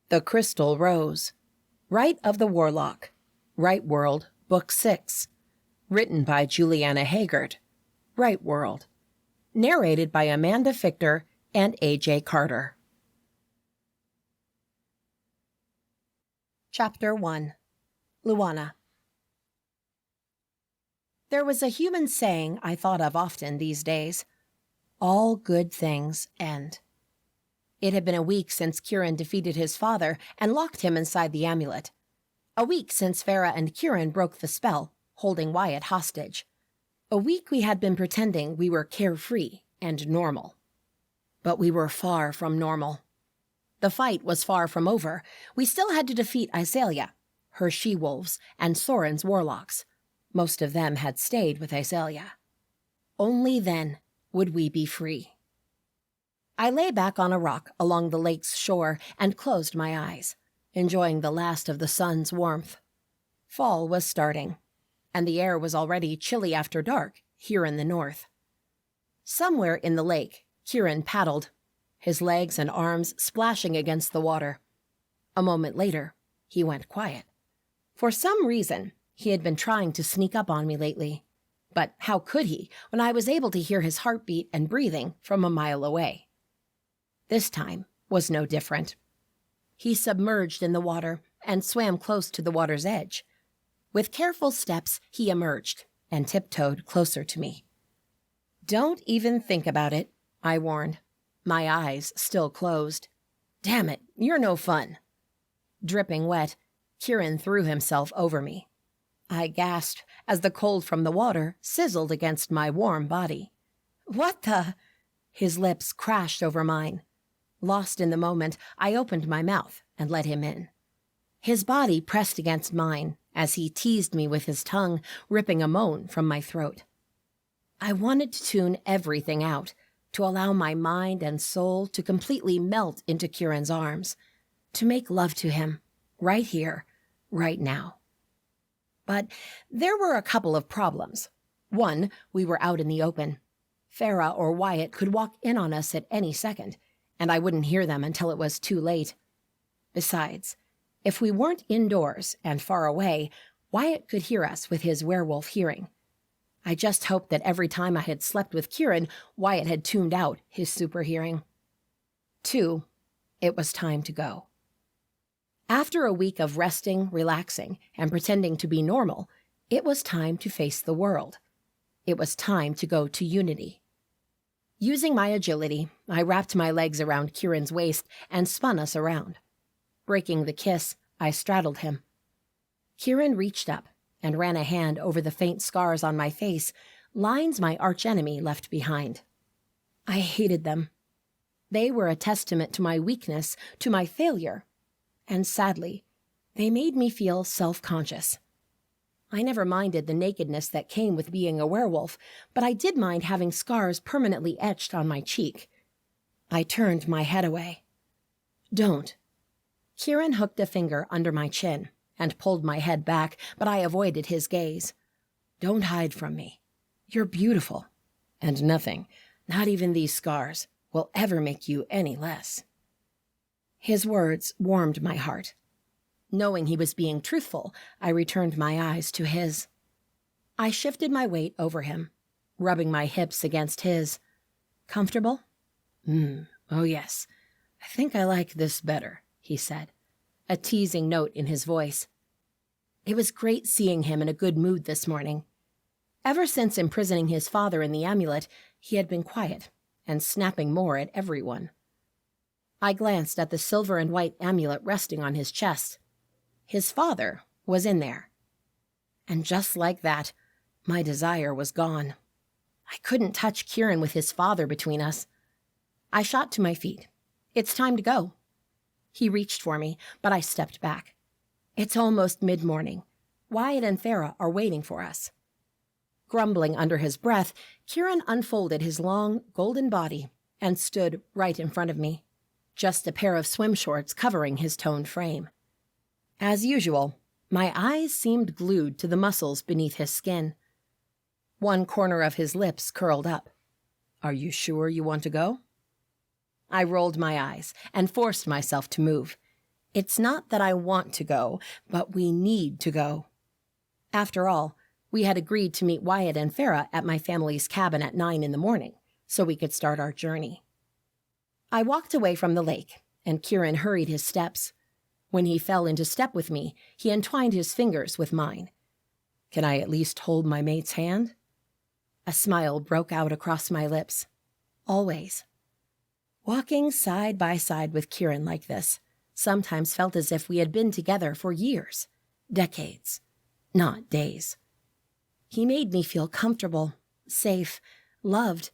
The Crystal Rose. Rite of the Warlock. Rite World, Book 6. Written by Juliana Haygert. Rite World. Narrated by Amanda Fichter and A.J. Carter. Chapter 1. Luana. There was a human saying I thought of often these days. All good things end. It had been a week since Keeran defeated his father and locked him inside the amulet. A week since Farah and Keeran broke the spell, holding Wyatt hostage. A week we had been pretending we were carefree and normal. But we were far from normal. The fight was far from over. We still had to defeat Isalia, her she-wolves, and Soren's warlocks. Most of them had stayed with Isalia. Only then would we be free. I lay back on a rock along the lake's shore and closed my eyes, enjoying the last of the sun's warmth. Fall was starting, and the air was already chilly after dark here in the north. Somewhere in the lake, Keeran paddled, his legs and arms splashing against the water. A moment later, he went quiet. For some reason, he had been trying to sneak up on me lately. But how could he when I was able to hear his heartbeat and breathing from a mile away? This time was no different. He submerged in the water and swam close to the water's edge. With careful steps, he emerged and tiptoed closer to me. "Don't even think about it," I warned, my eyes still closed. "Damn it, you're no fun." Dripping wet, Keeran threw himself over me. I gasped as the cold from the water sizzled against my warm body. "What the?" His lips crashed over mine. Lost in the moment, I opened my mouth and let him in. His body pressed against mine as he teased me with his tongue, ripping a moan from my throat. I wanted to tune everything out, to allow my mind and soul to completely melt into Keeran's arms, to make love to him, right here, right now. But there were a couple of problems. One, we were out in the open. Farah or Wyatt could walk in on us at any second, and I wouldn't hear them until it was too late. Besides, if we weren't indoors and far away, Wyatt could hear us with his werewolf hearing. I just hoped that every time I had slept with Keeran, Wyatt had tuned out his super hearing. 2, it was time to go. After a week of resting, relaxing, and pretending to be normal, it was time to face the world. It was time to go to Unity. Using my agility, I wrapped my legs around Keeran's waist and spun us around. Breaking the kiss, I straddled him. Keeran reached up and ran a hand over the faint scars on my face, lines my archenemy left behind. I hated them. They were a testament to my weakness, to my failure. And sadly, they made me feel self-conscious. I never minded the nakedness that came with being a werewolf, but I did mind having scars permanently etched on my cheek. I turned my head away. "Don't." Keeran hooked a finger under my chin and pulled my head back, but I avoided his gaze. "Don't hide from me. You're beautiful, and nothing, not even these scars, will ever make you any less." His words warmed my heart. Knowing he was being truthful, I returned my eyes to his. I shifted my weight over him, rubbing my hips against his. "Comfortable?" Oh yes. I think I like this better," he said, a teasing note in his voice. It was great seeing him in a good mood this morning. Ever since imprisoning his father in the amulet, he had been quiet and snapping more at everyone. I glanced at the silver and white amulet resting on his chest. His father was in there. And just like that, my desire was gone. I couldn't touch Keeran with his father between us. I shot to my feet. "It's time to go." He reached for me, but I stepped back. "It's almost mid-morning. Wyatt and Farah are waiting for us." Grumbling under his breath, Keeran unfolded his long, golden body and stood right in front of me, just a pair of swim shorts covering his toned frame. As usual, my eyes seemed glued to the muscles beneath his skin. One corner of his lips curled up. "Are you sure you want to go?" I rolled my eyes and forced myself to move. It's not that I want to go, but we need to go. After all, we had agreed to meet Wyatt and Farah at my family's cabin at 9 in the morning, so we could start our journey. I walked away from the lake, and Keeran hurried his steps. When he fell into step with me, he entwined his fingers with mine. Can I at least hold my mate's hand? A smile broke out across my lips. Always. Walking side by side with Keeran like this sometimes felt as if we had been together for years, decades, not days. He made me feel comfortable, safe, loved,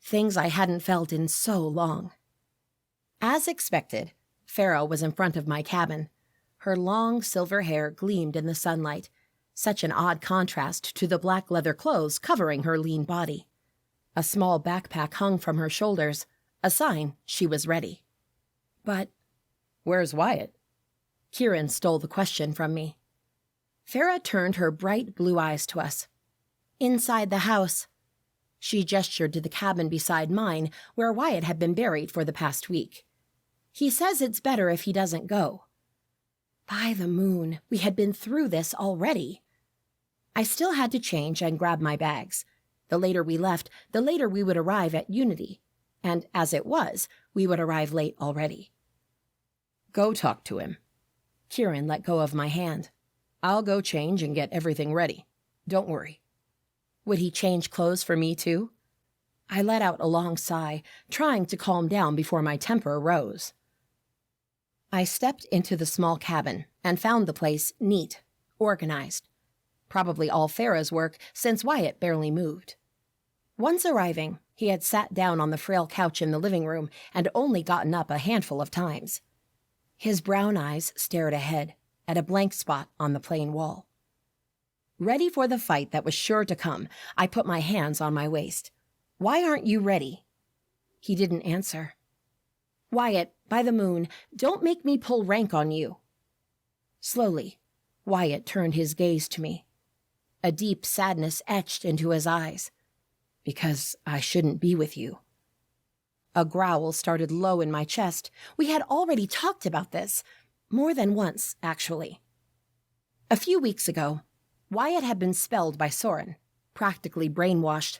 things I hadn't felt in so long. As expected, Farah was in front of my cabin. Her long silver hair gleamed in the sunlight, such an odd contrast to the black leather clothes covering her lean body. A small backpack hung from her shoulders, a sign she was ready. But where's Wyatt? Keeran stole the question from me. Farah turned her bright blue eyes to us. Inside the house. She gestured to the cabin beside mine, where Wyatt had been buried for the past week. He says it's better if he doesn't go. By the moon, we had been through this already. I still had to change and grab my bags. The later we left, the later we would arrive at Unity. And as it was, we would arrive late already. Go talk to him. Keeran let go of my hand. I'll go change and get everything ready. Don't worry. Would he change clothes for me too? I let out a long sigh, trying to calm down before my temper rose. I stepped into the small cabin and found the place neat, organized. Probably all Farah's work, since Wyatt barely moved. Once arriving, he had sat down on the frail couch in the living room and only gotten up a handful of times. His brown eyes stared ahead, at a blank spot on the plain wall. Ready for the fight that was sure to come, I put my hands on my waist. Why aren't you ready? He didn't answer. Wyatt, by the moon, don't make me pull rank on you. Slowly, Wyatt turned his gaze to me. A deep sadness etched into his eyes. Because I shouldn't be with you. A growl started low in my chest. We had already talked about this. More than once, actually. A few weeks ago, Wyatt had been spelled by Soren, practically brainwashed.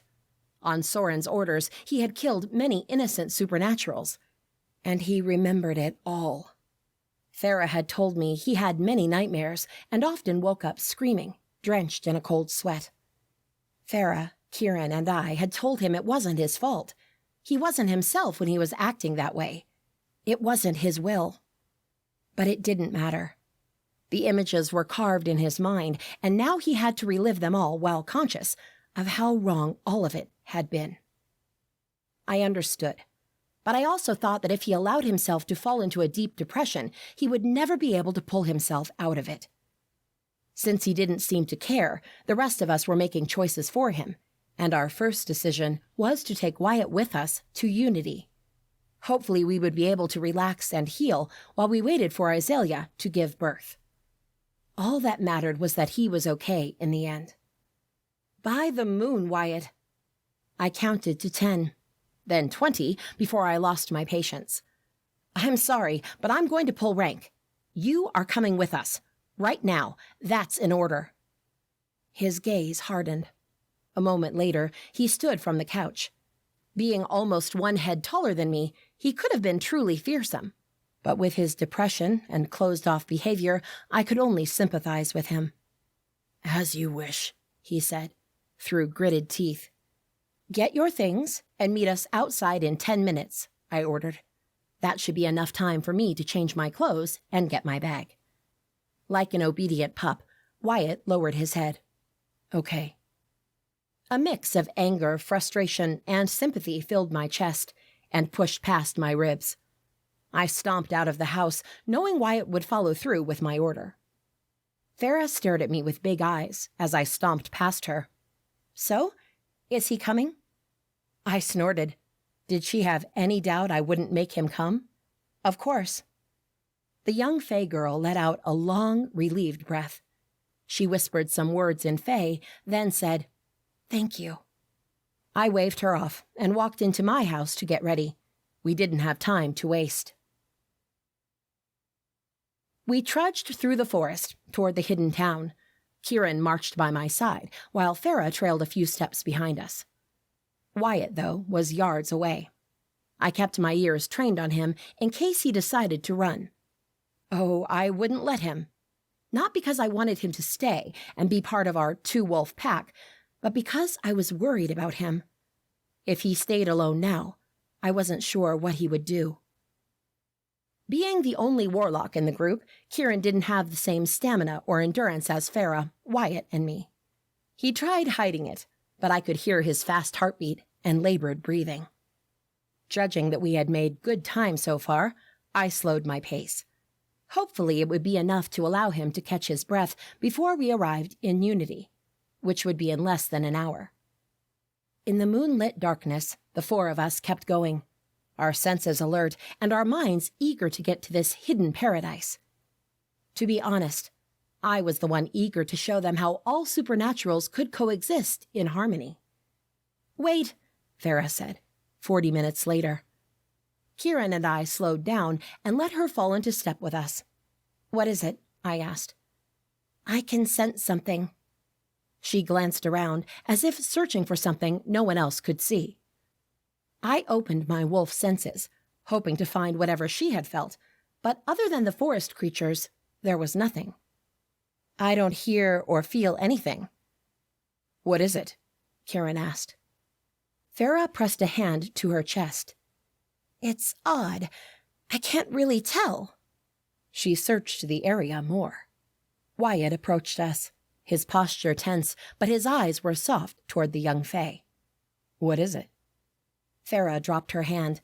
On Soren's orders, he had killed many innocent supernaturals. And he remembered it all. Farah had told me he had many nightmares and often woke up screaming, drenched in a cold sweat. Farah, Keeran, and I had told him it wasn't his fault. He wasn't himself when he was acting that way. It wasn't his will. But it didn't matter. The images were carved in his mind, and now he had to relive them all while conscious of how wrong all of it had been. I understood. But I also thought that if he allowed himself to fall into a deep depression, he would never be able to pull himself out of it. Since he didn't seem to care, the rest of us were making choices for him, and our first decision was to take Wyatt with us to Unity. Hopefully we would be able to relax and heal while we waited for Isalia to give birth. All that mattered was that he was okay in the end. By the moon, Wyatt. I counted to 10. Then 20 before I lost my patience. I'm sorry, but I'm going to pull rank. You are coming with us. Right now. That's in order. His gaze hardened. A moment later, he stood from the couch. Being almost one head taller than me, he could have been truly fearsome. But with his depression and closed-off behavior, I could only sympathize with him. As you wish, he said, through gritted teeth. Get your things and meet us outside in 10 minutes, I ordered. That should be enough time for me to change my clothes and get my bag. Like an obedient pup, Wyatt lowered his head. Okay. A mix of anger, frustration, and sympathy filled my chest and pushed past my ribs. I stomped out of the house, knowing Wyatt would follow through with my order. Farah stared at me with big eyes as I stomped past her. So, is he coming? I snorted. Did she have any doubt I wouldn't make him come? Of course. The young Fae girl let out a long, relieved breath. She whispered some words in Fae, then said, Thank you. I waved her off and walked into my house to get ready. We didn't have time to waste. We trudged through the forest toward the hidden town. Keeran marched by my side, while Farah trailed a few steps behind us. Wyatt, though, was yards away. I kept my ears trained on him in case he decided to run. Oh, I wouldn't let him. Not because I wanted him to stay and be part of our two-wolf pack, but because I was worried about him. If he stayed alone now, I wasn't sure what he would do. Being the only warlock in the group, Keeran didn't have the same stamina or endurance as Farah, Wyatt, and me. He tried hiding it, but I could hear his fast heartbeat and labored breathing. Judging that we had made good time so far, I slowed my pace. Hopefully it would be enough to allow him to catch his breath before we arrived in Unity, which would be in less than an hour. In the moonlit darkness, the four of us kept going, our senses alert and our minds eager to get to this hidden paradise. To be honest, I was the one eager to show them how all supernaturals could coexist in harmony. "Wait," Farah said, 40 minutes later. Keeran and I slowed down and let her fall into step with us. "What is it?" I asked. "I can sense something." She glanced around, as if searching for something no one else could see. I opened my wolf senses, hoping to find whatever she had felt, but other than the forest creatures, there was nothing. "I don't hear or feel anything." "What is it?" Keeran asked. Farah pressed a hand to her chest. "It's odd. I can't really tell." She searched the area more. Wyatt approached us, his posture tense, but his eyes were soft toward the young fae. "What is it?" Farah dropped her hand.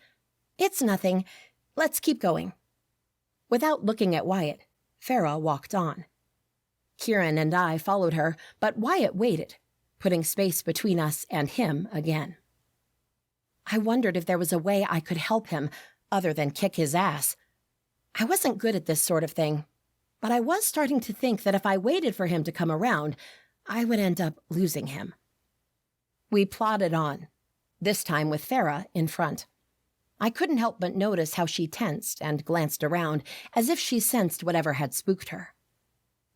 "It's nothing. Let's keep going." Without looking at Wyatt, Farah walked on. Keeran and I followed her, but Wyatt waited, putting space between us and him again. I wondered if there was a way I could help him, other than kick his ass. I wasn't good at this sort of thing, but I was starting to think that if I waited for him to come around, I would end up losing him. We plodded on, this time with Farah in front. I couldn't help but notice how she tensed and glanced around, as if she sensed whatever had spooked her.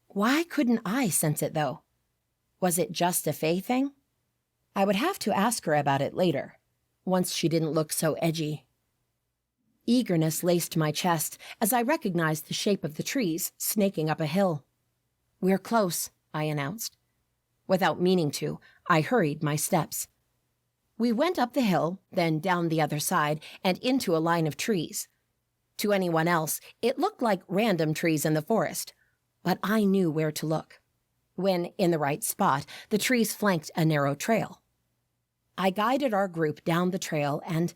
Why couldn't I sense it, though? Was it just a fae thing? I would have to ask her about it later, once she didn't look so edgy. Eagerness laced my chest as I recognized the shape of the trees snaking up a hill. "We're close," I announced. Without meaning to, I hurried my steps. We went up the hill, then down the other side, and into a line of trees. To anyone else, it looked like random trees in the forest, but I knew where to look. When in the right spot, the trees flanked a narrow trail. I guided our group down the trail and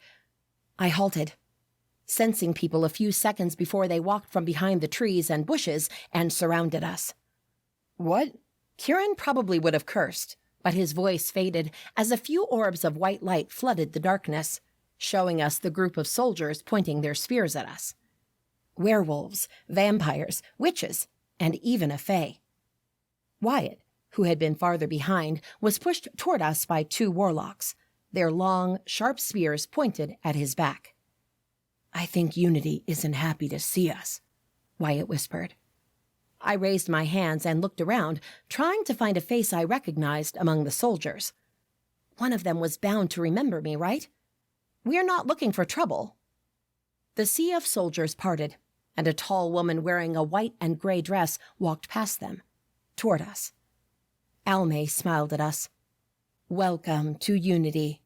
I halted, sensing people a few seconds before they walked from behind the trees and bushes and surrounded us. "What?" Keeran probably would have cursed, but his voice faded as a few orbs of white light flooded the darkness, showing us the group of soldiers pointing their spears at us. Werewolves, vampires, witches, and even a fae. Wyatt, who had been farther behind, was pushed toward us by two warlocks, their long, sharp spears pointed at his back. "I think Unity isn't happy to see us," Wyatt whispered. I raised my hands and looked around, trying to find a face I recognized among the soldiers. One of them was bound to remember me, right? "We're not looking for trouble." The sea of soldiers parted, and a tall woman wearing a white and gray dress walked past them, toward us. Almay smiled at us. "Welcome to Unity."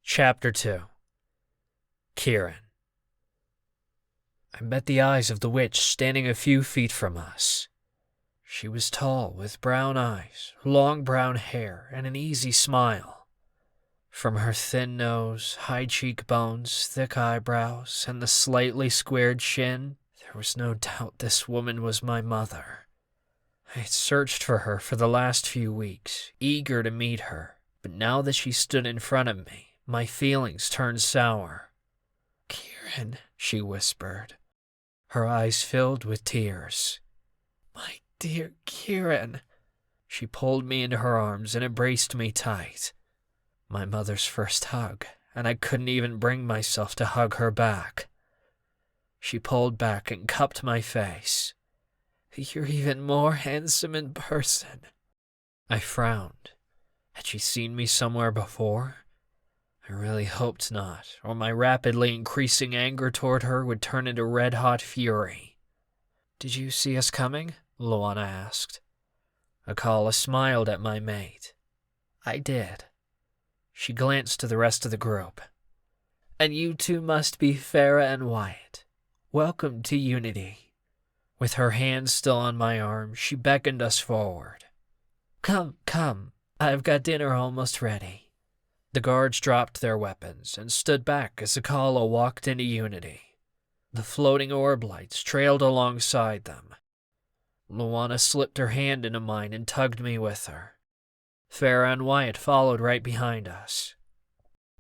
Chapter 2. Keeran. I met the eyes of the witch standing a few feet from us. She was tall, with brown eyes, long brown hair, and an easy smile. From her thin nose, high cheekbones, thick eyebrows, and the slightly squared chin, there was no doubt this woman was my mother. I had searched for her for the last few weeks, eager to meet her, but now that she stood in front of me, my feelings turned sour. "Keeran," she whispered. Her eyes filled with tears. "My dear Keeran." She pulled me into her arms and embraced me tight. My mother's first hug, and I couldn't even bring myself to hug her back. She pulled back and cupped my face. "You're even more handsome in person." I frowned. Had she seen me somewhere before? I really hoped not, or my rapidly increasing anger toward her would turn into red-hot fury. "Did you see us coming?" Luana asked. Akala smiled at my mate. "I did." She glanced to the rest of the group. "And you two must be Farah and Wyatt. Welcome to Unity." With her hand still on my arm, she beckoned us forward. Come, I've got dinner almost ready." The guards dropped their weapons and stood back as Akala walked into Unity. The floating orb lights trailed alongside them. Luana slipped her hand into mine and tugged me with her. Farah and Wyatt followed right behind us.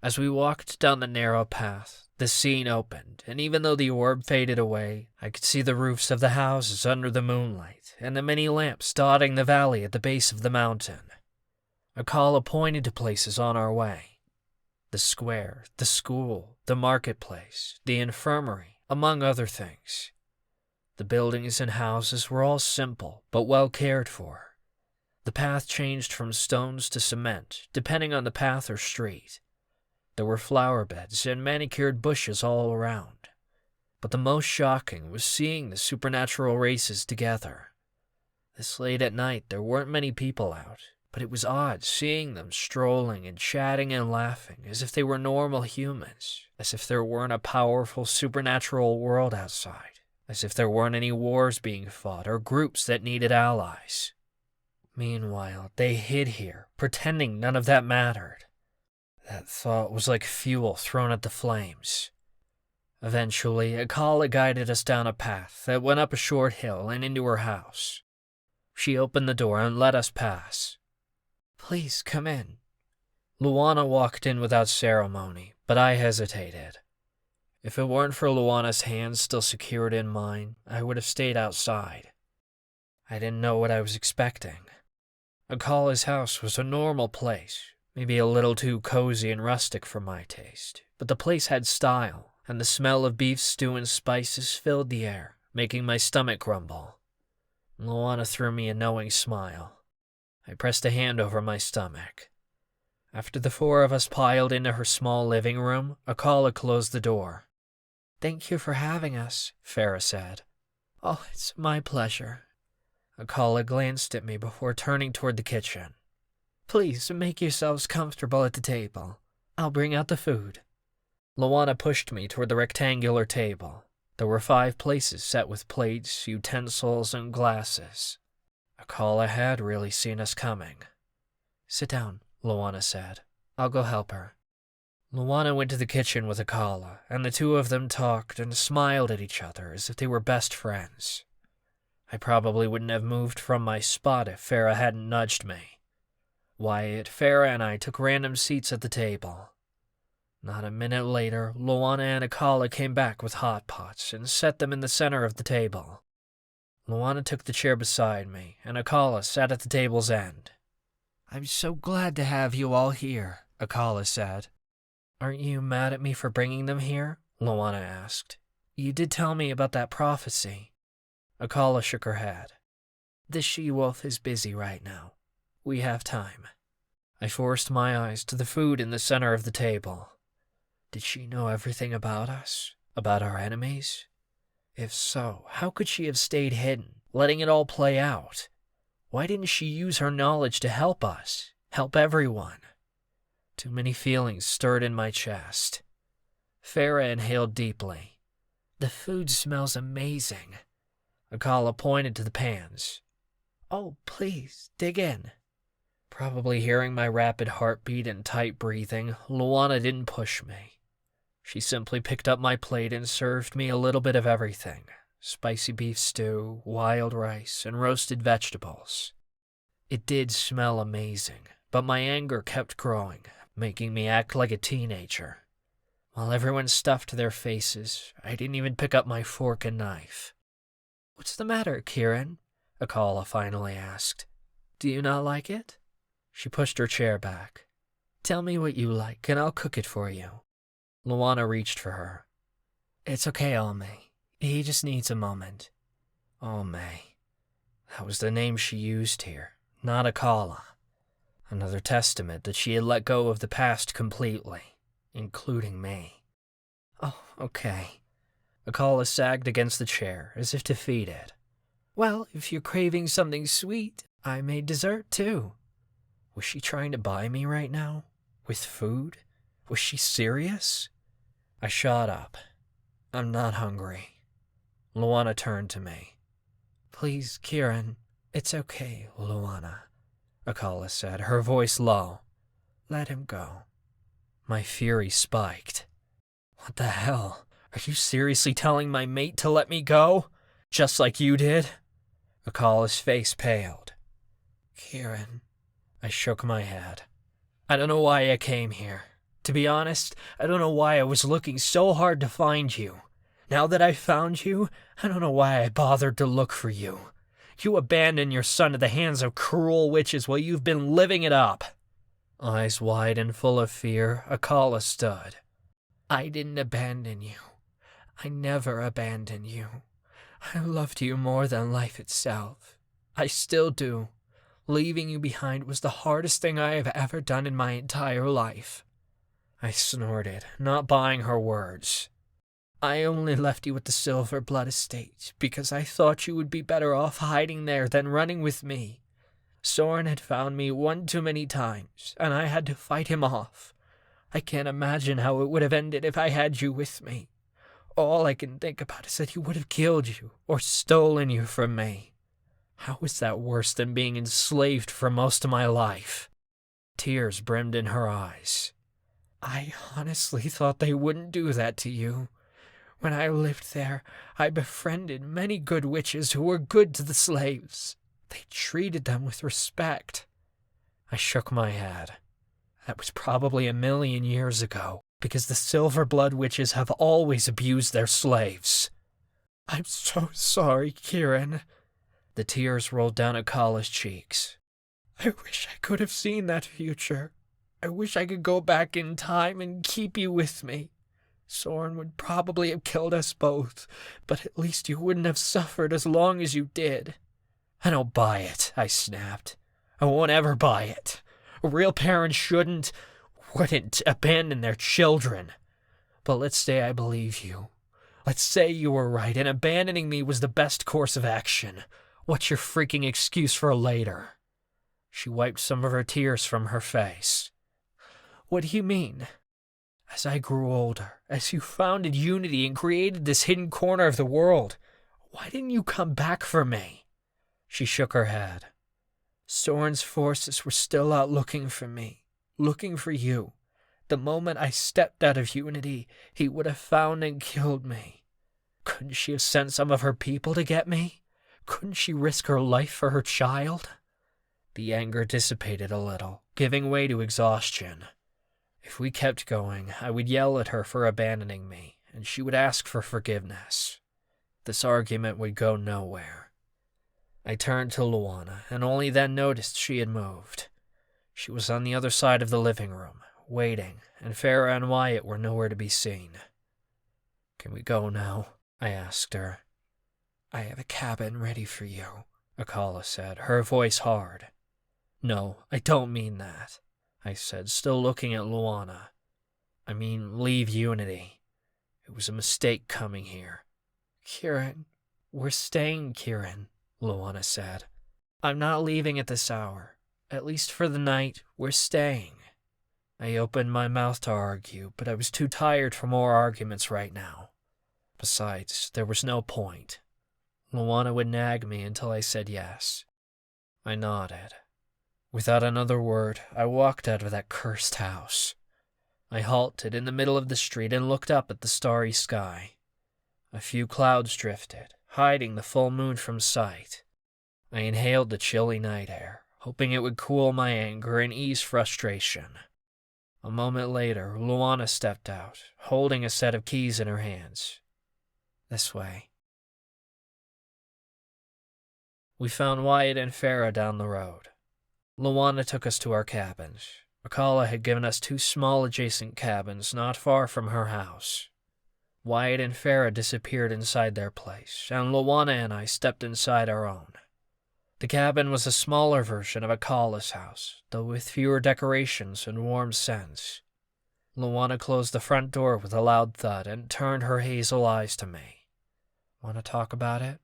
As we walked down the narrow path, the scene opened, and even though the orb faded away, I could see the roofs of the houses under the moonlight and the many lamps dotting the valley at the base of the mountain. Akala pointed to places on our way. The square, the school, the marketplace, the infirmary, among other things. The buildings and houses were all simple, but well cared for. The path changed from stones to cement, depending on the path or street. There were flower beds and manicured bushes all around. But the most shocking was seeing the supernatural races together. This late at night, there weren't many people out, but it was odd seeing them strolling and chatting and laughing as if they were normal humans, as if there weren't a powerful supernatural world outside, as if there weren't any wars being fought or groups that needed allies. Meanwhile, they hid here, pretending none of that mattered. That thought was like fuel thrown at the flames. Eventually, Akala guided us down a path that went up a short hill and into her house. She opened the door and let us pass. "Please, come in." Luana walked in without ceremony, but I hesitated. If it weren't for Luana's hands still secured in mine, I would have stayed outside. I didn't know what I was expecting. Akala's house was a normal place, maybe a little too cozy and rustic for my taste, but the place had style, and the smell of beef stew and spices filled the air, making my stomach grumble. Luana threw me a knowing smile. I pressed a hand over my stomach. After the four of us piled into her small living room, Akala closed the door. "Thank you for having us," Farah said. "Oh, it's my pleasure." Akala glanced at me before turning toward the kitchen. "Please make yourselves comfortable at the table. I'll bring out the food." Luana pushed me toward the rectangular table. There were 5 places set with plates, utensils, and glasses. Akala had really seen us coming. "Sit down," Luana said. "I'll go help her." Luana went to the kitchen with Akala, and the two of them talked and smiled at each other as if they were best friends. I probably wouldn't have moved from my spot if Farah hadn't nudged me. Wyatt, Farah, and I took random seats at the table. Not a minute later, Luana and Akala came back with hot pots and set them in the center of the table. Luana took the chair beside me, and Akala sat at the table's end. "I'm so glad to have you all here," Akala said. "Aren't you mad at me for bringing them here?" Luana asked. "You did tell me about that prophecy." Akala shook her head. "The she-wolf is busy right now. We have time." I forced my eyes to the food in the center of the table. Did she know everything about us? About our enemies? If so, how could she have stayed hidden, letting it all play out? Why didn't she use her knowledge to help us, help everyone? Too many feelings stirred in my chest. Farah inhaled deeply. "The food smells amazing." Akala pointed to the pans. "Oh, please, dig in." Probably hearing my rapid heartbeat and tight breathing, Luana didn't push me. She simply picked up my plate and served me a little bit of everything. Spicy beef stew, wild rice, and roasted vegetables. It did smell amazing, but my anger kept growing, making me act like a teenager. While everyone stuffed their faces, I didn't even pick up my fork and knife. "What's the matter, Keeran?" Akala finally asked. "Do you not like it?" She pushed her chair back. "Tell me what you like, and I'll cook it for you." Luana reached for her. "It's okay, Alme. He just needs a moment. Oh, May. That was the name she used here, not Akala. Another testament that she had let go of the past completely, including me. Oh, okay. Akala sagged against the chair, as if defeated. Well, if you're craving something sweet, I made dessert too. Was she trying to buy me right now? With food? Was she serious? I shot up. I'm not hungry. Luana turned to me. Please, Keeran. It's okay, Luana, Akala said, her voice low. Let him go. My fury spiked. What the hell? Are you seriously telling my mate to let me go? Just like you did? Akala's face paled. Keeran. I shook my head. I don't know why I came here. To be honest, I don't know why I was looking so hard to find you. Now that I've found you, I don't know why I bothered to look for you. You abandoned your son at the hands of cruel witches while you've been living it up. Eyes wide and full of fear, Akala stood. I didn't abandon you. I never abandoned you. I loved you more than life itself. I still do. Leaving you behind was the hardest thing I have ever done in my entire life. I snorted, not buying her words. I only left you at the Silver Blood Estate because I thought you would be better off hiding there than running with me. Soren had found me one too many times, and I had to fight him off. I can't imagine how it would have ended if I had you with me. All I can think about is that he would have killed you or stolen you from me. How is that worse than being enslaved for most of my life? Tears brimmed in her eyes. I honestly thought they wouldn't do that to you. When I lived there, I befriended many good witches who were good to the slaves. They treated them with respect. I shook my head. That was probably 1,000,000 years ago, because the Silver Blood witches have always abused their slaves. I'm so sorry, Keeran. The tears rolled down Akala's cheeks. I wish I could have seen that future. I wish I could go back in time and keep you with me. Soren would probably have killed us both, but at least you wouldn't have suffered as long as you did. I don't buy it, I snapped. I won't ever buy it. A real parent wouldn't abandon their children. But let's say I believe you. Let's say you were right and abandoning me was the best course of action. What's your freaking excuse for later? She wiped some of her tears from her face. What do you mean? As I grew older, as you founded Unity and created this hidden corner of the world, why didn't you come back for me? She shook her head. Soren's forces were still out looking for me, looking for you. The moment I stepped out of Unity, he would have found and killed me. Couldn't she have sent some of her people to get me? Couldn't she risk her life for her child? The anger dissipated a little, giving way to exhaustion. If we kept going, I would yell at her for abandoning me, and she would ask for forgiveness. This argument would go nowhere. I turned to Luana, and only then noticed she had moved. She was on the other side of the living room, waiting, and Farah and Wyatt were nowhere to be seen. Can we go now? I asked her. I have a cabin ready for you, Akala said, her voice hard. No, I don't mean that, I said, still looking at Luana. I mean, leave Unity. It was a mistake coming here. Keeran, we're staying, Keeran, Luana said. I'm not leaving at this hour. At least for the night, we're staying. I opened my mouth to argue, but I was too tired for more arguments right now. Besides, there was no point. Luana would nag me until I said yes. I nodded. Without another word, I walked out of that cursed house. I halted in the middle of the street and looked up at the starry sky. A few clouds drifted, hiding the full moon from sight. I inhaled the chilly night air, hoping it would cool my anger and ease frustration. A moment later, Luana stepped out, holding a set of keys in her hands. This way. We found Wyatt and Farah down the road. Luana took us to our cabins. Akala had given us 2 small adjacent cabins not far from her house. Wyatt and Farah disappeared inside their place, and Luana and I stepped inside our own. The cabin was a smaller version of a Kalla's house, though with fewer decorations and warm scents. Luana closed the front door with a loud thud and turned her hazel eyes to me. "Want to talk about it?"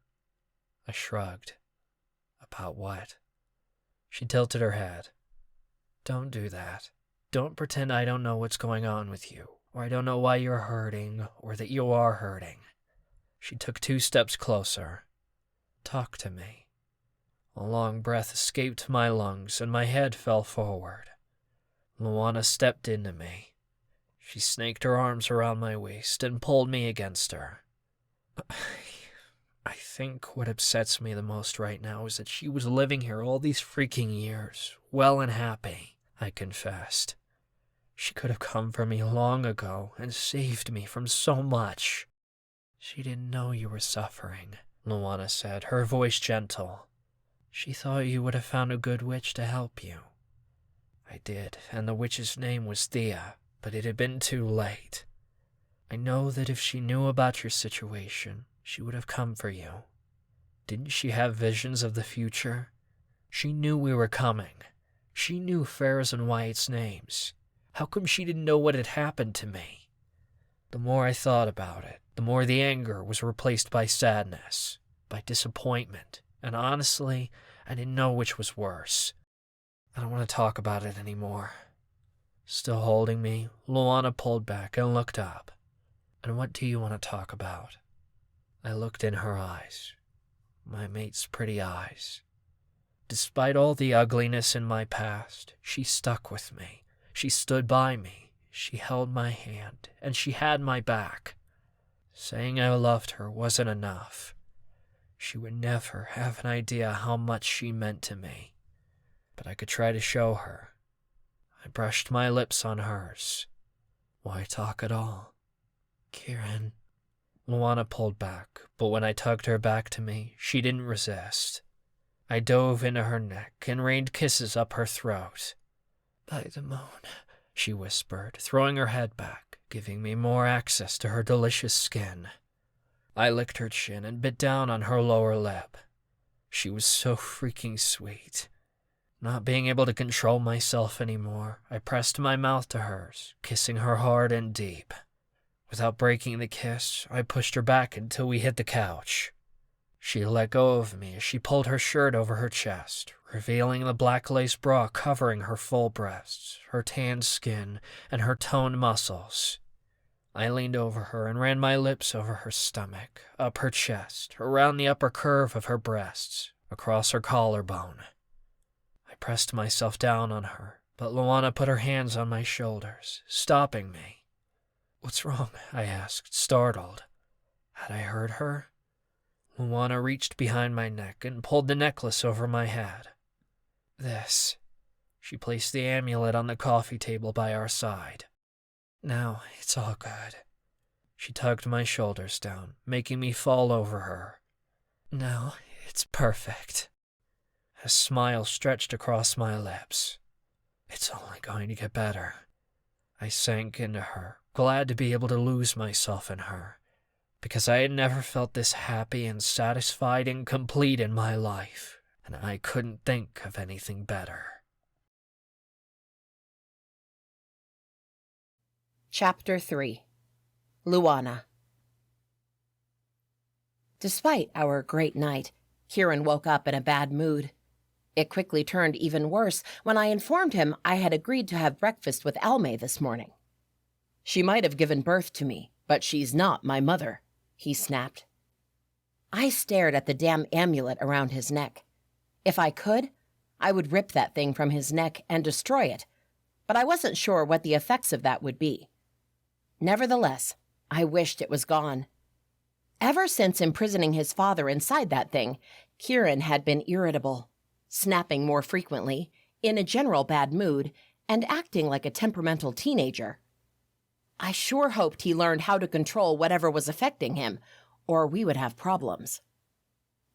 I shrugged. "About what?" She tilted her head. "Don't do that. Don't pretend I don't know what's going on with you, or I don't know why you're hurting, or that you are hurting." She took 2 steps closer. "Talk to me." A long breath escaped my lungs, and my head fell forward. Luana stepped into me. She snaked her arms around my waist and pulled me against her. I think what upsets me the most right now is that she was living here all these freaking years, well and happy, I confessed. She could have come for me long ago and saved me from so much. "She didn't know you were suffering," Luana said, her voice gentle. "She thought you would have found a good witch to help you." I did, and the witch's name was Thea, but it had been too late. I know that if she knew about your situation, she would have come for you. Didn't she have visions of the future? She knew we were coming. She knew Farah's and Wyatt's names. How come she didn't know what had happened to me? The more I thought about it, the more the anger was replaced by sadness, by disappointment, and honestly, I didn't know which was worse. I don't want to talk about it anymore. Still holding me, Luana pulled back and looked up. "And what do you want to talk about?" I looked in her eyes, my mate's pretty eyes. Despite all the ugliness in my past, she stuck with me. She stood by me. She held my hand, and she had my back. Saying I loved her wasn't enough. She would never have an idea how much she meant to me. But I could try to show her. I brushed my lips on hers. "Why talk at all?" "Keeran." Luana pulled back, but when I tugged her back to me, she didn't resist. I dove into her neck and rained kisses up her throat. "By the moon," she whispered, throwing her head back, giving me more access to her delicious skin. I licked her chin and bit down on her lower lip. She was so freaking sweet. Not being able to control myself anymore, I pressed my mouth to hers, kissing her hard and deep. Without breaking the kiss, I pushed her back until we hit the couch. She let go of me as she pulled her shirt over her chest, revealing the black lace bra covering her full breasts, her tanned skin, and her toned muscles. I leaned over her and ran my lips over her stomach, up her chest, around the upper curve of her breasts, across her collarbone. I pressed myself down on her, but Luana put her hands on my shoulders, stopping me. "What's wrong?" I asked, startled. Had I hurt her? Luana reached behind my neck and pulled the necklace over my head. "This." She placed the amulet on the coffee table by our side. "Now it's all good." She tugged my shoulders down, making me fall over her. "Now it's perfect." A smile stretched across my lips. "It's only going to get better." I sank into her, glad to be able to lose myself in her, because I had never felt this happy and satisfied and complete in my life, and I couldn't think of anything better. Chapter 3. Luana. Despite our great night, Keeran woke up in a bad mood. It quickly turned even worse when I informed him I had agreed to have breakfast with Almay this morning. "She might have given birth to me, but she's not my mother," he snapped. I stared at the damn amulet around his neck. If I could, I would rip that thing from his neck and destroy it, but I wasn't sure what the effects of that would be. Nevertheless, I wished it was gone. Ever since imprisoning his father inside that thing, Keeran had been irritable, snapping more frequently, in a general bad mood, and acting like a temperamental teenager. I sure hoped he learned how to control whatever was affecting him, or we would have problems.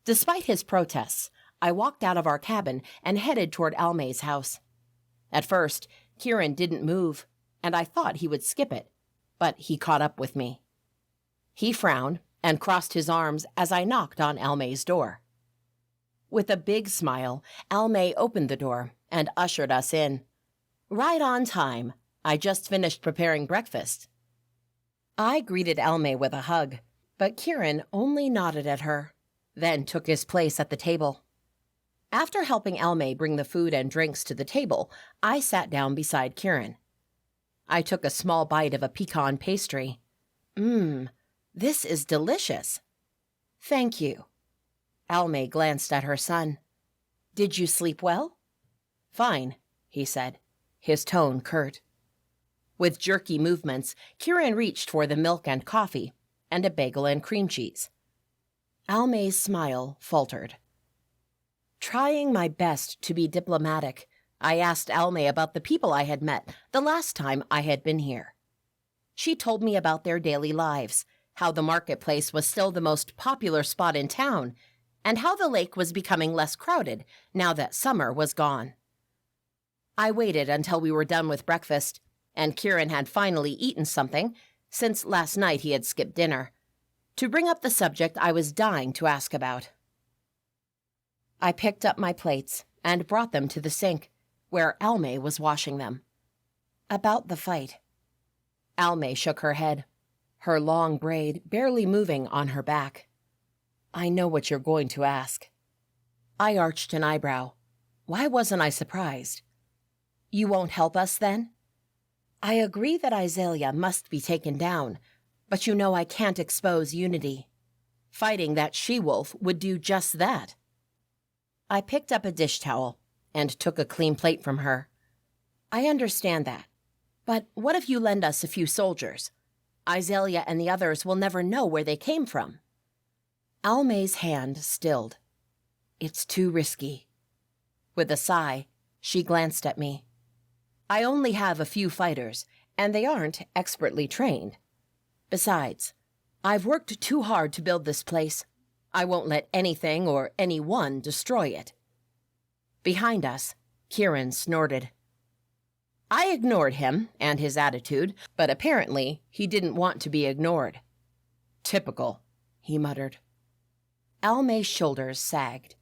Despite his protests, I walked out of our cabin and headed toward Almay's house. At first, Keeran didn't move, and I thought he would skip it, but he caught up with me. He frowned and crossed his arms as I knocked on Almay's door. With a big smile, Almay opened the door and ushered us in. Right on time. I just finished preparing breakfast. I greeted Almay with a hug, but Keeran only nodded at her, then took his place at the table. After helping Almay bring the food and drinks to the table, I sat down beside Keeran. I took a small bite of a pecan pastry. This is delicious. Thank you. Almay glanced at her son. Did you sleep well? Fine, he said, his tone curt. With jerky movements, Keeran reached for the milk and coffee, and a bagel and cream cheese. Almay's smile faltered. Trying my best to be diplomatic, I asked Almay about the people I had met the last time I had been here. She told me about their daily lives, how the marketplace was still the most popular spot in town, and how the lake was becoming less crowded now that summer was gone. I waited until we were done with breakfast, and Keeran had finally eaten something, since last night he had skipped dinner, to bring up the subject I was dying to ask about. I picked up my plates and brought them to the sink, where Almay was washing them. About the fight. Almay shook her head, her long braid barely moving on her back. I know what you're going to ask. I arched an eyebrow. Why wasn't I surprised? You won't help us, then? I agree that Isalia must be taken down, but you know I can't expose Unity. Fighting that she-wolf would do just that. I picked up a dish towel and took a clean plate from her. I understand that, but what if you lend us a few soldiers? Isalia and the others will never know where they came from. Almay's hand stilled. It's too risky. With a sigh, she glanced at me. I only have a few fighters, and they aren't expertly trained. Besides, I've worked too hard to build this place. I won't let anything or anyone destroy it. Behind us, Keeran snorted. I ignored him and his attitude, but apparently he didn't want to be ignored. Typical, he muttered. Almay's shoulders sagged.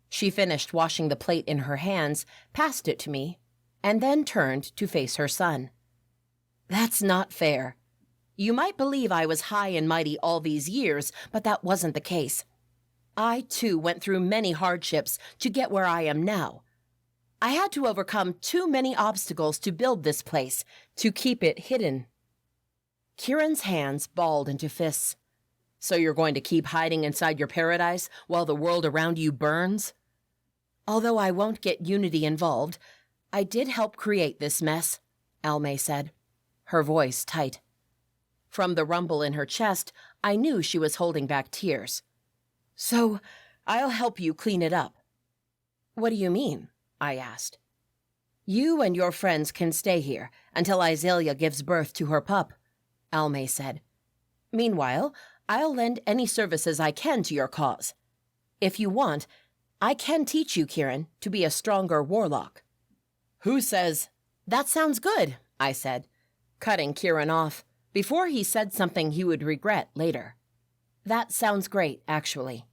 She finished washing the plate in her hands, passed it to me, and then turned to face her son. That's not fair. You might believe I was high and mighty all these years, but that wasn't the case. I, too, went through many hardships to get where I am now. I had to overcome too many obstacles to build this place, to keep it hidden. Keeran's hands balled into fists. So you're going to keep hiding inside your paradise while the world around you burns? Although I won't get Unity involved, I did help create this mess, Almay said, her voice tight. From the rumble in her chest, I knew she was holding back tears. So, I'll help you clean it up. What do you mean? I asked. You and your friends can stay here until Isalia gives birth to her pup, Almay said. Meanwhile, I'll lend any services I can to your cause. If you want, I can teach you, Keeran, to be a stronger warlock. Who says? That sounds good, I said, cutting Keeran off before he said something he would regret later. That sounds great, actually.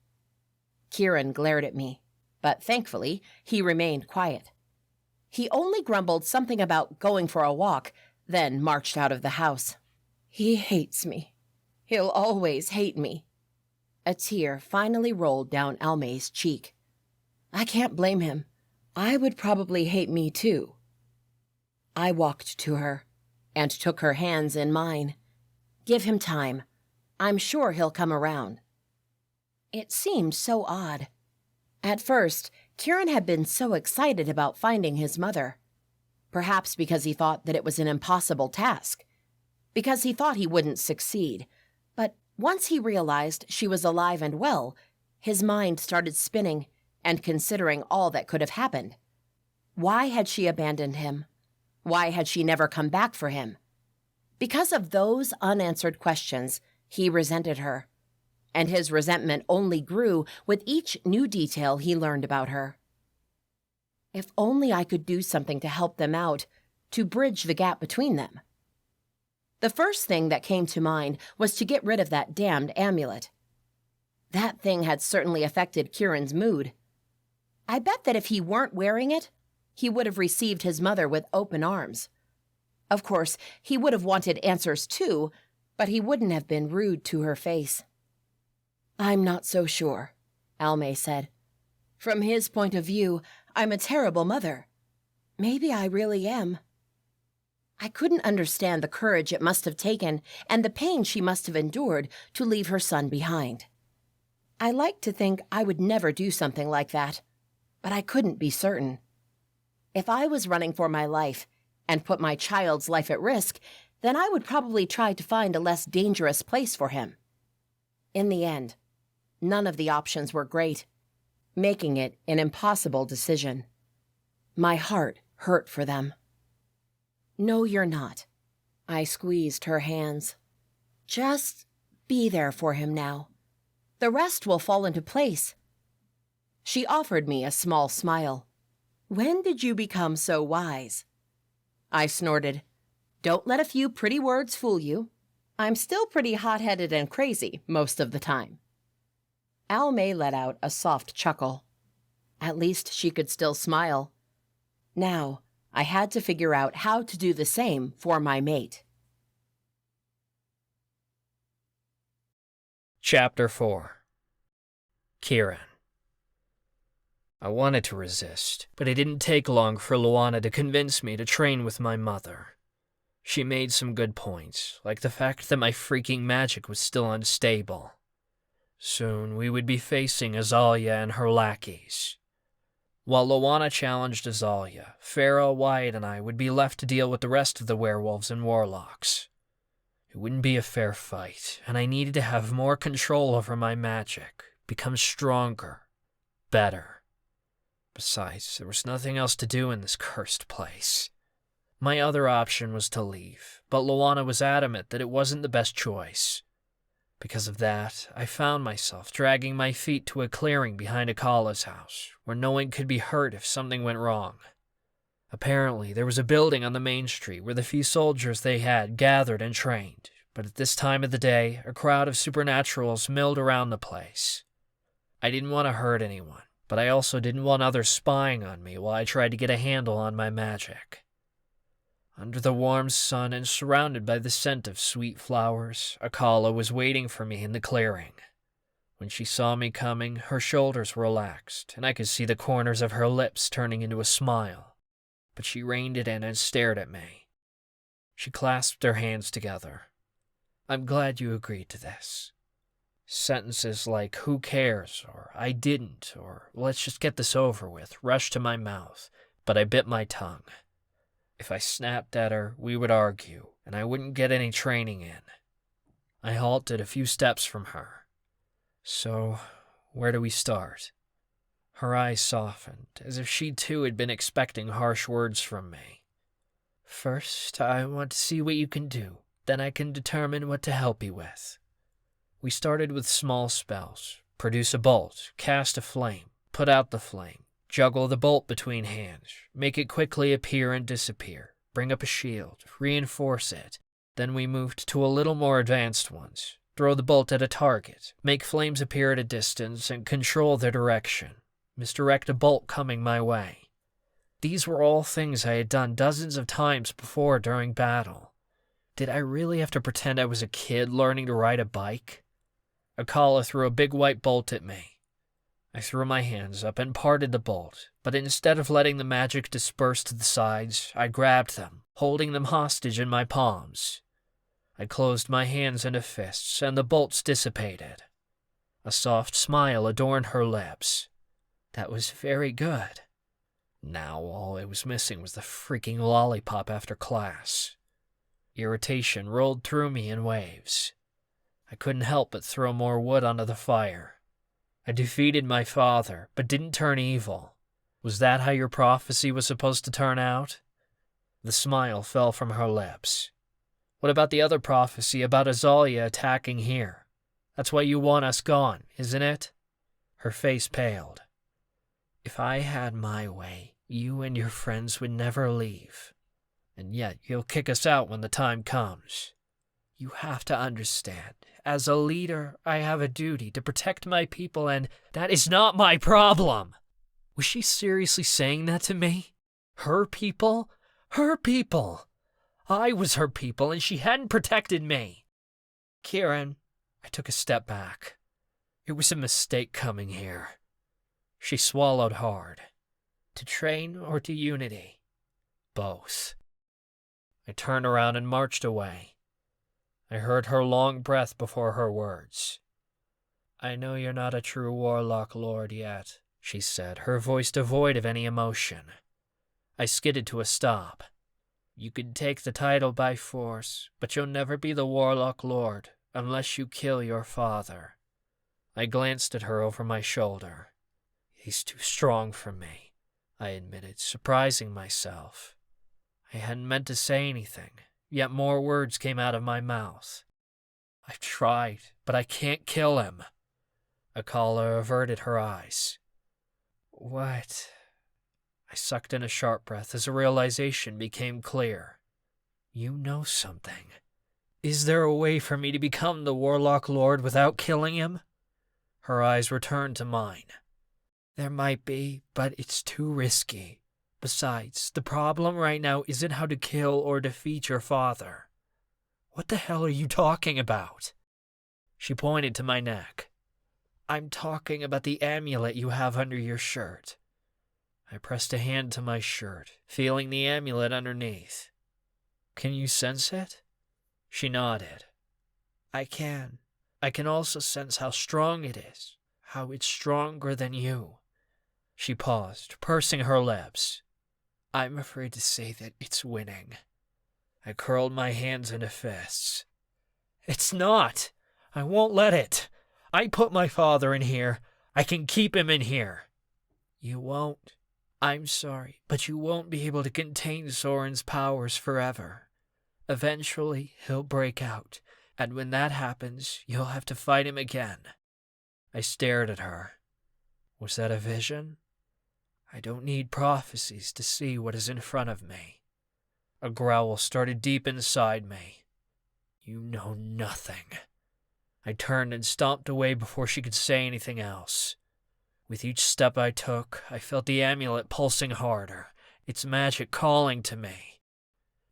Keeran glared at me, but thankfully, he remained quiet. He only grumbled something about going for a walk, then marched out of the house. He hates me. He'll always hate me. A tear finally rolled down Almay's cheek. I can't blame him. I would probably hate me too. I walked to her and took her hands in mine. Give him time. I'm sure he'll come around. It seemed so odd. At first, Keeran had been so excited about finding his mother. Perhaps because he thought that it was an impossible task. Because he thought he wouldn't succeed. But once he realized she was alive and well, his mind started spinning and considering all that could have happened. Why had she abandoned him? Why had she never come back for him? Because of those unanswered questions, he resented her. And his resentment only grew with each new detail he learned about her. If only I could do something to help them out, to bridge the gap between them. The first thing that came to mind was to get rid of that damned amulet. That thing had certainly affected Keeran's mood. I bet that if he weren't wearing it, he would have received his mother with open arms. Of course, he would have wanted answers too, but he wouldn't have been rude to her face. "I'm not so sure," Almay said. "From his point of view, I'm a terrible mother. Maybe I really am." I couldn't understand the courage it must have taken and the pain she must have endured to leave her son behind. I like to think I would never do something like that, but I couldn't be certain. If I was running for my life and put my child's life at risk, then I would probably try to find a less dangerous place for him. In the end, none of the options were great, making it an impossible decision. My heart hurt for them. "No, you're not." I squeezed her hands. "Just be there for him now. The rest will fall into place." She offered me a small smile. "When did you become so wise?" I snorted. "Don't let a few pretty words fool you. I'm still pretty hot-headed and crazy most of the time." Almay let out a soft chuckle. At least she could still smile. Now, I had to figure out how to do the same for my mate. Chapter 4. Keeran. I wanted to resist, but it didn't take long for Luana to convince me to train with my mother. She made some good points, like the fact that my freaking magic was still unstable. Soon we would be facing Isalia and her lackeys. While Luana challenged Isalia, Farah, Wyatt, and I would be left to deal with the rest of the werewolves and warlocks. It wouldn't be a fair fight, and I needed to have more control over my magic, become stronger, better. Besides, there was nothing else to do in this cursed place. My other option was to leave, but Luana was adamant that it wasn't the best choice. Because of that, I found myself dragging my feet to a clearing behind Akala's house, where no one could be hurt if something went wrong. Apparently, there was a building on the main street where the few soldiers they had gathered and trained, but at this time of the day, a crowd of supernaturals milled around the place. I didn't want to hurt anyone, but I also didn't want others spying on me while I tried to get a handle on my magic. Under the warm sun and surrounded by the scent of sweet flowers, Akala was waiting for me in the clearing. When she saw me coming, her shoulders relaxed, and I could see the corners of her lips turning into a smile. But she reined it in and stared at me. She clasped her hands together. "I'm glad you agreed to this." Sentences like, "Who cares?" or "I didn't," or "Let's just get this over with," rushed to my mouth, but I bit my tongue. If I snapped at her, we would argue, and I wouldn't get any training in. I halted a few steps from her. "So, where do we start?" Her eyes softened, as if she too had been expecting harsh words from me. "First, I want to see what you can do, then I can determine what to help you with." We started with small spells. Produce a bolt, cast a flame, put out the flame. Juggle the bolt between hands, make it quickly appear and disappear, bring up a shield, reinforce it. Then we moved to a little more advanced ones. Throw the bolt at a target, make flames appear at a distance, and control their direction. Misdirect a bolt coming my way. These were all things I had done dozens of times before during battle. Did I really have to pretend I was a kid learning to ride a bike? Akala threw a big white bolt at me. I threw my hands up and parted the bolt, but instead of letting the magic disperse to the sides, I grabbed them, holding them hostage in my palms. I closed my hands into fists, and the bolts dissipated. A soft smile adorned her lips. That was very good. Now all it was missing was the freaking lollipop after class. Irritation rolled through me in waves. I couldn't help but throw more wood onto the fire. I defeated my father, but didn't turn evil. Was that how your prophecy was supposed to turn out? The smile fell from her lips. What about the other prophecy about Isalia attacking here? That's why you want us gone, isn't it? Her face paled. If I had my way, you and your friends would never leave. And yet you'll kick us out when the time comes. You have to understand. As a leader, I have a duty to protect my people, and that is not my problem. Was she seriously saying that to me? Her people? Her people! I was her people, and she hadn't protected me. Keeran, I took a step back. It was a mistake coming here. She swallowed hard. To train or to unity? Both. I turned around and marched away. I heard her long breath before her words. I know you're not a true Warlock Lord yet, she said, her voice devoid of any emotion. I skidded to a stop. You can take the title by force, but you'll never be the Warlock Lord unless you kill your father. I glanced at her over my shoulder. He's too strong for me, I admitted, surprising myself. I hadn't meant to say anything, yet more words came out of my mouth. I've tried, but I can't kill him. Akala averted her eyes. What? I sucked in a sharp breath as a realization became clear. You know something. Is there a way for me to become the Warlock Lord without killing him? Her eyes returned to mine. There might be, but it's too risky. Besides, the problem right now isn't how to kill or defeat your father. What the hell are you talking about? She pointed to my neck. I'm talking about the amulet you have under your shirt. I pressed a hand to my shirt, feeling the amulet underneath. Can you sense it? She nodded. I can. I can also sense how strong it is, how it's stronger than you. She paused, pursing her lips. I'm afraid to say that it's winning. I curled my hands into fists. It's not. I won't let it. I put my father in here. I can keep him in here. You won't. I'm sorry, but you won't be able to contain Soren's powers forever. Eventually, he'll break out, and when that happens, you'll have to fight him again. I stared at her. Was that a vision? I don't need prophecies to see what is in front of me. A growl started deep inside me. You know nothing. I turned and stomped away before she could say anything else. With each step I took, I felt the amulet pulsing harder, its magic calling to me.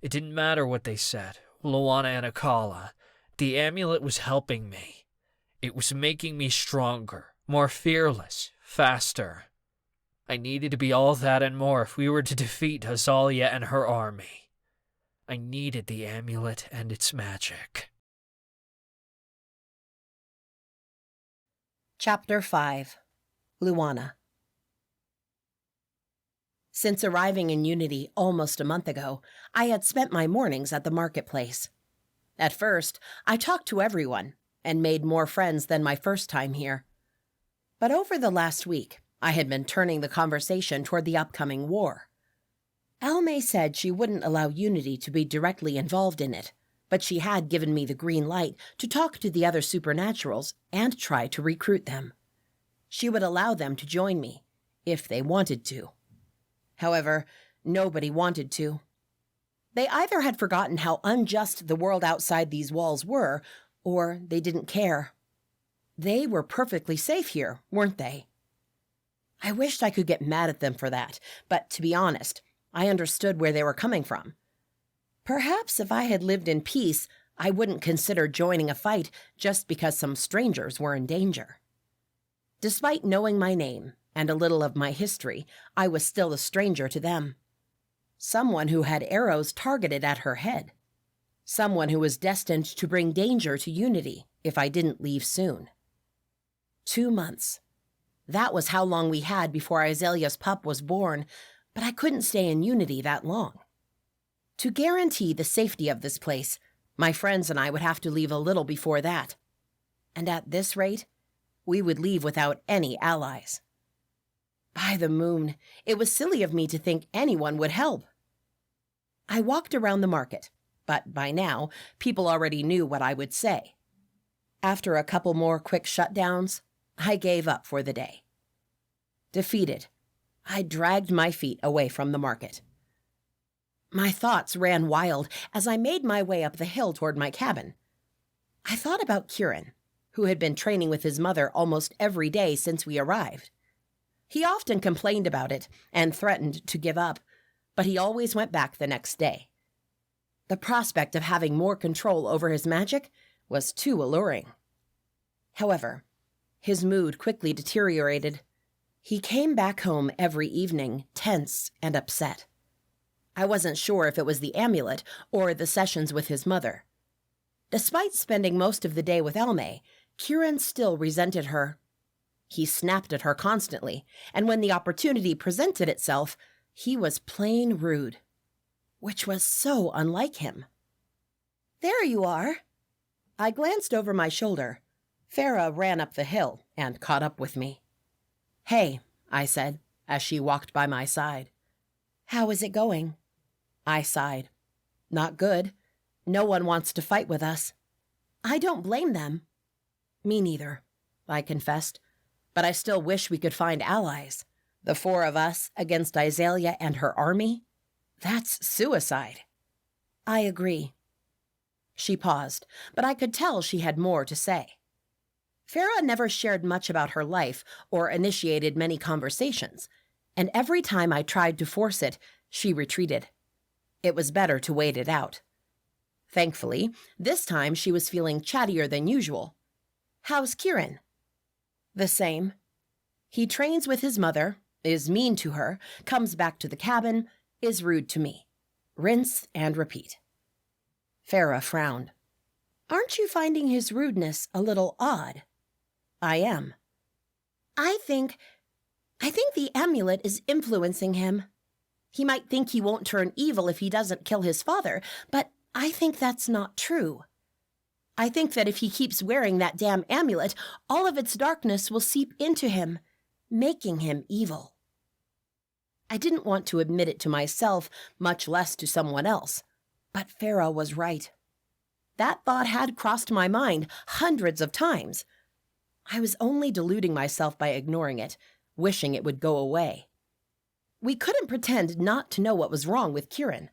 It didn't matter what they said, Luana and Akala. The amulet was helping me. It was making me stronger, more fearless, faster. I needed to be all that and more if we were to defeat Isalia and her army. I needed the amulet and its magic. Chapter 5. Luana. Since arriving in Unity almost a month ago, I had spent my mornings at the marketplace. At first, I talked to everyone and made more friends than my first time here. But over the last week, I had been turning the conversation toward the upcoming war. Almay said she wouldn't allow Unity to be directly involved in it, but she had given me the green light to talk to the other supernaturals and try to recruit them. She would allow them to join me, if they wanted to. However, nobody wanted to. They either had forgotten how unjust the world outside these walls were, or they didn't care. They were perfectly safe here, weren't they? I wished I could get mad at them for that, but to be honest, I understood where they were coming from. Perhaps if I had lived in peace, I wouldn't consider joining a fight just because some strangers were in danger. Despite knowing my name and a little of my history, I was still a stranger to them. Someone who had arrows targeted at her head. Someone who was destined to bring danger to Unity if I didn't leave soon. 2 months. That was how long we had before Isalia's pup was born, but I couldn't stay in Unity that long. To guarantee the safety of this place, my friends and I would have to leave a little before that. And at this rate, we would leave without any allies. By the moon, it was silly of me to think anyone would help. I walked around the market, but by now, people already knew what I would say. After a couple more quick shutdowns, I gave up for the day. Defeated, I dragged my feet away from the market. My thoughts ran wild as I made my way up the hill toward my cabin, I thought about Keeran, who had been training with his mother almost every day since we arrived. He often complained about it and threatened to give up, but he always went back the next day. The prospect of having more control over his magic was too alluring. However, his mood quickly deteriorated. He came back home every evening, tense and upset. I wasn't sure if it was the amulet or the sessions with his mother. Despite spending most of the day with Alme, Keeran still resented her. He snapped at her constantly, and when the opportunity presented itself, he was plain rude, which was so unlike him. "There you are." I glanced over my shoulder. Farah ran up the hill and caught up with me. "Hey," I said, as she walked by my side. "How is it going?" I sighed. "Not good. No one wants to fight with us." "I don't blame them." "Me neither," I confessed. "But I still wish we could find allies. The four of us against Isalia and her army? That's suicide." "I agree." She paused, but I could tell she had more to say. Farah never shared much about her life or initiated many conversations, and every time I tried to force it, she retreated. It was better to wait it out. Thankfully, this time she was feeling chattier than usual. "How's Keeran?" "The same. He trains with his mother, is mean to her, comes back to the cabin, is rude to me. Rinse and repeat." Farah frowned. "Aren't you finding his rudeness a little odd?" "I am." I think the amulet is influencing him. He might think he won't turn evil if he doesn't kill his father, but I think that's not true. I think that if he keeps wearing that damn amulet, all of its darkness will seep into him, making him evil." I didn't want to admit it to myself, much less to someone else, but Farah was right. That thought had crossed my mind hundreds of times. I was only deluding myself by ignoring it, wishing it would go away. We couldn't pretend not to know what was wrong with Keeran.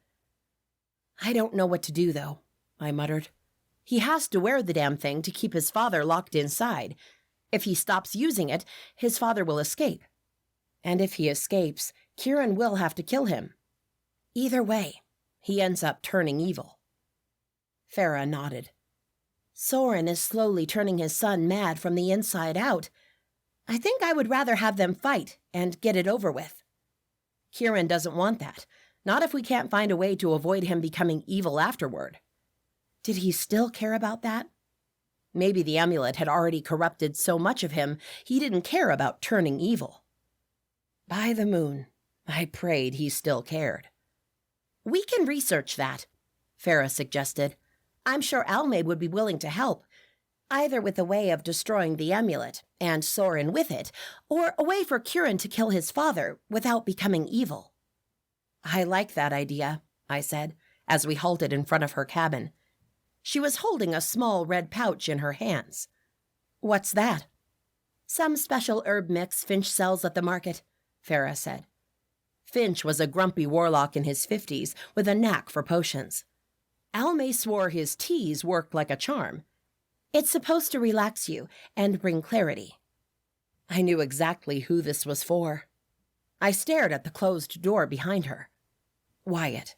"I don't know what to do, though," I muttered. "He has to wear the damn thing to keep his father locked inside. If he stops using it, his father will escape. And if he escapes, Keeran will have to kill him. Either way, he ends up turning evil." Farah nodded. "Soren is slowly turning his son mad from the inside out. I think I would rather have them fight and get it over with. Keeran doesn't want that, not if we can't find a way to avoid him becoming evil afterward. Did he still care about that? Maybe the amulet had already corrupted so much of him he didn't care about turning evil. By the moon, I prayed he still cared. "We can research that," Farah suggested. "I'm sure Alme would be willing to help, either with a way of destroying the amulet and Soren with it, or a way for Keeran to kill his father without becoming evil." "I like that idea," I said, as we halted in front of her cabin. She was holding a small red pouch in her hands. "What's that?" "Some special herb mix Finch sells at the market," Farah said. Finch was a grumpy warlock in his 50s with a knack for potions. Alme swore his teas worked like a charm. "It's supposed to relax you and bring clarity." I knew exactly who this was for. I stared at the closed door behind her. Wyatt.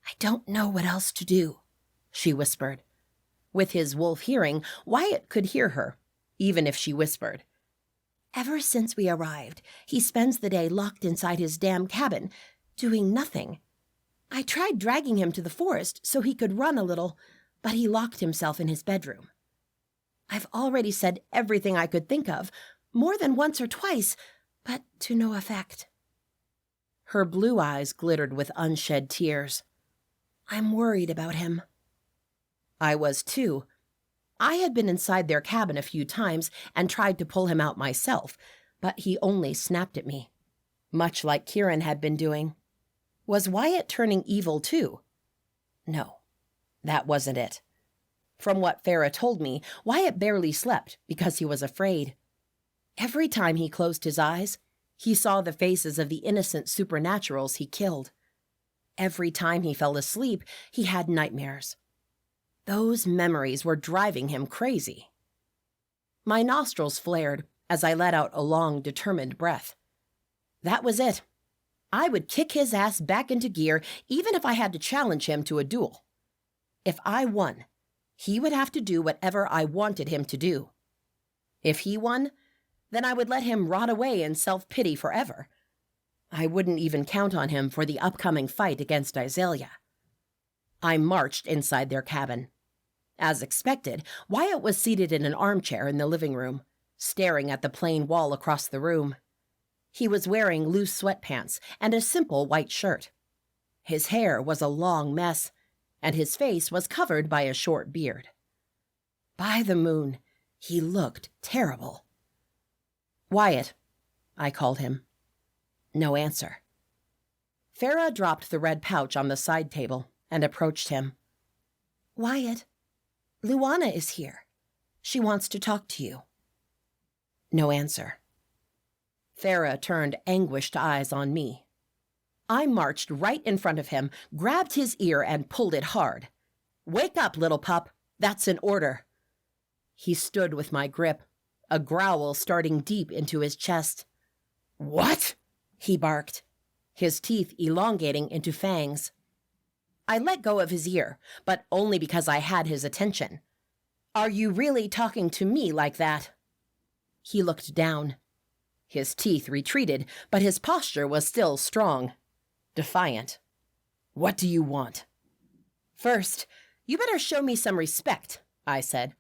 "I don't know what else to do," she whispered. With his wolf hearing, Wyatt could hear her, even if she whispered. "Ever since we arrived, he spends the day locked inside his damn cabin, doing nothing. I tried dragging him to the forest so he could run a little, but he locked himself in his bedroom. I've already said everything I could think of, more than once or twice, but to no effect." Her blue eyes glittered with unshed tears. "I'm worried about him." I was too. I had been inside their cabin a few times and tried to pull him out myself, but he only snapped at me, much like Keeran had been doing. Was Wyatt turning evil too? No, that wasn't it. From what Farah told me, Wyatt barely slept because he was afraid. Every time he closed his eyes, he saw the faces of the innocent supernaturals he killed. Every time he fell asleep, he had nightmares. Those memories were driving him crazy. My nostrils flared as I let out a long, determined breath. That was it. I would kick his ass back into gear even if I had to challenge him to a duel. If I won, he would have to do whatever I wanted him to do. If he won, then I would let him rot away in self-pity forever. I wouldn't even count on him for the upcoming fight against Isalia. I marched inside their cabin. As expected, Wyatt was seated in an armchair in the living room, staring at the plain wall across the room. He was wearing loose sweatpants and a simple white shirt. His hair was a long mess, and his face was covered by a short beard. By the moon, he looked terrible. "Wyatt," I called him. No answer. Farah dropped the red pouch on the side table and approached him. "Wyatt, Luana is here. She wants to talk to you." No answer. Farah turned anguished eyes on me. I marched right in front of him, grabbed his ear, and pulled it hard. "Wake up, little pup. That's an order." He stood with my grip, a growl starting deep into his chest. "What?" he barked, his teeth elongating into fangs. I let go of his ear, but only because I had his attention. "Are you really talking to me like that?" He looked down. His teeth retreated, but his posture was still strong, defiant. "What do you want?" "First, you better show me some respect," I said,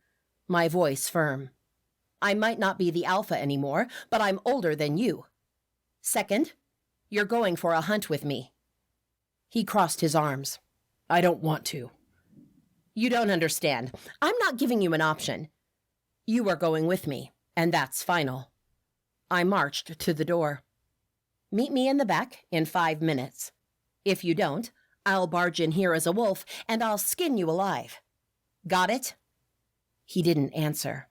my voice firm. "I might not be the alpha anymore, but I'm older than you. Second, you're going for a hunt with me." He crossed his arms. "I don't want to." "You don't understand. I'm not giving you an option. You are going with me, and that's final." I marched to the door. "Meet me in the back in 5 minutes. If you don't, I'll barge in here as a wolf, and I'll skin you alive. Got it?" He didn't answer.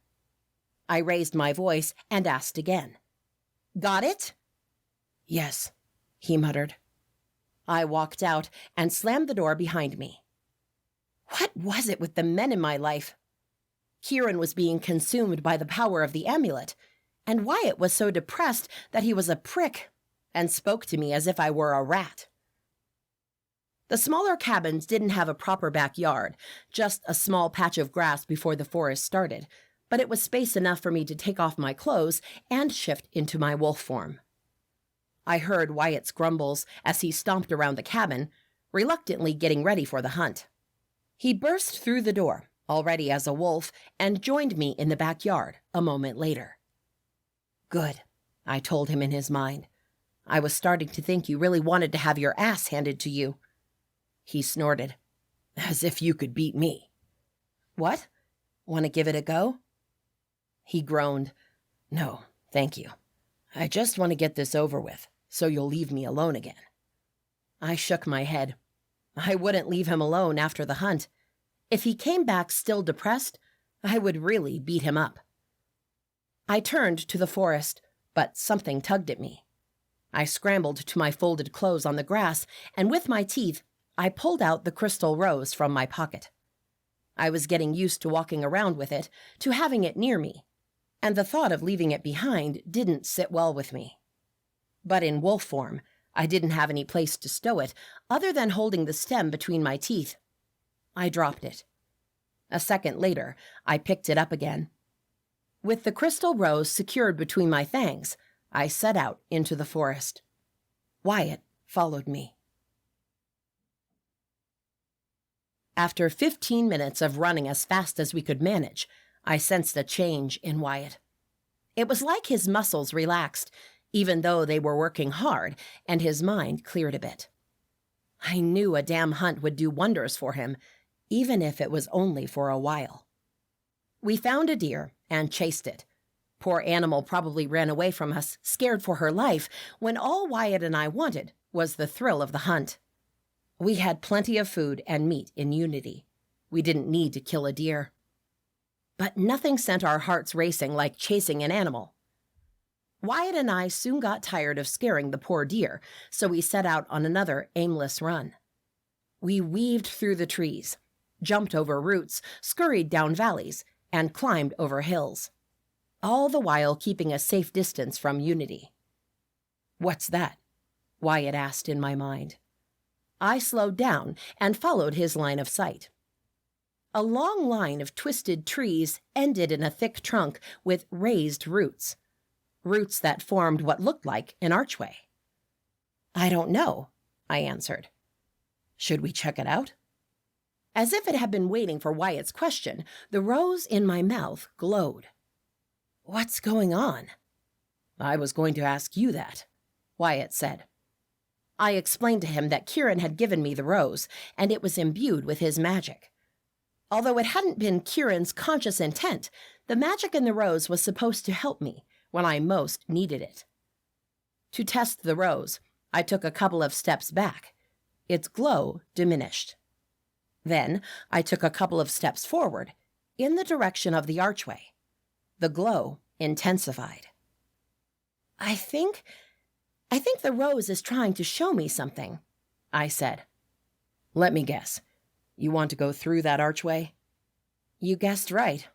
I raised my voice and asked again. "Got it?" "Yes," he muttered. I walked out and slammed the door behind me. What was it with the men in my life? Keeran was being consumed by the power of the amulet, and Wyatt was so depressed that he was a prick and spoke to me as if I were a rat. The smaller cabins didn't have a proper backyard, just a small patch of grass before the forest started, but it was space enough for me to take off my clothes and shift into my wolf form. I heard Wyatt's grumbles as he stomped around the cabin, reluctantly getting ready for the hunt. He burst through the door, already as a wolf, and joined me in the backyard a moment later. "Good," I told him in his mind. "I was starting to think you really wanted to have your ass handed to you." He snorted. "As if you could beat me." "What? Want to give it a go?" He groaned. "No, thank you. I just want to get this over with, so you'll leave me alone again." I shook my head. I wouldn't leave him alone after the hunt. If he came back still depressed, I would really beat him up. I turned to the forest, but something tugged at me. I scrambled to my folded clothes on the grass, and with my teeth, I pulled out the crystal rose from my pocket. I was getting used to walking around with it, to having it near me, and the thought of leaving it behind didn't sit well with me. But in wolf form, I didn't have any place to stow it other than holding the stem between my teeth. I dropped it. A second later, I picked it up again. With the crystal rose secured between my fangs, I set out into the forest. Wyatt followed me. After 15 minutes of running as fast as we could manage, I sensed a change in Wyatt. It was like his muscles relaxed, even though they were working hard, and his mind cleared a bit. I knew a damn hunt would do wonders for him, even if it was only for a while. We found a deer and chased it. Poor animal probably ran away from us, scared for her life, when all Wyatt and I wanted was the thrill of the hunt. We had plenty of food and meat in unity. We didn't need to kill a deer. But nothing sent our hearts racing like chasing an animal. Wyatt and I soon got tired of scaring the poor deer, so we set out on another aimless run. We weaved through the trees, jumped over roots, scurried down valleys, and climbed over hills, all the while keeping a safe distance from Unity. "What's that?" Wyatt asked in my mind. I slowed down and followed his line of sight. A long line of twisted trees ended in a thick trunk with raised roots that formed what looked like an archway. "I don't know," I answered. "Should we check it out?" As if it had been waiting for Wyatt's question, the rose in my mouth glowed. "What's going on?" "I was going to ask you that," Wyatt said. I explained to him that Keeran had given me the rose, and it was imbued with his magic. Although it hadn't been Kieran's conscious intent, the magic in the rose was supposed to help me when I most needed it. To test the rose, I took a couple of steps back. Its glow diminished. Then I took a couple of steps forward, in the direction of the archway. The glow intensified. I think the rose is trying to show me something," I said. "Let me guess. You want to go through that archway?" "You guessed right."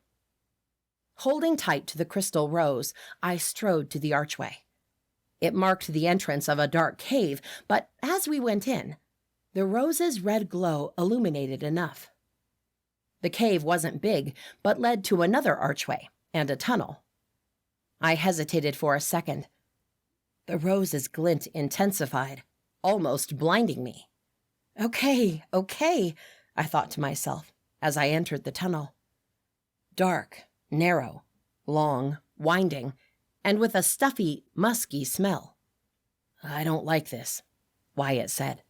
Holding tight to the crystal rose, I strode to the archway. It marked the entrance of a dark cave, but as we went in, the rose's red glow illuminated enough. The cave wasn't big, but led to another archway and a tunnel. I hesitated for a second. The rose's glint intensified, almost blinding me. Okay, I thought to myself as I entered the tunnel. Dark, narrow, long, winding, and with a stuffy, musky smell. "I don't like this," Wyatt said.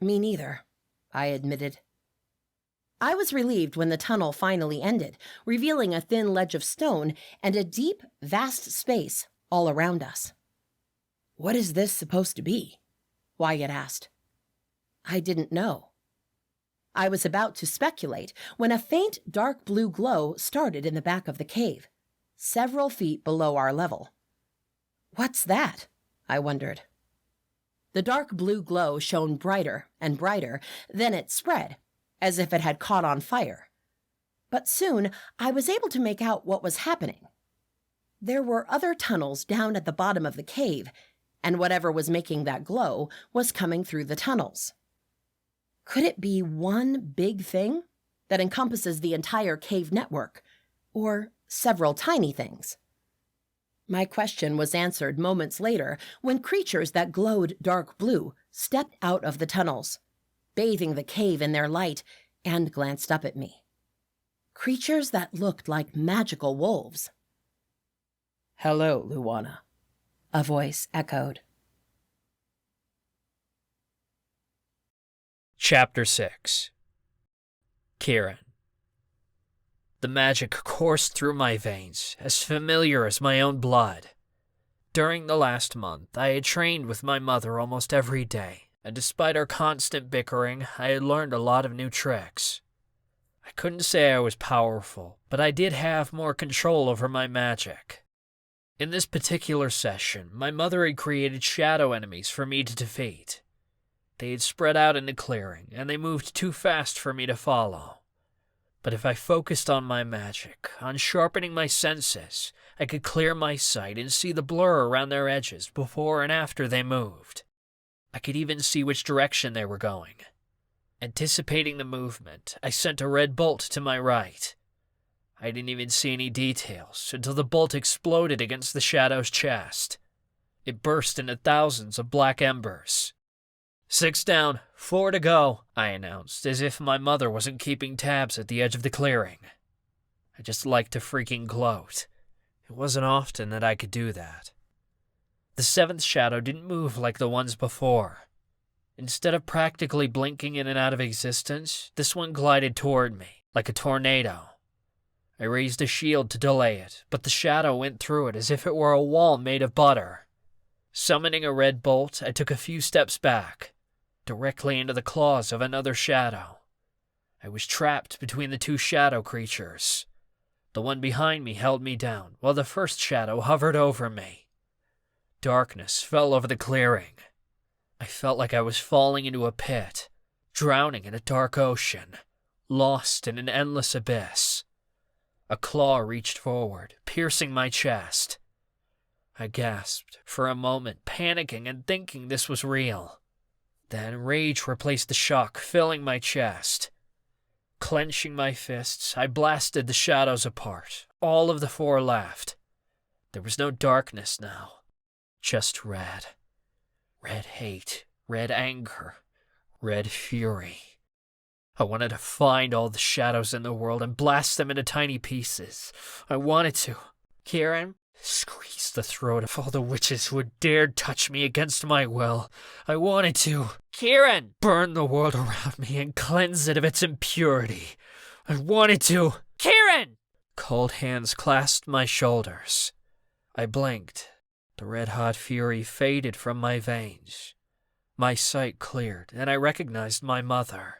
"Me neither," I admitted. I was relieved when the tunnel finally ended, revealing a thin ledge of stone and a deep, vast space all around us. "What is this supposed to be?" Wyatt asked. I didn't know. I was about to speculate when a faint dark blue glow started in the back of the cave, several feet below our level. "What's that?" I wondered. The dark blue glow shone brighter and brighter, then it spread, as if it had caught on fire. But soon I was able to make out what was happening. There were other tunnels down at the bottom of the cave, and whatever was making that glow was coming through the tunnels. Could it be one big thing that encompasses the entire cave network, or several tiny things? My question was answered moments later when creatures that glowed dark blue stepped out of the tunnels, bathing the cave in their light, and glanced up at me. Creatures that looked like magical wolves. "Hello, Luana," a voice echoed. Chapter 6. Keeran. The magic coursed through my veins, as familiar as my own blood. During the last month, I had trained with my mother almost every day, and despite our constant bickering, I had learned a lot of new tricks. I couldn't say I was powerful, but I did have more control over my magic. In this particular session, my mother had created shadow enemies for me to defeat. They had spread out in the clearing, and they moved too fast for me to follow. But if I focused on my magic, on sharpening my senses, I could clear my sight and see the blur around their edges before and after they moved. I could even see which direction they were going. Anticipating the movement, I sent a red bolt to my right. I didn't even see any details until the bolt exploded against the shadow's chest. It burst into thousands of black embers. 6 down, 4 to go, I announced, as if my mother wasn't keeping tabs at the edge of the clearing. I just liked to freaking gloat. It wasn't often that I could do that. The 7th shadow didn't move like the ones before. Instead of practically blinking in and out of existence, this one glided toward me, like a tornado. I raised a shield to delay it, but the shadow went through it as if it were a wall made of butter. Summoning a red bolt, I took a few steps back, directly into the claws of another shadow. I was trapped between the 2 shadow creatures. The one behind me held me down, while the first shadow hovered over me. Darkness fell over the clearing. I felt like I was falling into a pit, drowning in a dark ocean, lost in an endless abyss. A claw reached forward, piercing my chest. I gasped for a moment, panicking and thinking this was real. Then rage replaced the shock, filling my chest. Clenching my fists, I blasted the shadows apart. All of the four laughed. There was no darkness now, just red. Red hate, red anger, red fury. I wanted to find all the shadows in the world and blast them into tiny pieces. I wanted to. Keeran, squeeze the throat of all the witches who had dared touch me against my will. I wanted to. Keeran, burn the world around me and cleanse it of its impurity. I wanted to. Keeran! Cold hands clasped my shoulders. I blinked. The red-hot fury faded from my veins. My sight cleared, and I recognized my mother.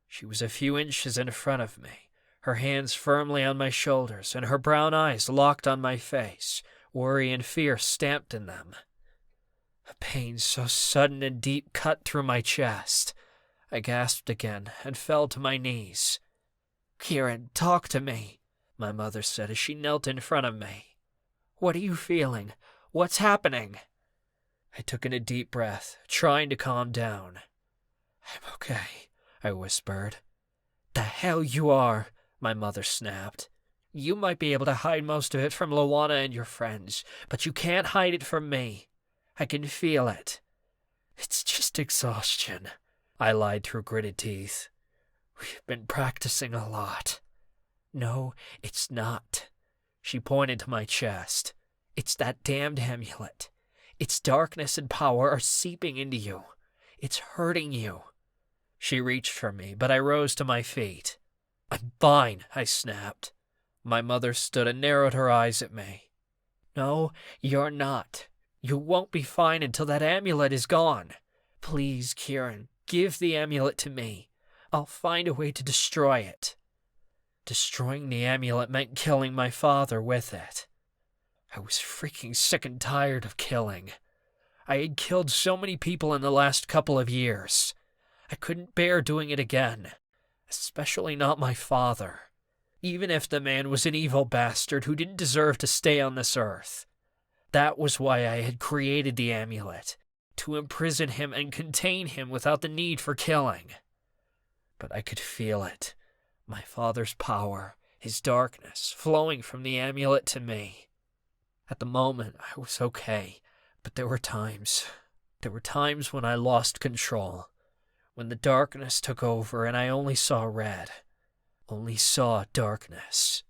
She was a few inches in front of me, her hands firmly on my shoulders, and her brown eyes locked on my face, worry and fear stamped in them. A pain so sudden and deep cut through my chest. I gasped again and fell to my knees. "Keeran, talk to me," my mother said as she knelt in front of me. "What are you feeling? What's happening?" I took in a deep breath, trying to calm down. "I'm okay," I whispered. "The hell you are," my mother snapped. "You might be able to hide most of it from Luana and your friends, but you can't hide it from me. I can feel it." "It's just exhaustion," I lied through gritted teeth. "We've been practicing a lot." "No, it's not." She pointed to my chest. "It's that damned amulet. Its darkness and power are seeping into you. It's hurting you." She reached for me, but I rose to my feet. "I'm fine," I snapped. My mother stood and narrowed her eyes at me. "No, you're not. You won't be fine until that amulet is gone. Please, Keeran, give the amulet to me. I'll find a way to destroy it." Destroying the amulet meant killing my father with it. I was freaking sick and tired of killing. I had killed so many people in the last couple of years. I couldn't bear doing it again, especially not my father, even if the man was an evil bastard who didn't deserve to stay on this earth. That was why I had created the amulet, to imprison him and contain him without the need for killing. But I could feel it, my father's power, his darkness, flowing from the amulet to me. At the moment, I was okay, but there were times when I lost control. When the darkness took over and I only saw red, only saw darkness.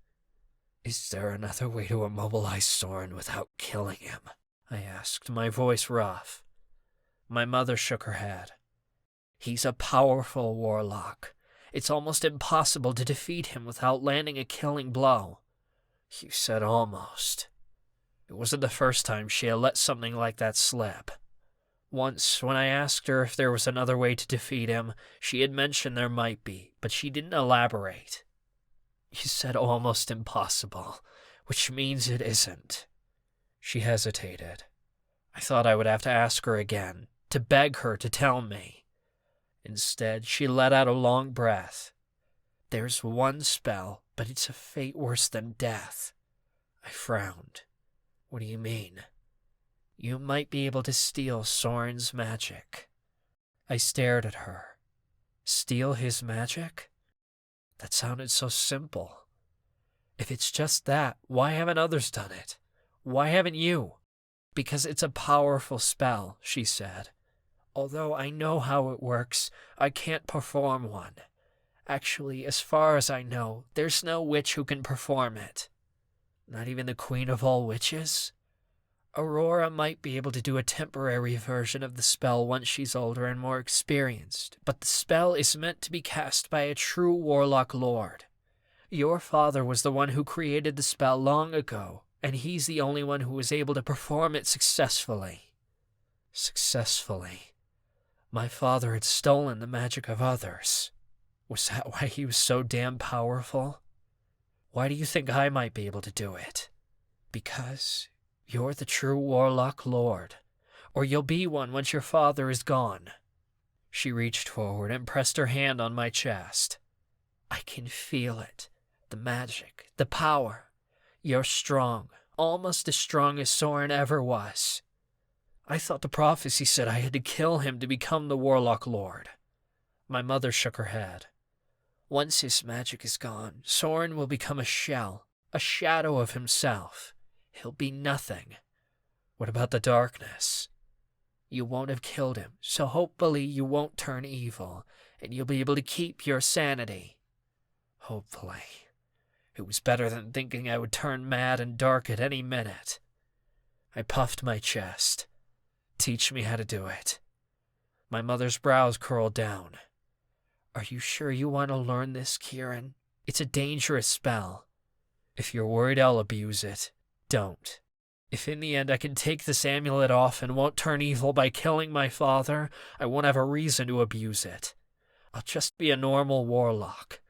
"Is there another way to immobilize Soren without killing him?" I asked, my voice rough. My mother shook her head. "He's a powerful warlock. It's almost impossible to defeat him without landing a killing blow." You said almost. It wasn't the first time she had let something like that slip. Once, when I asked her if there was another way to defeat him, she had mentioned there might be, but she didn't elaborate. You said almost impossible, which means it isn't. She hesitated. I thought I would have to ask her again, to beg her to tell me. Instead, she let out a long breath. "There's one spell, but it's a fate worse than death." I frowned. "What do you mean?" "You might be able to steal Soren's magic." I stared at her. Steal his magic? That sounded so simple. If it's just that, why haven't others done it? Why haven't you? "Because it's a powerful spell," she said. "Although I know how it works, I can't perform one. Actually, as far as I know, there's no witch who can perform it." "Not even the queen of all witches?" "Aurora might be able to do a temporary version of the spell once she's older and more experienced, but the spell is meant to be cast by a true warlock lord. Your father was the one who created the spell long ago, and he's the only one who was able to perform it successfully." Successfully. My father had stolen the magic of others. Was that why he was so damn powerful? "Why do you think I might be able to do it?" "Because you're the true warlock lord, or you'll be one once your father is gone." She reached forward and pressed her hand on my chest. I can feel it. The magic, the power. You're strong, almost as strong as Soren ever was. I thought the prophecy said I had to kill him to become the Warlock Lord. My mother shook her head. Once his magic is gone, Soren will become a shell, a shadow of himself. He'll be nothing. What about the darkness? You won't have killed him, so hopefully you won't turn evil, and you'll be able to keep your sanity. Hopefully. It was better than thinking I would turn mad and dark at any minute. I puffed my chest. Teach me how to do it. My mother's brows curled down. Are you sure you want to learn this, Keeran? It's a dangerous spell. If you're worried I'll abuse it, don't. If in the end I can take this amulet off and won't turn evil by killing my father, I won't have a reason to abuse it. I'll just be a normal warlock.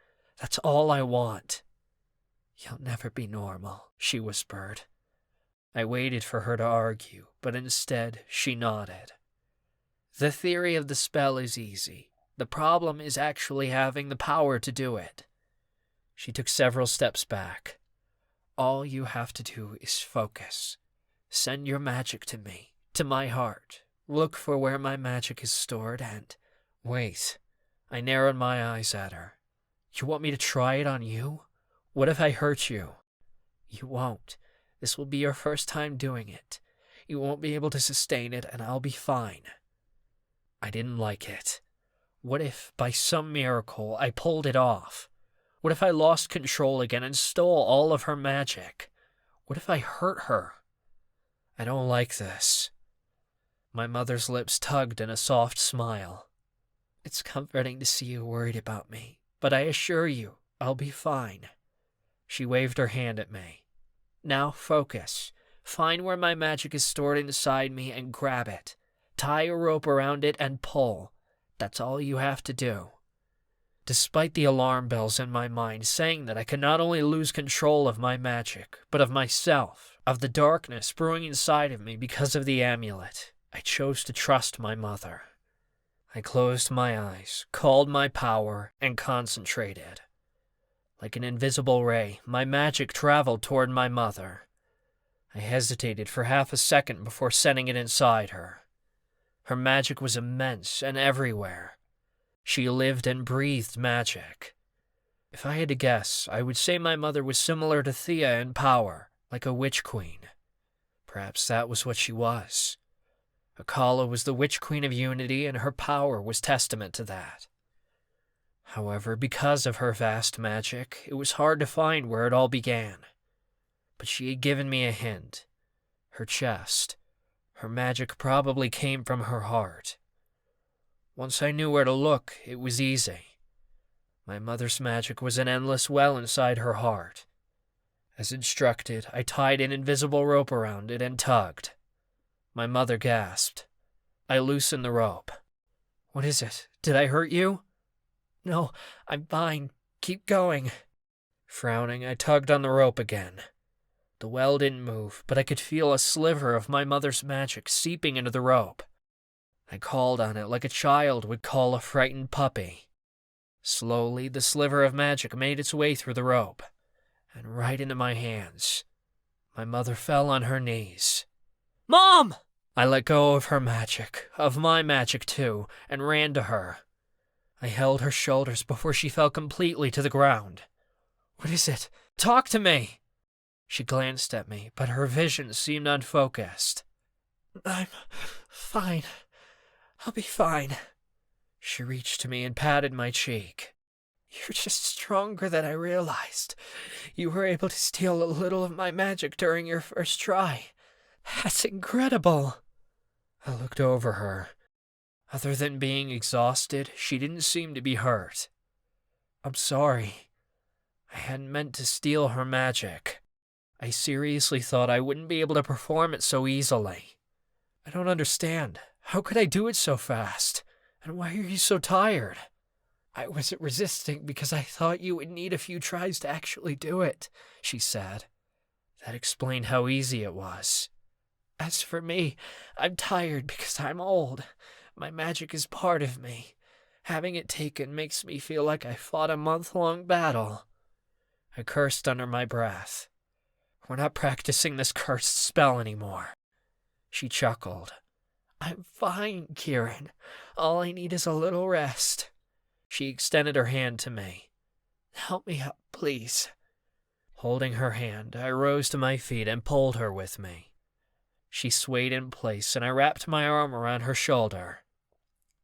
That's all I want. You'll never be normal, she whispered. I waited for her to argue, but instead she nodded. The theory of the spell is easy. The problem is actually having the power to do it. She took several steps back. All you have to do is focus. Send your magic to me, to my heart. Look for where my magic is stored and... Wait. I narrowed my eyes at her. You want me to try it on you? What if I hurt you? You won't. This will be your first time doing it. You won't be able to sustain it, and I'll be fine. I didn't like it. What if, by some miracle, I pulled it off? What if I lost control again and stole all of her magic? What if I hurt her? I don't like this. My mother's lips tugged in a soft smile. It's comforting to see you worried about me, but I assure you, I'll be fine. She waved her hand at me. Now focus. Find where my magic is stored inside me and grab it. Tie a rope around it and pull. That's all you have to do. Despite the alarm bells in my mind saying that I could not only lose control of my magic, but of myself, of the darkness brewing inside of me because of the amulet, I chose to trust my mother. I closed my eyes, called my power, and concentrated. Like an invisible ray, my magic traveled toward my mother. I hesitated for half a second before sending it inside her. Her magic was immense and everywhere. She lived and breathed magic. If I had to guess, I would say my mother was similar to Thea in power, like a witch queen. Perhaps that was what she was. Akala was the witch queen of unity, and her power was testament to that. However, because of her vast magic, it was hard to find where it all began. But she had given me a hint. Her chest. Her magic probably came from her heart. Once I knew where to look, it was easy. My mother's magic was an endless well inside her heart. As instructed, I tied an invisible rope around it and tugged. My mother gasped. I loosened the rope. What is it? Did I hurt you? No, I'm fine. Keep going. Frowning, I tugged on the rope again. The well didn't move, but I could feel a sliver of my mother's magic seeping into the rope. I called on it like a child would call a frightened puppy. Slowly, the sliver of magic made its way through the rope, and right into my hands. My mother fell on her knees. Mom! I let go of her magic, of my magic too, and ran to her. I held her shoulders before she fell completely to the ground. What is it? Talk to me! She glanced at me, but her vision seemed unfocused. I'm fine. I'll be fine. She reached to me and patted my cheek. You're just stronger than I realized. You were able to steal a little of my magic during your first try. That's incredible. I looked over her. Other than being exhausted, she didn't seem to be hurt. I'm sorry. I hadn't meant to steal her magic. I seriously thought I wouldn't be able to perform it so easily. I don't understand. How could I do it so fast? And why are you so tired? I wasn't resisting because I thought you would need a few tries to actually do it, she said. That explained how easy it was. As for me, I'm tired because I'm old. My magic is part of me. Having it taken makes me feel like I fought a month-long battle. I cursed under my breath. We're not practicing this cursed spell anymore. She chuckled. I'm fine, Keeran. All I need is a little rest. She extended her hand to me. Help me up, please. Holding her hand, I rose to my feet and pulled her with me. She swayed in place, and I wrapped my arm around her shoulder.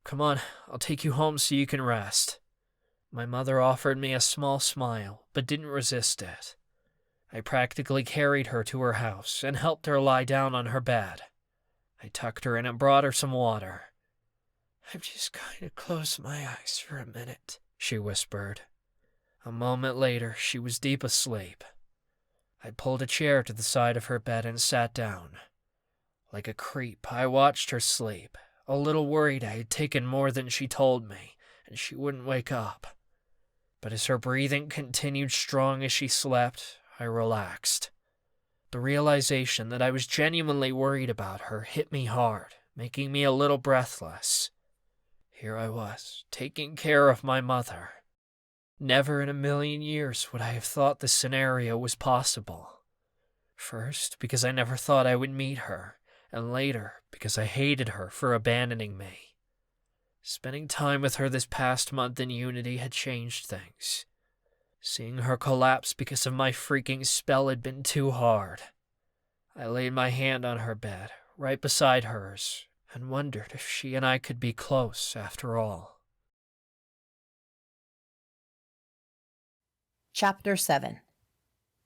Come on, I'll take you home so you can rest. My mother offered me a small smile, but didn't resist it. I practically carried her to her house and helped her lie down on her bed. I tucked her in and brought her some water. I'm just going to close my eyes for a minute, she whispered. A moment later, she was deep asleep. I pulled a chair to the side of her bed and sat down. Like a creep, I watched her sleep, a little worried I had taken more than she told me, and she wouldn't wake up. But as her breathing continued strong as she slept, I relaxed. The realization that I was genuinely worried about her hit me hard, making me a little breathless. Here I was, taking care of my mother. Never in a million years would I have thought this scenario was possible. First, because I never thought I would meet her, and later, because I hated her for abandoning me. Spending time with her this past month in Unity had changed things. Seeing her collapse because of my freaking spell had been too hard. I laid my hand on her bed, right beside hers, and wondered if she and I could be close after all. Chapter 7.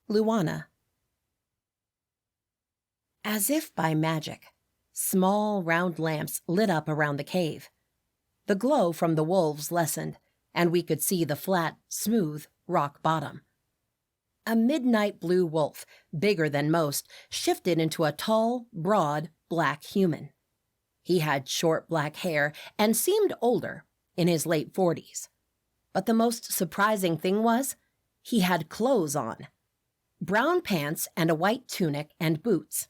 Luana. As if by magic, small round lamps lit up around the cave. The glow from the wolves lessened, and we could see the flat, smooth rock bottom. A midnight blue wolf, bigger than most, shifted into a tall, broad, black human. He had short black hair and seemed older, in his late 40s. But the most surprising thing was, he had clothes on. Brown pants and a white tunic and boots.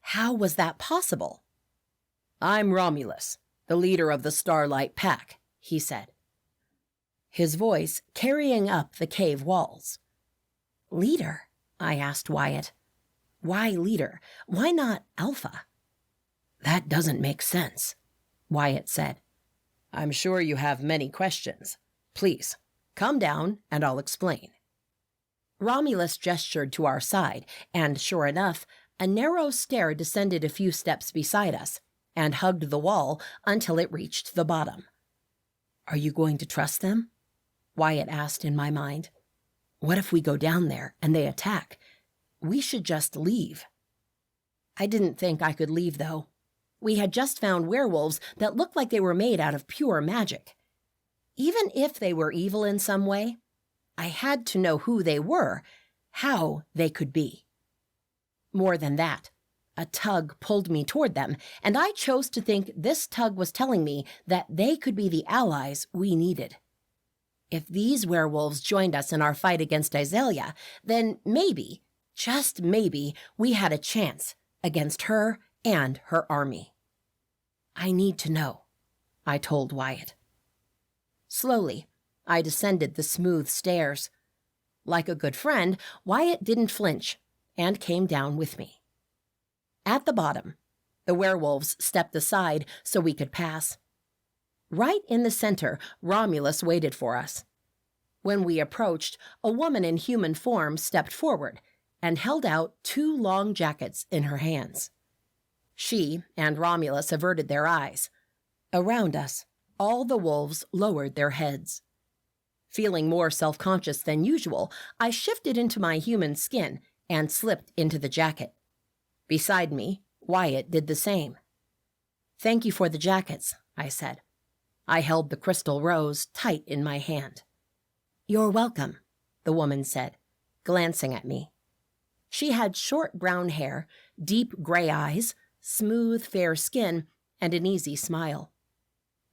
How was that possible? I'm Romulus, the leader of the Starlight Pack, he said, his voice carrying up the cave walls. Leader? I asked Wyatt. Why leader? Why not Alpha? That doesn't make sense, Wyatt said. I'm sure you have many questions. Please, come down and I'll explain. Romulus gestured to our side, and sure enough, a narrow stair descended a few steps beside us and hugged the wall until it reached the bottom. Are you going to trust them? Wyatt asked in my mind. What if we go down there and they attack? We should just leave. I didn't think I could leave, though. We had just found werewolves that looked like they were made out of pure magic. Even if they were evil in some way, I had to know who they were, how they could be. More than that, a tug pulled me toward them, and I chose to think this tug was telling me that they could be the allies we needed. If these werewolves joined us in our fight against Isalia, then maybe, just maybe, we had a chance against her and her army. I need to know, I told Wyatt. Slowly, I descended the smooth stairs. Like a good friend, Wyatt didn't flinch and came down with me. At the bottom, the werewolves stepped aside so we could pass. Right in the center, Romulus waited for us. When we approached, a woman in human form stepped forward and held out 2 long jackets in her hands. She and Romulus averted their eyes. Around us, all the wolves lowered their heads. Feeling more self-conscious than usual, I shifted into my human skin and slipped into the jacket. Beside me, Wyatt did the same. Thank you for the jackets, I said. I held the crystal rose tight in my hand. You're welcome, the woman said, glancing at me. She had short brown hair, deep gray eyes, smooth fair skin, and an easy smile.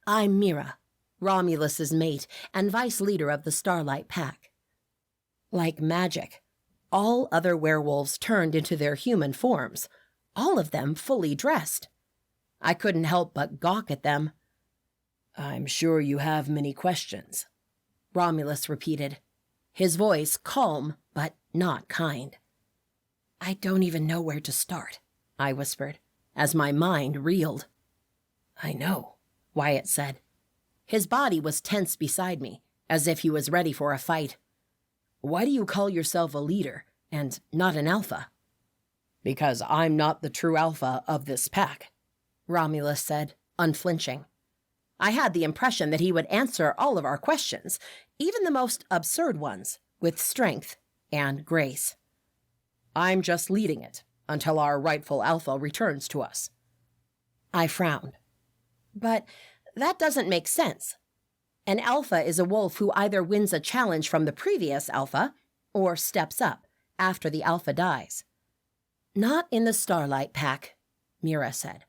I'm Mira, Romulus's mate and vice leader of the Starlight Pack. Like magic, all other werewolves turned into their human forms, all of them fully dressed. I couldn't help but gawk at them. I'm sure you have many questions, Romulus repeated, his voice calm but not kind. I don't even know where to start, I whispered, as my mind reeled. I know, Wyatt said. His body was tense beside me, as if he was ready for a fight. Why do you call yourself a leader and not an alpha? Because I'm not the true alpha of this pack, Romulus said, unflinching. I had the impression that he would answer all of our questions, even the most absurd ones, with strength and grace. I'm just leading it until our rightful alpha returns to us. I frowned. But that doesn't make sense. An alpha is a wolf who either wins a challenge from the previous alpha or steps up after the alpha dies. Not in the Starlight Pack, Mira said.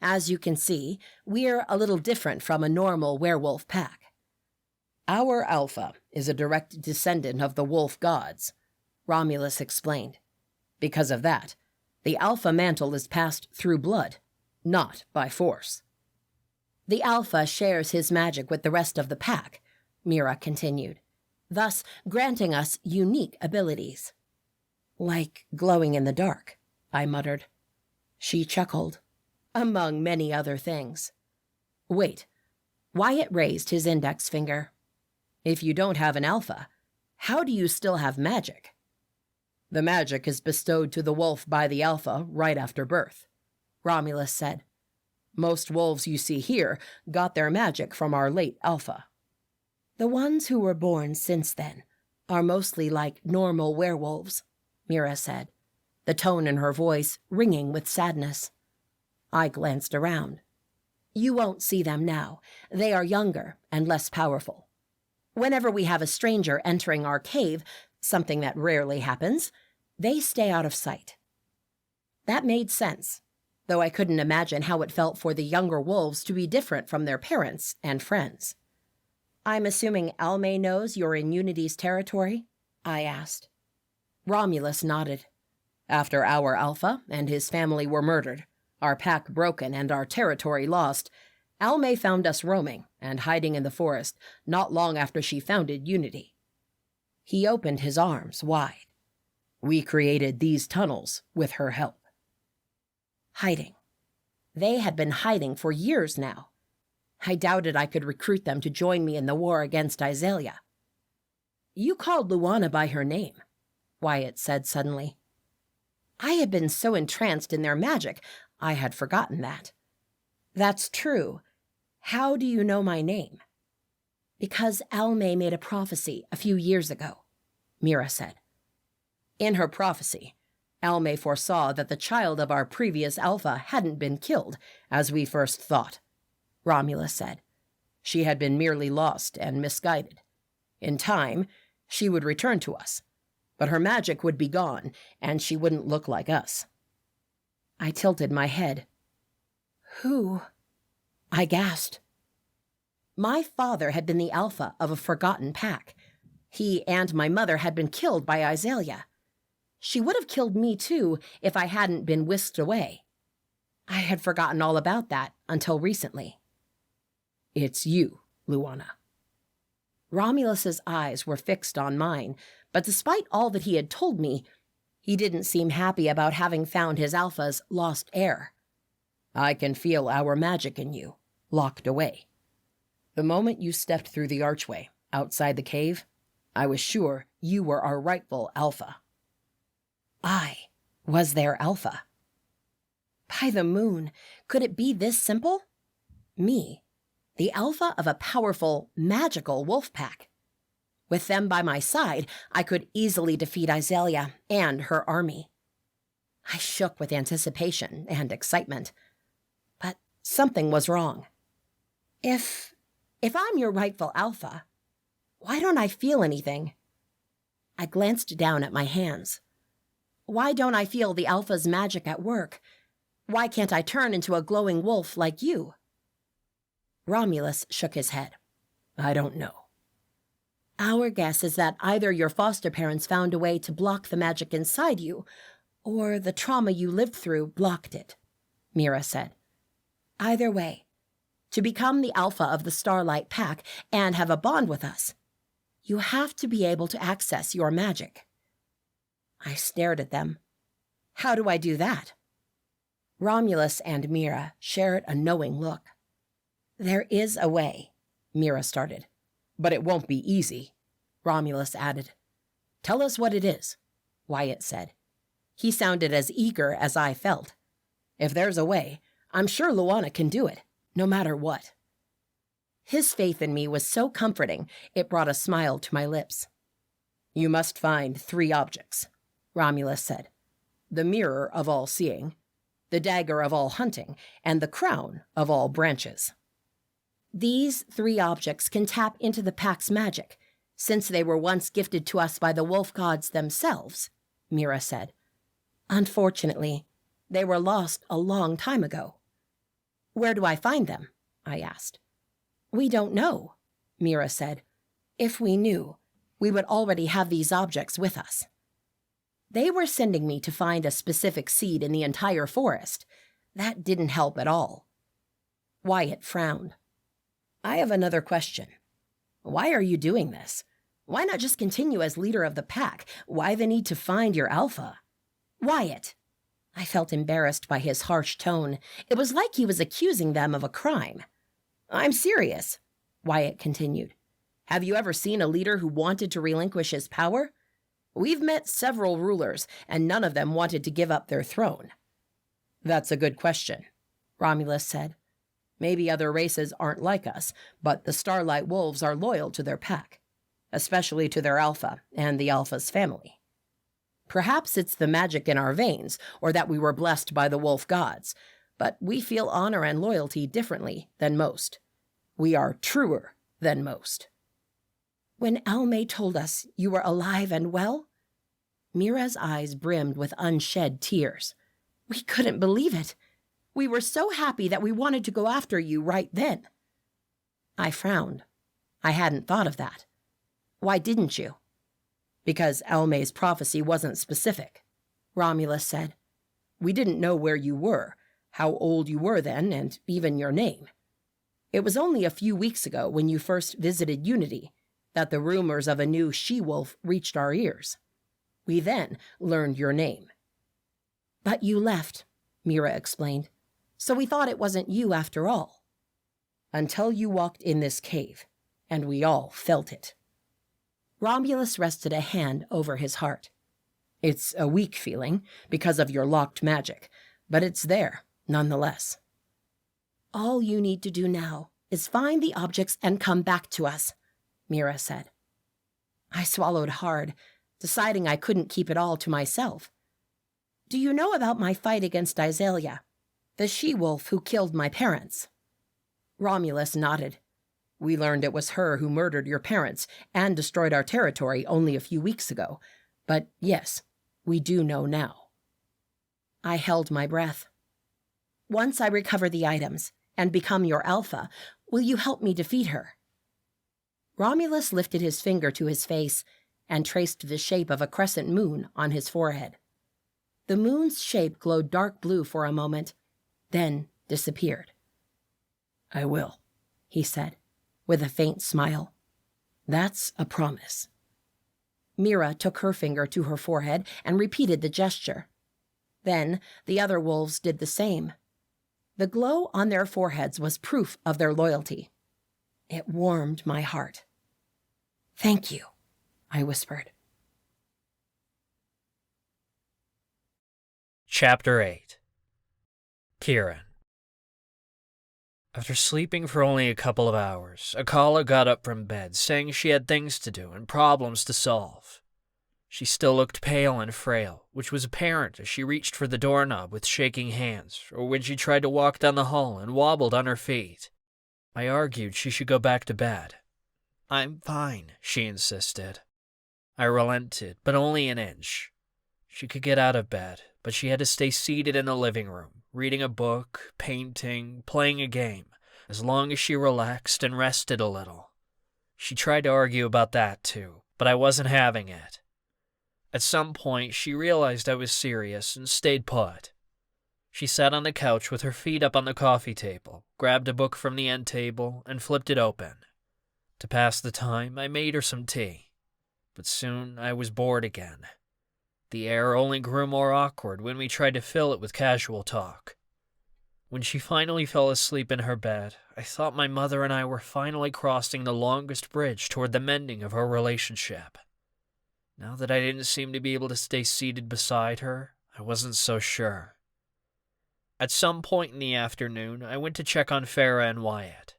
As you can see, we're a little different from a normal werewolf pack. Our alpha is a direct descendant of the wolf gods, Romulus explained. Because of that, the alpha mantle is passed through blood, not by force. The alpha shares his magic with the rest of the pack, Mira continued, thus granting us unique abilities. Like glowing in the dark, I muttered. She chuckled. Among many other things. Wait. Wyatt raised his index finger. If you don't have an alpha, how do you still have magic? The magic is bestowed to the wolf by the alpha right after birth, Romulus said. Most wolves you see here got their magic from our late alpha. The ones who were born since then are mostly like normal werewolves, Mira said, the tone in her voice ringing with sadness. I glanced around. You won't see them now. They are younger and less powerful. Whenever we have a stranger entering our cave, something that rarely happens, they stay out of sight. That made sense, though I couldn't imagine how it felt for the younger wolves to be different from their parents and friends. I'm assuming Alme knows you're in Unity's territory? I asked. Romulus nodded. After our alpha and his family were murdered, our pack broken and our territory lost, Alme found us roaming and hiding in the forest not long after she founded Unity. He opened his arms wide. We created these tunnels with her help. Hiding. They had been hiding for years now. I doubted I could recruit them to join me in the war against Isalia. You called Luana by her name, Wyatt said suddenly. I had been so entranced in their magic, I had forgotten that. That's true. How do you know my name? Because Alme made a prophecy a few years ago, Mira said. In her prophecy, Alme foresaw that the child of our previous alpha hadn't been killed, as we first thought, Romulus said. She had been merely lost and misguided. In time, she would return to us, but her magic would be gone, and she wouldn't look like us. I tilted my head. Who? I gasped. My father had been the alpha of a forgotten pack. He and my mother had been killed by Isalia. She would have killed me too if I hadn't been whisked away. I had forgotten all about that until recently. It's you, Luana. Romulus's eyes were fixed on mine, but despite all that he had told me, he didn't seem happy about having found his alpha's lost heir. I can feel our magic in you, locked away. The moment you stepped through the archway outside the cave, I was sure you were our rightful alpha. I was their alpha. By the moon, could it be this simple? Me, the alpha of a powerful, magical wolf pack. With them by my side, I could easily defeat Isalia and her army. I shook with anticipation and excitement. But something was wrong. If I'm your rightful alpha, why don't I feel anything? I glanced down at my hands. Why don't I feel the alpha's magic at work? Why can't I turn into a glowing wolf like you? Romulus shook his head. I don't know. Our guess is that either your foster parents found a way to block the magic inside you, or the trauma you lived through blocked it, Mira said. Either way, to become the alpha of the Starlight Pack and have a bond with us, you have to be able to access your magic." I stared at them. "How do I do that?" Romulus and Mira shared a knowing look. "There is a way," Mira started. "But it won't be easy," Romulus added. "Tell us what it is," Wyatt said. He sounded as eager as I felt. "If there's a way, I'm sure Luana can do it, no matter what." His faith in me was so comforting, it brought a smile to my lips. "You must find 3 objects," Romulus said. "The mirror of all seeing, the dagger of all hunting, and the crown of all branches." "These 3 objects can tap into the pack's magic, since they were once gifted to us by the wolf gods themselves," Mira said. "Unfortunately, they were lost a long time ago." "Where do I find them?" I asked. "We don't know," Mira said. "If we knew, we would already have these objects with us." They were sending me to find a specific seed in the entire forest. That didn't help at all. Wyatt frowned. "I have another question. Why are you doing this? Why not just continue as leader of the pack? Why the need to find your alpha?" "Wyatt!" I felt embarrassed by his harsh tone. It was like he was accusing them of a crime. "I'm serious," Wyatt continued. "Have you ever seen a leader who wanted to relinquish his power? We've met several rulers, and none of them wanted to give up their throne." "That's a good question," Romulus said. "Maybe other races aren't like us, but the Starlight Wolves are loyal to their pack, especially to their alpha and the alpha's family. Perhaps it's the magic in our veins, or that we were blessed by the wolf gods, but we feel honor and loyalty differently than most. We are truer than most." "When Almay told us you were alive and well?" Mira's eyes brimmed with unshed tears. "We couldn't believe it. We were so happy that we wanted to go after you right then." I frowned. I hadn't thought of that. "Why didn't you?" "Because Almay's prophecy wasn't specific," Romulus said. "We didn't know where you were, how old you were then, and even your name. It was only a few weeks ago, when you first visited Unity, that the rumors of a new she-wolf reached our ears. We then learned your name." "But you left," Mira explained, "so we thought it wasn't you after all." "Until you walked in this cave, and we all felt it." Romulus rested a hand over his heart. "It's a weak feeling, because of your locked magic, but it's there, nonetheless." "All you need to do now is find the objects and come back to us," Mira said. I swallowed hard, deciding I couldn't keep it all to myself. "Do you know about my fight against Isalia, the she-wolf who killed my parents?" Romulus nodded. "We learned it was her who murdered your parents and destroyed our territory only a few weeks ago. But yes, we do know now." I held my breath. "Once I recover the items and become your alpha, will you help me defeat her?" Romulus lifted his finger to his face and traced the shape of a crescent moon on his forehead. The moon's shape glowed dark blue for a moment, then disappeared. "I will," he said, with a faint smile. "That's a promise." Mira took her finger to her forehead and repeated the gesture. Then the other wolves did the same. The glow on their foreheads was proof of their loyalty. It warmed my heart. "Thank you," I whispered. Chapter 8. Keeran. After sleeping for only a couple of hours, Akala got up from bed, saying she had things to do and problems to solve. She still looked pale and frail, which was apparent as she reached for the doorknob with shaking hands, or when she tried to walk down the hall and wobbled on her feet. I argued she should go back to bed. "I'm fine," she insisted. I relented, but only an inch. She could get out of bed, but she had to stay seated in the living room, reading a book, painting, playing a game, as long as she relaxed and rested a little. She tried to argue about that too, but I wasn't having it. At some point, she realized I was serious and stayed put. She sat on the couch with her feet up on the coffee table, grabbed a book from the end table, and flipped it open. To pass the time, I made her some tea. But soon I was bored again. The air only grew more awkward when we tried to fill it with casual talk. When she finally fell asleep in her bed, I thought my mother and I were finally crossing the longest bridge toward the mending of our relationship. Now that I didn't seem to be able to stay seated beside her, I wasn't so sure. At some point in the afternoon, I went to check on Farah and Wyatt.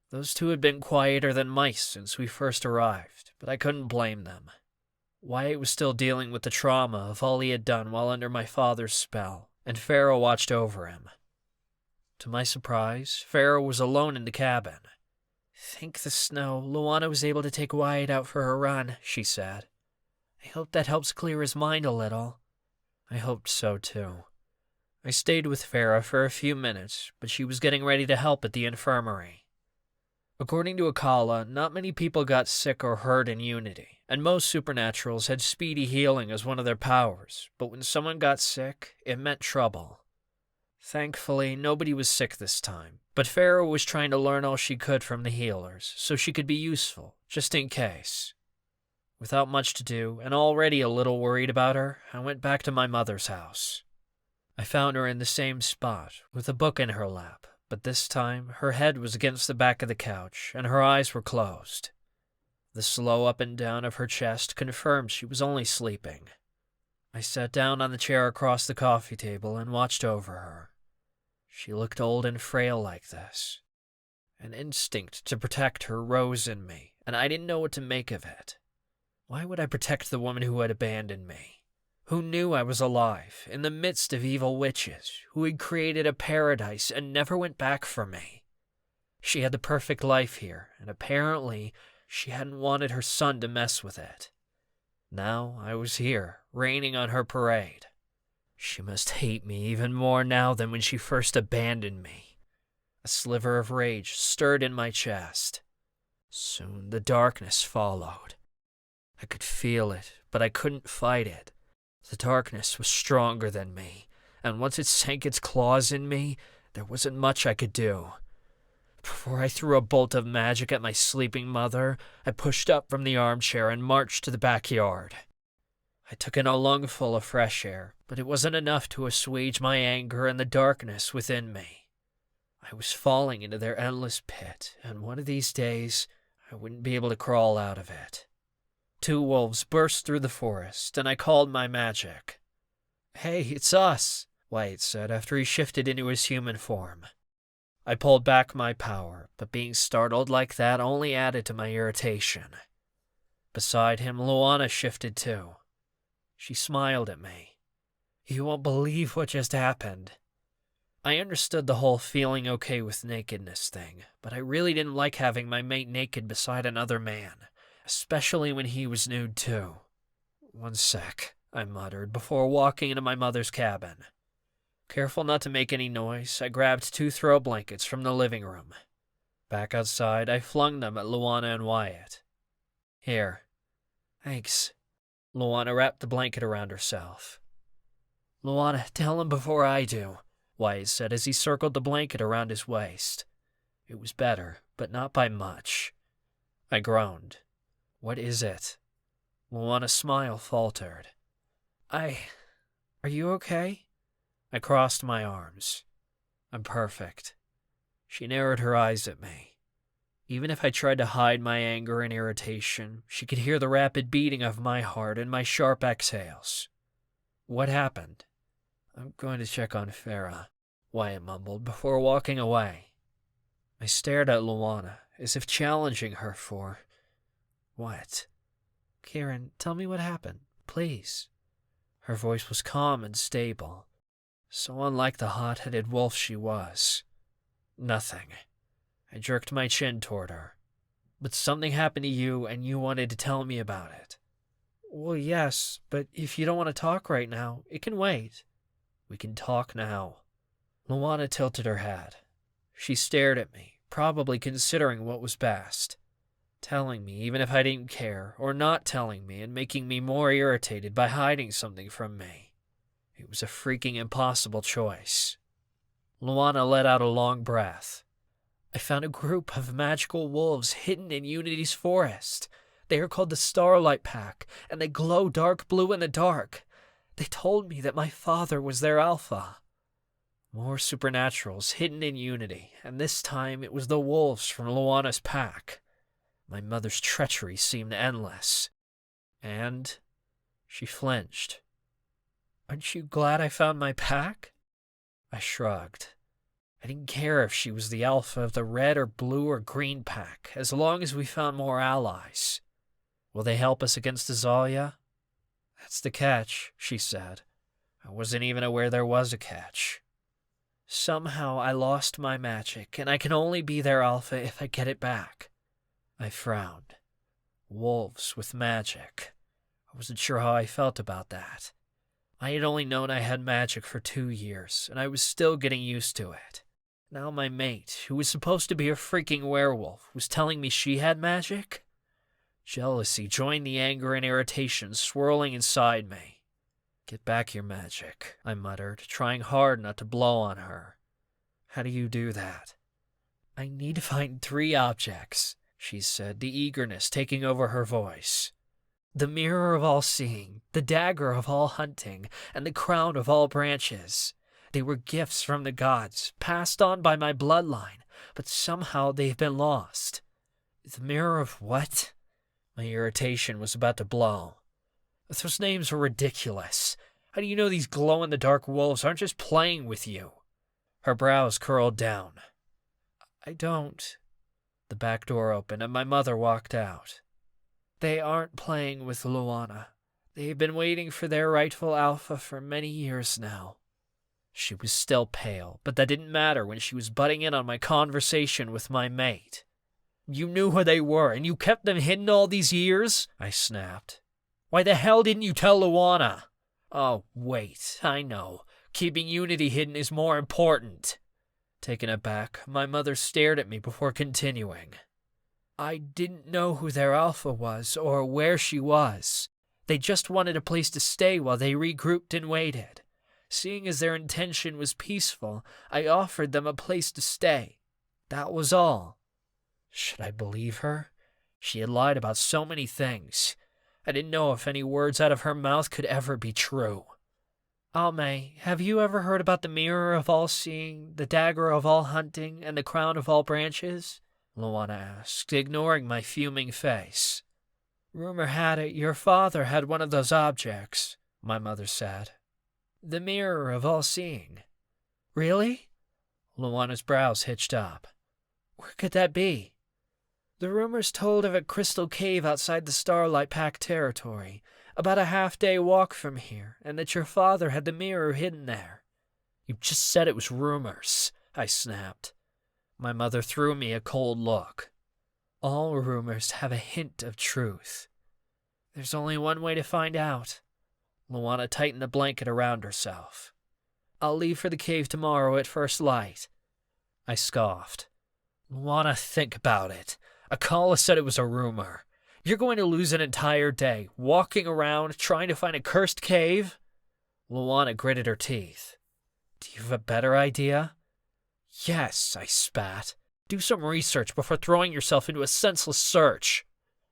Those two had been quieter than mice since we first arrived, but I couldn't blame them. Wyatt was still dealing with the trauma of all he had done while under my father's spell, and Farah watched over him. To my surprise, Farah was alone in the cabin. "Thank the snow, Luana was able to take Wyatt out for a run," she said. "I hope that helps clear his mind a little." I hoped so, too. I stayed with Farah for a few minutes, but she was getting ready to help at the infirmary. According to Akala, not many people got sick or hurt in Unity, and most supernaturals had speedy healing as one of their powers, but when someone got sick, it meant trouble. Thankfully, nobody was sick this time, but Farah was trying to learn all she could from the healers, so she could be useful, just in case. Without much to do, and already a little worried about her, I went back to my mother's house. I found her in the same spot, with a book in her lap, but this time her head was against the back of the couch, and her eyes were closed. The slow up and down of her chest confirmed she was only sleeping. I sat down on the chair across the coffee table and watched over her. She looked old and frail like this. An instinct to protect her rose in me, and I didn't know what to make of it. Why would I protect the woman who had abandoned me? Who knew I was alive, in the midst of evil witches, who had created a paradise and never went back for me? She had the perfect life here, and apparently she hadn't wanted her son to mess with it. Now I was here, raining on her parade. She must hate me even more now than when she first abandoned me. A sliver of rage stirred in my chest. Soon the darkness followed. I could feel it, but I couldn't fight it. The darkness was stronger than me, and once it sank its claws in me, there wasn't much I could do. Before I threw a bolt of magic at my sleeping mother, I pushed up from the armchair and marched to the backyard. I took in a lungful of fresh air, but it wasn't enough to assuage my anger and the darkness within me. I was falling into their endless pit, and one of these days, I wouldn't be able to crawl out of it. 2 wolves burst through the forest, and I called my magic. "Hey, it's us," Wyatt said after he shifted into his human form. I pulled back my power, but being startled like that only added to my irritation. Beside him, Luana shifted too. She smiled at me. "You won't believe what just happened." I understood the whole feeling okay with nakedness thing, but I really didn't like having my mate naked beside another man, especially when he was nude too. "One sec," I muttered before walking into my mother's cabin. Careful not to make any noise, I grabbed 2 throw blankets from the living room. Back outside, I flung them at Luana and Wyatt. "Here." "Thanks." Luana wrapped the blanket around herself. "Luana, tell him before I do," Wyatt said as he circled the blanket around his waist. It was better, but not by much. I groaned. "What is it?" Luana's smile faltered. Are you okay?" I crossed my arms. "I'm perfect." She narrowed her eyes at me. Even if I tried to hide my anger and irritation, she could hear the rapid beating of my heart and my sharp exhales. "What happened?" "I'm going to check on Farah," Wyatt mumbled before walking away. I stared at Luana, as if challenging her for... what? "Keeran, tell me what happened, please." Her voice was calm and stable, so unlike the hot-headed wolf she was. "Nothing." I jerked my chin toward her. "But something happened to you, and you wanted to tell me about it." "Well, yes, but if you don't want to talk right now, it can wait." "We can talk now." Luana tilted her head. She stared at me, probably considering what was best. Telling me even if I didn't care, or not telling me and making me more irritated by hiding something from me. It was a freaking impossible choice. Luana let out a long breath. I found a group of magical wolves hidden in Unity's forest. They are called the Starlight Pack, and they glow dark blue in the dark. They told me that my father was their alpha. More supernaturals hidden in Unity, and this time it was the wolves from Luana's pack. My mother's treachery seemed endless. And she flinched. Aren't you glad I found my pack? I shrugged. I didn't care if she was the alpha of the red or blue or green pack, as long as we found more allies. Will they help us against Isalia? That's the catch, she said. I wasn't even aware there was a catch. Somehow I lost my magic, and I can only be their alpha if I get it back. I frowned. Wolves with magic. I wasn't sure how I felt about that. I had only known I had magic for 2 years, and I was still getting used to it. Now my mate, who was supposed to be a freaking werewolf, was telling me she had magic? Jealousy joined the anger and irritation swirling inside me. Get back your magic, I muttered, trying hard not to blow on her. How do you do that? I need to find 3 objects, she said, the eagerness taking over her voice. The mirror of all seeing, the dagger of all hunting, and the crown of all branches. They were gifts from the gods, passed on by my bloodline, but somehow they've been lost. The mirror of what? My irritation was about to blow. Those names were ridiculous. How do you know these glow-in-the-dark wolves aren't just playing with you? Her brows curled down. I don't. The back door opened and my mother walked out. They aren't playing with Luana. They've been waiting for their rightful alpha for many years now. She was still pale, but that didn't matter when she was butting in on my conversation with my mate. You knew who they were, and you kept them hidden all these years? I snapped. Why the hell didn't you tell Luana? Oh, wait, I know. Keeping Unity hidden is more important. Taken aback, my mother stared at me before continuing. I didn't know who their alpha was or where she was. They just wanted a place to stay while they regrouped and waited. Seeing as their intention was peaceful, I offered them a place to stay. That was all. Should I believe her? She had lied about so many things. I didn't know if any words out of her mouth could ever be true. Alme, have you ever heard about the mirror of all seeing, the dagger of all hunting, and the crown of all branches? Luana asked, ignoring my fuming face. Rumor had it your father had one of those objects, my mother said. The mirror of all seeing. Really? Luana's brows hitched up. Where could that be? The rumors told of a crystal cave outside the Starlight Pack territory, about a half-day walk from here, and that your father had the mirror hidden there. You just said it was rumors, I snapped. My mother threw me a cold look. All rumors have a hint of truth. There's only one way to find out. Luana tightened the blanket around herself. I'll leave for the cave tomorrow at first light. I scoffed. Luana, think about it. Akala said it was a rumor. You're going to lose an entire day, walking around, trying to find a cursed cave? Luana gritted her teeth. Do you have a better idea? Yes, I spat. Do some research before throwing yourself into a senseless search.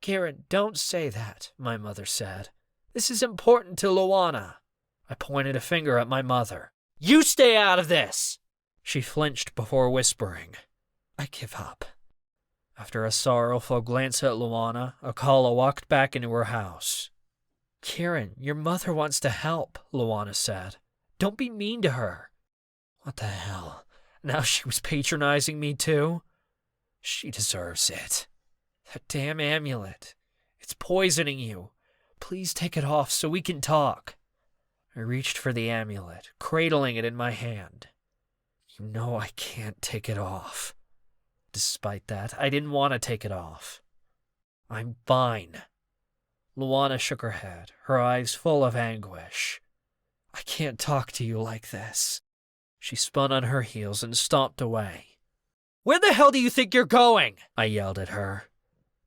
Keeran, don't say that, my mother said. This is important to Luana. I pointed a finger at my mother. You stay out of this! She flinched before whispering. I give up. After a sorrowful glance at Luana, Akala walked back into her house. Keeran, your mother wants to help, Luana said. Don't be mean to her. What the hell? Now she was patronizing me too? She deserves it. That damn amulet. It's poisoning you. Please take it off so we can talk. I reached for the amulet, cradling it in my hand. You know I can't take it off. Despite that, I didn't want to take it off. I'm fine. Luana shook her head, her eyes full of anguish. I can't talk to you like this. She spun on her heels and stomped away. Where the hell do you think you're going? I yelled at her.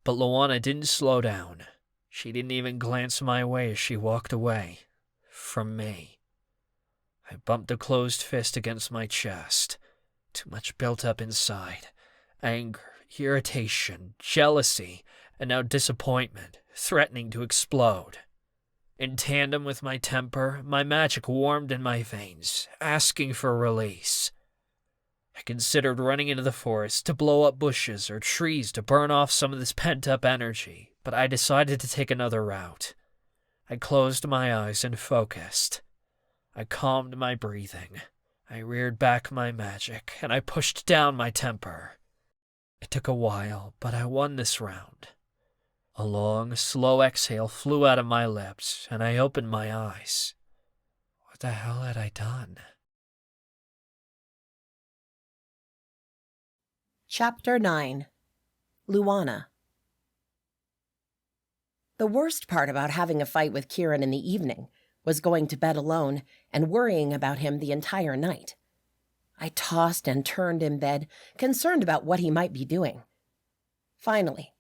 But Luana didn't slow down. She didn't even glance my way as she walked away. From me. I bumped a closed fist against my chest. Too much built up inside. Anger, irritation, jealousy, and now disappointment, threatening to explode. In tandem with my temper, my magic warmed in my veins, asking for release. I considered running into the forest to blow up bushes or trees to burn off some of this pent-up energy, but I decided to take another route. I closed my eyes and focused. I calmed my breathing. I reared back my magic, and I pushed down my temper. It took a while, but I won this round. A long, slow exhale flew out of my lips, and I opened my eyes. What the hell had I done? Chapter 9. Luana. The worst part about having a fight with Keeran in the evening was going to bed alone and worrying about him the entire night. I tossed and turned in bed, concerned about what he might be doing. Finally,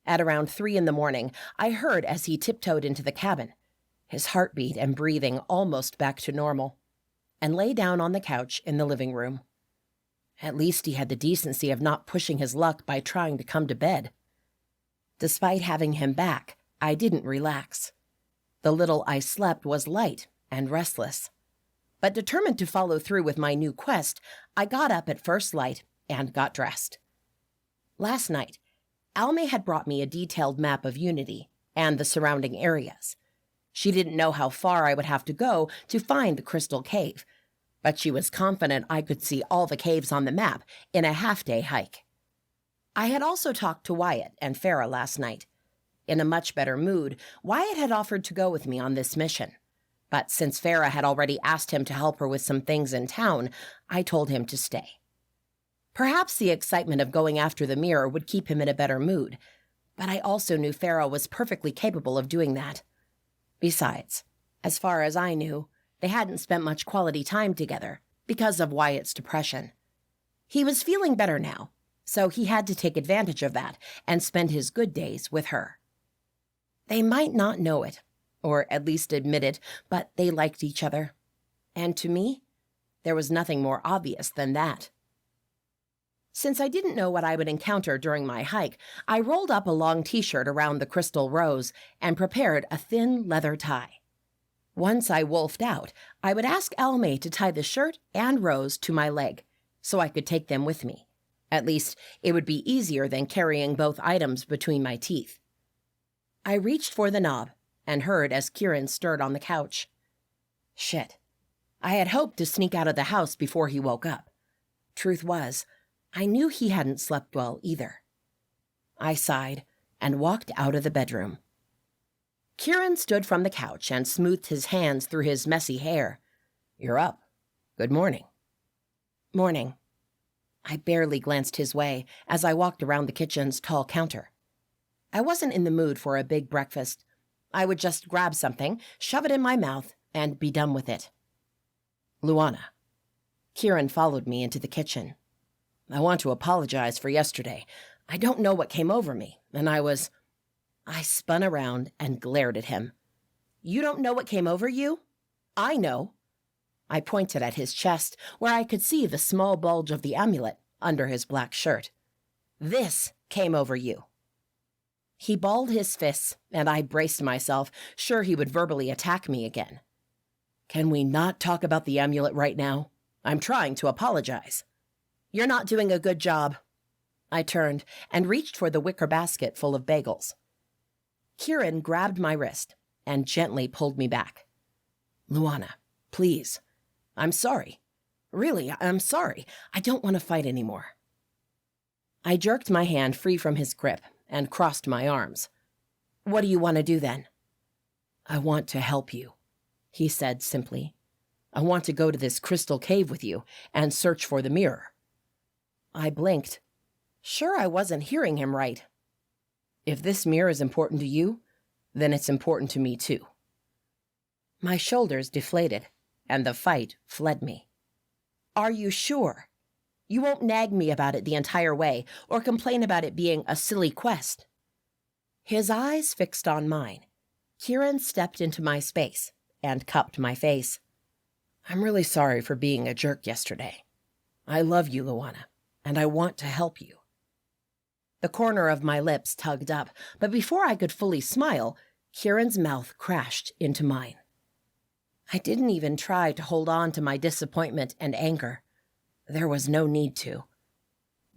at around 3 a.m, I heard as he tiptoed into the cabin, his heartbeat and breathing almost back to normal, and lay down on the couch in the living room. At least he had the decency of not pushing his luck by trying to come to bed. Despite having him back, I didn't relax. The little I slept was light and restless. But determined to follow through with my new quest, I got up at first light and got dressed. Last night, Alme had brought me a detailed map of Unity and the surrounding areas. She didn't know how far I would have to go to find the Crystal Cave, but she was confident I could see all the caves on the map in a half-day hike. I had also talked to Wyatt and Farah last night. In a much better mood, Wyatt had offered to go with me on this mission. But since Farah had already asked him to help her with some things in town, I told him to stay. Perhaps the excitement of going after the mirror would keep him in a better mood, but I also knew Farah was perfectly capable of doing that. Besides, as far as I knew, they hadn't spent much quality time together because of Wyatt's depression. He was feeling better now, so he had to take advantage of that and spend his good days with her. They might not know it, or at least admit it, but they liked each other. And to me, there was nothing more obvious than that. Since I didn't know what I would encounter during my hike, I rolled up a long t-shirt around the crystal rose and prepared a thin leather tie. Once I wolfed out, I would ask Alme to tie the shirt and rose to my leg, so I could take them with me. At least, it would be easier than carrying both items between my teeth. I reached for the knob and heard as Keeran stirred on the couch. Shit. I had hoped to sneak out of the house before he woke up. Truth was, I knew he hadn't slept well either. I sighed and walked out of the bedroom. Keeran stood from the couch and smoothed his hands through his messy hair. You're up. Good morning. Morning. I barely glanced his way as I walked around the kitchen's tall counter. I wasn't in the mood for a big breakfast. I would just grab something, shove it in my mouth, and be done with it. Luana. Keeran followed me into the kitchen. I want to apologize for yesterday. I don't know what came over me, and I spun around and glared at him. You don't know what came over you? I know. I pointed at his chest, where I could see the small bulge of the amulet under his black shirt. This came over you. He balled his fists, and I braced myself, sure he would verbally attack me again. Can we not talk about the amulet right now? I'm trying to apologize. You're not doing a good job. I turned and reached for the wicker basket full of bagels. Keeran grabbed my wrist and gently pulled me back. Luana, please. I'm sorry. Really, I'm sorry. I don't want to fight anymore. I jerked my hand free from his grip and crossed my arms. What do you want to do then? I want to help you, he said simply. I want to go to this crystal cave with you and search for the mirror. I blinked. Sure, I wasn't hearing him right. If this mirror is important to you, then it's important to me too. My shoulders deflated, and the fight fled me. Are you sure? You won't nag me about it the entire way, or complain about it being a silly quest. His eyes fixed on mine. Keeran stepped into my space and cupped my face. I'm really sorry for being a jerk yesterday. I love you, Luana, and I want to help you. The corner of my lips tugged up, but before I could fully smile, Kieran's mouth crashed into mine. I didn't even try to hold on to my disappointment and anger. There was no need to.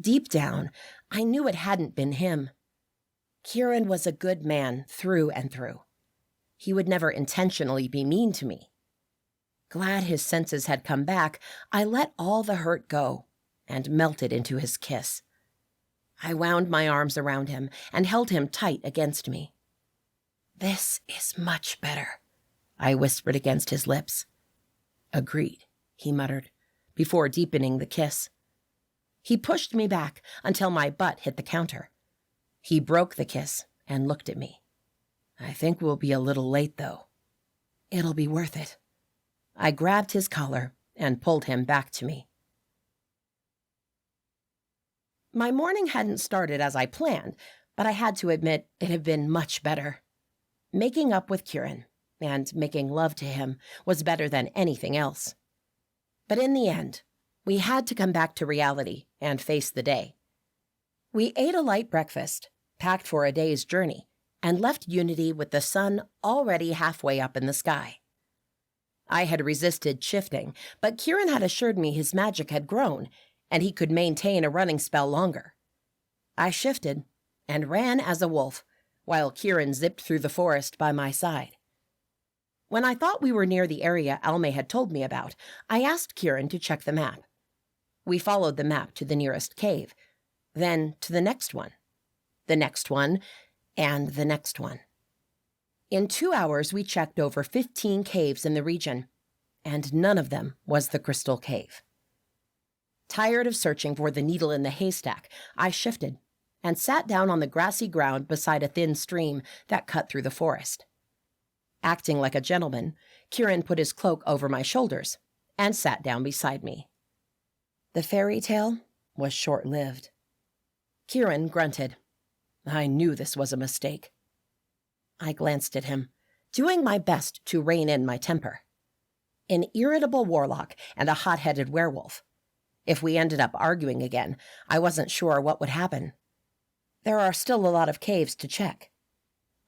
Deep down, I knew it hadn't been him. Keeran was a good man through and through. He would never intentionally be mean to me. Glad his senses had come back, I let all the hurt go and melted into his kiss. I wound my arms around him and held him tight against me. "This is much better," I whispered against his lips. "Agreed," he muttered, before deepening the kiss. He pushed me back until my butt hit the counter. He broke the kiss and looked at me. "I think we'll be a little late, though." "It'll be worth it." I grabbed his collar and pulled him back to me. My morning hadn't started as I planned, but I had to admit it had been much better. Making up with Keeran and making love to him was better than anything else. But in the end, we had to come back to reality and face the day. We ate a light breakfast, packed for a day's journey, and left Unity with the sun already halfway up in the sky. I had resisted shifting, but Keeran had assured me his magic had grown, and he could maintain a running spell longer. I shifted and ran as a wolf, while Keeran zipped through the forest by my side. When I thought we were near the area Alme had told me about, I asked Keeran to check the map. We followed the map to the nearest cave, then to the next one, and the next one. In 2 hours, we checked over 15 caves in the region, and none of them was the Crystal Cave. Tired of searching for the needle in the haystack, I shifted and sat down on the grassy ground beside a thin stream that cut through the forest. Acting like a gentleman, Keeran put his cloak over my shoulders and sat down beside me. The fairy tale was short-lived. Keeran grunted. I knew this was a mistake. I glanced at him, doing my best to rein in my temper. An irritable warlock and a hot-headed werewolf. If we ended up arguing again, I wasn't sure what would happen. There are still a lot of caves to check.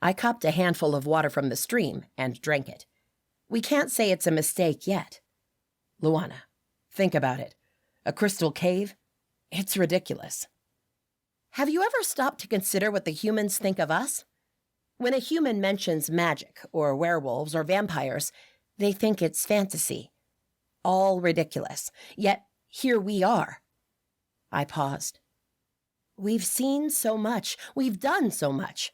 I cupped a handful of water from the stream and drank it. We can't say it's a mistake yet. Luana, think about it. A crystal cave? It's ridiculous. Have you ever stopped to consider what the humans think of us? When a human mentions magic or werewolves or vampires, they think it's fantasy. All ridiculous. Yet here we are. I paused. We've seen so much. We've done so much.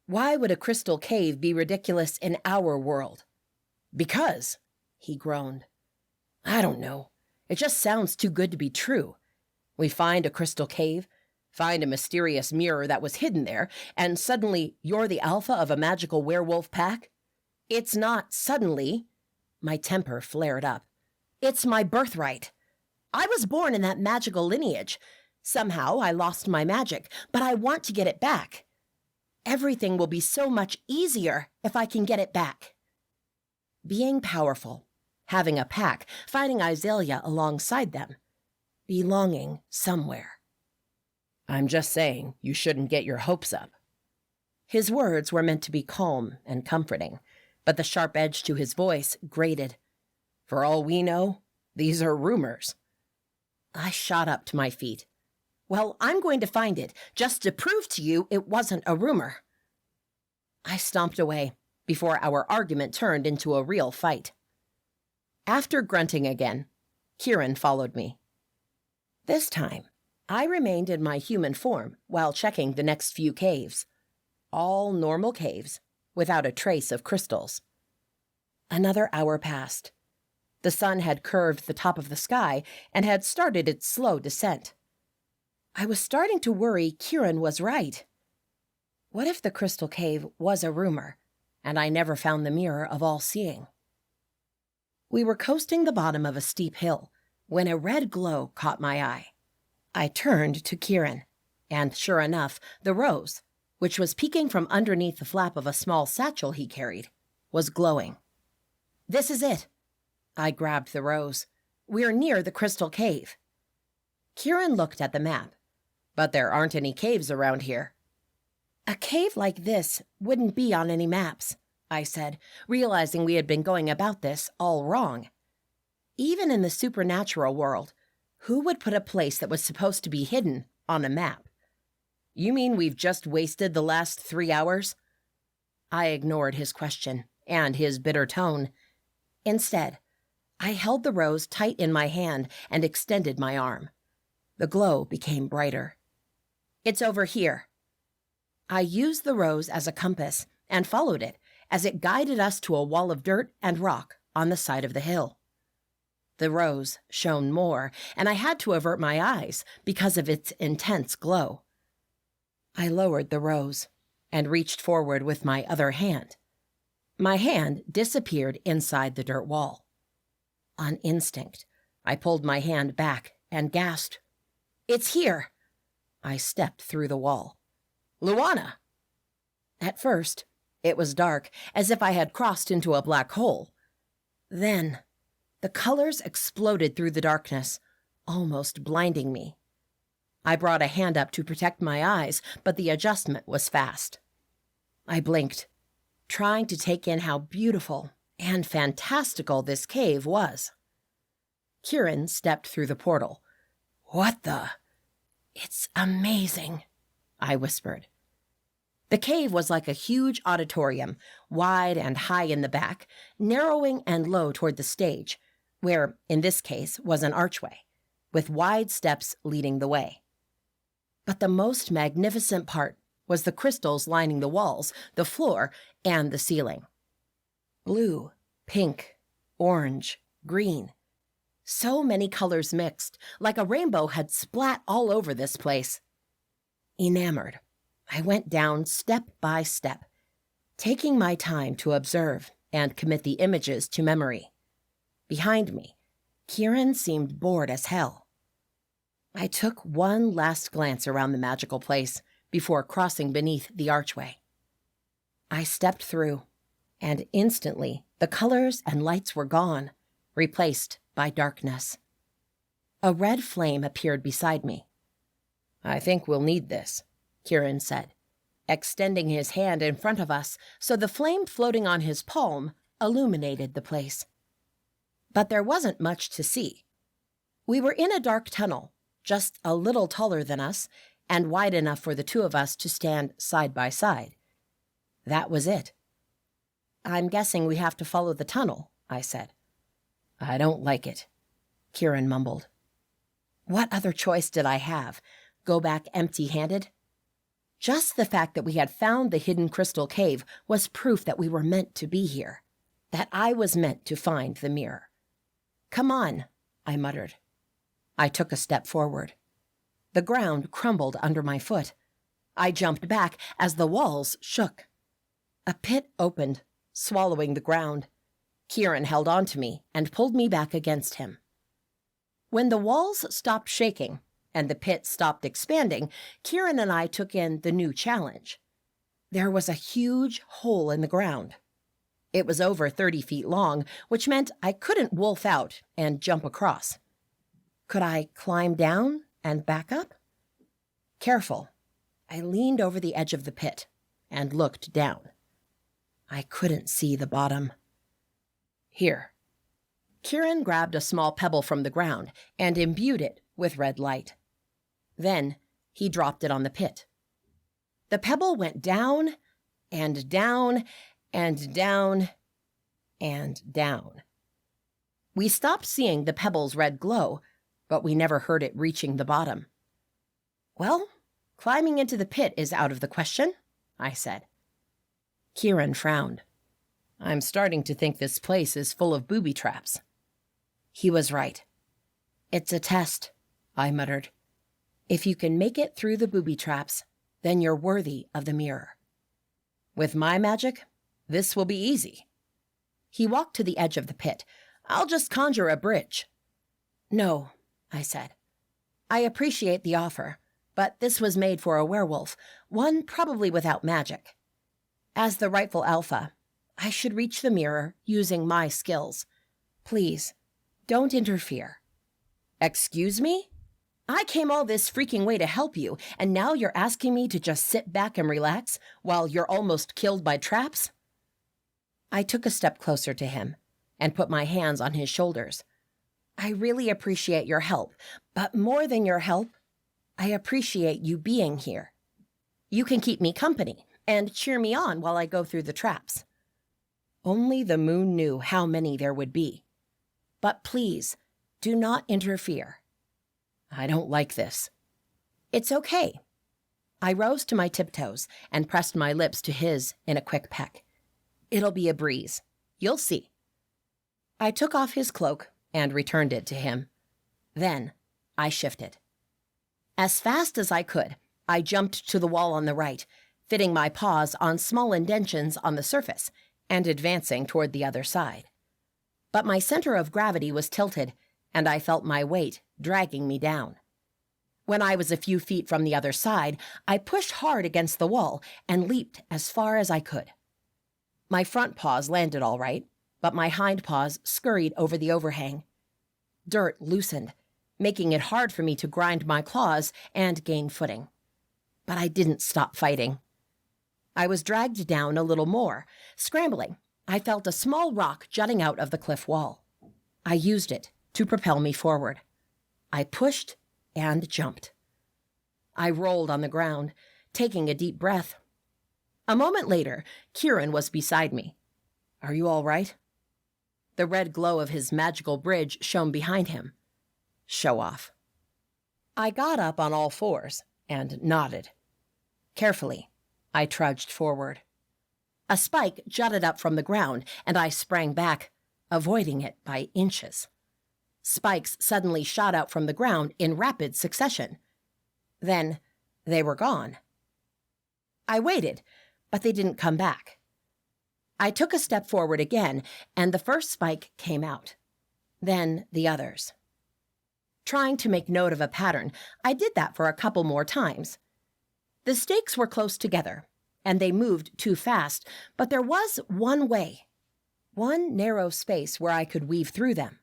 Why would a crystal cave be ridiculous in our world? Because, he groaned. I don't know. It just sounds too good to be true. We find a crystal cave, find a mysterious mirror that was hidden there, and suddenly you're the alpha of a magical werewolf pack? It's not suddenly. My temper flared up. It's my birthright. I was born in that magical lineage. Somehow I lost my magic, but I want to get it back. Everything will be so much easier if I can get it back. Being powerful, having a pack, fighting Isalia alongside them, belonging somewhere. I'm just saying you shouldn't get your hopes up. His words were meant to be calm and comforting, but the sharp edge to his voice grated. For all we know, these are rumors. I shot up to my feet. Well, I'm going to find it, just to prove to you it wasn't a rumor. I stomped away before our argument turned into a real fight. After grunting again, Keeran followed me. This time, I remained in my human form while checking the next few caves. All normal caves, without a trace of crystals. Another hour passed. The sun had curved the top of the sky and had started its slow descent. I was starting to worry Keeran was right. What if the crystal cave was a rumor, and I never found the mirror of all-seeing? We were coasting the bottom of a steep hill when a red glow caught my eye. I turned to Keeran, and sure enough, the rose, which was peeking from underneath the flap of a small satchel he carried, was glowing. This is it. I grabbed the rose. "We're near the crystal cave." Keeran looked at the map. "But there aren't any caves around here." "A cave like this wouldn't be on any maps," I said, realizing we had been going about this all wrong. Even in the supernatural world, who would put a place that was supposed to be hidden on a map? "You mean we've just wasted the last 3 hours?" I ignored his question and his bitter tone. Instead, I held the rose tight in my hand and extended my arm. The glow became brighter. "It's over here." I used the rose as a compass and followed it as it guided us to a wall of dirt and rock on the side of the hill. The rose shone more, and I had to avert my eyes because of its intense glow. I lowered the rose and reached forward with my other hand. My hand disappeared inside the dirt wall. On instinct, I pulled my hand back and gasped, "It's here!" I stepped through the wall. "Luana!" At first, it was dark, as if I had crossed into a black hole. Then, the colors exploded through the darkness, almost blinding me. I brought a hand up to protect my eyes, but the adjustment was fast. I blinked, trying to take in how beautiful and fantastical this cave was. Keeran stepped through the portal. "What the?" "It's amazing," I whispered. The cave was like a huge auditorium, wide and high in the back, narrowing and low toward the stage, where, in this case, was an archway, with wide steps leading the way. But the most magnificent part was the crystals lining the walls, the floor, and the ceiling. Blue, pink, orange, green. So many colors mixed, like a rainbow had splat all over this place. Enamored, I went down step by step, taking my time to observe and commit the images to memory. Behind me, Keeran seemed bored as hell. I took one last glance around the magical place before crossing beneath the archway. I stepped through, and instantly the colors and lights were gone, replaced by darkness. A red flame appeared beside me. "I think we'll need this," Keeran said, extending his hand in front of us so the flame floating on his palm illuminated the place. But there wasn't much to see. We were in a dark tunnel, just a little taller than us, and wide enough for the two of us to stand side by side. That was it. "I'm guessing we have to follow the tunnel," I said. "I don't like it," Keeran mumbled. What other choice did I have? Go back empty-handed? Just the fact that we had found the hidden crystal cave was proof that we were meant to be here, that I was meant to find the mirror. "Come on," I muttered. I took a step forward. The ground crumbled under my foot. I jumped back as the walls shook. A pit opened, swallowing the ground. Keeran held on to me and pulled me back against him. When the walls stopped shaking and the pit stopped expanding, Keeran and I took in the new challenge. There was a huge hole in the ground. It was over 30 feet long, which meant I couldn't wolf out and jump across. Could I climb down and back up? Careful, I leaned over the edge of the pit and looked down. I couldn't see the bottom. Here. Keeran grabbed a small pebble from the ground and imbued it with red light. Then he dropped it on the pit. The pebble went down and down and down and down. We stopped seeing the pebble's red glow, but we never heard it reaching the bottom. "Well, climbing into the pit is out of the question," I said. Keeran frowned. "I'm starting to think this place is full of booby traps." He was right. "It's a test," I muttered. "If you can make it through the booby traps, then you're worthy of the mirror." "With my magic, this will be easy." He walked to the edge of the pit. "I'll just conjure a bridge." "No," I said. "I appreciate the offer, but this was made for a werewolf, one probably without magic. As the rightful alpha, I should reach the mirror using my skills. Please, don't interfere. Excuse me? I came all this freaking way to help you, and now you're asking me to just sit back and relax while you're almost killed by traps? I took a step closer to him and put my hands on his shoulders. I really appreciate your help, but more than your help, I appreciate you being here. You can keep me company and cheer me on while I go through the traps. Only the moon knew how many there would be. But please, do not interfere. I don't like this. It's okay. I rose to my tiptoes and pressed my lips to his in a quick peck. It'll be a breeze. You'll see. I took off his cloak and returned it to him. Then I shifted. As fast as I could, I jumped to the wall on the right, fitting my paws on small indentions on the surface and advancing toward the other side. But my center of gravity was tilted, and I felt my weight dragging me down. When I was a few feet from the other side, I pushed hard against the wall and leaped as far as I could. My front paws landed all right, but my hind paws scurried over the overhang. Dirt loosened, making it hard for me to grind my claws and gain footing. But I didn't stop fighting. I was dragged down a little more. Scrambling, I felt a small rock jutting out of the cliff wall. I used it to propel me forward. I pushed and jumped. I rolled on the ground, taking a deep breath. A moment later, Keeran was beside me. Are you all right? The red glow of his magical bridge shone behind him. Show off. I got up on all fours and nodded. Carefully, I trudged forward. A spike jutted up from the ground, and I sprang back, avoiding it by inches. Spikes suddenly shot out from the ground in rapid succession. Then they were gone. I waited, but they didn't come back. I took a step forward again, and the first spike came out. Then the others. Trying to make note of a pattern, I did that for a couple more times. The stakes were close together, and they moved too fast, but there was one way. One narrow space where I could weave through them.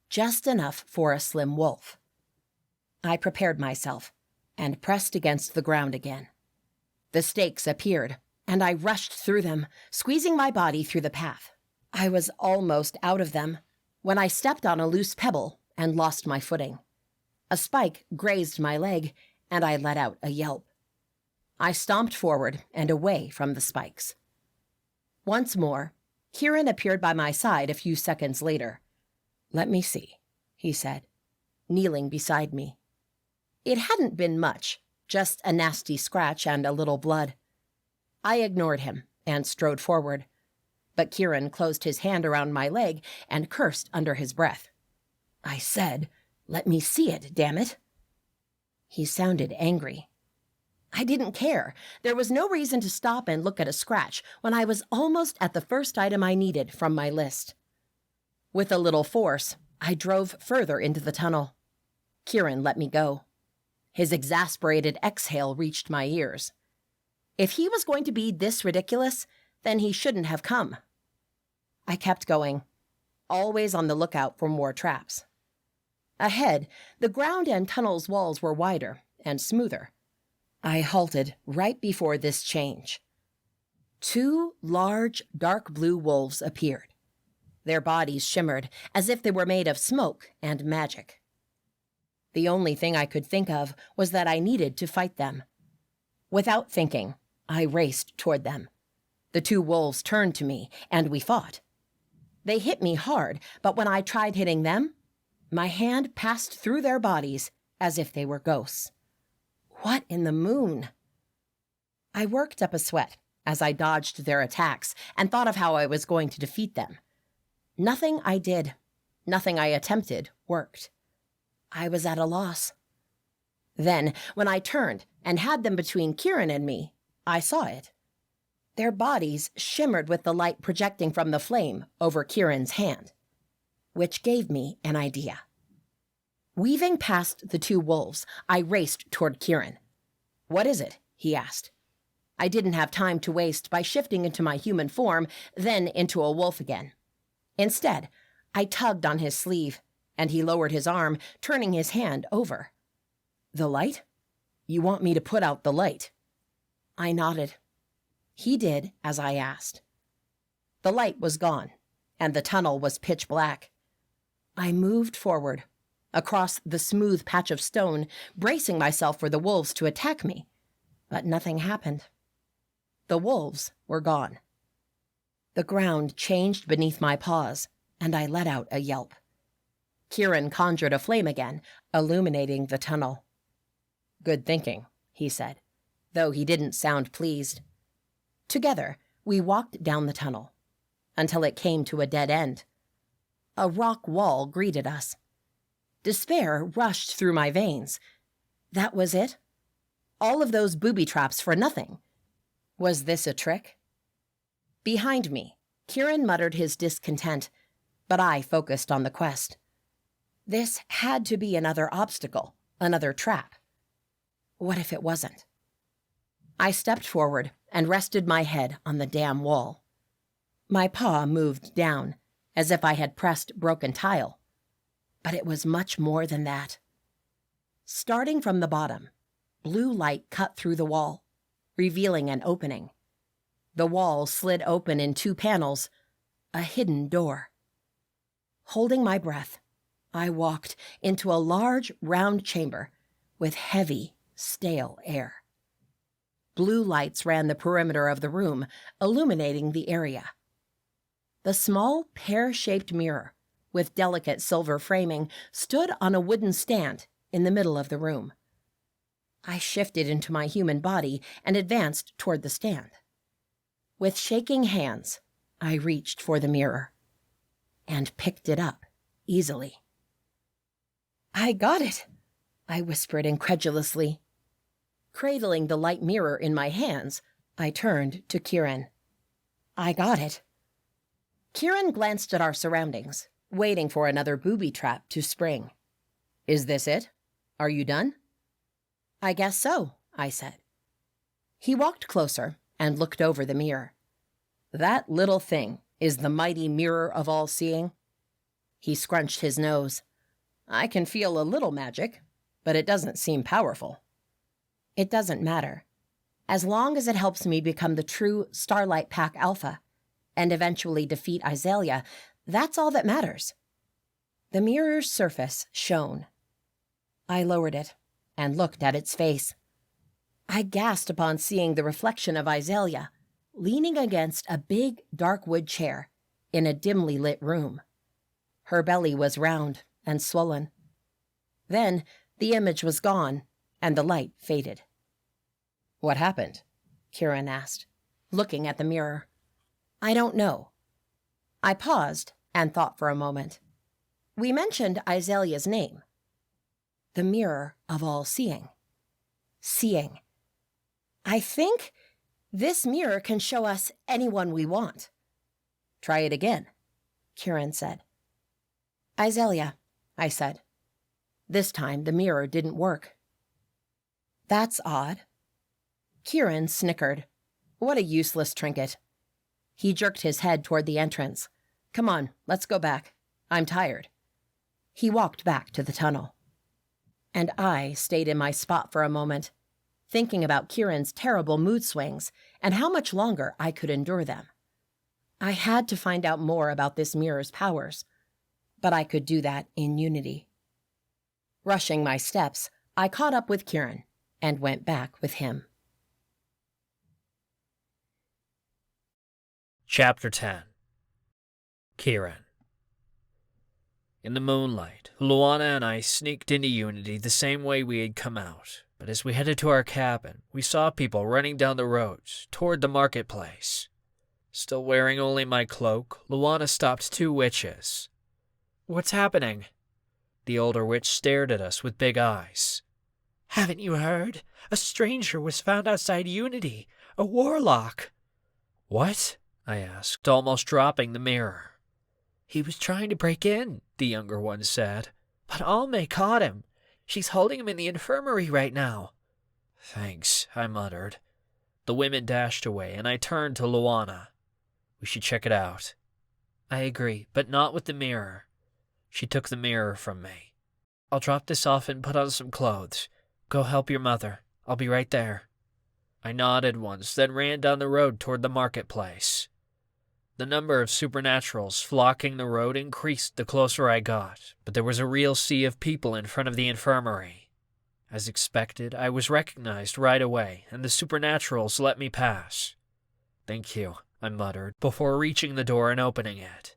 Just enough for a slim wolf. I prepared myself and pressed against the ground again. The stakes appeared, and I rushed through them, squeezing my body through the path. I was almost out of them when I stepped on a loose pebble and lost my footing. A spike grazed my leg, and I let out a yelp. I stomped forward and away from the spikes. Once more, Keeran appeared by my side a few seconds later. Let me see, he said, kneeling beside me. It hadn't been much, just a nasty scratch and a little blood. I ignored him and strode forward, but Keeran closed his hand around my leg and cursed under his breath. I said, let me see it, damn it. He sounded angry. I didn't care. There was no reason to stop and look at a scratch when I was almost at the first item I needed from my list. With a little force, I drove further into the tunnel. Keeran let me go. His exasperated exhale reached my ears. If he was going to be this ridiculous, then he shouldn't have come. I kept going, always on the lookout for more traps. Ahead, the ground and tunnel's walls were wider and smoother. I halted right before this change. 2 large, dark blue wolves appeared. Their bodies shimmered as if they were made of smoke and magic. The only thing I could think of was that I needed to fight them. Without thinking, I raced toward them. The 2 wolves turned to me, and we fought. They hit me hard, but when I tried hitting them, my hand passed through their bodies as if they were ghosts. What in the moon? I worked up a sweat as I dodged their attacks and thought of how I was going to defeat them. Nothing I did, nothing I attempted, worked. I was at a loss. Then, when I turned and had them between Keeran and me, I saw it. Their bodies shimmered with the light projecting from the flame over Kieran's hand, which gave me an idea. Weaving past the 2 wolves, I raced toward Keeran. What is it? He asked. I didn't have time to waste by shifting into my human form, then into a wolf again. Instead, I tugged on his sleeve, and he lowered his arm, turning his hand over. "The light? You want me to put out the light?" I nodded. He did as I asked. The light was gone, and the tunnel was pitch black. I moved forward, across the smooth patch of stone, bracing myself for the wolves to attack me, but nothing happened. The wolves were gone. The ground changed beneath my paws, and I let out a yelp. Keeran conjured a flame again, illuminating the tunnel. "Good thinking," he said, though he didn't sound pleased. Together, we walked down the tunnel, until it came to a dead end. A rock wall greeted us. Despair rushed through my veins. That was it? All of those booby traps for nothing. Was this a trick? Behind me, Keeran muttered his discontent, but I focused on the quest. This had to be another obstacle, another trap. What if it wasn't? I stepped forward and rested my head on the damn wall. My paw moved down, as if I had pressed broken tile. But it was much more than that. Starting from the bottom, blue light cut through the wall, revealing an opening. The wall slid open in 2 panels, a hidden door. Holding my breath, I walked into a large, round chamber with heavy, stale air. Blue lights ran the perimeter of the room, illuminating the area. The small, pear-shaped mirror, with delicate silver framing, stood on a wooden stand in the middle of the room. I shifted into my human body and advanced toward the stand. With shaking hands, I reached for the mirror and picked it up easily. "I got it," I whispered incredulously. Cradling the light mirror in my hands, I turned to Keeran. "I got it." Keeran glanced at our surroundings, waiting for another booby trap to spring. "Is this it? Are you done?" "I guess so," I said. He walked closer and looked over the mirror. "That little thing is the mighty mirror of all seeing?" He scrunched his nose. "I can feel a little magic, but it doesn't seem powerful." "It doesn't matter. As long as it helps me become the true Starlight Pack Alpha and eventually defeat Isalia, that's all that matters." The mirror's surface shone. I lowered it and looked at its face. I gasped upon seeing the reflection of Isalia, leaning against a big, dark wood chair in a dimly lit room. Her belly was round and swollen. Then the image was gone, and the light faded. "What happened?" Keeran asked, looking at the mirror. "I don't know." I paused and thought for a moment. We mentioned Isalia's name. The mirror of all seeing. Seeing. I think this mirror can show us anyone we want. "Try it again," Keeran said. "Isalia," I said. This time the mirror didn't work. "That's odd." Keeran snickered. What a useless trinket. He jerked his head toward the entrance. "Come on, let's go back. I'm tired." He walked back to the tunnel. And I stayed in my spot for a moment, thinking about Keeran's terrible mood swings and how much longer I could endure them. I had to find out more about this mirror's powers, but I could do that in unity. Rushing my steps, I caught up with Keeran and went back with him. Chapter 10. Keeran. In the moonlight, Luana and I sneaked into Unity the same way we had come out, but as we headed to our cabin, we saw people running down the roads toward the marketplace. Still wearing only my cloak, Luana stopped 2 witches. "What's happening?" The older witch stared at us with big eyes. "Haven't you heard? A stranger was found outside Unity, a warlock." "What?" I asked, almost dropping the mirror. "He was trying to break in," the younger one said. "But Alme caught him. She's holding him in the infirmary right now." "Thanks," I muttered. The women dashed away, and I turned to Luana. "We should check it out." I agree, but not with the mirror. She took the mirror from me. I'll drop this off and put on some clothes. Go help your mother. I'll be right there. I nodded once, then ran down the road toward the marketplace. The number of supernaturals flocking the road increased the closer I got, but there was a real sea of people in front of the infirmary. As expected, I was recognized right away, and the supernaturals let me pass. Thank you, I muttered, before reaching the door and opening it.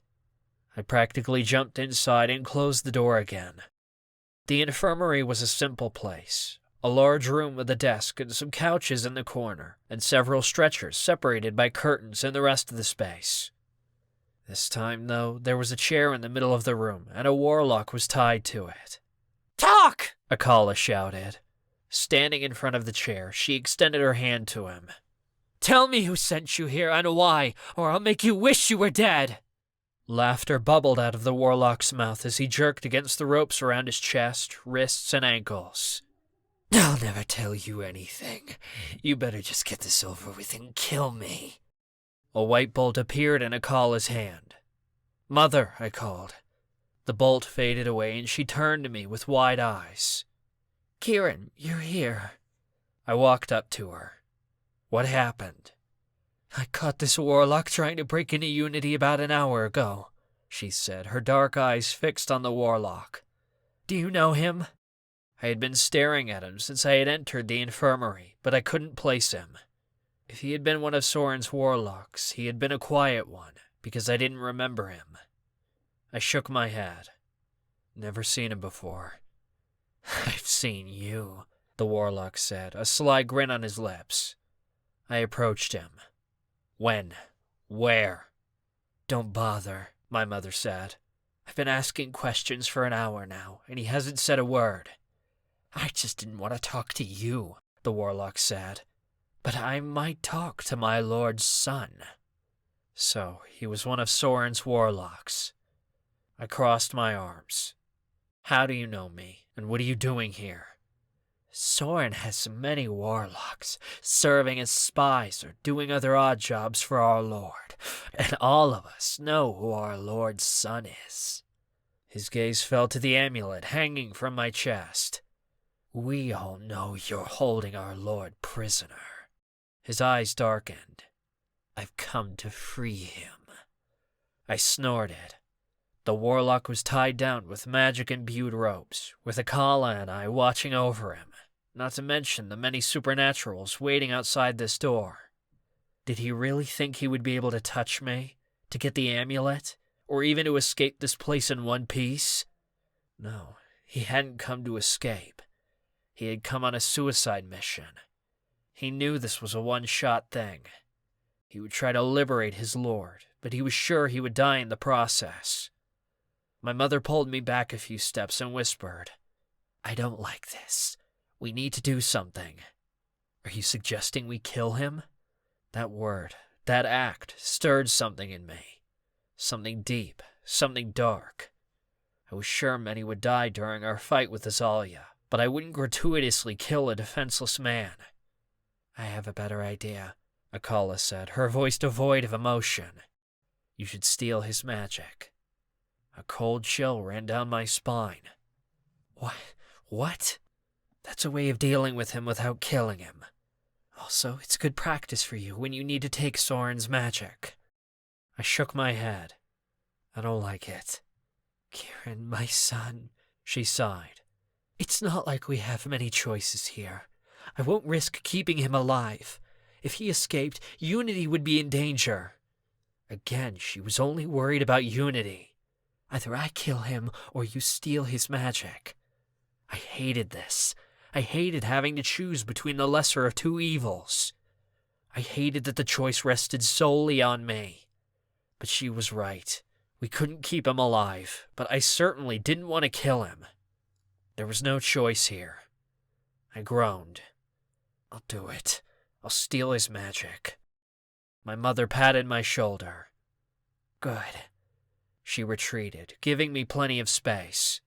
I practically jumped inside and closed the door again. The infirmary was a simple place. A large room with a desk and some couches in the corner, and several stretchers separated by curtains in the rest of the space. This time, though, there was a chair in the middle of the room, and a warlock was tied to it. "Talk!" Akala shouted. Standing in front of the chair, she extended her hand to him. "Tell me who sent you here and why, or I'll make you wish you were dead!" Laughter bubbled out of the warlock's mouth as he jerked against the ropes around his chest, wrists, and ankles. "I'll never tell you anything. You better just get this over with and kill me." A white bolt appeared in Akala's hand. "Mother," I called. The bolt faded away and she turned to me with wide eyes. "Keeran, you're here." I walked up to her. "What happened?" "I caught this warlock trying to break into Unity about an hour ago," she said, her dark eyes fixed on the warlock. "Do you know him?" I had been staring at him since I had entered the infirmary, but I couldn't place him. If he had been one of Soren's warlocks, he had been a quiet one, because I didn't remember him. I shook my head. Never seen him before. "I've seen you," the warlock said, a sly grin on his lips. I approached him. "When? Where?" "Don't bother," my mother said. "I've been asking questions for an hour now, and he hasn't said a word." "I just didn't want to talk to you," the warlock said. "But I might talk to my lord's son." So he was one of Soren's warlocks. I crossed my arms. "How do you know me, and what are you doing here?" "Soren has many warlocks, serving as spies or doing other odd jobs for our lord, and all of us know who our lord's son is." His gaze fell to the amulet hanging from my chest. "We all know you're holding our lord prisoner." His eyes darkened. "I've come to free him." I snorted. The warlock was tied down with magic-imbued ropes, with Akala and I watching over him, not to mention the many supernaturals waiting outside this door. Did he really think he would be able to touch me, to get the amulet, or even to escape this place in one piece? No, he hadn't come to escape. He had come on a suicide mission. He knew this was a one-shot thing. He would try to liberate his lord, but he was sure he would die in the process. My mother pulled me back a few steps and whispered, "I don't like this. We need to do something." "Are you suggesting we kill him?" That word, that act, stirred something in me. Something deep, something dark. I was sure many would die during our fight with Isalia, but I wouldn't gratuitously kill a defenseless man. "I have a better idea," Akala said, her voice devoid of emotion. "You should steal his magic." A cold chill ran down my spine. What? That's a way of dealing with him without killing him. Also, it's good practice for you when you need to take Soren's magic. I shook my head. "I don't like it." "Keeran, my son," she sighed. "It's not like we have many choices here. I won't risk keeping him alive. If he escaped, Unity would be in danger." Again, she was only worried about Unity. "Either I kill him or you steal his magic." I hated this. I hated having to choose between the lesser of two evils. I hated that the choice rested solely on me. But she was right. We couldn't keep him alive, but I certainly didn't want to kill him. There was no choice here. I groaned. "I'll do it. I'll steal his magic." My mother patted my shoulder. "Good." She retreated, giving me plenty of space.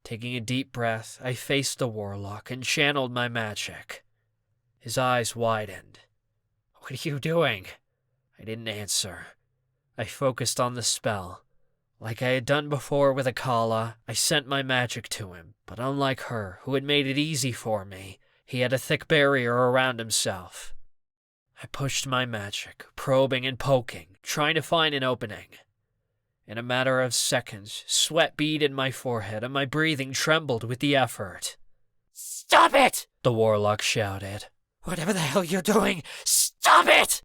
Taking a deep breath, I faced the warlock and channeled my magic. His eyes widened. "What are you doing?" I didn't answer. I focused on the spell. Like I had done before with Akala, I sent my magic to him, but unlike her, who had made it easy for me, he had a thick barrier around himself. I pushed my magic, probing and poking, trying to find an opening. In a matter of seconds, sweat beaded my forehead and my breathing trembled with the effort. "Stop it!" the Warlock shouted. "Whatever the hell you're doing, stop it!"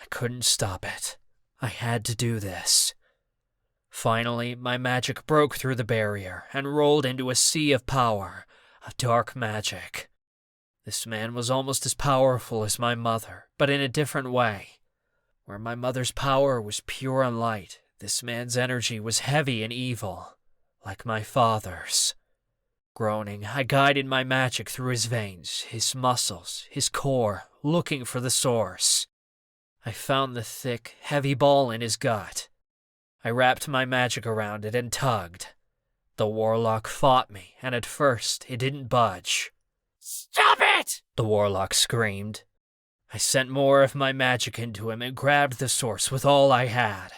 I couldn't stop it. I had to do this. Finally, my magic broke through the barrier and rolled into a sea of power, of dark magic. This man was almost as powerful as my mother, but in a different way. Where my mother's power was pure and light, this man's energy was heavy and evil, like my father's. Groaning, I guided my magic through his veins, his muscles, his core, looking for the source. I found the thick, heavy ball in his gut. I wrapped my magic around it and tugged. The Warlock fought me, and at first it didn't budge. "Stop it!" the Warlock screamed. I sent more of my magic into him and grabbed the source with all I had.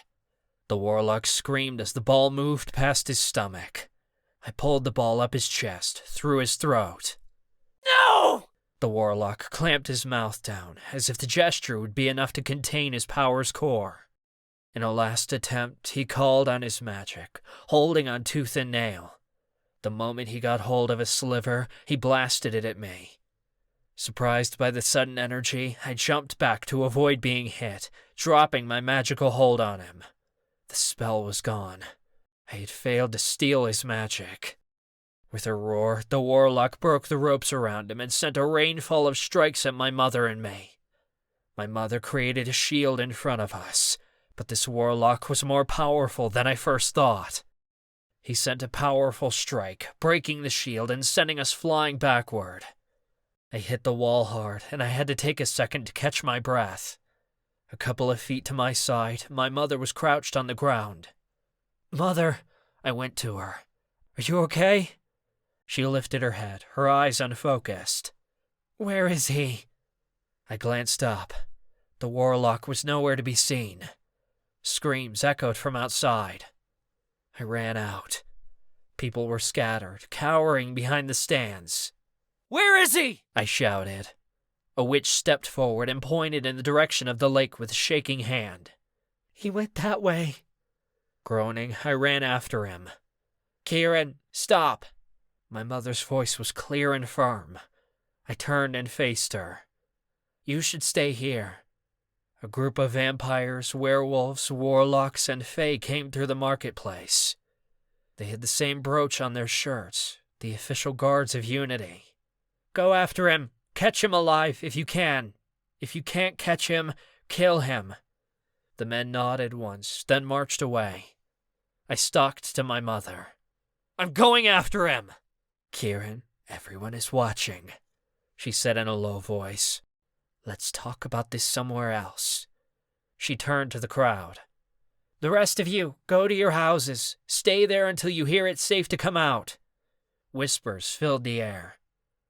The Warlock screamed as the ball moved past his stomach. I pulled the ball up his chest, through his throat. "No!" The Warlock clamped his mouth down, as if the gesture would be enough to contain his power's core. In a last attempt, he called on his magic, holding on tooth and nail. The moment he got hold of a sliver, he blasted it at me. Surprised by the sudden energy, I jumped back to avoid being hit, dropping my magical hold on him. The spell was gone. I had failed to steal his magic. With a roar, the Warlock broke the ropes around him and sent a rainfall of strikes at my mother and me. My mother created a shield in front of us, but this Warlock was more powerful than I first thought. He sent a powerful strike, breaking the shield and sending us flying backward. I hit the wall hard, and I had to take a second to catch my breath. A couple of feet to my side, my mother was crouched on the ground. "Mother," I went to her. "Are you okay?" She lifted her head, her eyes unfocused. "Where is he?" I glanced up. The Warlock was nowhere to be seen. Screams echoed from outside. I ran out. People were scattered, cowering behind the stands. "Where is he?" I shouted. A witch stepped forward and pointed in the direction of the lake with a shaking hand. "He went that way." Groaning, I ran after him. "Keeran, stop!" My mother's voice was clear and firm. I turned and faced her. "You should stay here." A group of vampires, werewolves, warlocks, and fae came through the marketplace. They had the same brooch on their shirts, the official guards of Unity. "Go after him. Catch him alive if you can. If you can't catch him, kill him." The men nodded once, then marched away. I stalked to my mother. "I'm going after him!" "Keeran, everyone is watching," she said in a low voice. "Let's talk about this somewhere else." She turned to the crowd. "The rest of you, go to your houses. Stay there until you hear it's safe to come out." Whispers filled the air.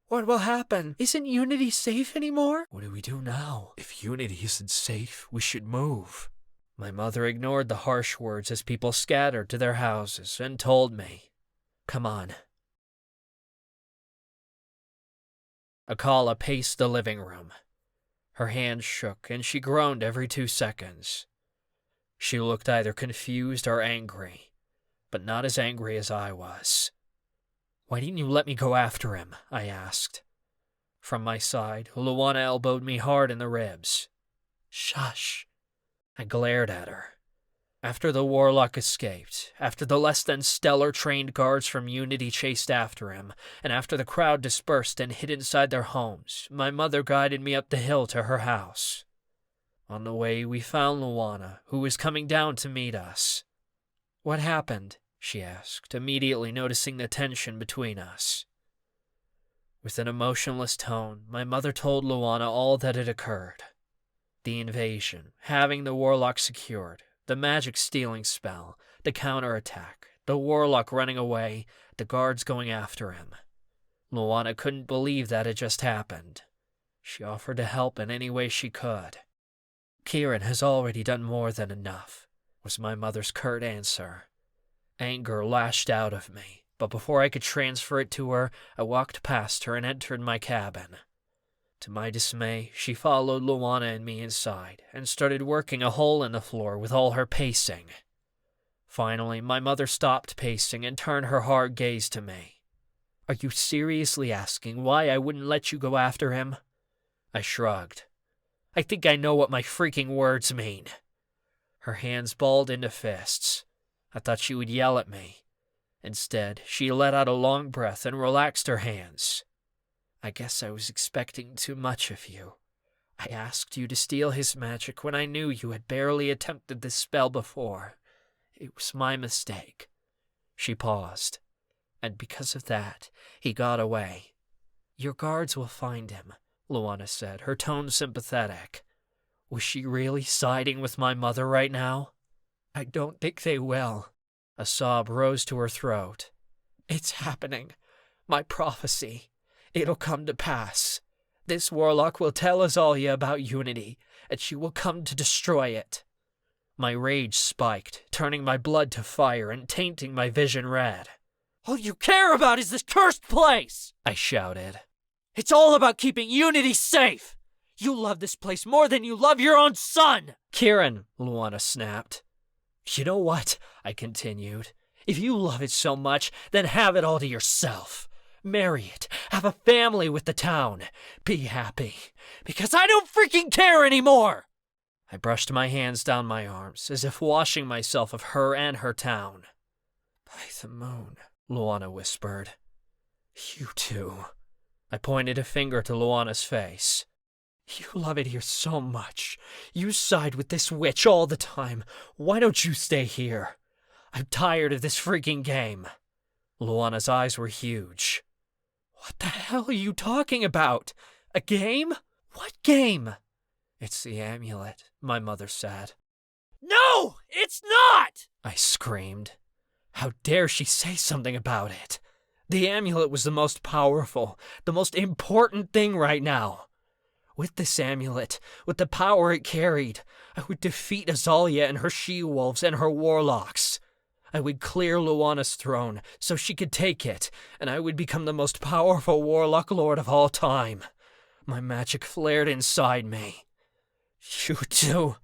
"What will happen? Isn't Unity safe anymore?" "What do we do now? If Unity isn't safe, we should move." My mother ignored the harsh words as people scattered to their houses and told me, "Come on." Akala paced the living room. Her hands shook, and she groaned every 2 seconds. She looked either confused or angry, but not as angry as I was. "Why didn't you let me go after him?" I asked. From my side, Luana elbowed me hard in the ribs. "Shush." I glared at her. After the Warlock escaped, after the less-than-stellar trained guards from Unity chased after him, and after the crowd dispersed and hid inside their homes, my mother guided me up the hill to her house. On the way, we found Luana, who was coming down to meet us. "What happened?" she asked, immediately noticing the tension between us. With an emotionless tone, my mother told Luana all that had occurred. The invasion, having the Warlock secured, the magic-stealing spell, the counterattack, the Warlock running away, the guards going after him. Luana couldn't believe that had just happened. She offered to help in any way she could. "Keeran has already done more than enough. was my mother's curt answer. Anger lashed out of me, but before I could transfer it to her, I walked past her and entered my cabin. To my dismay, she followed Luana and me inside and started working a hole in the floor with all her pacing. Finally, my mother stopped pacing and turned her hard gaze to me. "Are you seriously asking why I wouldn't let you go after him?" I shrugged. "I think I know what my freaking words mean." Her hands balled into fists. I thought she would yell at me. Instead, she let out a long breath and relaxed her hands. "I guess I was expecting too much of you. I asked you to steal his magic when I knew you had barely attempted this spell before. It was my mistake." She paused. "And because of that, he got away." "Your guards will find him," Luana said, her tone sympathetic. Was she really siding with my mother right now? "I don't think they will." A sob rose to her throat. "It's happening. My prophecy. It'll come to pass. This Warlock will tell Isalia about unity, and she will come to destroy it." My rage spiked, turning my blood to fire and tainting my vision red. "All you care about is this cursed place!" I shouted. "It's all about keeping Unity safe! You love this place more than you love your own son!" "Keeran," Luana snapped. "You know what?" I continued. "If you love it so much, then have it all to yourself. Marry it. Have a family with the town. Be happy. Because I don't freaking care anymore!" I brushed my hands down my arms, as if washing myself of her and her town. "By the moon," Luana whispered. "You too." I pointed a finger to Luana's face. "You love it here so much. You side with this witch all the time. Why don't you stay here? I'm tired of this freaking game." Luana's eyes were huge. "What the hell are you talking about? A game? What game?" "It's the amulet," my mother said. "No, it's not!" I screamed. How dare she say something about it? The amulet was the most powerful, the most important thing right now. With this amulet, with the power it carried, I would defeat Isalia and her she-wolves and her warlocks. I would clear Luana's throne so she could take it, and I would become the most powerful warlock lord of all time. My magic flared inside me. "You too."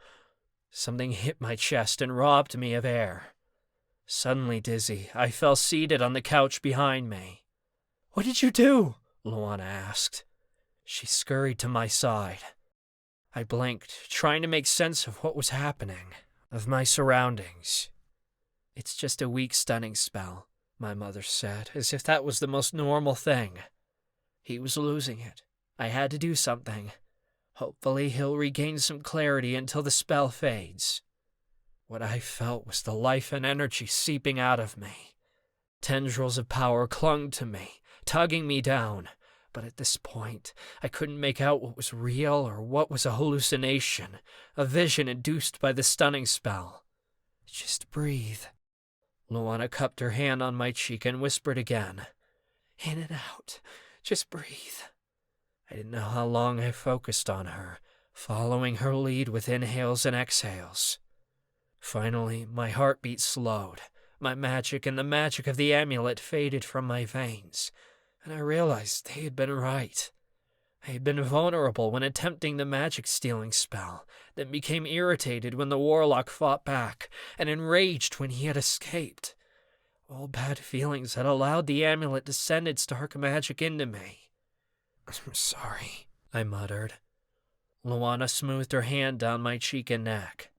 Something hit my chest and robbed me of air. Suddenly dizzy, I fell seated on the couch behind me. "What did you do?" Luana asked. She scurried to my side. I blinked, trying to make sense of what was happening, of my surroundings. "It's just a weak stunning spell," my mother said, as if that was the most normal thing. "He was losing it. I had to do something. Hopefully he'll regain some clarity until the spell fades." What I felt was the life and energy seeping out of me. Tendrils of power clung to me, tugging me down, but at this point, I couldn't make out what was real or what was a hallucination, a vision induced by the stunning spell. "Just breathe." Luana cupped her hand on my cheek and whispered again. "In and out. Just breathe." I didn't know how long I focused on her, following her lead with inhales and exhales. Finally, my heartbeat slowed. My magic and the magic of the amulet faded from my veins, and I realized they had been right. I had been vulnerable when attempting the magic-stealing spell, then became irritated when the warlock fought back, and enraged when he had escaped. All bad feelings had allowed the amulet to send its dark magic into me. "I'm sorry," I muttered. Luana smoothed her hand down my cheek and neck.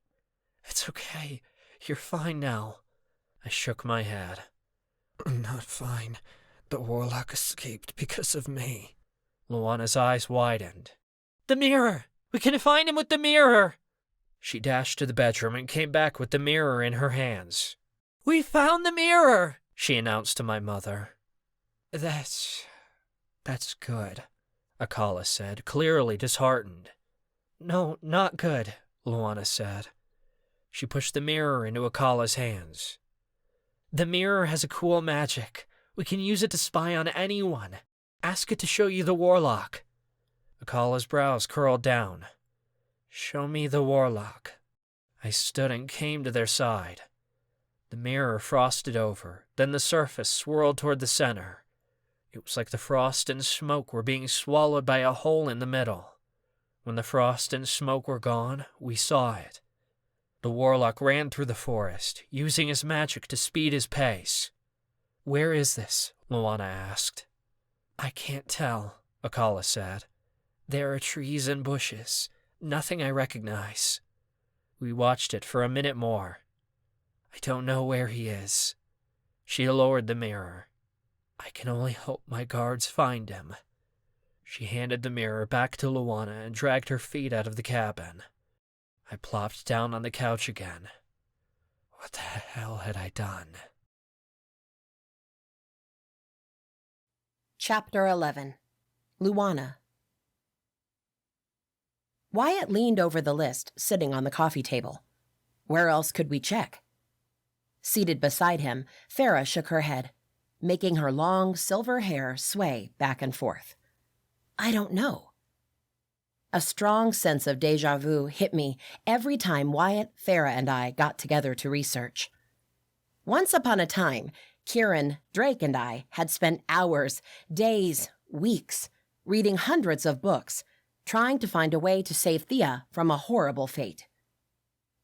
"It's okay. You're fine now." I shook my head. "I'm not fine. The warlock escaped because of me." Luana's eyes widened. "The mirror! We can find him with the mirror!" She dashed to the bedroom and came back with the mirror in her hands. "We found the mirror!" she announced to my mother. That's good," Akala said, clearly disheartened. "No, not good," Luana said. She pushed the mirror into Akala's hands. "The mirror has a cool magic. We can use it to spy on anyone. Ask it to show you the warlock." Akala's brows curled down. "Show me the warlock." I stood and came to their side. The mirror frosted over, then the surface swirled toward the center. It was like the frost and smoke were being swallowed by a hole in the middle. When the frost and smoke were gone, we saw it. The Warlock ran through the forest, using his magic to speed his pace. "Where is this?" Luana asked. "I can't tell," Akala said. "There are trees and bushes, nothing I recognize." We watched it for a minute more. "I don't know where he is." She lowered the mirror. "I can only hope my guards find him." She handed the mirror back to Luana and dragged her feet out of the cabin. I plopped down on the couch again. What the hell had I done? Chapter 11. Luana. Wyatt leaned over the list, sitting on the coffee table. Where else could we check? Seated beside him, Farah shook her head, making her long silver hair sway back and forth. "I don't know." A strong sense of déjà vu hit me every time Wyatt, Farah, and I got together to research. Once upon a time, Keeran, Drake, and I had spent hours, days, weeks, reading hundreds of books, trying to find a way to save Thea from a horrible fate.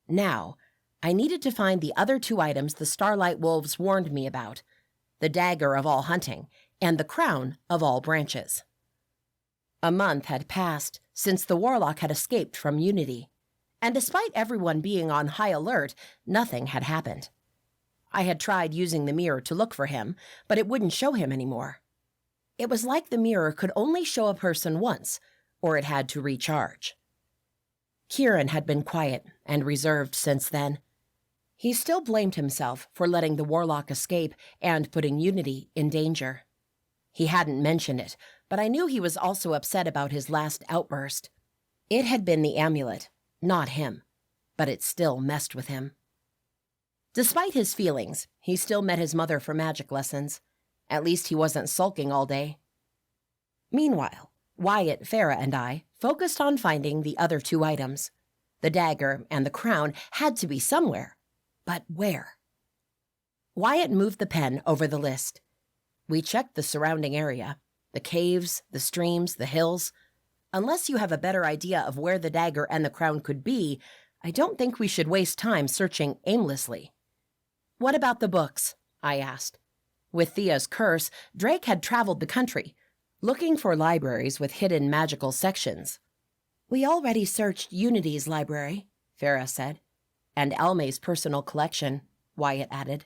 Now, I needed to find the other two items the Starlight Wolves warned me about, the dagger of all hunting and the crown of all branches. A month had passed since the Warlock had escaped from Unity, and despite everyone being on high alert, nothing had happened. I had tried using the mirror to look for him, but it wouldn't show him anymore. It was like the mirror could only show a person once, or it had to recharge. Keeran had been quiet and reserved since then. He still blamed himself for letting the Warlock escape and putting Unity in danger. He hadn't mentioned it, but I knew he was also upset about his last outburst. It had been the amulet, not him, but it still messed with him. Despite his feelings, he still met his mother for magic lessons. At least he wasn't sulking all day. Meanwhile, Wyatt, Farah, and I focused on finding the other two items. The dagger and the crown had to be somewhere, but where? Wyatt moved the pen over the list. We checked the surrounding area, the caves, the streams, the hills. Unless you have a better idea of where the dagger and the crown could be, I don't think we should waste time searching aimlessly. "What about the books?" I asked. With Thea's curse, Drake had traveled the country, looking for libraries with hidden magical sections. "We already searched Unity's library," Farah said. "And Almay's personal collection," Wyatt added.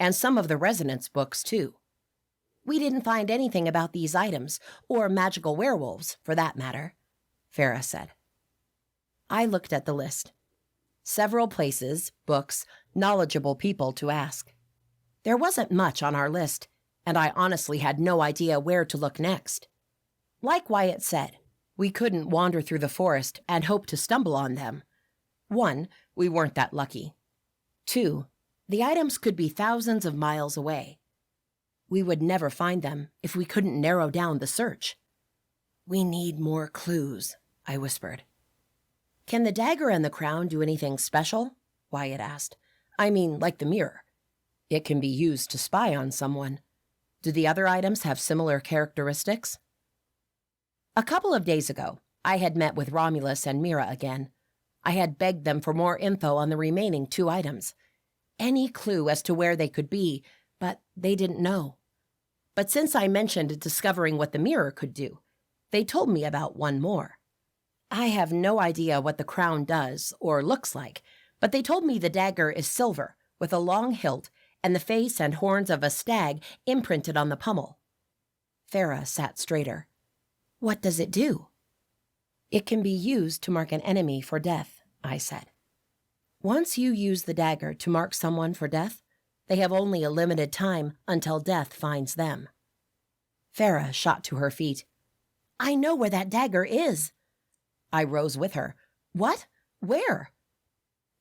"And some of the Resonance books, too." "We didn't find anything about these items, or magical werewolves, for that matter," Farah said. I looked at the list. Several places, books, knowledgeable people to ask. There wasn't much on our list, and I honestly had no idea where to look next. Like Wyatt said, we couldn't wander through the forest and hope to stumble on them. 1, we weren't that lucky. 2, the items could be thousands of miles away. We would never find them if we couldn't narrow down the search. "We need more clues," I whispered. "Can the dagger and the crown do anything special?" Wyatt asked. "I mean, like the mirror. It can be used to spy on someone. Do the other items have similar characteristics?" A couple of days ago, I had met with Romulus and Mira again. I had begged them for more info on the remaining two items. Any clue as to where they could be, but they didn't know. But since I mentioned discovering what the mirror could do, they told me about one more. I have no idea what the crown does or looks like, but they told me the dagger is silver with a long hilt and the face and horns of a stag imprinted on the pommel. Farah sat straighter. "What does it do?" "It can be used to mark an enemy for death," I said. "Once you use the dagger to mark someone for death, they have only a limited time until death finds them." Farah shot to her feet. "I know where that dagger is." I rose with her. "What? Where?"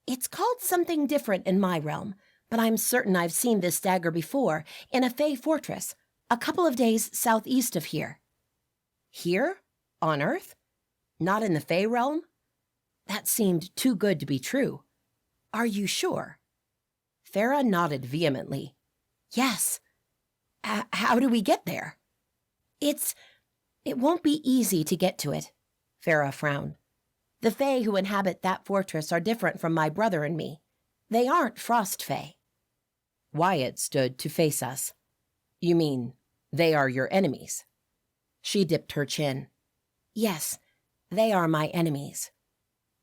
"It's called something different in my realm, but I'm certain I've seen this dagger before in a Fey fortress, a couple of days southeast of here." "Here? On Earth? Not in the Fey realm?" That seemed too good to be true. Are you sure? Farah nodded vehemently. Yes. How do we get there? It won't be easy to get to it, Farah frowned. The Fae who inhabit that fortress are different from my brother and me. They aren't Frost Fae. Wyatt stood to face us. You mean they are your enemies? She dipped her chin. Yes, they are my enemies.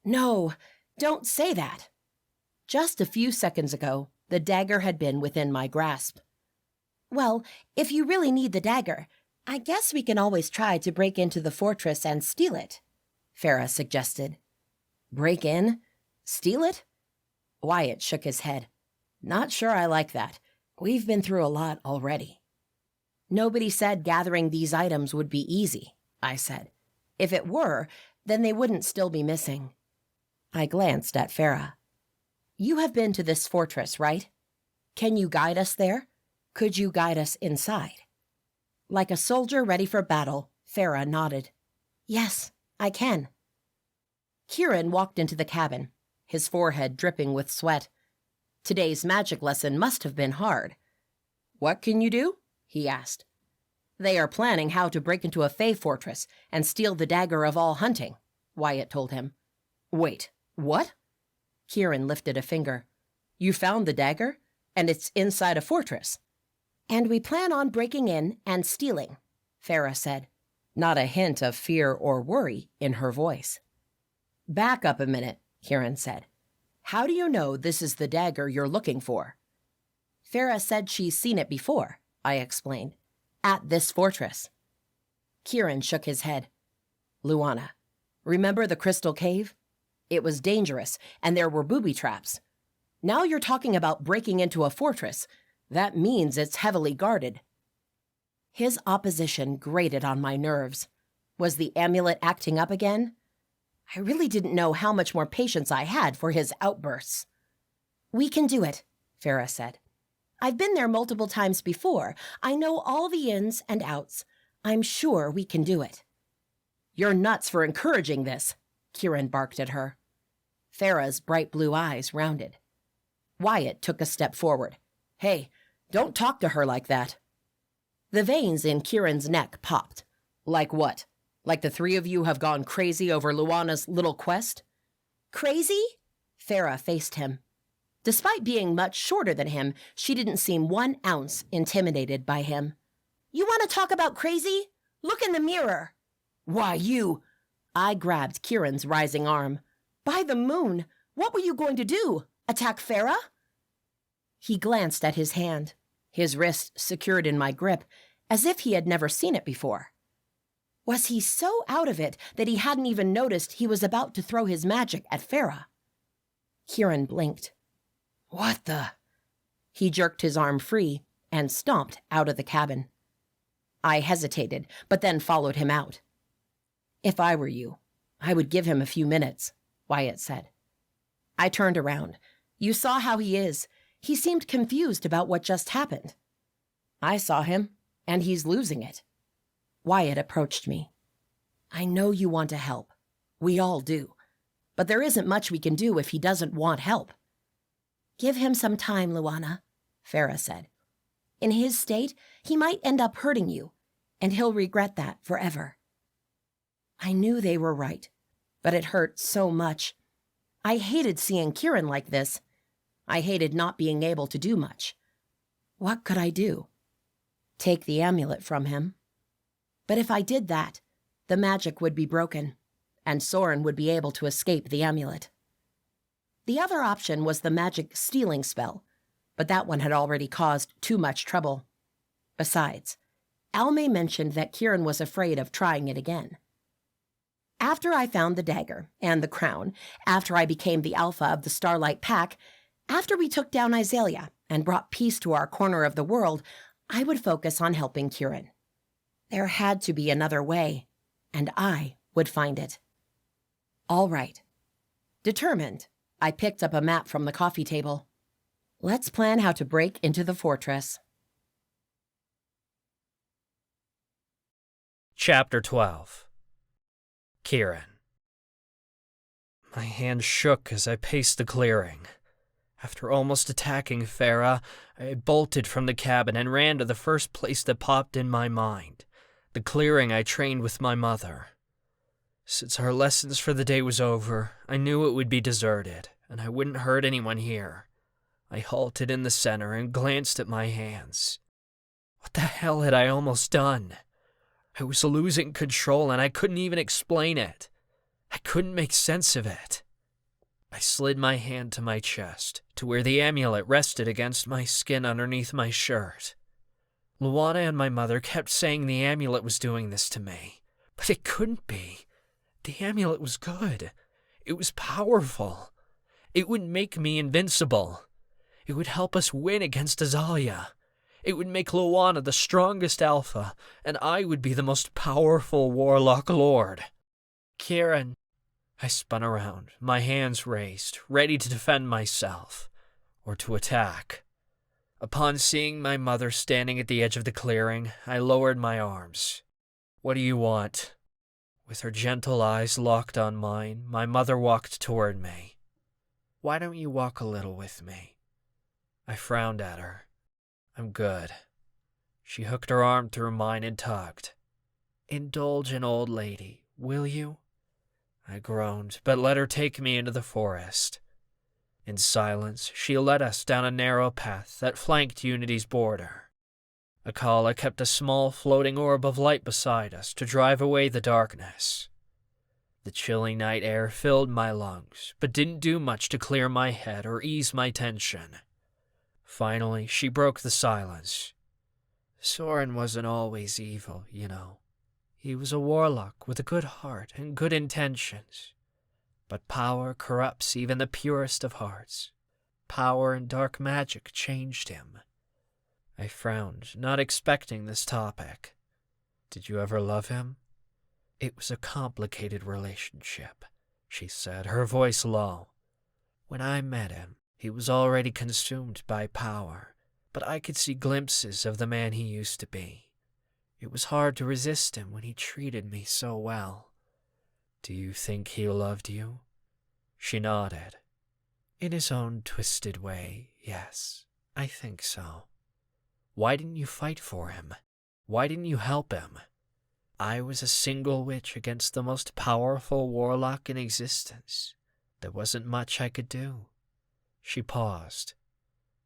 No, don't say that. Just a few seconds ago, the dagger had been within my grasp. Well, if you really need the dagger, I guess we can always try to break into the fortress and steal it, Farah suggested. Break in? Steal it? Wyatt shook his head. Not sure I like that. We've been through a lot already. Nobody said gathering these items would be easy, I said. If it were, then they wouldn't still be missing. I glanced at Farah. You have been to this fortress, right? Can you guide us there? Could you guide us inside? Like a soldier ready for battle, Farah nodded. Yes, I can. Keeran walked into the cabin, his forehead dripping with sweat. Today's magic lesson must have been hard. What can you do? He asked. They are planning how to break into a Fae fortress and steal the dagger of all hunting, Wyatt told him. Wait, what? Keeran lifted a finger. You found the dagger? And it's inside a fortress? And we plan on breaking in and stealing, Farah said, not a hint of fear or worry in her voice. Back up a minute, Keeran said. How do you know this is the dagger you're looking for? Farah said she's seen it before, I explained. At this fortress. Keeran shook his head. Luana, remember the crystal cave? It was dangerous, and there were booby traps. Now you're talking about breaking into a fortress. That means it's heavily guarded. His opposition grated on my nerves. Was the amulet acting up again? I really didn't know how much more patience I had for his outbursts. We can do it, Farah said. I've been there multiple times before. I know all the ins and outs. I'm sure we can do it. You're nuts for encouraging this, Keeran barked at her. Farah's bright blue eyes rounded. Wyatt took a step forward. Hey, don't talk to her like that. The veins in Keeran's neck popped. Like what? Like the three of you have gone crazy over Luana's little quest? Crazy? Farah faced him. Despite being much shorter than him, she didn't seem 1 ounce intimidated by him. You want to talk about crazy? Look in the mirror. Why, you... I grabbed Keeran's rising arm. By the moon, what were you going to do? Attack Farah? He glanced at his hand, his wrist secured in my grip, as if he had never seen it before. Was he so out of it that he hadn't even noticed he was about to throw his magic at Farah? Keeran blinked. What the? He jerked his arm free and stomped out of the cabin. I hesitated, but then followed him out. If I were you, I would give him a few minutes, Wyatt said. I turned around. You saw how he is. He seemed confused about what just happened. I saw him, and he's losing it. Wyatt approached me. I know you want to help. We all do. But there isn't much we can do if he doesn't want help. Give him some time, Luana, Farah said. In his state, he might end up hurting you, and he'll regret that forever. I knew they were right, but it hurt so much. I hated seeing Keeran like this. I hated not being able to do much. What could I do? Take the amulet from him. But if I did that, the magic would be broken, and Soren would be able to escape the amulet. The other option was the magic stealing spell, but that one had already caused too much trouble. Besides, Almay mentioned that Keeran was afraid of trying it again. After I found the dagger and the crown, after I became the alpha of the Starlight Pack, after we took down Isalia and brought peace to our corner of the world, I would focus on helping Keeran. There had to be another way, and I would find it. All right. Determined, I picked up a map from the coffee table. Let's plan how to break into the fortress. Chapter 12. Keeran. My hand shook as I paced the clearing, After almost attacking Farah, I bolted from the cabin and ran to the first place that popped in my mind, the clearing I trained with my mother. Since our lessons for the day was over, I knew it would be deserted, and I wouldn't hurt anyone here. I halted in the center and glanced at my hands. What the hell had I almost done? I was losing control and I couldn't even explain it. I couldn't make sense of it. I slid my hand to my chest, to where the amulet rested against my skin underneath my shirt. Luana and my mother kept saying the amulet was doing this to me, but it couldn't be. The amulet was good. It was powerful. It would make me invincible. It would help us win against Isalia. It would make Luana the strongest alpha, and I would be the most powerful Warlock Lord. Keeran. I spun around, my hands raised, ready to defend myself, or to attack. Upon seeing my mother standing at the edge of the clearing, I lowered my arms. What do you want? With her gentle eyes locked on mine, my mother walked toward me. Why don't you walk a little with me? I frowned at her. I'm good. She hooked her arm through mine and tugged. Indulge an old lady, will you? I groaned, but let her take me into the forest. In silence, she led us down a narrow path that flanked Unity's border. Akala kept a small floating orb of light beside us to drive away the darkness. The chilling night air filled my lungs, but didn't do much to clear my head or ease my tension. Finally, she broke the silence. Soren wasn't always evil, you know. He was a warlock with a good heart and good intentions. But power corrupts even the purest of hearts. Power and dark magic changed him. I frowned, not expecting this topic. Did you ever love him? It was a complicated relationship, she said, her voice low. When I met him, he was already consumed by power, but I could see glimpses of the man he used to be. It was hard to resist him when he treated me so well. Do you think he loved you? She nodded. In his own twisted way, yes, I think so. Why didn't you fight for him? Why didn't you help him? I was a single witch against the most powerful warlock in existence. There wasn't much I could do. She paused.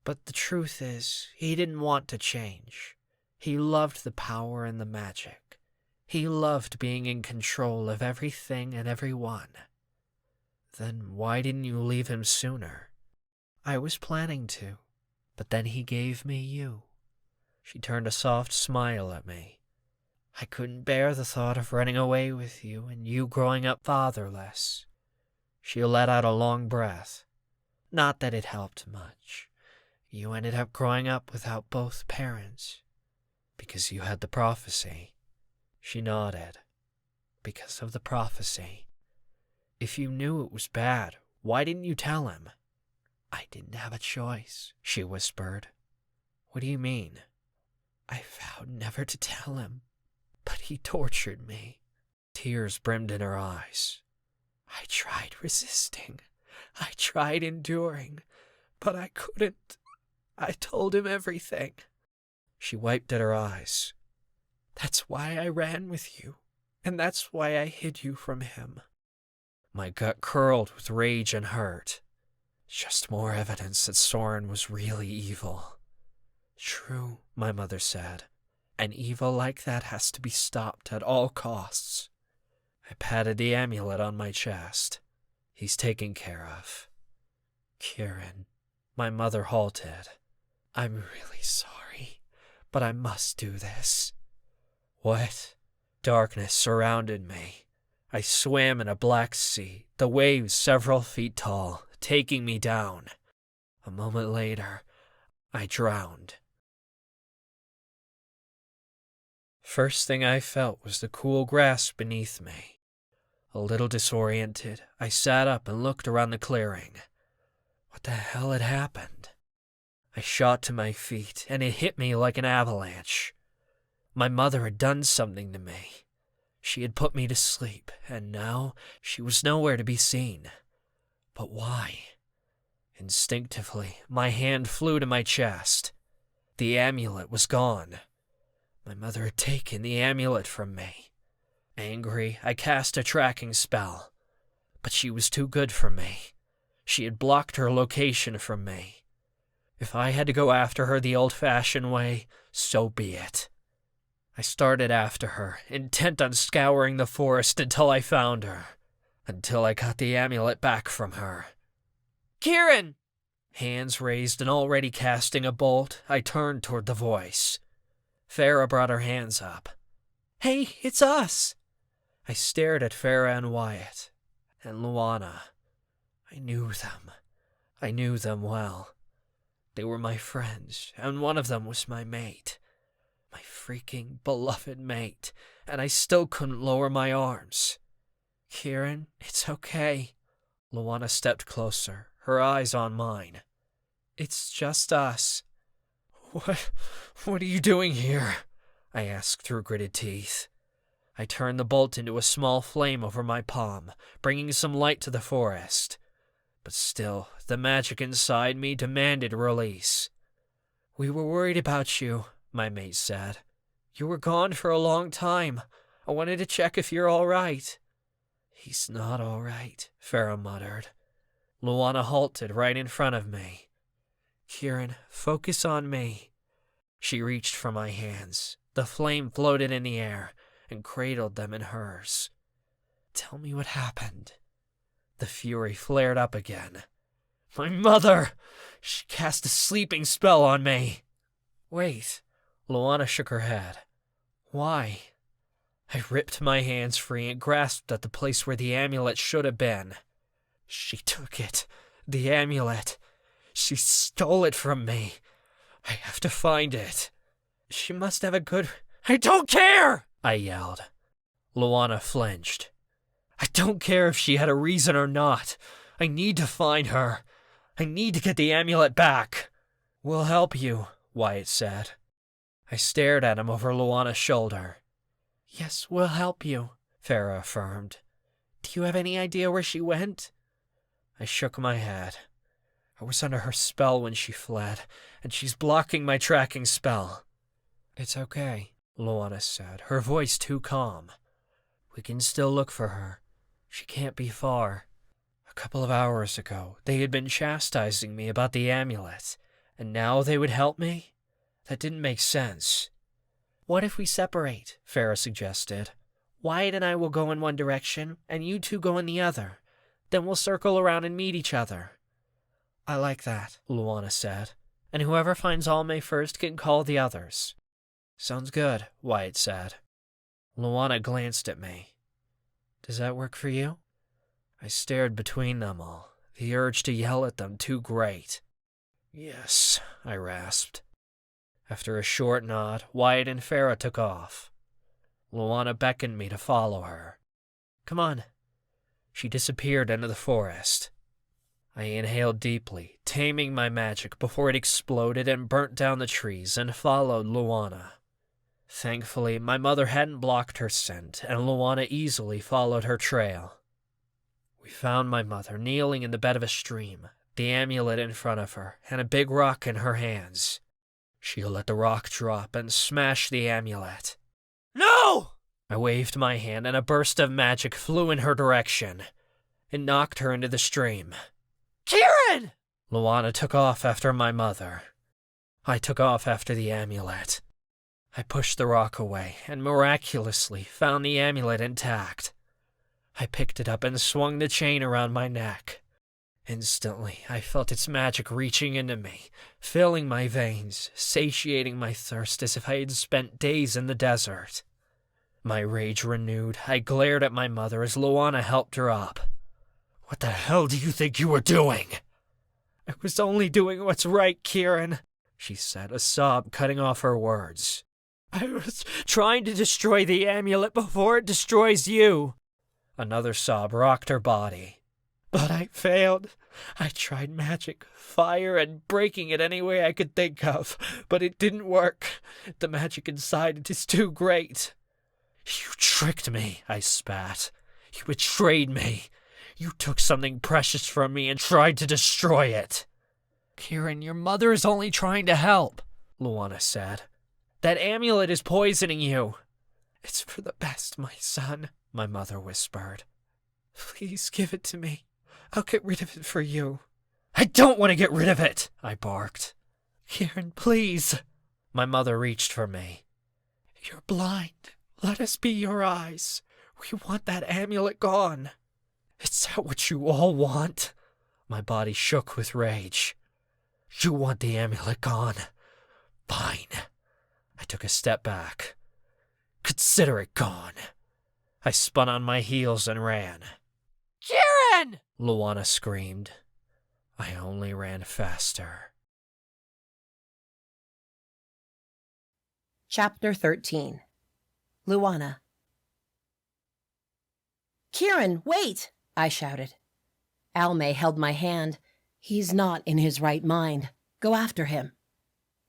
But the truth is, he didn't want to change. He loved the power and the magic. He loved being in control of everything and everyone. Then why didn't you leave him sooner? I was planning to, but then he gave me you. She turned a soft smile at me. I couldn't bear the thought of running away with you and you growing up fatherless. She let out a long breath. Not that it helped much. You ended up growing up without both parents. Because you had the prophecy. She nodded. Because of the prophecy. If you knew it was bad, why didn't you tell him? I didn't have a choice, she whispered. What do you mean? I vowed never to tell him, but he tortured me. Tears brimmed in her eyes. I tried resisting. I tried enduring, but I couldn't. I told him everything. She wiped at her eyes. That's why I ran with you, and that's why I hid you from him. My gut curled with rage and hurt. Just more evidence that Soren was really evil. True, my mother said. An evil like that has to be stopped at all costs. I patted the amulet on my chest. He's taken care of. Keeran, my mother halted. I'm really sorry, but I must do this. What? Darkness surrounded me. I swam in a black sea, the waves several feet tall, taking me down. A moment later, I drowned. First thing I felt was the cool grass beneath me. A little disoriented, I sat up and looked around the clearing. What the hell had happened? I shot to my feet, and it hit me like an avalanche. My mother had done something to me. She had put me to sleep, and now she was nowhere to be seen. But why? Instinctively, my hand flew to my chest. The amulet was gone. My mother had taken the amulet from me. Angry, I cast a tracking spell. But she was too good for me. She had blocked her location from me. If I had to go after her the old-fashioned way, so be it. I started after her, intent on scouring the forest until I found her. Until I got the amulet back from her. Keeran! Hands raised and already casting a bolt, I turned toward the voice. Farah brought her hands up. Hey, it's us! I stared at Farah and Wyatt. And Luana. I knew them. I knew them well. They were my friends, and one of them was my mate. My freaking beloved mate, and I still couldn't lower my arms. Keeran, it's okay. Luana stepped closer, her eyes on mine. It's just us. What are you doing here? I asked through gritted teeth. I turned the bolt into a small flame over my palm, bringing some light to the forest. But still, the magic inside me demanded release. We were worried about you, my mate said. You were gone for a long time. I wanted to check if you're all right. He's not all right, Farah muttered. Luana halted right in front of me. Keeran, focus on me. She reached for my hands. The flame floated in the air and cradled them in hers. Tell me what happened. The fury flared up again. My mother! She cast a sleeping spell on me. Wait. Luana shook her head. Why? I ripped my hands free and grasped at the place where the amulet should have been. She took it. The amulet. She stole it from me. I have to find it. She must have a good... I don't care! I yelled. Luana flinched. I don't care if she had a reason or not. I need to find her. I need to get the amulet back. We'll help you, Wyatt said. I stared at him over Luana's shoulder. Yes, we'll help you, Farah affirmed. Do you have any idea where she went? I shook my head. I was under her spell when she fled, and she's blocking my tracking spell. It's okay, Luana said, her voice too calm. We can still look for her. She can't be far. A couple of hours ago, they had been chastising me about the amulet, and now they would help me? That didn't make sense. What if we separate? Farah suggested. Wyatt and I will go in one direction, and you two go in the other. Then we'll circle around and meet each other. I like that, Luana said. And whoever finds Almay first can call the others. Sounds good, Wyatt said. Luana glanced at me. Does that work for you? I stared between them all, the urge to yell at them too great. Yes, I rasped. After a short nod, Wyatt and Farah took off. Luana beckoned me to follow her. Come on. She disappeared into the forest. I inhaled deeply, taming my magic before it exploded and burnt down the trees, and followed Luana. Thankfully, my mother hadn't blocked her scent, and Luana easily followed her trail. We found my mother kneeling in the bed of a stream, the amulet in front of her, and a big rock in her hands. She let the rock drop and smash the amulet. No! I waved my hand, and a burst of magic flew in her direction. It knocked her into the stream. Keeran! Luana took off after my mother. I took off after the amulet. I pushed the rock away and miraculously found the amulet intact. I picked it up and swung the chain around my neck. Instantly, I felt its magic reaching into me, filling my veins, satiating my thirst as if I had spent days in the desert. My rage renewed, I glared at my mother as Luana helped her up. What the hell do you think you were doing? I was only doing what's right, Keeran, she said, a sob cutting off her words. I was trying to destroy the amulet before it destroys you. Another sob rocked her body. But I failed. I tried magic, fire, and breaking it any way I could think of, but it didn't work. The magic inside it is too great. You tricked me, I spat. You betrayed me. You took something precious from me and tried to destroy it. Keeran, your mother is only trying to help, Luana said. That amulet is poisoning you. It's for the best, my son, my mother whispered. Please give it to me. I'll get rid of it for you. I don't want to get rid of it, I barked. Keeran, please. My mother reached for me. You're blind. Let us be your eyes. We want that amulet gone. Is that what you all want? My body shook with rage. You want the amulet gone? Fine. I took a step back. Consider it gone. I spun on my heels and ran. Keeran! Luana screamed. I only ran faster. Chapter 13. Luana. Keeran, wait! I shouted. Almay held my hand. He's not in his right mind. Go after him.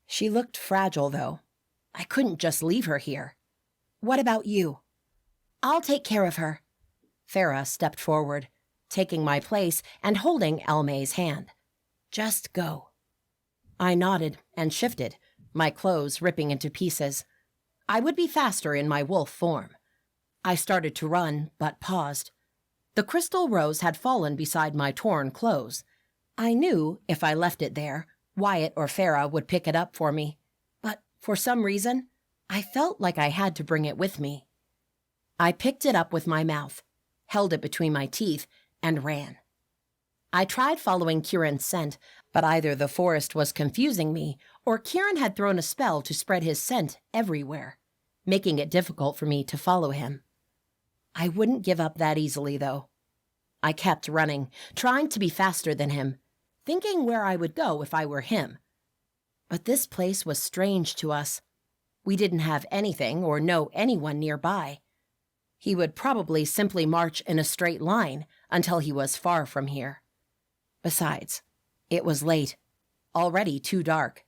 She looked fragile, though. I couldn't just leave her here. What about you? I'll take care of her. Farah stepped forward, taking my place and holding Almay's hand. Just go. I nodded and shifted, my clothes ripping into pieces. I would be faster in my wolf form. I started to run, but paused. The crystal rose had fallen beside my torn clothes. I knew if I left it there, Wyatt or Farah would pick it up for me. But for some reason, I felt like I had to bring it with me. I picked it up with my mouth, held it between my teeth, and ran. I tried following Kieran's scent, but either the forest was confusing me or Keeran had thrown a spell to spread his scent everywhere, making it difficult for me to follow him. I wouldn't give up that easily, though. I kept running, trying to be faster than him, thinking where I would go if I were him. But this place was strange to us. We didn't have anything or know anyone nearby. He would probably simply march in a straight line until he was far from here. Besides, it was late, already too dark.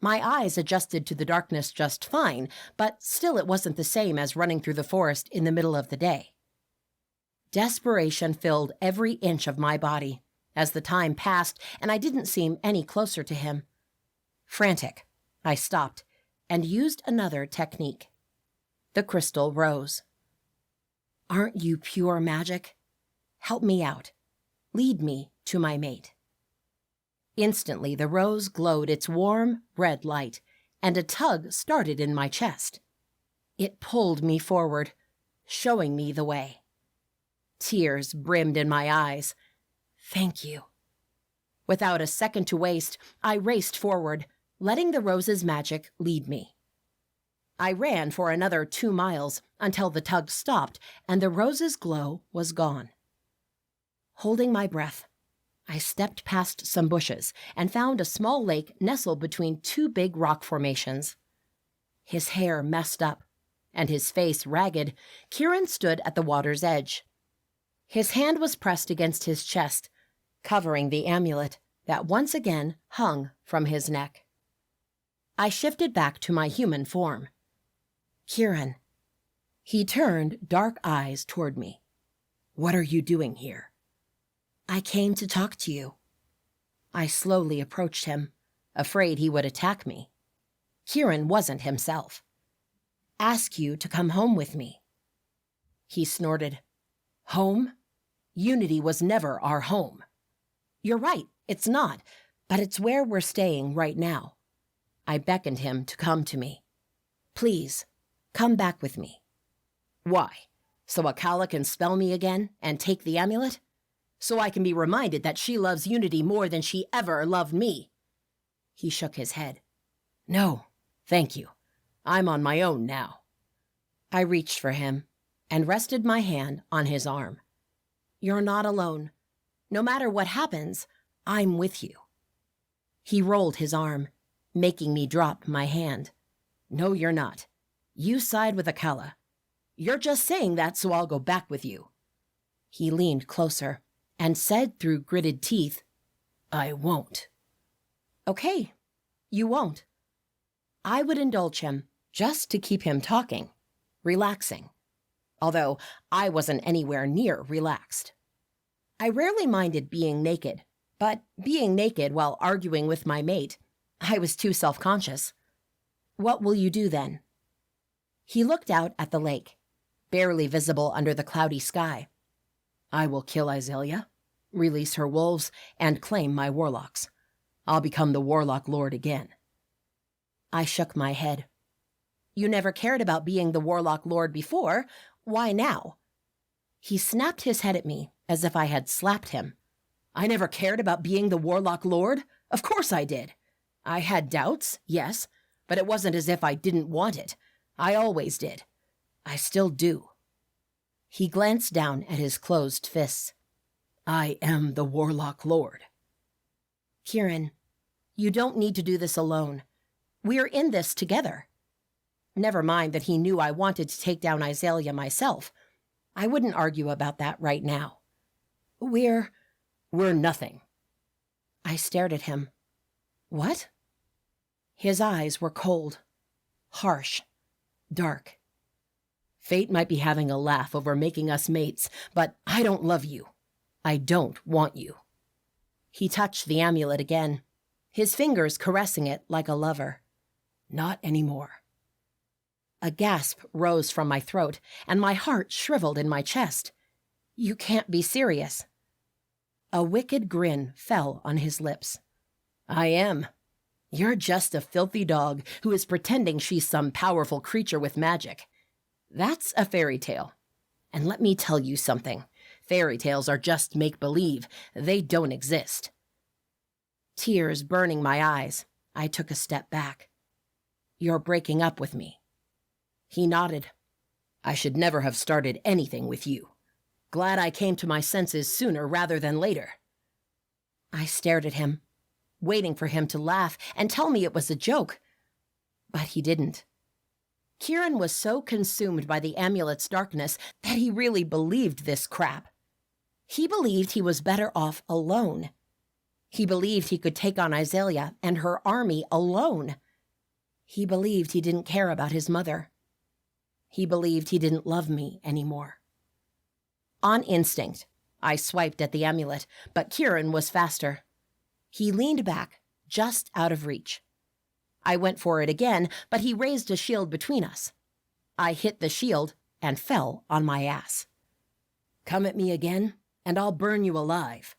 My eyes adjusted to the darkness just fine, but still it wasn't the same as running through the forest in the middle of the day. Desperation filled every inch of my body as the time passed and I didn't seem any closer to him. Frantic, I stopped and used another technique. The crystal rose. Aren't you pure magic? Help me out. Lead me to my mate. Instantly, the rose glowed its warm, red light, and a tug started in my chest. It pulled me forward, showing me the way. Tears brimmed in my eyes. Thank you. Without a second to waste, I raced forward, letting the rose's magic lead me. I ran for another 2 miles until the tug stopped and the rose's glow was gone. Holding my breath, I stepped past some bushes and found a small lake nestled between 2 big rock formations. His hair messed up and his face ragged, Keeran stood at the water's edge. His hand was pressed against his chest, covering the amulet that once again hung from his neck. I shifted back to my human form. Keeran. He turned dark eyes toward me. What are you doing here? I came to talk to you. I slowly approached him, afraid he would attack me. Keeran wasn't himself. Ask you to come home with me. He snorted. Home? Unity was never our home. You're right, it's not, but it's where we're staying right now. I beckoned him to come to me. Please, come back with me. Why? So Akala can spell me again and take the amulet? So I can be reminded that she loves Unity more than she ever loved me. He shook his head. No, thank you. I'm on my own now. I reached for him and rested my hand on his arm. You're not alone. No matter what happens, I'm with you. He rolled his arm, making me drop my hand. No, you're not. You side with Akala. You're just saying that so I'll go back with you. He leaned closer and said through gritted teeth, I won't. Okay, you won't. I would indulge him just to keep him talking, relaxing, although I wasn't anywhere near relaxed. I rarely minded being naked, but being naked while arguing with my mate, I was too self-conscious. What will you do then? He looked out at the lake, barely visible under the cloudy sky. I will kill Isalia, release her wolves, and claim my warlocks. I'll become the Warlock Lord again. I shook my head. You never cared about being the Warlock Lord before. Why now? He snapped his head at me as if I had slapped him. I never cared about being the Warlock Lord? Of course I did. I had doubts, yes, but it wasn't as if I didn't want it. I always did. I still do. He glanced down at his closed fists. I am the Warlock Lord. Keeran, you don't need to do this alone. We're in this together. Never mind that he knew I wanted to take down Isalia myself. I wouldn't argue about that right now. We're nothing. I stared at him. What? His eyes were cold, harsh, dark. Fate might be having a laugh over making us mates, but I don't love you. I don't want you. He touched the amulet again, his fingers caressing it like a lover. Not anymore. A gasp rose from my throat, and my heart shriveled in my chest. You can't be serious. A wicked grin fell on his lips. I am. You're just a filthy dog who is pretending she's some powerful creature with magic. That's a fairy tale. And let me tell you something. Fairy tales are just make-believe. They don't exist. Tears burning my eyes, I took a step back. You're breaking up with me. He nodded. I should never have started anything with you. Glad I came to my senses sooner rather than later. I stared at him, waiting for him to laugh and tell me it was a joke. But he didn't. Keeran was so consumed by the amulet's darkness that he really believed this crap. He believed he was better off alone. He believed he could take on Isalia and her army alone. He believed he didn't care about his mother. He believed he didn't love me anymore. On instinct, I swiped at the amulet, but Keeran was faster. He leaned back, just out of reach. I went for it again, but he raised a shield between us. I hit the shield and fell on my ass. Come at me again, and I'll burn you alive.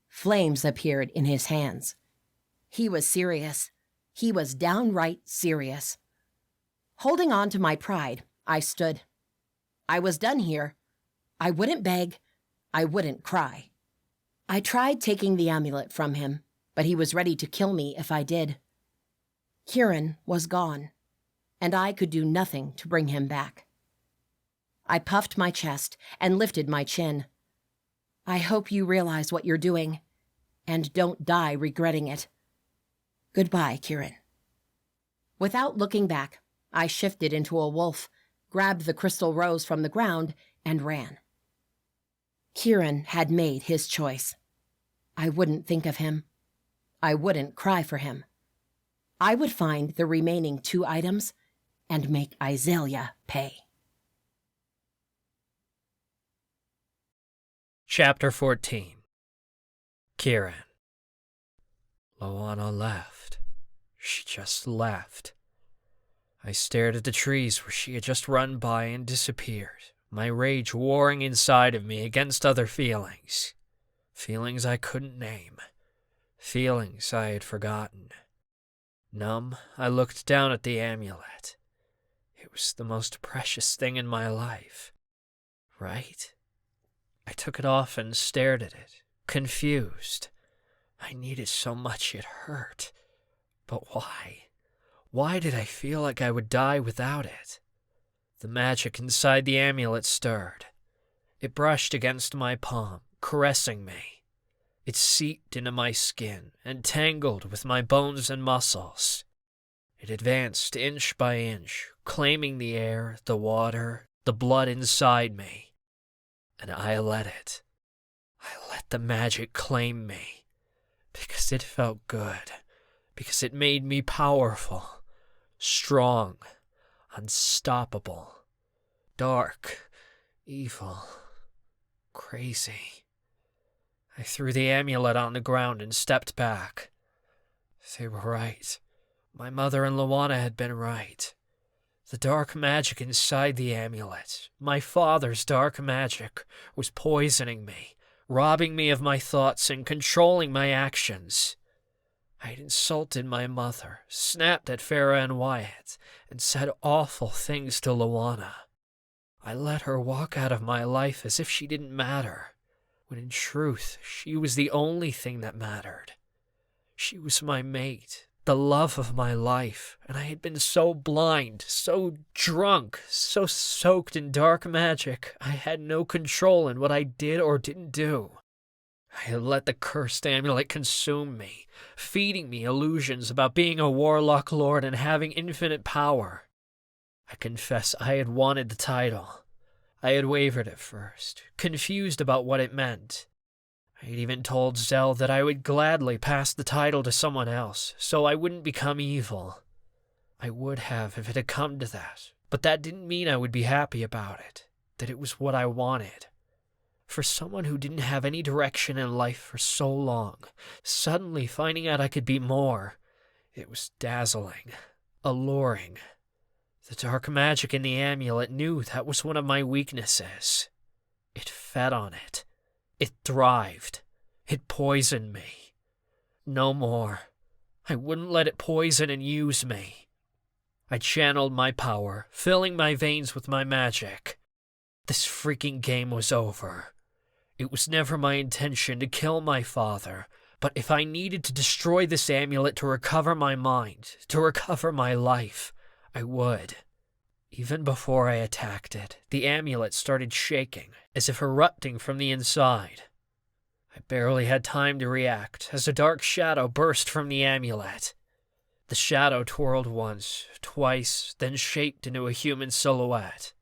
Flames appeared in his hands. He was serious. He was downright serious. Holding on to my pride, I stood. I was done here. I wouldn't beg. I wouldn't cry. I tried taking the amulet from him, but he was ready to kill me if I did. Keeran was gone, and I could do nothing to bring him back. I puffed my chest and lifted my chin. I hope you realize what you're doing, and don't die regretting it. Goodbye, Keeran. Without looking back, I shifted into a wolf, grabbed the crystal rose from the ground, and ran. Keeran had made his choice. I wouldn't think of him. I wouldn't cry for him. I would find the remaining 2 items and make Isalia pay. Chapter 14. Keeran. Luana left. She just left. I stared at the trees where she had just run by and disappeared, my rage warring inside of me against other feelings. Feelings I couldn't name. Feelings I had forgotten. Numb, I looked down at the amulet. It was the most precious thing in my life. Right? I took it off and stared at it, confused. I needed so much it hurt. But why? Why did I feel like I would die without it? The magic inside the amulet stirred. It brushed against my palm, caressing me. It seeped into my skin and tangled with my bones and muscles. It advanced inch by inch, claiming the air, the water, the blood inside me. And I let it. I let the magic claim me. Because it felt good. Because it made me powerful. Strong. Unstoppable. Dark. Evil. Crazy. I threw the amulet on the ground and stepped back. They were right. My mother and Luana had been right. The dark magic inside the amulet, my father's dark magic, was poisoning me, robbing me of my thoughts and controlling my actions. I had insulted my mother, snapped at Farah and Wyatt, and said awful things to Luana. I let her walk out of my life as if she didn't matter, when in truth she was the only thing that mattered. She was my mate, the love of my life, and I had been so blind, so drunk, so soaked in dark magic, I had no control in what I did or didn't do. I had let the cursed amulet consume me, feeding me illusions about being a Warlock lord and having infinite power. I confess I had wanted the title. I had wavered at first, confused about what it meant. I had even told Zell that I would gladly pass the title to someone else, so I wouldn't become evil. I would have if it had come to that, but that didn't mean I would be happy about it, that it was what I wanted. For someone who didn't have any direction in life for so long, suddenly finding out I could be more, it was dazzling, alluring. The dark magic in the amulet knew that was one of my weaknesses. It fed on it. It thrived. It poisoned me. No more. I wouldn't let it poison and use me. I channeled my power, filling my veins with my magic. This freaking game was over. It was never my intention to kill my father, but if I needed to destroy this amulet to recover my mind, to recover my life, I would. Even before I attacked it, the amulet started shaking, as if erupting from the inside. I barely had time to react, as a dark shadow burst from the amulet. The shadow twirled once, twice, then shaped into a human silhouette.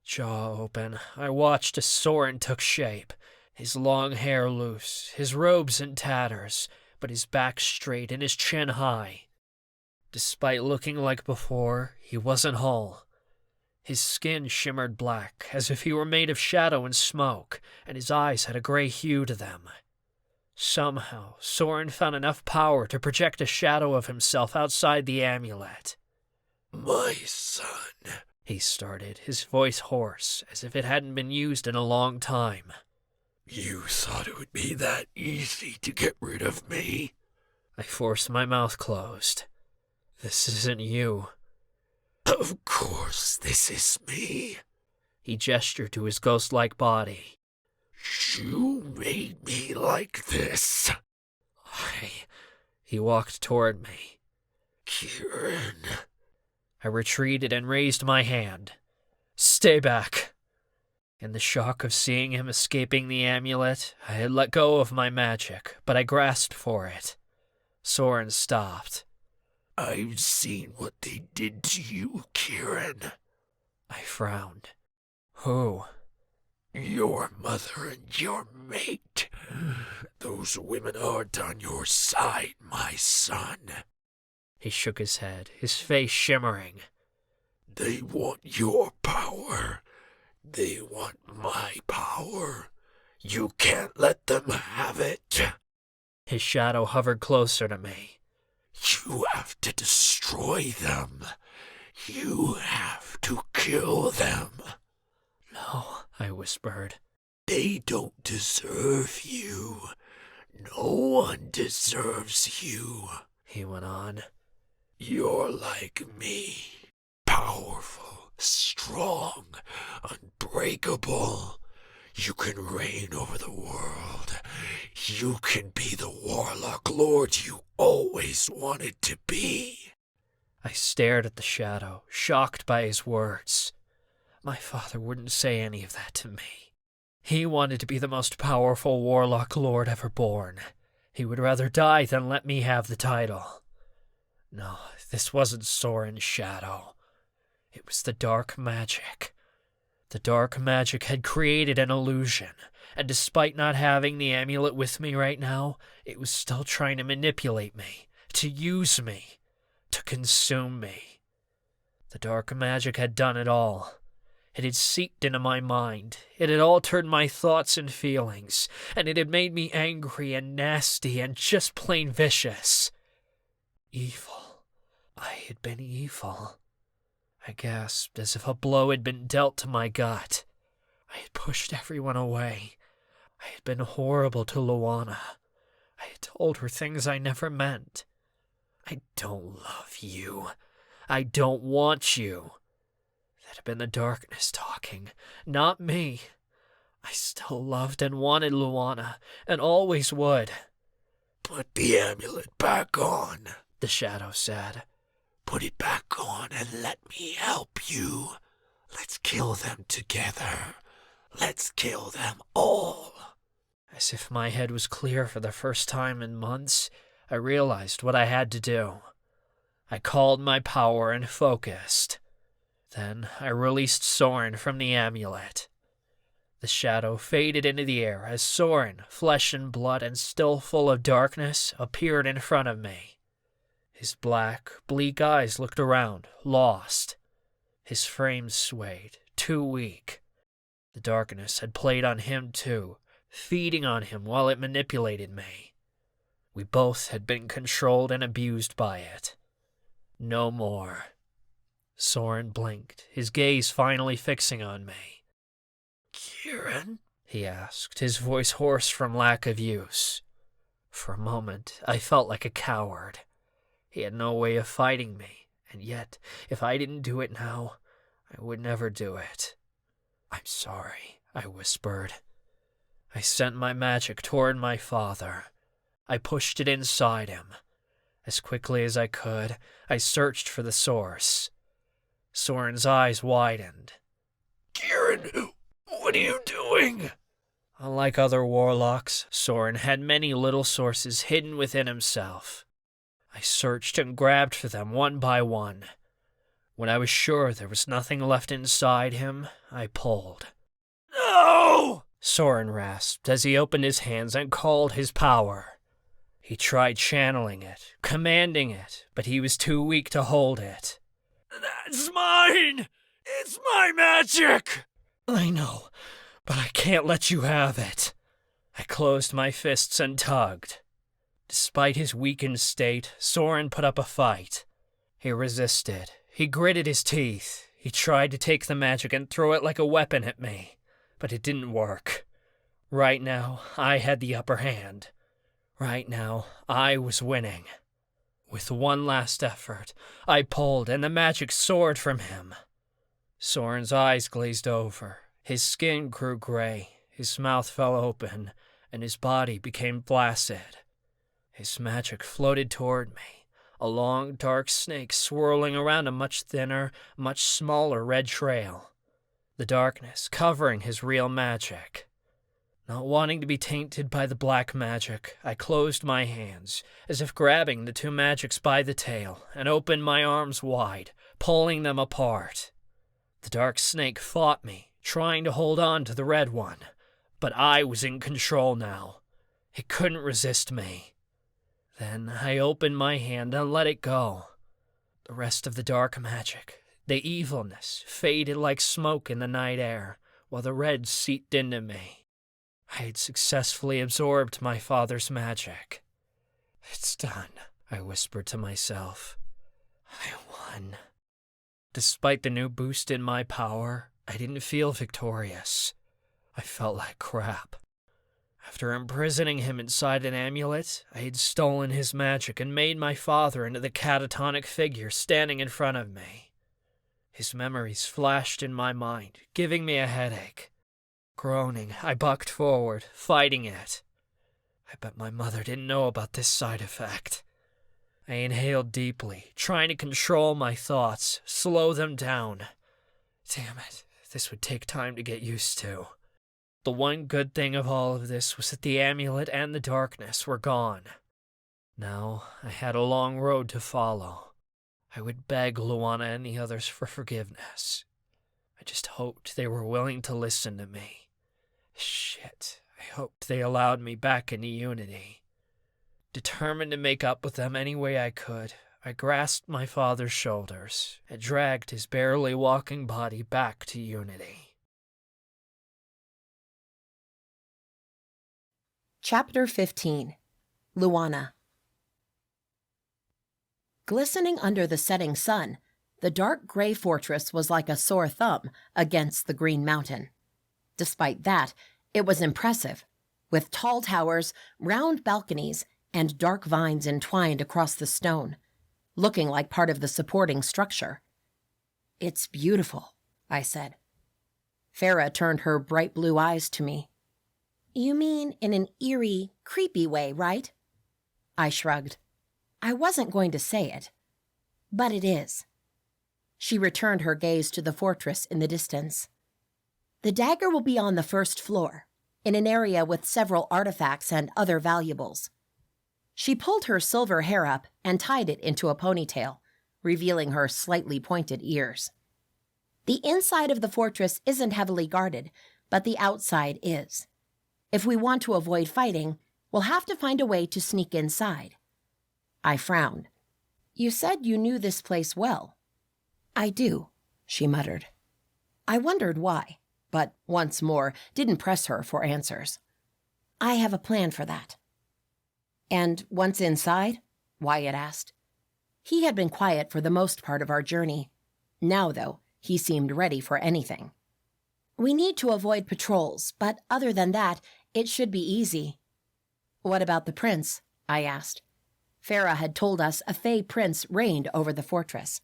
Jaw open, I watched as Soren took shape, his long hair loose, his robes in tatters, but his back straight and his chin high. Despite looking like before, he wasn't whole. His skin shimmered black, as if he were made of shadow and smoke, and his eyes had a gray hue to them. Somehow, Soren found enough power to project a shadow of himself outside the amulet. "My son," he started, his voice hoarse, as if it hadn't been used in a long time. "You thought it would be that easy to get rid of me?" I forced my mouth closed. "This isn't you." "Of course this is me." He gestured to his ghost-like body. "You made me like this." He walked toward me. "Keeran." I retreated and raised my hand. "Stay back." In the shock of seeing him escaping the amulet, I had let go of my magic, but I grasped for it. Soren stopped. "I've seen what they did to you, Keeran." I frowned. Who? "Your mother and your mate. Those women aren't on your side, my son." He shook his head, his face shimmering. "They want your power. They want my power. You can't let them have it." His shadow hovered closer to me. "You have to destroy them. You have to kill them." "No," I whispered. "They don't deserve you. No one deserves you," he went on. "You're like me. Powerful, strong, unbreakable. You can reign over the world. You can be the Warlock Lord you always wanted to be." I stared at the shadow, shocked by his words. My father wouldn't say any of that to me. He wanted to be the most powerful Warlock Lord ever born. He would rather die than let me have the title. No, this wasn't Soren's shadow. It was the dark magic. The dark magic had created an illusion, and despite not having the amulet with me right now, it was still trying to manipulate me, to use me, to consume me. The dark magic had done it all. It had seeped into my mind. It had altered my thoughts and feelings, and it had made me angry and nasty and just plain vicious. Evil. I had been evil. I gasped as if a blow had been dealt to my gut. I had pushed everyone away. I had been horrible to Luana. I had told her things I never meant. I don't love you. I don't want you. That had been the darkness talking, not me. I still loved and wanted Luana, and always would. Put the amulet back on, the shadow said. Put it back on and let me help you. Let's kill them together. Let's kill them all. As if my head was clear for the first time in months, I realized what I had to do. I called my power and focused. Then I released Soren from the amulet. The shadow faded into the air as Soren, flesh and blood and still full of darkness, appeared in front of me. His black, bleak eyes looked around, lost. His frame swayed, too weak. The darkness had played on him too, feeding on him while it manipulated me. We both had been controlled and abused by it. No more. Soren blinked, his gaze finally fixing on me. Keeran? He asked, his voice hoarse from lack of use. For a moment, I felt like a coward. He had no way of fighting me, and yet, if I didn't do it now, I would never do it. I'm sorry, I whispered. I sent my magic toward my father. I pushed it inside him. As quickly as I could, I searched for the source. Soren's eyes widened. Keeran, what are you doing? Unlike other warlocks, Soren had many little sources hidden within himself. I searched and grabbed for them one by one. When I was sure there was nothing left inside him, I pulled. No! Soren rasped as he opened his hands and called his power. He tried channeling it, commanding it, but he was too weak to hold it. That's mine! It's my magic! I know, but I can't let you have it. I closed my fists and tugged. Despite his weakened state, Soren put up a fight. He resisted. He gritted his teeth. He tried to take the magic and throw it like a weapon at me, but it didn't work. Right now, I had the upper hand. Right now, I was winning. With one last effort, I pulled and the magic soared from him. Soren's eyes glazed over. His skin grew gray. His mouth fell open, and his body became flaccid. His magic floated toward me, a long, dark snake swirling around a much thinner, much smaller red trail. The darkness covering his real magic. Not wanting to be tainted by the black magic, I closed my hands, as if grabbing the two magics by the tail, and opened my arms wide, pulling them apart. The dark snake fought me, trying to hold on to the red one, but I was in control now. It couldn't resist me. Then I opened my hand and let it go. The rest of the dark magic, the evilness, faded like smoke in the night air, while the red seeped into me. I had successfully absorbed my father's magic. It's done, I whispered to myself. I won. Despite the new boost in my power, I didn't feel victorious. I felt like crap. After imprisoning him inside an amulet, I had stolen his magic and made my father into the catatonic figure standing in front of me. His memories flashed in my mind, giving me a headache. Groaning, I bucked forward, fighting it. I bet my mother didn't know about this side effect. I inhaled deeply, trying to control my thoughts, slow them down. Damn it, this would take time to get used to. The one good thing of all of this was that the amulet and the darkness were gone. Now I had a long road to follow. I would beg Luana and the others for forgiveness. I just hoped they were willing to listen to me. Shit, I hoped they allowed me back into unity. Determined to make up with them any way I could, I grasped my father's shoulders and dragged his barely walking body back to Unity. Chapter 15. Luana. Glistening under the setting sun, the dark gray fortress was like a sore thumb against the green mountain. Despite that, it was impressive, with tall towers, round balconies, and dark vines entwined across the stone, looking like part of the supporting structure. "It's beautiful," I said. Farah turned her bright blue eyes to me. "You mean in an eerie, creepy way, right?" I shrugged. I wasn't going to say it, but it is. She returned her gaze to the fortress in the distance. "The dagger will be on the first floor, in an area with several artifacts and other valuables." She pulled her silver hair up and tied it into a ponytail, revealing her slightly pointed ears. "The inside of the fortress isn't heavily guarded, but the outside is. If we want to avoid fighting, we'll have to find a way to sneak inside." I frowned. "You said you knew this place well." "I do," she muttered. I wondered why, but once more didn't press her for answers. "I have a plan for that." "And once inside?" Wyatt asked. He had been quiet for the most part of our journey. Now, though, he seemed ready for anything. "We need to avoid patrols, but other than that, it should be easy." "What about the prince?" I asked. Farah had told us a Fey prince reigned over the fortress.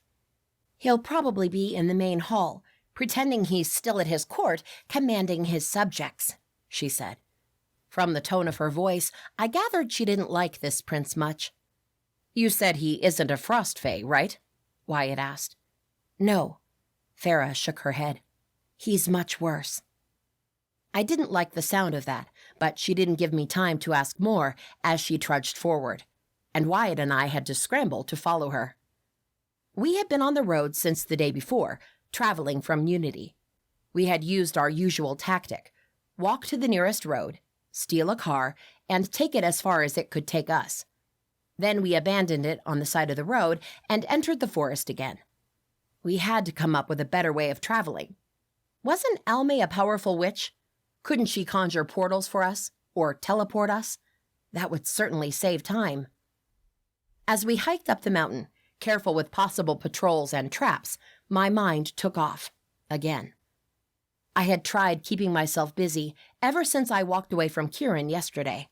"He'll probably be in the main hall, pretending he's still at his court, commanding his subjects," she said. From the tone of her voice, I gathered she didn't like this prince much. "You said he isn't a frost Fey, right?" Wyatt asked. "No." Farah shook her head. "He's much worse." I didn't like the sound of that, but she didn't give me time to ask more as she trudged forward, and Wyatt and I had to scramble to follow her. We had been on the road since the day before, traveling from Unity. We had used our usual tactic: walk to the nearest road, steal a car, and take it as far as it could take us. Then we abandoned it on the side of the road and entered the forest again. We had to come up with a better way of traveling. Wasn't Alme a powerful witch? Couldn't she conjure portals for us, or teleport us? That would certainly save time. As we hiked up the mountain, careful with possible patrols and traps, my mind took off, again. I had tried keeping myself busy ever since I walked away from Keeran yesterday.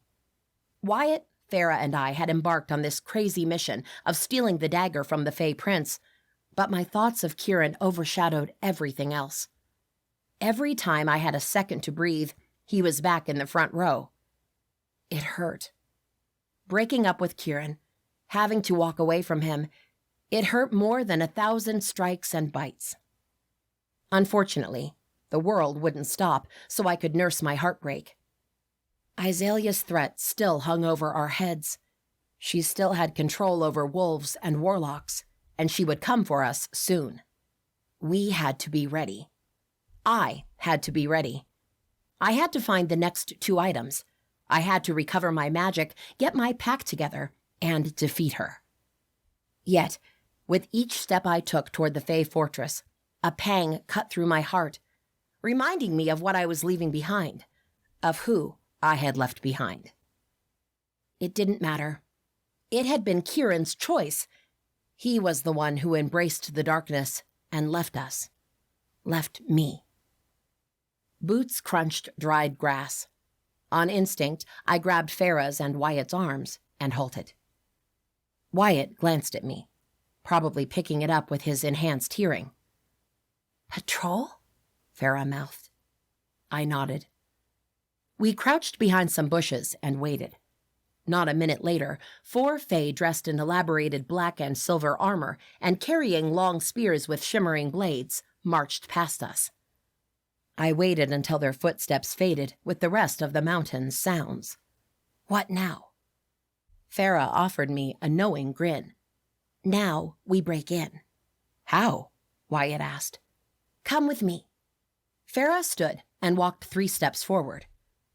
Wyatt, Farah, and I had embarked on this crazy mission of stealing the dagger from the Fey Prince, but my thoughts of Keeran overshadowed everything else. Every time I had a second to breathe, he was back in the front row. It hurt. Breaking up with Keeran, having to walk away from him, it hurt more than 1,000 strikes and bites. Unfortunately, the world wouldn't stop so I could nurse my heartbreak. Isalia's threat still hung over our heads. She still had control over wolves and warlocks, and she would come for us soon. We had to be ready. I had to be ready. I had to find the next 2 items. I had to recover my magic, get my pack together, and defeat her. Yet, with each step I took toward the Fey fortress, a pang cut through my heart, reminding me of what I was leaving behind, of who I had left behind. It didn't matter. It had been Keeran's choice. He was the one who embraced the darkness and left us. Left me. Boots crunched dried grass. On instinct, I grabbed Farah's and Wyatt's arms and halted. Wyatt glanced at me, probably picking it up with his enhanced hearing. "Patrol?" Farah mouthed. I nodded. We crouched behind some bushes and waited. Not a minute later, 4 Fey dressed in elaborated black and silver armor and carrying long spears with shimmering blades marched past us. I waited until their footsteps faded with the rest of the mountain's sounds. What now? Farah offered me a knowing grin. "Now we break in." "How?" Wyatt asked. "Come with me." Farah stood and walked 3 steps forward.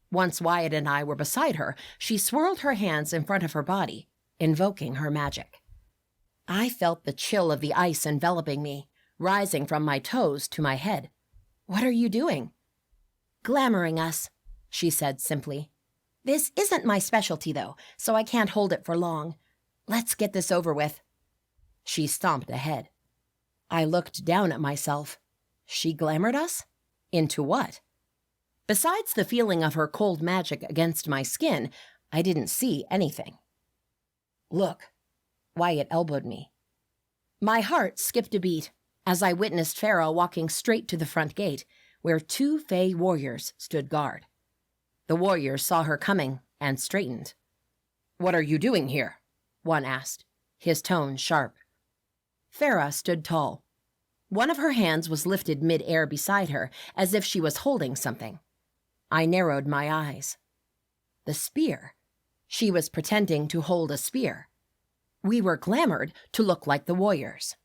Once Wyatt and I were beside her, she swirled her hands in front of her body, invoking her magic. I felt the chill of the ice enveloping me, rising from my toes to my head. "What are you doing?" "Glamoring us," she said simply. "This isn't my specialty, though, so I can't hold it for long. Let's get this over with." She stomped ahead. I looked down at myself. She glamored us? Into what? Besides the feeling of her cold magic against my skin, I didn't see anything. "Look," Wyatt elbowed me. My heart skipped a beat as I witnessed Farah walking straight to the front gate, where 2 Fey warriors stood guard. The warriors saw her coming and straightened. "What are you doing here?" one asked, his tone sharp. Farah stood tall. One of her hands was lifted mid-air beside her, as if she was holding something. I narrowed my eyes. The spear. She was pretending to hold a spear. We were glamored to look like the warriors.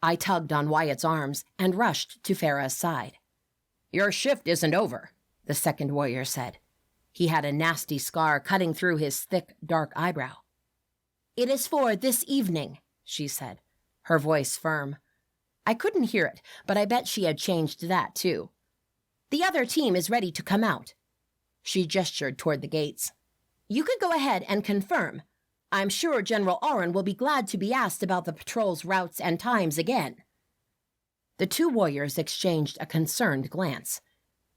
I tugged on Wyatt's arms and rushed to Farah's side. "Your shift isn't over," the second warrior said. He had a nasty scar cutting through his thick, dark eyebrow. "It is for this evening," she said, her voice firm. I couldn't hear it, but I bet she had changed that too. "The other team is ready to come out." She gestured toward the gates. "You could go ahead and confirm. I'm sure General Aron will be glad to be asked about the patrol's routes and times again." The 2 warriors exchanged a concerned glance.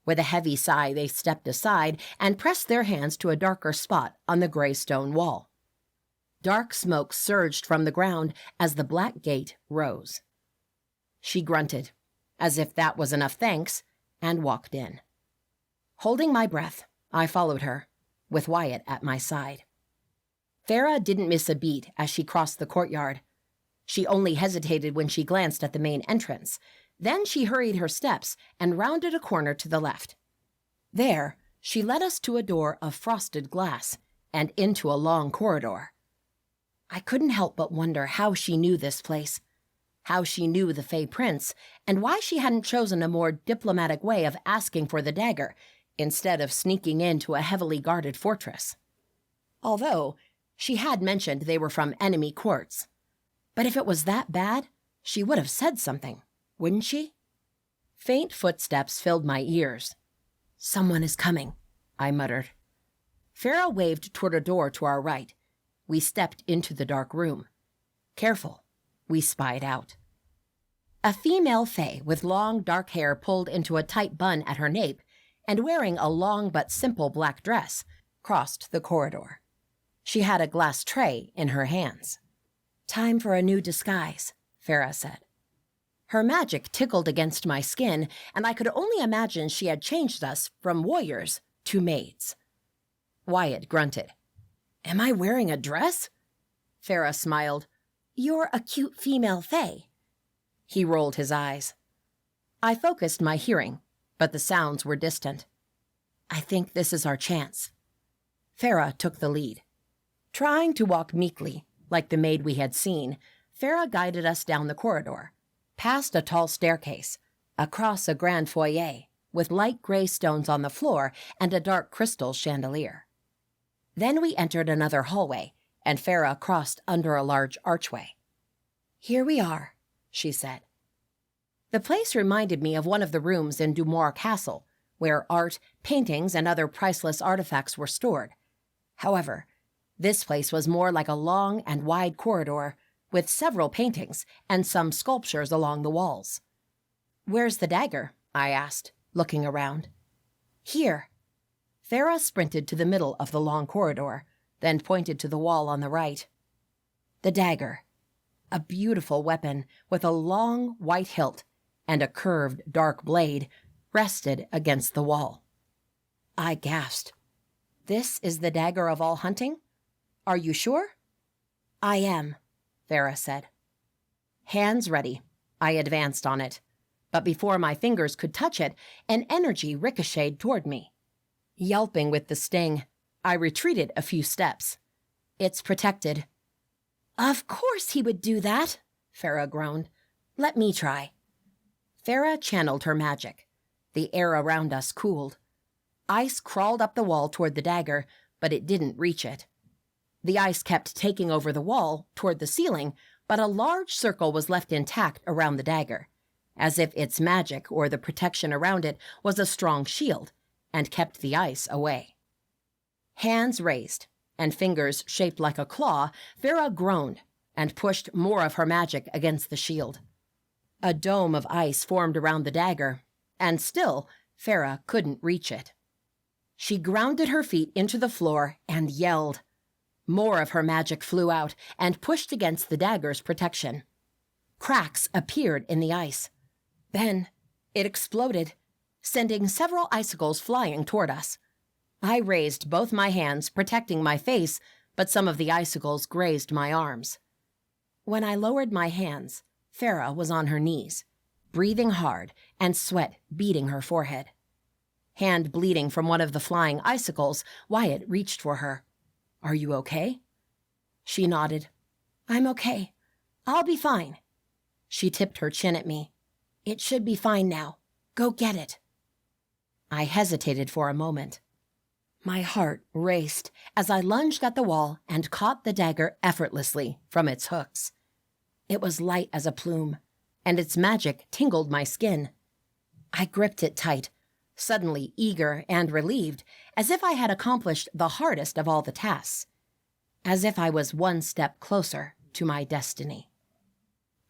With a heavy sigh, they stepped aside and pressed their hands to a darker spot on the gray stone wall. Dark smoke surged from the ground as the black gate rose. She grunted, as if that was enough thanks, and walked in. Holding my breath, I followed her, with Wyatt at my side. Farah didn't miss a beat as she crossed the courtyard. She only hesitated when she glanced at the main entrance. Then she hurried her steps and rounded a corner to the left. There, she led us to a door of frosted glass and into a long corridor. I couldn't help but wonder how she knew this place, how she knew the Fey Prince, and why she hadn't chosen a more diplomatic way of asking for the dagger instead of sneaking into a heavily guarded fortress. Although, she had mentioned they were from enemy courts. But if it was that bad, she would have said something, wouldn't she? Faint footsteps filled my ears. "Someone is coming," I muttered. Farah waved toward a door to our right. We stepped into the dark room. Careful, we spied out. A female Fey with long dark hair pulled into a tight bun at her nape and wearing a long but simple black dress crossed the corridor. She had a glass tray in her hands. "Time for a new disguise," Farah said. Her magic tickled against my skin, and I could only imagine she had changed us from warriors to maids. Wyatt grunted. "Am I wearing a dress?" Farah smiled. "You're a cute female Fey." He rolled his eyes. I focused my hearing, but the sounds were distant. "I think this is our chance." Farah took the lead. Trying to walk meekly, like the maid we had seen, Farah guided us down the corridor, past a tall staircase, across a grand foyer, with light gray stones on the floor and a dark crystal chandelier. Then we entered another hallway, and Farah crossed under a large archway. "Here we are," she said. The place reminded me of one of the rooms in Dumoir Castle, where art, paintings, and other priceless artifacts were stored. However, this place was more like a long and wide corridor, with several paintings and some sculptures along the walls. "Where's the dagger?" I asked, looking around. "Here." Farah sprinted to the middle of the long corridor, then pointed to the wall on the right. The dagger, a beautiful weapon with a long white hilt and a curved dark blade, rested against the wall. I gasped. "This is the dagger of all hunting? Are you sure?" "I am," Farah said. Hands ready, I advanced on it, but before my fingers could touch it, an energy ricocheted toward me. Yelping with the sting, I retreated a few steps. "It's protected." "Of course he would do that," Farah groaned. "Let me try." Farah channeled her magic. The air around us cooled. Ice crawled up the wall toward the dagger, but it didn't reach it. The ice kept taking over the wall toward the ceiling, but a large circle was left intact around the dagger, as if its magic or the protection around it was a strong shield and kept the ice away. Hands raised and fingers shaped like a claw, Farah groaned and pushed more of her magic against the shield. A dome of ice formed around the dagger, and still Farah couldn't reach it. She grounded her feet into the floor and yelled. More of her magic flew out and pushed against the dagger's protection. Cracks appeared in the ice. Then it exploded, sending several icicles flying toward us. I raised both my hands, protecting my face, but some of the icicles grazed my arms. When I lowered my hands, Farah was on her knees, breathing hard and sweat beading her forehead. Hand bleeding from one of the flying icicles, Wyatt reached for her. "Are you okay?" She nodded. "I'm okay. I'll be fine." She tipped her chin at me. "It should be fine now. Go get it." I hesitated for a moment. My heart raced as I lunged at the wall and caught the dagger effortlessly from its hooks. It was light as a plume, and its magic tingled my skin. I gripped it tight, suddenly eager and relieved, as if I had accomplished the hardest of all the tasks, as if I was one step closer to my destiny.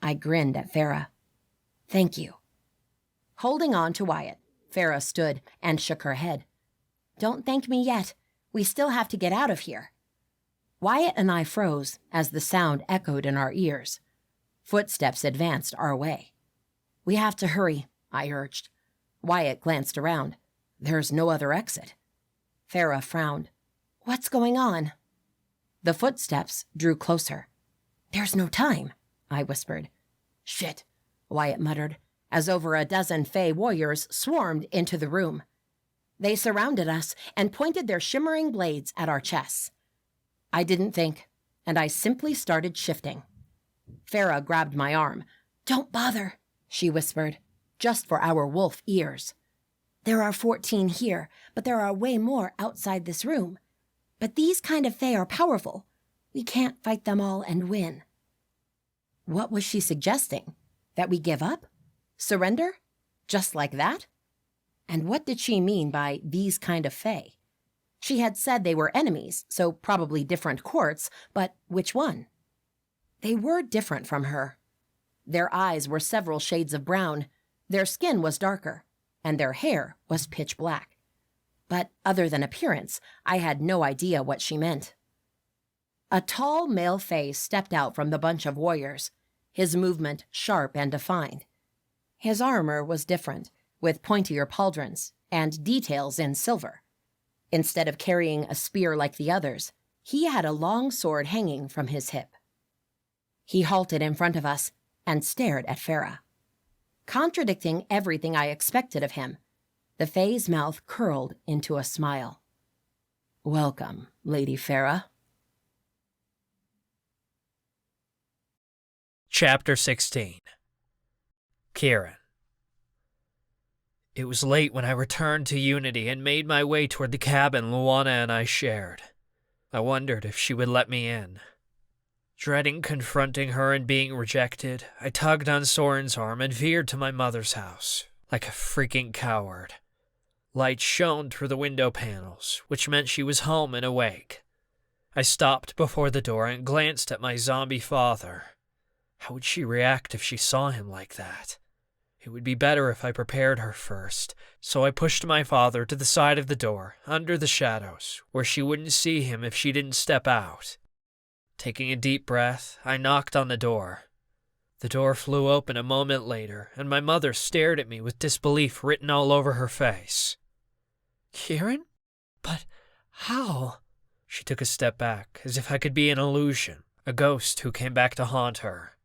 I grinned at Farah. "Thank you." Holding on to Wyatt, Farah stood and shook her head. "Don't thank me yet. We still have to get out of here." Wyatt and I froze as the sound echoed in our ears. Footsteps advanced our way. "We have to hurry," I urged. Wyatt glanced around. "There's no other exit." Farah frowned. "What's going on?" The footsteps drew closer. "There's no time," I whispered. "Shit," Wyatt muttered, as over a dozen Fey warriors swarmed into the room. They surrounded us and pointed their shimmering blades at our chests. I didn't think, and I simply started shifting. Farah grabbed my arm. "Don't bother," she whispered, just for our wolf ears. "There are 14 here, but there are way more outside this room. But these kind of Fey are powerful. We can't fight them all and win." What was she suggesting? That we give up? Surrender? Just like that? And what did she mean by these kind of Fey? She had said they were enemies, so probably different courts, but which one? They were different from her. Their eyes were several shades of brown, their skin was darker, and their hair was pitch black. But other than appearance, I had no idea what she meant. A tall male Fey stepped out from the bunch of warriors, his movement sharp and defined. His armor was different, with pointier pauldrons and details in silver. Instead of carrying a spear like the others, he had a long sword hanging from his hip. He halted in front of us and stared at Farah. Contradicting everything I expected of him, the Fey's mouth curled into a smile. "Welcome, Lady Farah." Chapter 16. Keeran. It was late when I returned to Unity and made my way toward the cabin Luana and I shared. I wondered if she would let me in. Dreading confronting her and being rejected, I tugged on Soren's arm and veered to my mother's house, like a freaking coward. Light shone through the window panels, which meant she was home and awake. I stopped before the door and glanced at my zombie father. How would she react if she saw him like that? It would be better if I prepared her first, so I pushed my father to the side of the door, under the shadows, where she wouldn't see him if she didn't step out. Taking a deep breath, I knocked on the door. The door flew open a moment later, and my mother stared at me with disbelief written all over her face. "Keeran? But how?" She took a step back, as if I could be an illusion, a ghost who came back to haunt her.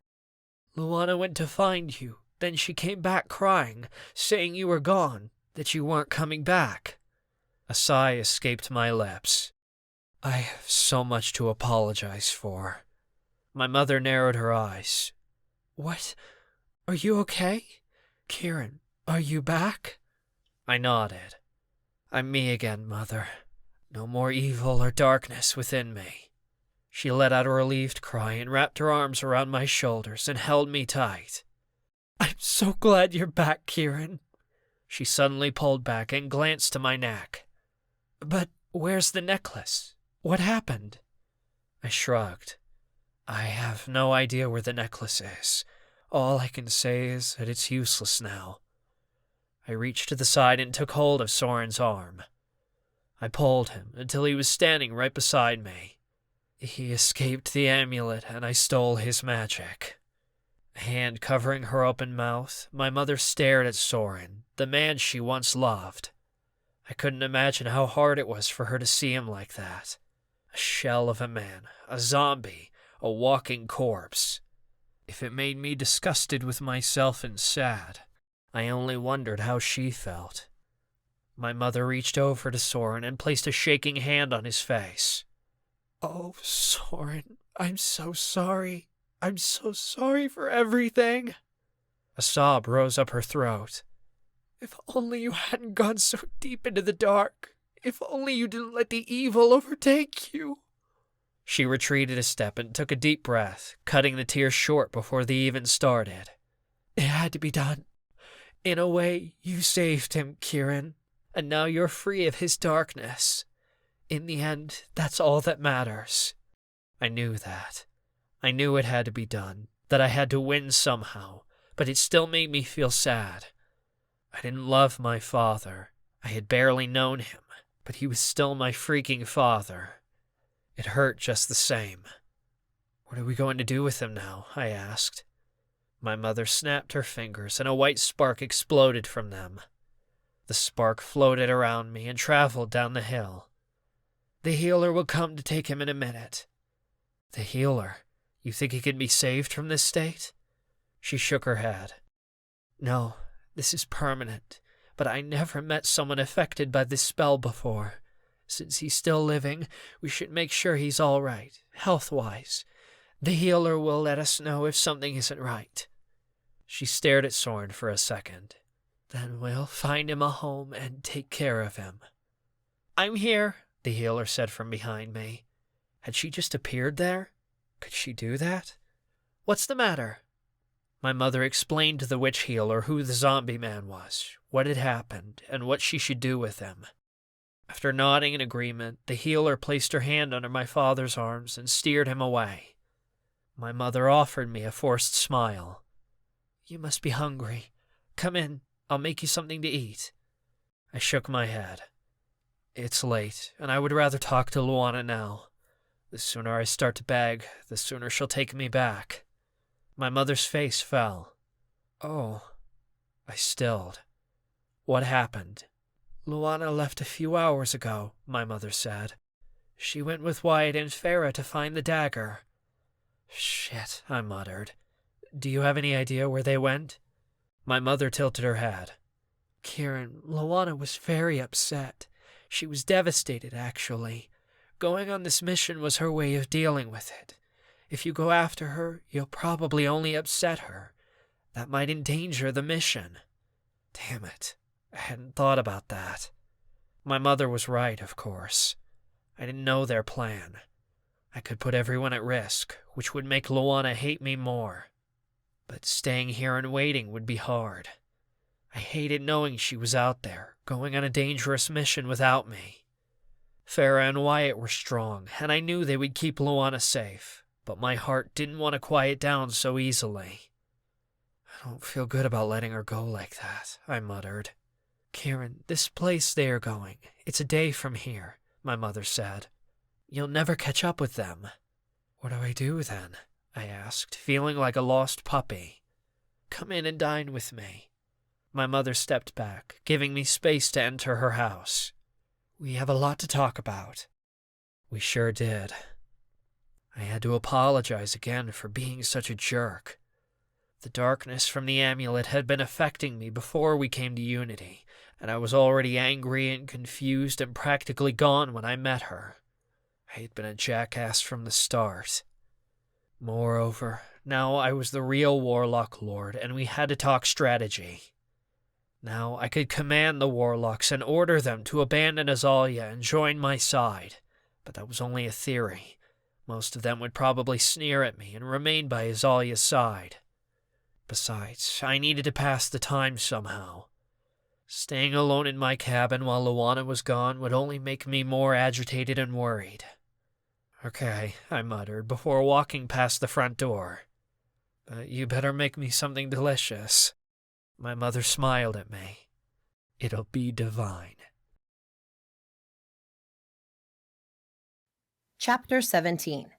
"Luana went to find you. Then she came back crying, saying you were gone, that you weren't coming back." A sigh escaped my lips. "I have so much to apologize for." My mother narrowed her eyes. "What? Are you okay? Keeran, are you back?" I nodded. "I'm me again, Mother. No more evil or darkness within me." She let out a relieved cry and wrapped her arms around my shoulders and held me tight. "I'm so glad you're back, Keeran." She suddenly pulled back and glanced to my neck. "But where's the necklace? What happened?" I shrugged. "I have no idea where the necklace is. All I can say is that it's useless now." I reached to the side and took hold of Soren's arm. I pulled him until he was standing right beside me. He escaped the amulet and I stole his magic. A hand covering her open mouth, my mother stared at Soren, the man she once loved. I couldn't imagine how hard it was for her to see him like that. A shell of a man, a zombie, a walking corpse. If it made me disgusted with myself and sad, I only wondered how she felt. My mother reached over to Soren and placed a shaking hand on his face. "Oh, Soren, I'm so sorry. I'm so sorry for everything." A sob rose up her throat. "If only you hadn't gone so deep into the dark. If only you didn't let the evil overtake you." She retreated a step and took a deep breath, cutting the tears short before they even started. "It had to be done. In a way, you saved him, Keeran, and now you're free of his darkness. In the end, that's all that matters." I knew that. I knew it had to be done, that I had to win somehow, but it still made me feel sad. I didn't love my father. I had barely known him, but he was still my freaking father. It hurt just the same. "What are we going to do with him now?" I asked. My mother snapped her fingers and a white spark exploded from them. The spark floated around me and traveled down the hill. "The healer will come to take him in a minute." "The healer? You think he can be saved from this state?" She shook her head. "No, this is permanent, but I never met someone affected by this spell before. Since he's still living, we should make sure he's all right, health-wise. The healer will let us know if something isn't right." She stared at Soren for a second. "Then we'll find him a home and take care of him." "I'm here," the healer said from behind me. Had she just appeared there? Could she do that? "What's the matter?" My mother explained to the witch healer who the zombie man was, what had happened, and what she should do with him. After nodding in agreement, the healer placed her hand under my father's arms and steered him away. My mother offered me a forced smile. "You must be hungry. Come in, I'll make you something to eat." I shook my head. "It's late, and I would rather talk to Luana now. The sooner I start to beg, the sooner she'll take me back." My mother's face fell. "Oh." I stilled. "What happened?" "Luana left a few hours ago," my mother said. "She went with Wyatt and Farah to find the dagger." "Shit," I muttered. "Do you have any idea where they went?" My mother tilted her head. "Keeran, Luana was very upset. She was devastated, actually. Going on this mission was her way of dealing with it. If you go after her, you'll probably only upset her. That might endanger the mission." Damn it. I hadn't thought about that. My mother was right, of course. I didn't know their plan. I could put everyone at risk, which would make Luana hate me more. But staying here and waiting would be hard. I hated knowing she was out there, going on a dangerous mission without me. Farah and Wyatt were strong, and I knew they would keep Luana safe, but my heart didn't want to quiet down so easily. "I don't feel good about letting her go like that," I muttered. "Keeran, this place they are going, it's a day from here," my mother said. "You'll never catch up with them." "What do I do then?" I asked, feeling like a lost puppy. "Come in and dine with me." My mother stepped back, giving me space to enter her house. "We have a lot to talk about." We sure did. I had to apologize again for being such a jerk. The darkness from the amulet had been affecting me before we came to Unity, and I was already angry and confused and practically gone when I met her. I had been a jackass from the start. Moreover, now I was the real Warlock Lord, and we had to talk strategy. Now I could command the Warlocks and order them to abandon Isalia and join my side, but that was only a theory. Most of them would probably sneer at me and remain by Isalia's side. Besides, I needed to pass the time somehow. Staying alone in my cabin while Luana was gone would only make me more agitated and worried. "Okay," I muttered before walking past the front door. "But you better make me something delicious." My mother smiled at me. "It'll be divine." Chapter 17.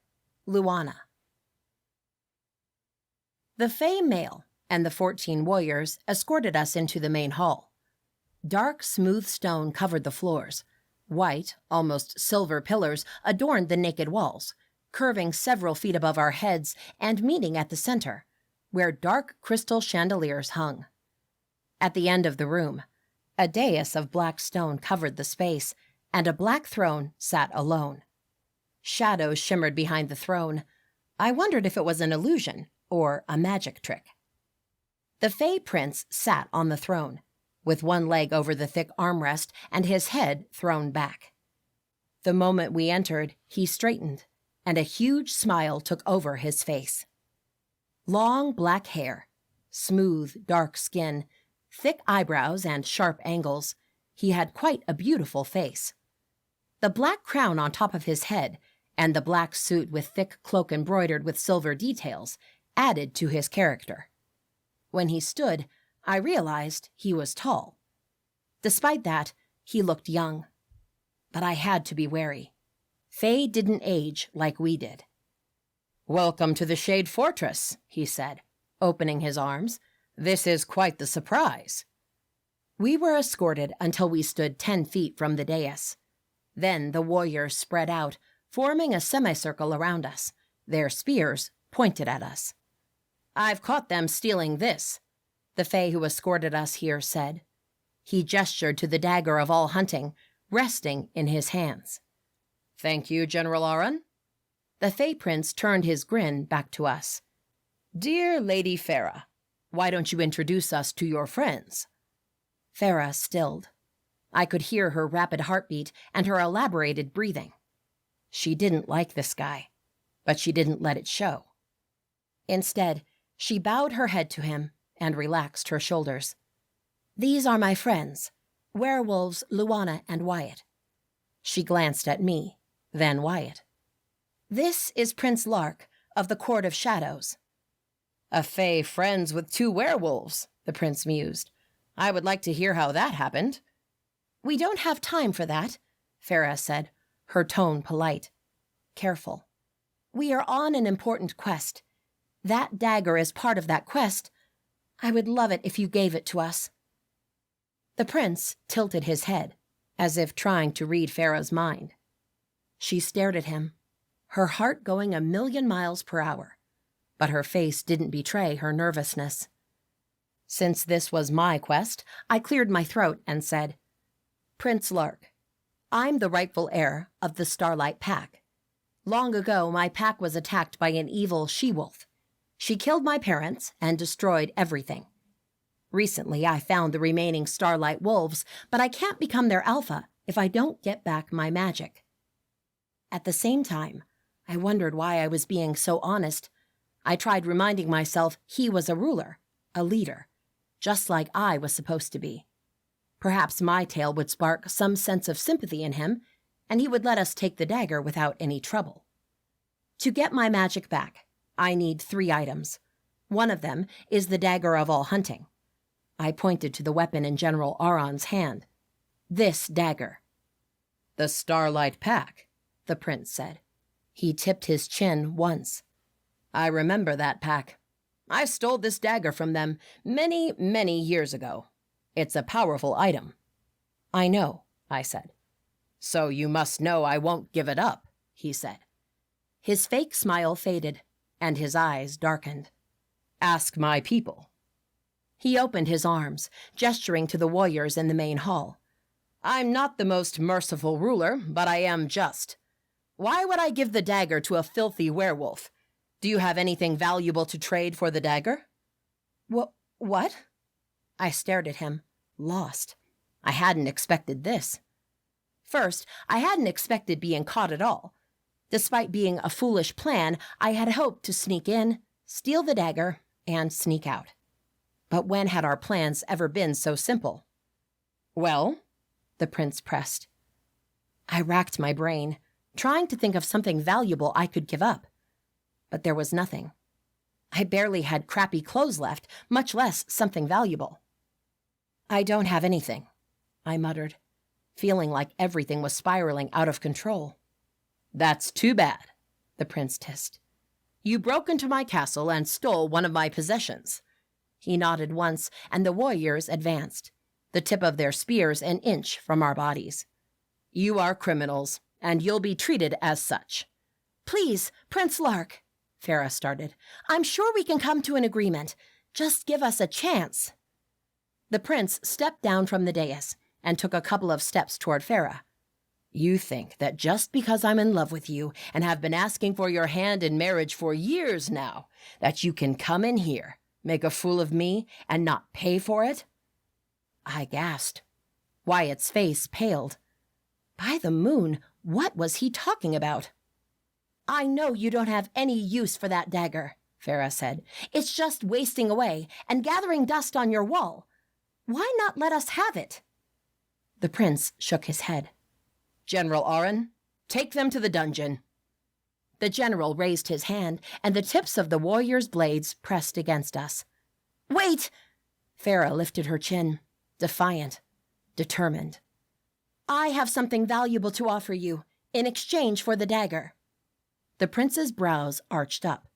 Luana. The Fey male and the 14 warriors escorted us into the main hall. Dark, smooth stone covered the floors. White, almost silver pillars adorned the naked walls, curving several feet above our heads and meeting at the center, where dark crystal chandeliers hung. At the end of the room, a dais of black stone covered the space, and a black throne sat alone. Shadows shimmered behind the throne. I wondered if it was an illusion or a magic trick. The Fey Prince sat on the throne, with one leg over the thick armrest and his head thrown back. The moment we entered, he straightened, and a huge smile took over his face. Long black hair, smooth dark skin, thick eyebrows and sharp angles, he had quite a beautiful face. The black crown on top of his head and the black suit with thick cloak embroidered with silver details added to his character. When he stood, I realized he was tall. Despite that, he looked young. But I had to be wary. Fae didn't age like we did. "Welcome to the Shade Fortress," he said, opening his arms. "This is quite the surprise." We were escorted until we stood 10 feet from the dais. Then the warriors spread out, forming a semicircle around us, their spears pointed at us. "I've caught them stealing this," the Fae who escorted us here said. He gestured to the dagger of all hunting, resting in his hands. "Thank you, General Aran." The Fae Prince turned his grin back to us. "Dear Lady Farah, why don't you introduce us to your friends?" Farah stilled. I could hear her rapid heartbeat and her elaborated breathing. She didn't like this guy, but she didn't let it show. Instead, she bowed her head to him and relaxed her shoulders. "These are my friends, werewolves Luana and Wyatt." She glanced at me, then Wyatt. "This is Prince Lark of the Court of Shadows." "A Fae friends with 2 werewolves," the prince mused. "I would like to hear how that happened." "We don't have time for that," Farah said, her tone polite. Careful. "We are on an important quest. That dagger is part of that quest. I would love it if you gave it to us." The prince tilted his head, as if trying to read Farah's mind. She stared at him, her heart going 1,000,000 miles per hour, but her face didn't betray her nervousness. Since this was my quest, I cleared my throat and said, "Prince Lark, I'm the rightful heir of the Starlight Pack. Long ago, my pack was attacked by an evil she-wolf. She killed my parents and destroyed everything. Recently, I found the remaining Starlight Wolves, but I can't become their alpha if I don't get back my magic." At the same time, I wondered why I was being so honest. I tried reminding myself he was a ruler, a leader, just like I was supposed to be. Perhaps my tale would spark some sense of sympathy in him, and he would let us take the dagger without any trouble. To get my magic back, I need 3 items. One of them is the dagger of all hunting. I pointed to the weapon in General Aron's hand. "This dagger." "The Starlight Pack," the prince said. He tipped his chin once. "I remember that pack. I stole this dagger from them many, many years ago. It's a powerful item." "I know," I said. "So you must know I won't give it up," he said. His fake smile faded, and his eyes darkened. "Ask my people." He opened his arms, gesturing to the warriors in the main hall. "I'm not the most merciful ruler, but I am just. Why would I give the dagger to a filthy werewolf? Do you have anything valuable to trade for the dagger?" What? I stared at him, lost. I hadn't expected this. First, I hadn't expected being caught at all. Despite being a foolish plan, I had hoped to sneak in, steal the dagger, and sneak out. But when had our plans ever been so simple? Well, the prince pressed. I racked my brain, trying to think of something valuable I could give up. But there was nothing. I barely had crappy clothes left, much less something valuable. I don't have anything, I muttered, feeling like everything was spiraling out of control. That's too bad, the prince hissed. You broke into my castle and stole one of my possessions. He nodded once, and the warriors advanced, the tip of their spears an inch from our bodies. You are criminals, and you'll be treated as such. Please, Prince Lark, Farah started. I'm sure we can come to an agreement. Just give us a chance. The prince stepped down from the dais and took a couple of steps toward Farah. You think that just because I'm in love with you and have been asking for your hand in marriage for years now, that you can come in here, make a fool of me, and not pay for it? I gasped. Wyatt's face paled. By the moon, what was he talking about? I know you don't have any use for that dagger, Farah said. It's just wasting away and gathering dust on your wall. Why not let us have it? The prince shook his head. General Aran, take them to the dungeon. The general raised his hand, and the tips of the warriors' blades pressed against us. Wait! Farah lifted her chin, defiant, determined. I have something valuable to offer you, in exchange for the dagger. The prince's brows arched up.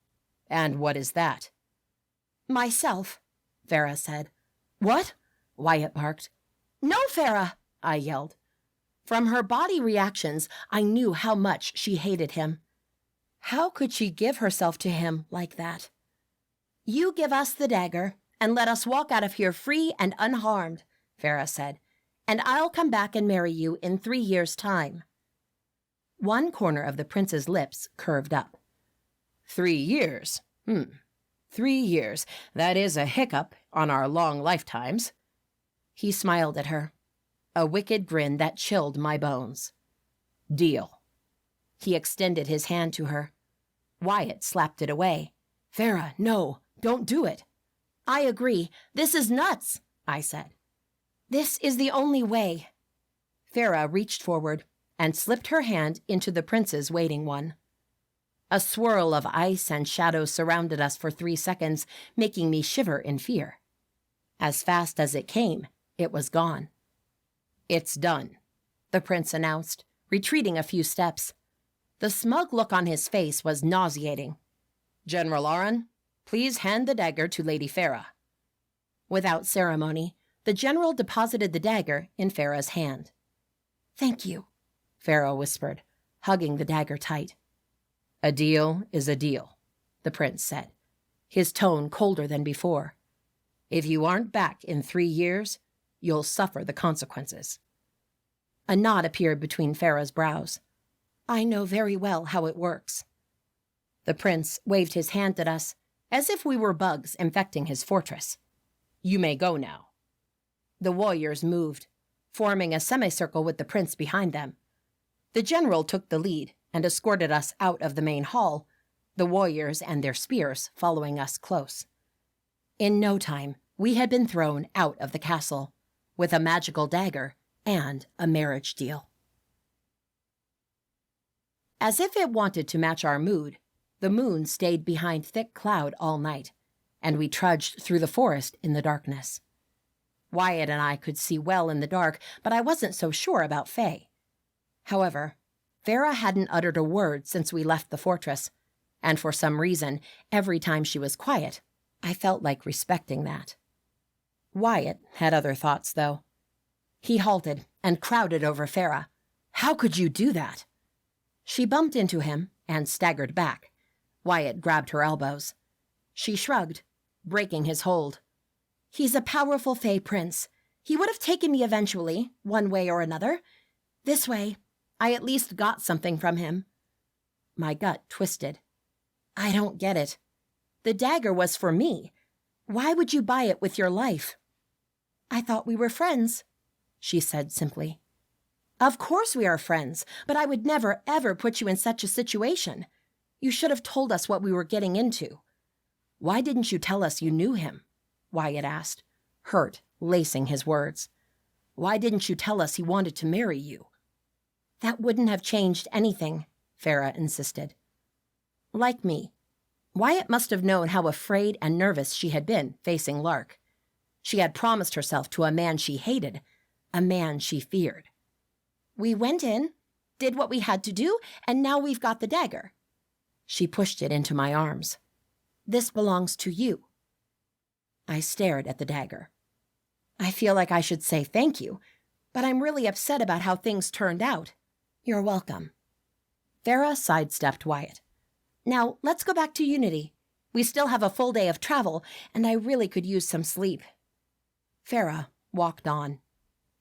And what is that? Myself, Farah said. What? Wyatt barked. No, Farah, I yelled. From her body reactions, I knew how much she hated him. How could she give herself to him like that? You give us the dagger, and let us walk out of here free and unharmed, Farah said, and I'll come back and marry you in 3 years' time. One corner of the prince's lips curved up. 3 years? 3 years. That is a hiccup on our long lifetimes. He smiled at her, a wicked grin that chilled my bones. Deal. He extended his hand to her. Wyatt slapped it away. Farah, no, don't do it. I agree. This is nuts, I said. This is the only way. Farah reached forward and slipped her hand into the prince's waiting one. A swirl of ice and shadows surrounded us for 3 seconds, making me shiver in fear. As fast as it came, it was gone. It's done, the prince announced, retreating a few steps. The smug look on his face was nauseating. General Aran, please hand the dagger to Lady Farah. Without ceremony, the general deposited the dagger in Farah's hand. Thank you, Farah whispered, hugging the dagger tight. A deal is a deal, the prince said, his tone colder than before. If you aren't back in 3 years, you'll suffer the consequences. A knot appeared between Farah's brows. I know very well how it works. The prince waved his hand at us, as if we were bugs infecting his fortress. You may go now. The warriors moved, forming a semicircle with the prince behind them. The general took the lead and escorted us out of the main hall, the warriors and their spears following us close. In no time, we had been thrown out of the castle, with a magical dagger and a marriage deal. As if it wanted to match our mood, the moon stayed behind thick cloud all night, and we trudged through the forest in the darkness. Wyatt and I could see well in the dark, but I wasn't so sure about Faye. However, Farah hadn't uttered a word since we left the fortress, and for some reason, every time she was quiet, I felt like respecting that. Wyatt had other thoughts, though. He halted and crowded over Farah. How could you do that? She bumped into him and staggered back. Wyatt grabbed her elbows. She shrugged, breaking his hold. He's a powerful Fae prince. He would have taken me eventually, one way or another. This way, I at least got something from him. My gut twisted. I don't get it. The dagger was for me. Why would you buy it with your life? I thought we were friends, she said simply. Of course we are friends, but I would never, ever put you in such a situation. You should have told us what we were getting into. Why didn't you tell us you knew him? Wyatt asked, hurt, lacing his words. Why didn't you tell us he wanted to marry you? That wouldn't have changed anything, Farah insisted. Like me, Wyatt must have known how afraid and nervous she had been facing Lark. She had promised herself to a man she hated, a man she feared. We went in, did what we had to do, and now we've got the dagger. She pushed it into my arms. This belongs to you. I stared at the dagger. I feel like I should say thank you, but I'm really upset about how things turned out. You're welcome. Farah sidestepped Wyatt. Now, let's go back to Unity. We still have a full day of travel, and I really could use some sleep. Farah walked on.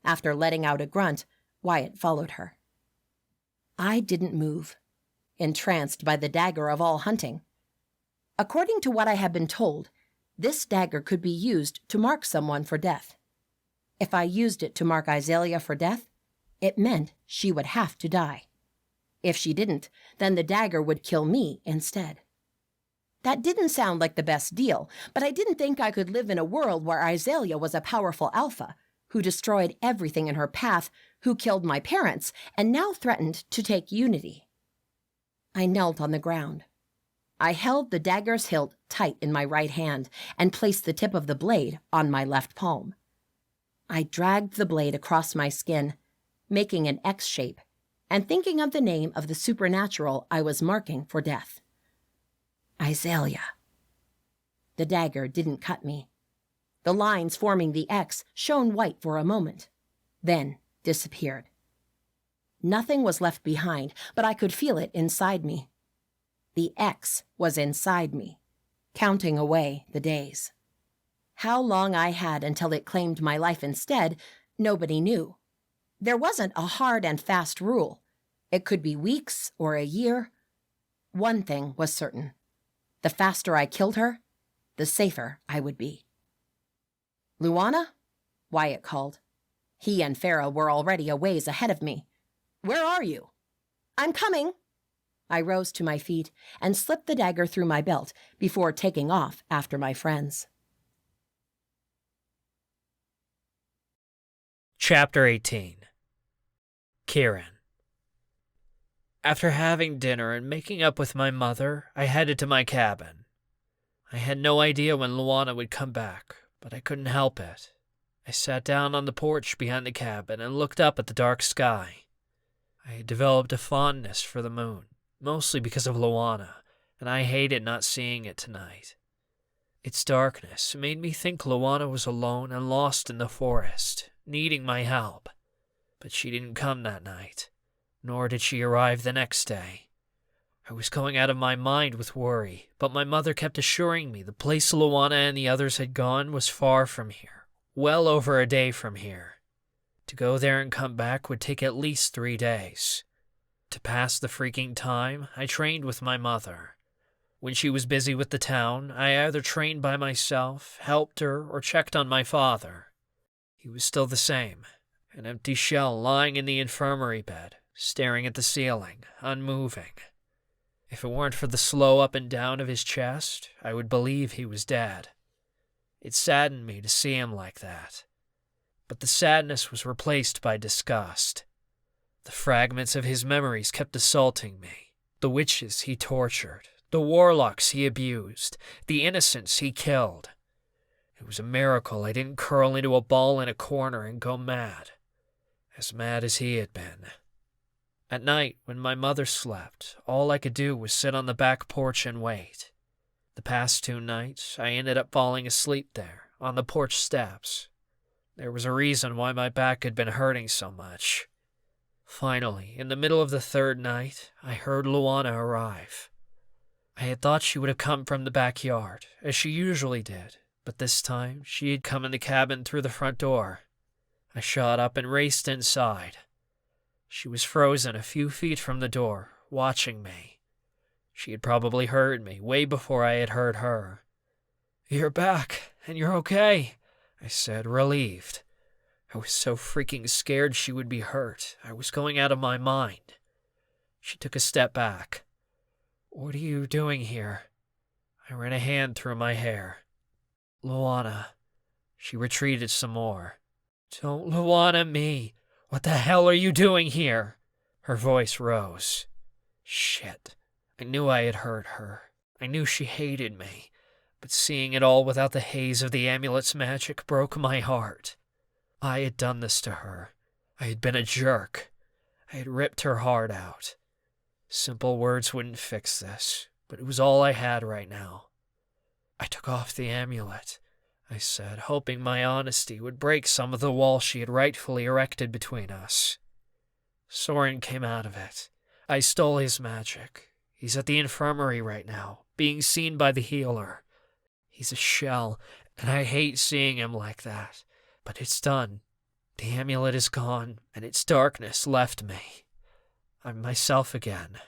After letting out a grunt, Wyatt followed her. I didn't move, entranced by the dagger of all hunting. According to what I had been told, this dagger could be used to mark someone for death. If I used it to mark Isalia for death, it meant she would have to die. If she didn't, then the dagger would kill me instead. That didn't sound like the best deal, but I didn't think I could live in a world where Isalia was a powerful alpha, who destroyed everything in her path, who killed my parents, and now threatened to take Unity. I knelt on the ground. I held the dagger's hilt tight in my right hand and placed the tip of the blade on my left palm. I dragged the blade across my skin, making an X shape, and thinking of the name of the supernatural I was marking for death. Isalia. The dagger didn't cut me. The lines forming the X shone white for a moment, then disappeared. Nothing was left behind, but I could feel it inside me. The X was inside me, counting away the days. How long I had until it claimed my life instead, nobody knew. There wasn't a hard and fast rule. It could be weeks or a year. One thing was certain. The faster I killed her, the safer I would be. Luana? Wyatt called. He and Farah were already a ways ahead of me. Where are you? I'm coming. I rose to my feet and slipped the dagger through my belt before taking off after my friends. Chapter 18. Keeran. After having dinner and making up with my mother, I headed to my cabin. I had no idea when Luana would come back, but I couldn't help it. I sat down on the porch behind the cabin and looked up at the dark sky. I had developed a fondness for the moon, mostly because of Luana, and I hated not seeing it tonight. Its darkness made me think Luana was alone and lost in the forest, needing my help. But she didn't come that night, nor did she arrive the next day. I was going out of my mind with worry, but my mother kept assuring me the place Luana and the others had gone was far from here, well over a day from here. To go there and come back would take at least 3 days. To pass the freaking time, I trained with my mother. When she was busy with the town, I either trained by myself, helped her, or checked on my father. He was still the same, an empty shell lying in the infirmary bed, staring at the ceiling, unmoving. If it weren't for the slow up and down of his chest, I would believe he was dead. It saddened me to see him like that. But the sadness was replaced by disgust. The fragments of his memories kept assaulting me. The witches he tortured, the warlocks he abused, the innocents he killed. It was a miracle I didn't curl into a ball in a corner and go mad. As mad as he had been. At night, when my mother slept, all I could do was sit on the back porch and wait. The past 2 nights, I ended up falling asleep there, on the porch steps. There was a reason why my back had been hurting so much. Finally, in the middle of the 3rd night, I heard Luana arrive. I had thought she would have come from the backyard, as she usually did, but this time she had come in the cabin through the front door. I shot up and raced inside. She was frozen a few feet from the door, watching me. She had probably heard me way before I had heard her. "You're back, and you're okay," I said, relieved. I was so freaking scared she would be hurt. I was going out of my mind. She took a step back. "What are you doing here?" I ran a hand through my hair. "Luana." She retreated some more. "Don't Luana me. What the hell are you doing here?" Her voice rose. Shit. I knew I had hurt her. I knew she hated me. But seeing it all without the haze of the amulet's magic broke my heart. I had done this to her. I had been a jerk. I had ripped her heart out. Simple words wouldn't fix this, but it was all I had right now. "I took off the amulet," I said, hoping my honesty would break some of the wall she had rightfully erected between us. "Soren came out of it. I stole his magic. He's at the infirmary right now, being seen by the healer. He's a shell, and I hate seeing him like that. But it's done. The amulet is gone, and its darkness left me. I'm myself again."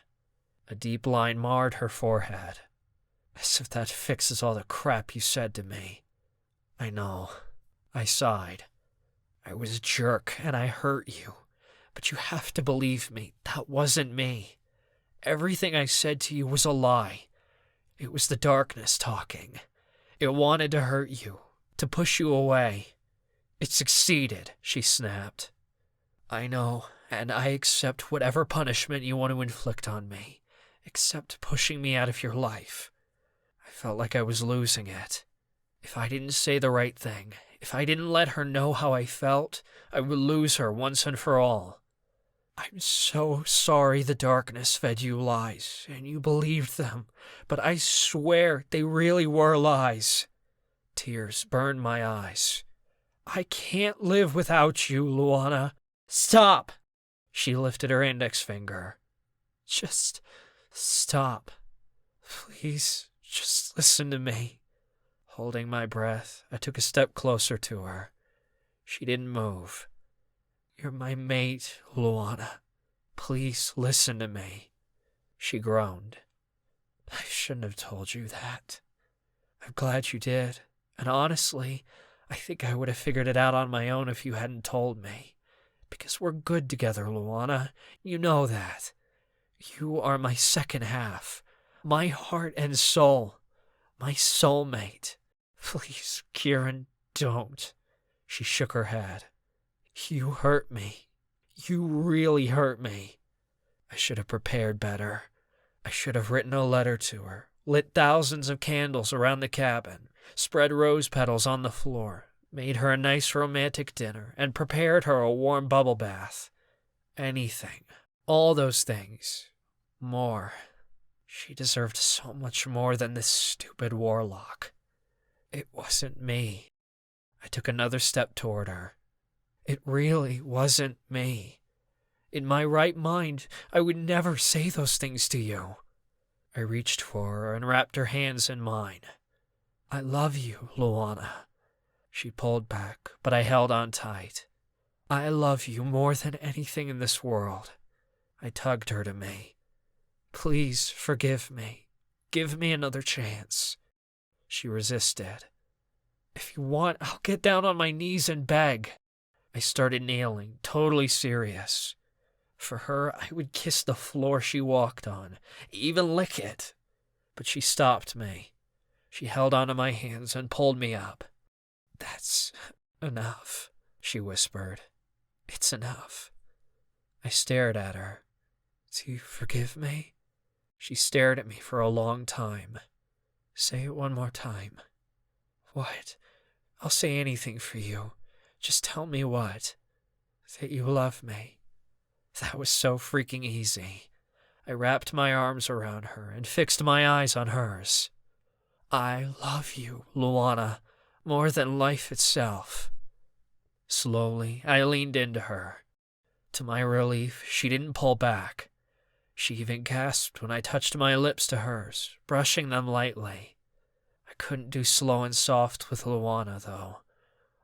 A deep line marred her forehead. "As if that fixes all the crap you said to me." "I know." I sighed. "I was a jerk, and I hurt you. But you have to believe me, that wasn't me. Everything I said to you was a lie. It was the darkness talking. It wanted to hurt you, to push you away. It succeeded," she snapped. "I know, and I accept whatever punishment you want to inflict on me, except pushing me out of your life." I felt like I was losing it. If I didn't say the right thing, if I didn't let her know how I felt, I would lose her once and for all. "I'm so sorry the darkness fed you lies, and you believed them, but I swear they really were lies." Tears burned my eyes. "I can't live without you, Luana." "Stop!" She lifted her index finger. "Just stop. Please, just listen to me." Holding my breath, I took a step closer to her. She didn't move. "You're my mate, Luana. Please listen to me." She groaned. "I shouldn't have told you that. I'm glad you did, and honestly, I think I would have figured it out on my own if you hadn't told me. Because we're good together, Luana. You know that. You are my second half, my heart and soul, my soulmate. Please, Keeran, don't." She shook her head. "You hurt me. You really hurt me. I should have prepared better. I should have written a letter to her, lit thousands of candles around the cabin, spread rose petals on the floor, made her a nice romantic dinner, and prepared her a warm bubble bath. Anything. All those things. More. She deserved so much more than this stupid Warlock. It wasn't me." I took another step toward her. "It really wasn't me. In my right mind, I would never say those things to you." I reached for her and wrapped her hands in mine. "I love you, Luana." She pulled back, but I held on tight. "I love you more than anything in this world." I tugged her to me. "Please forgive me. Give me another chance." She resisted. "If you want, I'll get down on my knees and beg." I started kneeling, totally serious. For her, I would kiss the floor she walked on, even lick it. But she stopped me. She held onto my hands and pulled me up. "That's enough," she whispered. "It's enough." I stared at her. "Do you forgive me?" She stared at me for a long time. "Say it one more time." "What? I'll say anything for you. Just tell me what." "That you love me." That was so freaking easy. I wrapped my arms around her and fixed my eyes on hers. "I love you, Luana, more than life itself." Slowly, I leaned into her. To my relief, she didn't pull back. She even gasped when I touched my lips to hers, brushing them lightly. I couldn't do slow and soft with Luana, though.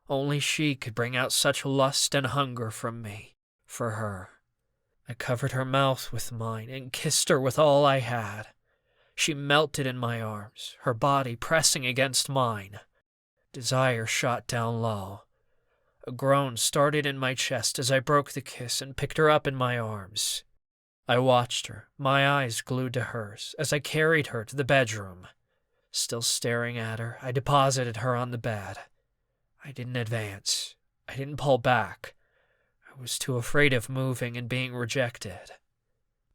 Only she could bring out such lust and hunger from me, for her. I covered her mouth with mine and kissed her with all I had. She melted in my arms, her body pressing against mine. Desire shot down low. A groan started in my chest as I broke the kiss and picked her up in my arms. I watched her, my eyes glued to hers, as I carried her to the bedroom. Still staring at her, I deposited her on the bed. I didn't advance. I didn't pull back. I was too afraid of moving and being rejected.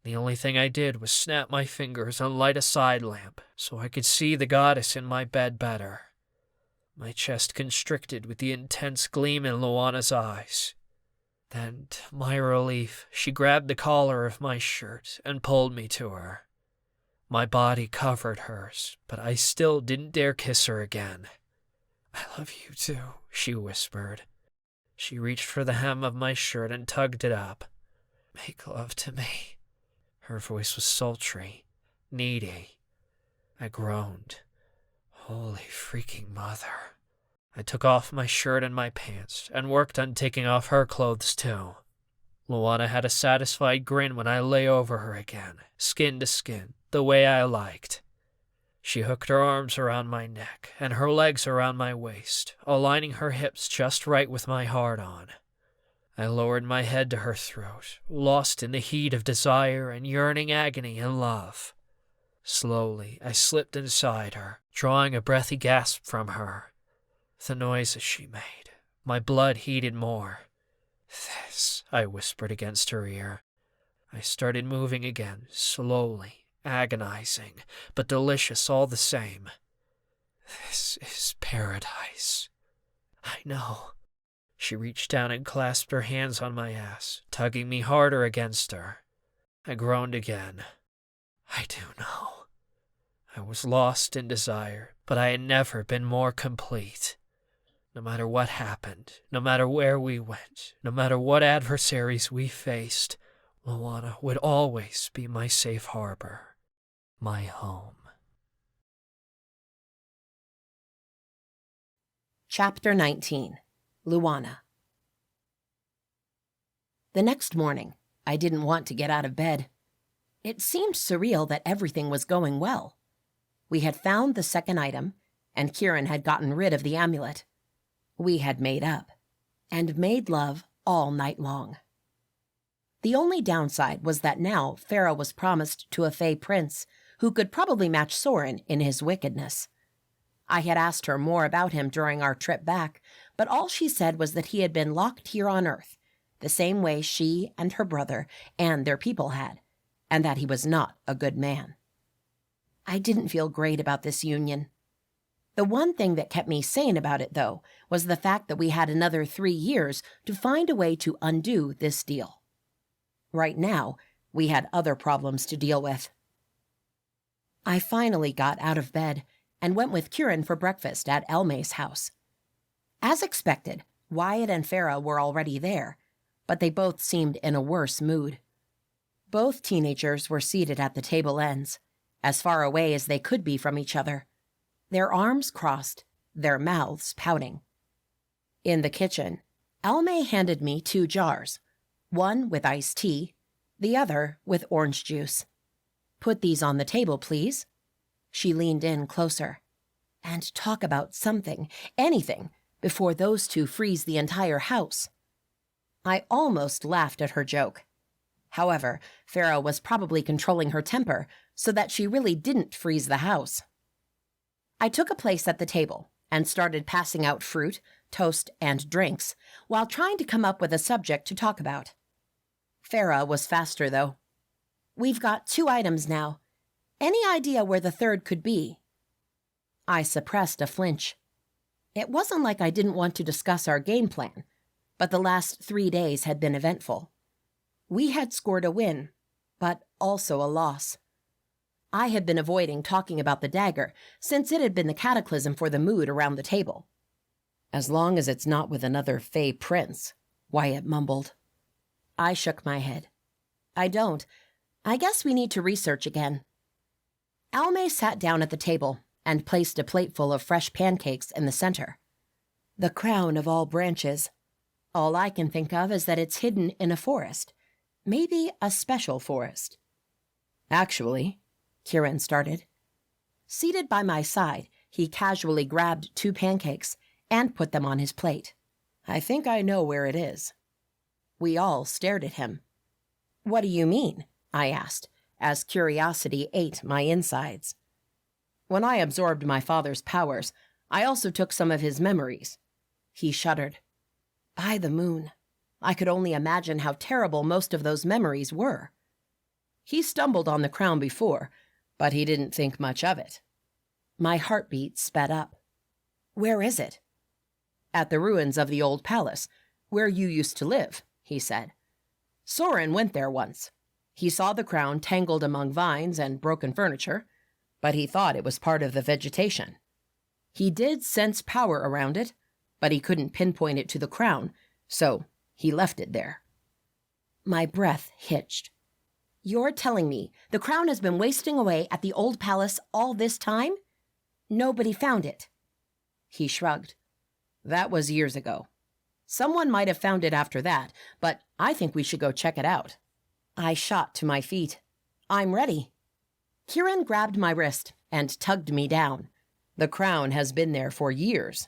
The only thing I did was snap my fingers and light a side lamp so I could see the goddess in my bed better. My chest constricted with the intense gleam in Luana's eyes. Then, to my relief, she grabbed the collar of my shirt and pulled me to her. My body covered hers, but I still didn't dare kiss her again. "I love you too," she whispered. She reached for the hem of my shirt and tugged it up. "Make love to me." Her voice was sultry, needy. I groaned. Holy freaking mother. I took off my shirt and my pants and worked on taking off her clothes too. Luana had a satisfied grin when I lay over her again, skin to skin, the way I liked. She hooked her arms around my neck and her legs around my waist, aligning her hips just right with my hard-on. I lowered my head to her throat, lost in the heat of desire and yearning agony and love. Slowly, I slipped inside her, drawing a breathy gasp from her. The noises she made, my blood heated more. "This," I whispered against her ear. I started moving again, slowly, agonizing, but delicious all the same. "This is paradise." "I know." She reached down and clasped her hands on my ass, tugging me harder against her. I groaned again. "I do know." I was lost in desire, but I had never been more complete. No matter what happened, no matter where we went, no matter what adversaries we faced, Luana would always be my safe harbor, my home. Chapter 19. Luana. The next morning, I didn't want to get out of bed. It seemed surreal that everything was going well. We had found the second item, and Keeran had gotten rid of the amulet. We had made up, and made love all night long. The only downside was that now Farah was promised to a Fey prince who could probably match Soren in his wickedness. I had asked her more about him during our trip back, but all she said was that he had been locked here on Earth, the same way she and her brother and their people had, and that he was not a good man. I didn't feel great about this union. The one thing that kept me sane about it, though, was the fact that we had another 3 years to find a way to undo this deal. Right now, we had other problems to deal with. I finally got out of bed and went with Keeran for breakfast at Elmay's house. As expected, Wyatt and Farah were already there, but they both seemed in a worse mood. Both teenagers were seated at the table ends, as far away as they could be from each other, their arms crossed, their mouths pouting. In the kitchen, Elmay handed me 2 jars, one with iced tea, the other with orange juice. "Put these on the table, please." She leaned in closer. "And talk about something, anything, before those 2 freeze the entire house." I almost laughed at her joke. However, Farah was probably controlling her temper so that she really didn't freeze the house. I took a place at the table and started passing out fruit, toast, and drinks while trying to come up with a subject to talk about. Farah was faster, though. "We've got 2 items now. Any idea where the third could be?" I suppressed a flinch. It wasn't like I didn't want to discuss our game plan, but the last 3 days had been eventful. We had scored a win, but also a loss. I had been avoiding talking about the dagger since it had been the cataclysm for the mood around the table. "As long as it's not with another Fey prince," Wyatt mumbled. I shook my head. "I don't. I guess we need to research again." Almay sat down at the table and placed a plateful of fresh pancakes in the center. "The crown of all branches. All I can think of is that it's hidden in a forest. Maybe a special forest." "Actually," Keeran started. Seated by my side, he casually grabbed 2 pancakes and put them on his plate. I think I know where it is. We all stared at him. What do you mean? I asked, as curiosity ate my insides. When I absorbed my father's powers, I also took some of his memories. He shuddered. By the moon. I could only imagine how terrible most of those memories were. He stumbled on the crown before, but he didn't think much of it. My heartbeat sped up. Where is it? At the ruins of the old palace, where you used to live, he said. Soren went there once. He saw the crown tangled among vines and broken furniture, but he thought it was part of the vegetation. He did sense power around it, but he couldn't pinpoint it to the crown, so he left it there. My breath hitched. You're telling me the crown has been wasting away at the old palace all this time? Nobody found it. He shrugged. That was years ago. Someone might have found it after that, but I think we should go check it out. I shot to my feet. I'm ready. Keeran grabbed my wrist and tugged me down. The crown has been there for years.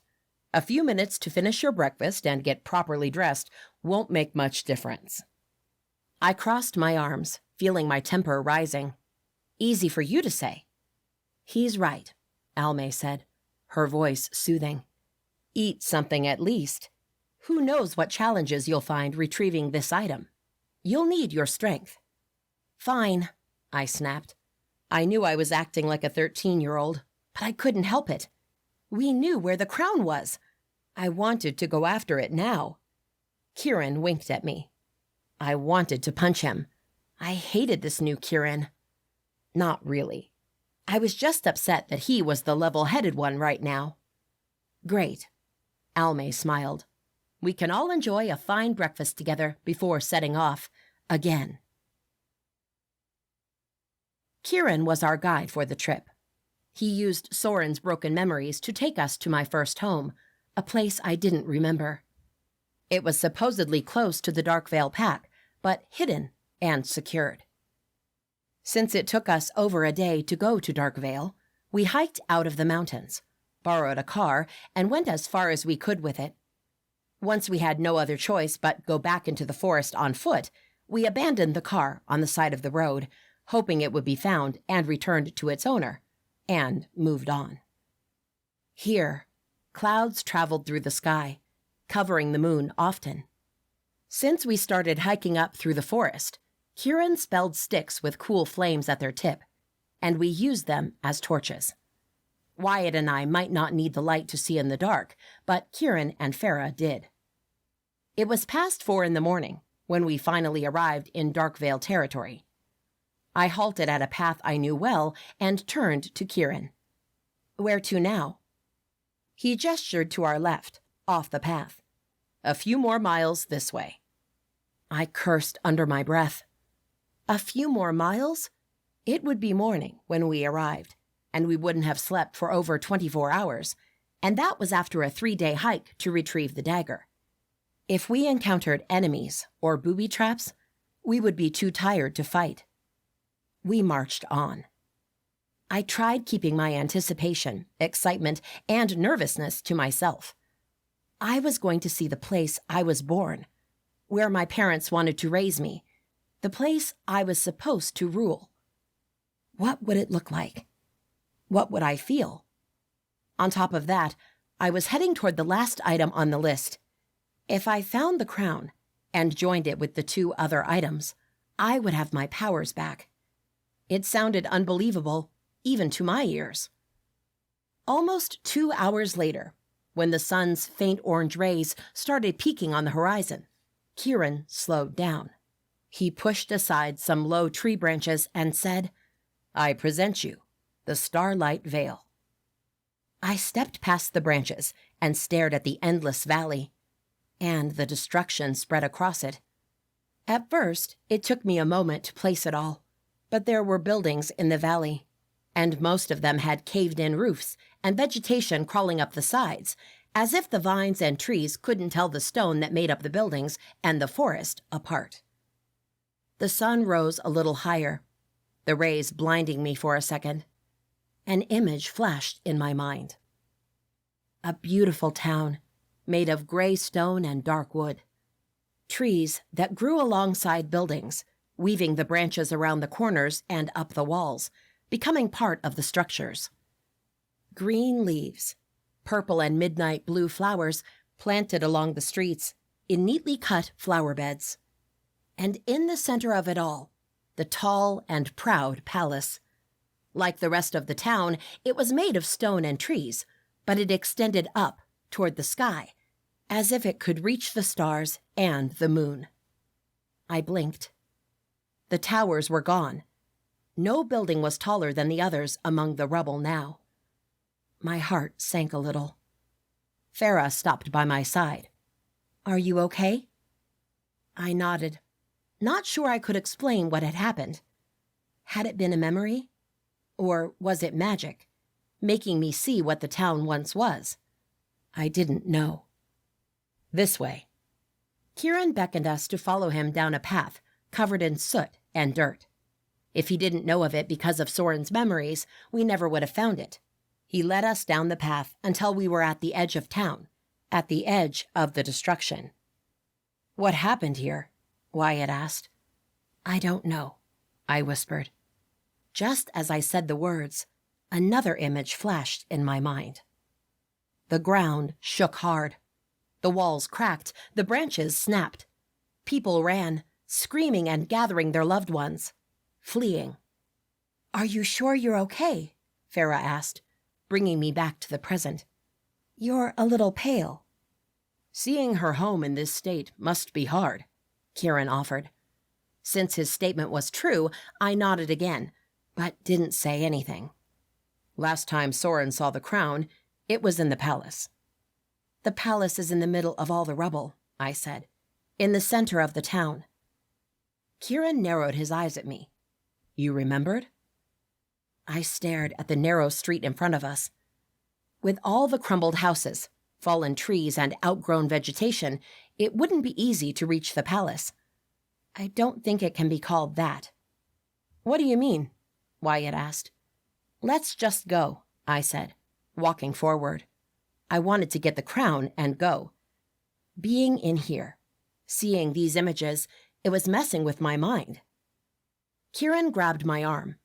A few minutes to finish your breakfast and get properly dressed won't make much difference. I crossed my arms, feeling my temper rising. Easy for you to say. He's right, Almay said, her voice soothing. Eat something at least. Who knows what challenges you'll find retrieving this item? You'll need your strength. Fine, I snapped. I knew I was acting like a 13-year-old, but I couldn't help it. We knew where the crown was. I wanted to go after it now. Keeran winked at me. I wanted to punch him. I hated this new Keeran. Not really. I was just upset that he was the level-headed one right now. Great. Almay smiled. We can all enjoy a fine breakfast together before setting off again. Keeran was our guide for the trip. He used Soren's broken memories to take us to my first home, a place I didn't remember. It was supposedly close to the Darkvale Pack, but hidden and secured. Since it took us over a day to go to Darkvale, we hiked out of the mountains, borrowed a car, and went as far as we could with it. Once we had no other choice but go back into the forest on foot, we abandoned the car on the side of the road, hoping it would be found and returned to its owner, and moved on. Here, clouds traveled through the sky, covering the moon often. Since we started hiking up through the forest, Keeran spelled sticks with cool flames at their tip, and we used them as torches. Wyatt and I might not need the light to see in the dark, but Keeran and Farah did. It was past 4 a.m. when we finally arrived in Darkvale territory. I halted at a path I knew well and turned to Keeran. Where to now? He gestured to our left, off the path. A few more miles this way. I cursed under my breath. A few more miles? It would be morning when we arrived, and we wouldn't have slept for over 24 hours, and that was after a 3-day hike to retrieve the dagger. If we encountered enemies or booby traps, we would be too tired to fight. We marched on. I tried keeping my anticipation, excitement, and nervousness to myself. I was going to see the place I was born, where my parents wanted to raise me, the place I was supposed to rule. What would it look like? What would I feel? On top of that, I was heading toward the last item on the list. If I found the crown and joined it with the 2 other items, I would have my powers back. It sounded unbelievable, even to my ears. Almost 2 hours later, when the sun's faint orange rays started peeking on the horizon, Keeran slowed down. He pushed aside some low tree branches and said, I present you the Starlight Vale. I stepped past the branches and stared at the endless valley, and the destruction spread across it. At first, it took me a moment to place it all, but there were buildings in the valley, and most of them had caved-in roofs and vegetation crawling up the sides, as if the vines and trees couldn't tell the stone that made up the buildings and the forest apart. The sun rose a little higher, the rays blinding me for a second. An image flashed in my mind. A beautiful town, made of gray stone and dark wood. Trees that grew alongside buildings, weaving the branches around the corners and up the walls, becoming part of the structures. Green leaves, purple and midnight blue flowers planted along the streets in neatly cut flower beds. And in the center of it all, the tall and proud palace. Like the rest of the town, it was made of stone and trees, but it extended up toward the sky, as if it could reach the stars and the moon. I blinked. The towers were gone. No building was taller than the others among the rubble now. My heart sank a little. Farah stopped by my side. "Are you okay?" I nodded, not sure I could explain what had happened. Had it been a memory? Or was it magic, making me see what the town once was? I didn't know. "This way." Keeran beckoned us to follow him down a path covered in soot and dirt. If he didn't know of it because of Soren's memories, we never would have found it. He led us down the path until we were at the edge of town, at the edge of the destruction. "What happened here?" Wyatt asked. "I don't know," I whispered. Just as I said the words, another image flashed in my mind. The ground shook hard. The walls cracked, the branches snapped. People ran, screaming and gathering their loved ones, fleeing. "Are you sure you're okay?" Farah asked, bringing me back to the present. "You're a little pale." "Seeing her home in this state must be hard," Keeran offered. Since his statement was true, I nodded again, but didn't say anything. "Last time Soren saw the crown, it was in the palace." "The palace is in the middle of all the rubble," I said, "in the center of the town." Keeran narrowed his eyes at me. "You remembered?" I stared at the narrow street in front of us. With all the crumbled houses, fallen trees, and outgrown vegetation, it wouldn't be easy to reach the palace. I don't think it can be called that. "What do you mean?" Wyatt asked. "Let's just go," I said, walking forward. I wanted to get the crown and go. Being in here, seeing these images, it was messing with my mind. Keeran grabbed my arm.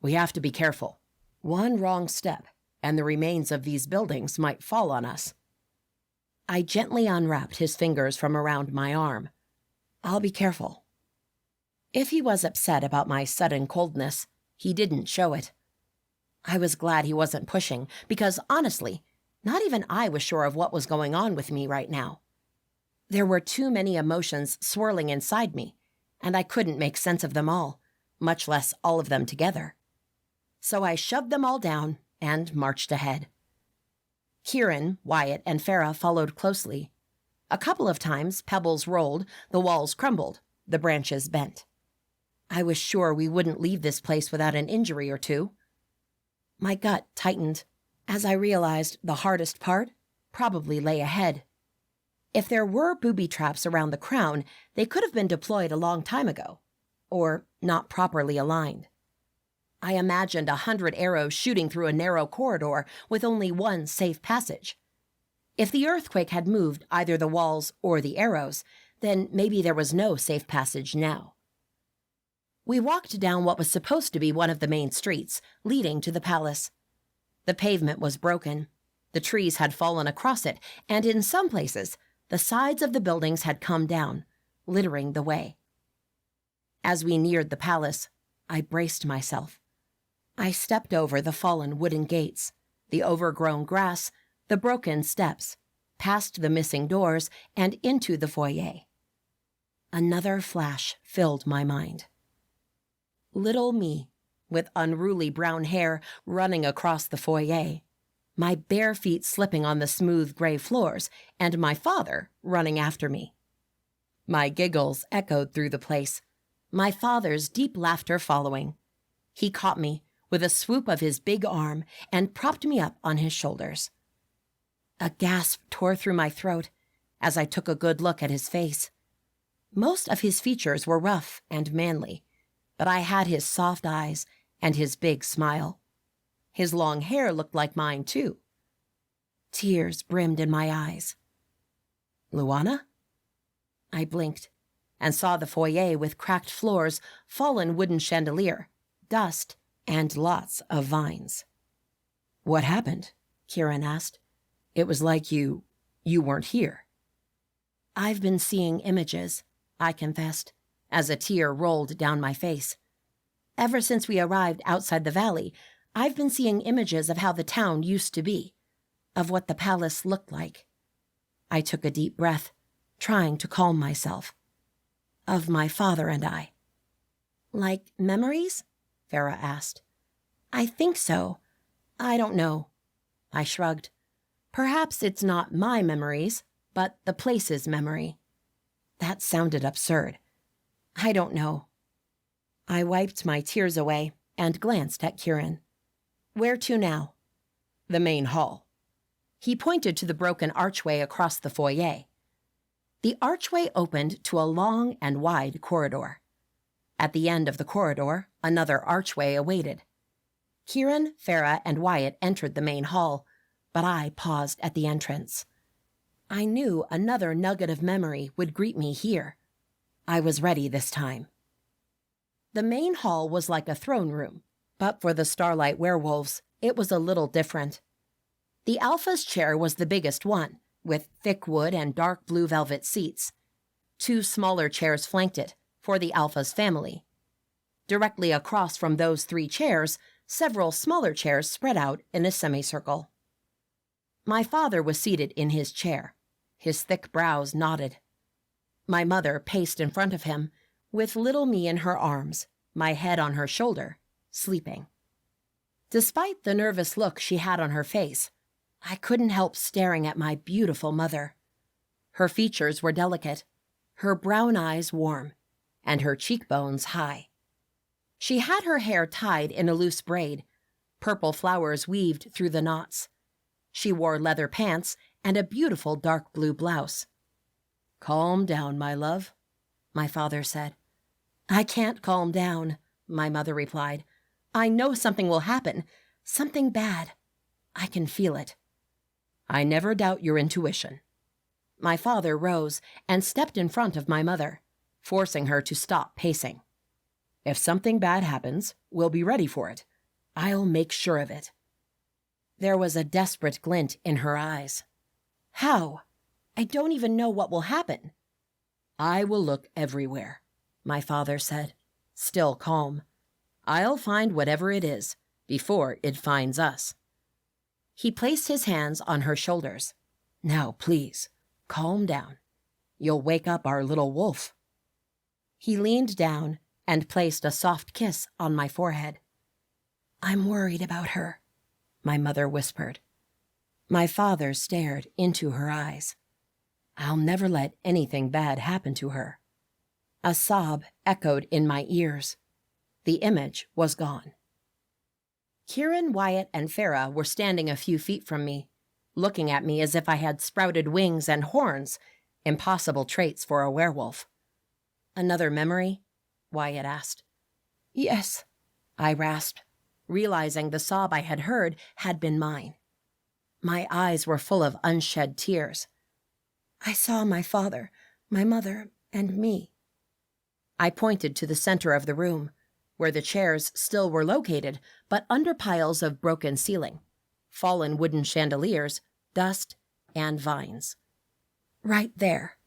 "We have to be careful. One wrong step, and the remains of these buildings might fall on us." I gently unwrapped his fingers from around my arm. "I'll be careful." If he was upset about my sudden coldness, he didn't show it. I was glad he wasn't pushing, because honestly, not even I was sure of what was going on with me right now. There were too many emotions swirling inside me, and I couldn't make sense of them all, much less all of them together. So I shoved them all down and marched ahead. Keeran, Wyatt, and Farah followed closely. A couple of times, pebbles rolled, the walls crumbled, the branches bent. I was sure we wouldn't leave this place without an injury or two. My gut tightened as I realized the hardest part probably lay ahead. If there were booby traps around the crown, they could have been deployed a long time ago, or not properly aligned. I imagined 100 arrows shooting through a narrow corridor with only one safe passage. If the earthquake had moved either the walls or the arrows, then maybe there was no safe passage now. We walked down what was supposed to be one of the main streets, leading to the palace. The pavement was broken. The trees had fallen across it, and in some places, the sides of the buildings had come down, littering the way. As we neared the palace, I braced myself. I stepped over the fallen wooden gates, the overgrown grass, the broken steps, past the missing doors, and into the foyer. Another flash filled my mind. Little me, with unruly brown hair running across the foyer, my bare feet slipping on the smooth gray floors, and my father running after me. My giggles echoed through the place, my father's deep laughter following. He caught me with a swoop of his big arm and propped me up on his shoulders. A gasp tore through my throat as I took a good look at his face. Most of his features were rough and manly, but I had his soft eyes and his big smile. His long hair looked like mine, too. Tears brimmed in my eyes. Luana? I blinked and saw the foyer with cracked floors, fallen wooden chandelier, dust, and lots of vines. What happened? Keeran asked. It was like you weren't here. I've been seeing images, I confessed, as a tear rolled down my face. Ever since we arrived outside the valley, I've been seeing images of how the town used to be, of what the palace looked like. I took a deep breath, trying to calm myself. Of my father and I. Like memories? Farah asked. I think so. I don't know. I shrugged. Perhaps it's not my memories, but the place's memory. That sounded absurd. I don't know. I wiped my tears away and glanced at Keeran. Where to now? The main hall. He pointed to the broken archway across the foyer. The archway opened to a long and wide corridor. At the end of the corridor, another archway awaited. Keeran, Farah, and Wyatt entered the main hall, but I paused at the entrance. I knew another nugget of memory would greet me here. I was ready this time. The main hall was like a throne room, but for the Starlight Werewolves, it was a little different. The Alpha's chair was the biggest one, with thick wood and dark blue velvet seats. 2 smaller chairs flanked it, for the Alpha's family. Directly across from those 3 chairs, several smaller chairs spread out in a semicircle. My father was seated in his chair. His thick brows knotted. My mother paced in front of him, with little me in her arms, my head on her shoulder, sleeping. Despite the nervous look she had on her face, I couldn't help staring at my beautiful mother. Her features were delicate, her brown eyes warm, and her cheekbones high. She had her hair tied in a loose braid, purple flowers weaved through the knots. She wore leather pants and a beautiful dark blue blouse. Calm down, my love, my father said. I can't calm down, my mother replied. I know something will happen, something bad. I can feel it. I never doubt your intuition. My father rose and stepped in front of my mother, forcing her to stop pacing. If something bad happens, we'll be ready for it. I'll make sure of it. There was a desperate glint in her eyes. How? I don't even know what will happen. I will look everywhere, my father said, still calm. I'll find whatever it is before it finds us. He placed his hands on her shoulders. Now, please, calm down. You'll wake up our little wolf. He leaned down and placed a soft kiss on my forehead. I'm worried about her, my mother whispered. My father stared into her eyes. I'll never let anything bad happen to her. A sob echoed in my ears. The image was gone. Keeran, Wyatt, and Farah were standing a few feet from me, looking at me as if I had sprouted wings and horns, impossible traits for a werewolf. Another memory? Wyatt asked. Yes, I rasped, realizing the sob I had heard had been mine. My eyes were full of unshed tears. I saw my father, my mother, and me. I pointed to the center of the room, where the chairs still were located, but under piles of broken ceiling, fallen wooden chandeliers, dust, and vines. Right there.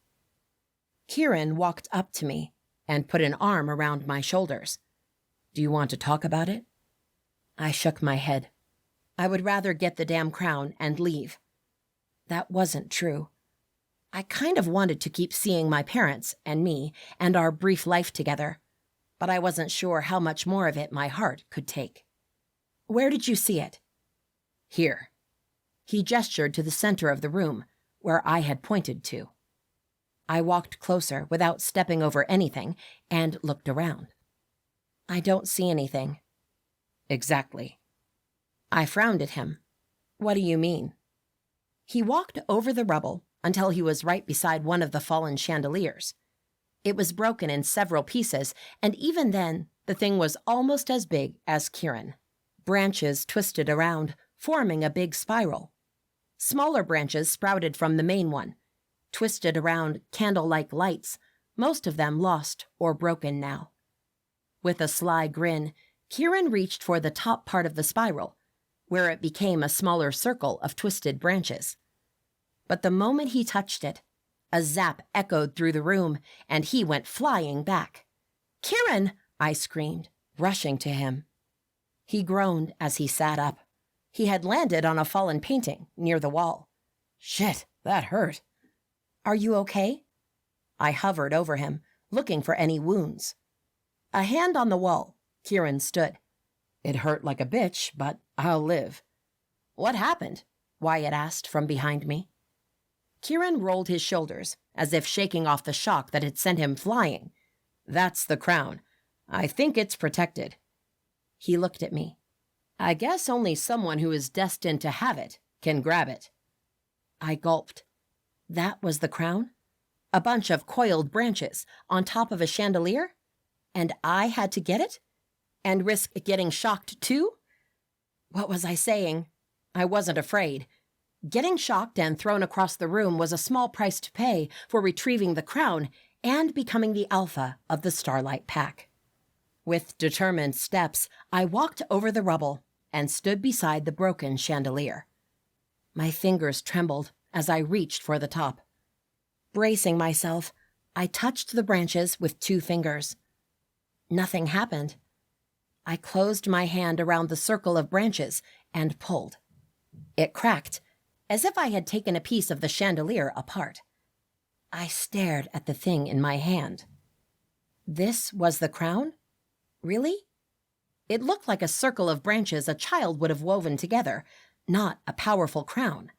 Keeran walked up to me and put an arm around my shoulders. Do you want to talk about it? I shook my head. I would rather get the damn crown and leave. That wasn't true. I kind of wanted to keep seeing my parents and me and our brief life together, but I wasn't sure how much more of it my heart could take. Where did you see it? Here. He gestured to the center of the room, where I had pointed to. I walked closer without stepping over anything and looked around. I don't see anything. Exactly. I frowned at him. What do you mean? He walked over the rubble until he was right beside one of the fallen chandeliers. It was broken in several pieces, and even then, the thing was almost as big as Keeran. Branches twisted around, forming a big spiral. Smaller branches sprouted from the main one. twisted around candle-like lights, most of them lost or broken now. With a sly grin, Keeran reached for the top part of the spiral, where it became a smaller circle of twisted branches. But the moment he touched it, a zap echoed through the room, and he went flying back. "Keeran!" I screamed, rushing to him. He groaned as he sat up. He had landed on a fallen painting near the wall. "Shit, that hurt." "Are you okay?" I hovered over him, looking for any wounds. A hand on the wall, Keeran stood. "It hurt like a bitch, but I'll live." "What happened?" Wyatt asked from behind me. Keeran rolled his shoulders, as if shaking off the shock that had sent him flying. "That's the crown. I think it's protected." He looked at me. "I guess only someone who is destined to have it can grab it." I gulped. That was the crown? A bunch of coiled branches on top of a chandelier? And I had to get it? And risk getting shocked too? What was I saying? I wasn't afraid. Getting shocked and thrown across the room was a small price to pay for retrieving the crown and becoming the alpha of the Starlight Pack. With determined steps, I walked over the rubble and stood beside the broken chandelier. My fingers trembled as I reached for the top. Bracing myself, I touched the branches with 2 fingers. Nothing happened. I closed my hand around the circle of branches and pulled. It cracked, as if I had taken a piece of the chandelier apart. I stared at the thing in my hand. This was the crown? Really? It looked like a circle of branches a child would have woven together, not a powerful crown.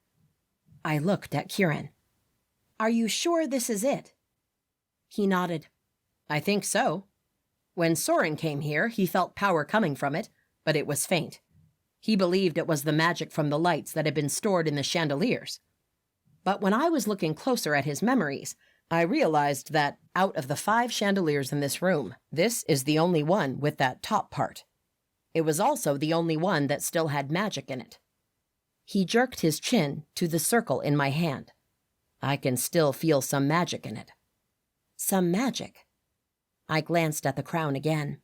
I looked at Keeran. "Are you sure this is it?" He nodded. "I think so. When Soren came here, he felt power coming from it, but it was faint. He believed it was the magic from the lights that had been stored in the chandeliers. But when I was looking closer at his memories, I realized that out of the 5 chandeliers in this room, this is the only one with that top part. It was also the only one that still had magic in it." He jerked his chin to the circle in my hand. "I can still feel some magic in it." Some magic? I glanced at the crown again.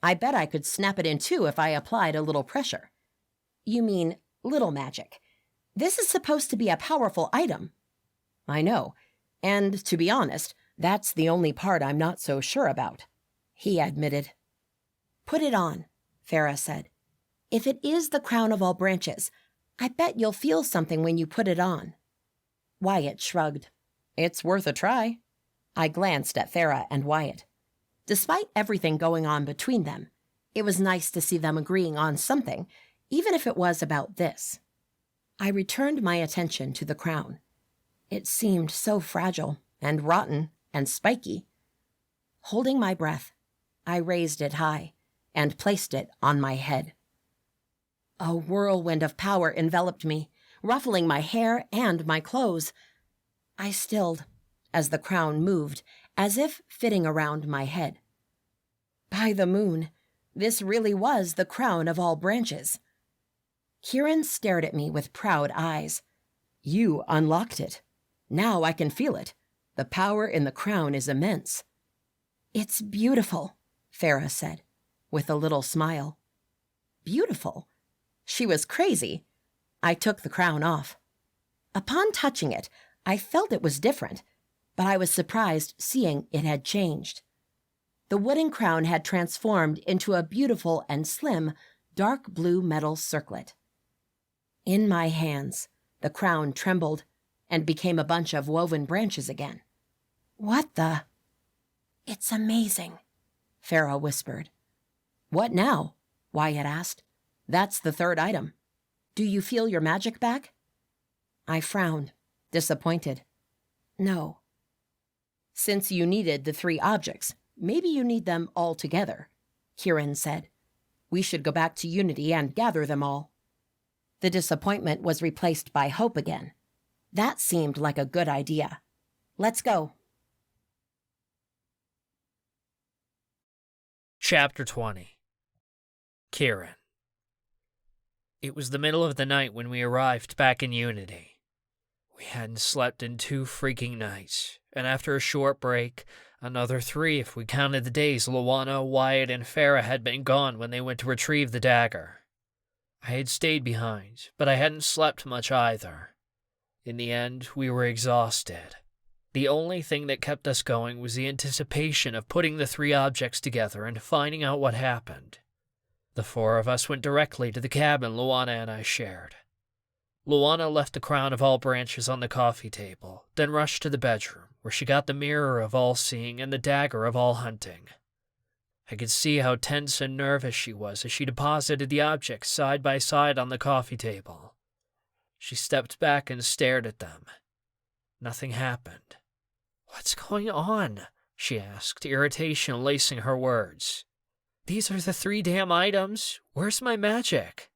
"I bet I could snap it in 2 if I applied a little pressure." "You mean little magic. This is supposed to be a powerful item." "I know. And to be honest, that's the only part I'm not so sure about," he admitted. "Put it on," Farah said. "If it is the crown of all branches, I bet you'll feel something when you put it on." Wyatt shrugged. "It's worth a try." I glanced at Farah and Wyatt. Despite everything going on between them, it was nice to see them agreeing on something, even if it was about this. I returned my attention to the crown. It seemed so fragile and rotten and spiky. Holding my breath, I raised it high and placed it on my head. A whirlwind of power enveloped me, ruffling my hair and my clothes. I stilled as the crown moved, as if fitting around my head. By the moon, this really was the crown of all branches. Keeran stared at me with proud eyes. "You unlocked it. Now I can feel it. The power in the crown is immense." "It's beautiful," Farah said, with a little smile. Beautiful? She was crazy. I took the crown off. Upon touching it, I felt it was different, but I was surprised seeing it had changed. The wooden crown had transformed into a beautiful and slim, dark blue metal circlet. In my hands, the crown trembled and became a bunch of woven branches again. "What the—" "It's amazing," Farah whispered. "What now?" Wyatt asked. "That's the 3rd item. Do you feel your magic back?" I frowned, disappointed. "No." "Since you needed the 3 objects, maybe you need them all together," Keeran said. "We should go back to Unity and gather them all." The disappointment was replaced by hope again. That seemed like a good idea. "Let's go." Chapter 20. Keeran. It was the middle of the night when we arrived back in Unity. We hadn't slept in 2 freaking nights, and after a short break, another 3 if we counted the days Luana, Wyatt, and Farah had been gone when they went to retrieve the dagger. I had stayed behind, but I hadn't slept much either. In the end, we were exhausted. The only thing that kept us going was the anticipation of putting the 3 objects together and finding out what happened. The 4 of us went directly to the cabin Luana and I shared. Luana left the crown of all branches on the coffee table, then rushed to the bedroom, where she got the mirror of all seeing and the dagger of all hunting. I could see how tense and nervous she was as she deposited the objects side by side on the coffee table. She stepped back and stared at them. Nothing happened. "What's going on?" she asked, irritation lacing her words. "These are the 3 damn items. Where's my magic?"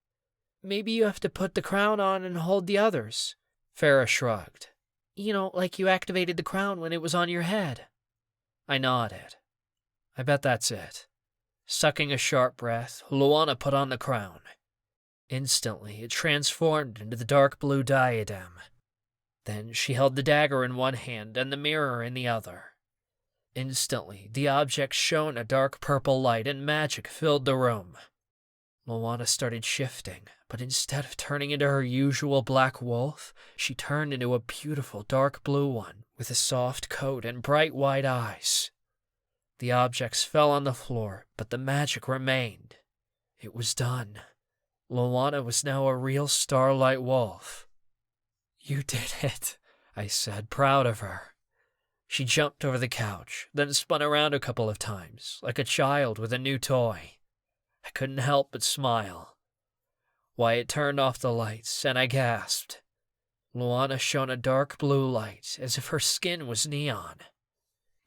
"Maybe you have to put the crown on and hold the others." Farah shrugged. "You know, like you activated the crown when it was on your head." I nodded. "I bet that's it." Sucking a sharp breath, Luana put on the crown. Instantly, it transformed into the dark blue diadem. Then she held the dagger in one hand and the mirror in the other. Instantly, the object shone a dark purple light and magic filled the room. Luana started shifting, but instead of turning into her usual black wolf, she turned into a beautiful dark blue one with a soft coat and bright white eyes. The objects fell on the floor, but the magic remained. It was done. Luana was now a real starlight wolf. "You did it," I said, proud of her. She jumped over the couch, then spun around a couple of times, like a child with a new toy. I couldn't help but smile. Wyatt turned off the lights, and I gasped. Luana shone a dark blue light, as if her skin was neon.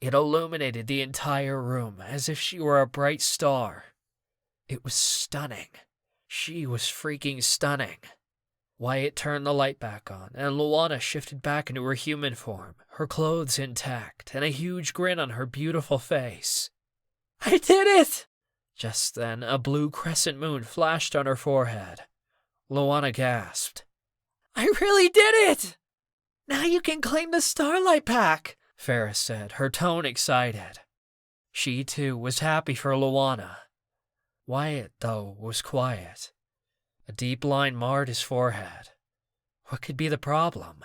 It illuminated the entire room, as if she were a bright star. It was stunning. She was freaking stunning. Wyatt turned the light back on, and Luana shifted back into her human form, her clothes intact, and a huge grin on her beautiful face. "I did it!" Just then, a blue crescent moon flashed on her forehead. Luana gasped. "I really did it! Now you can claim the Starlight Pack," Farah said, her tone excited. She, too, was happy for Luana. Wyatt, though, was quiet. A deep line marred his forehead. What could be the problem?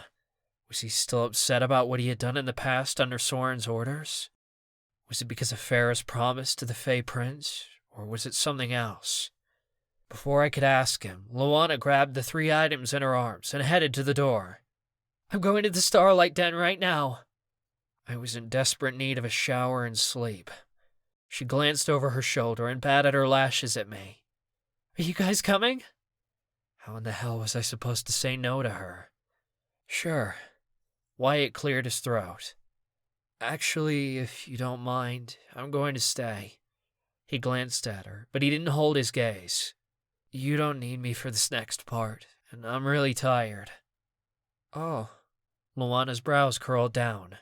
Was he still upset about what he had done in the past under Soren's orders? Was it because of Farah's promise to the Fey Prince, or was it something else? Before I could ask him, Luana grabbed the 3 items in her arms and headed to the door. "I'm going to the Starlight Den right now." I was in desperate need of a shower and sleep. She glanced over her shoulder and batted her lashes at me. "Are you guys coming?" How in the hell was I supposed to say no to her? "Sure." Wyatt cleared his throat. "Actually, if you don't mind, I'm going to stay." He glanced at her, but he didn't hold his gaze. "You don't need me for this next part, and I'm really tired." "Oh." Luana's brows curled down.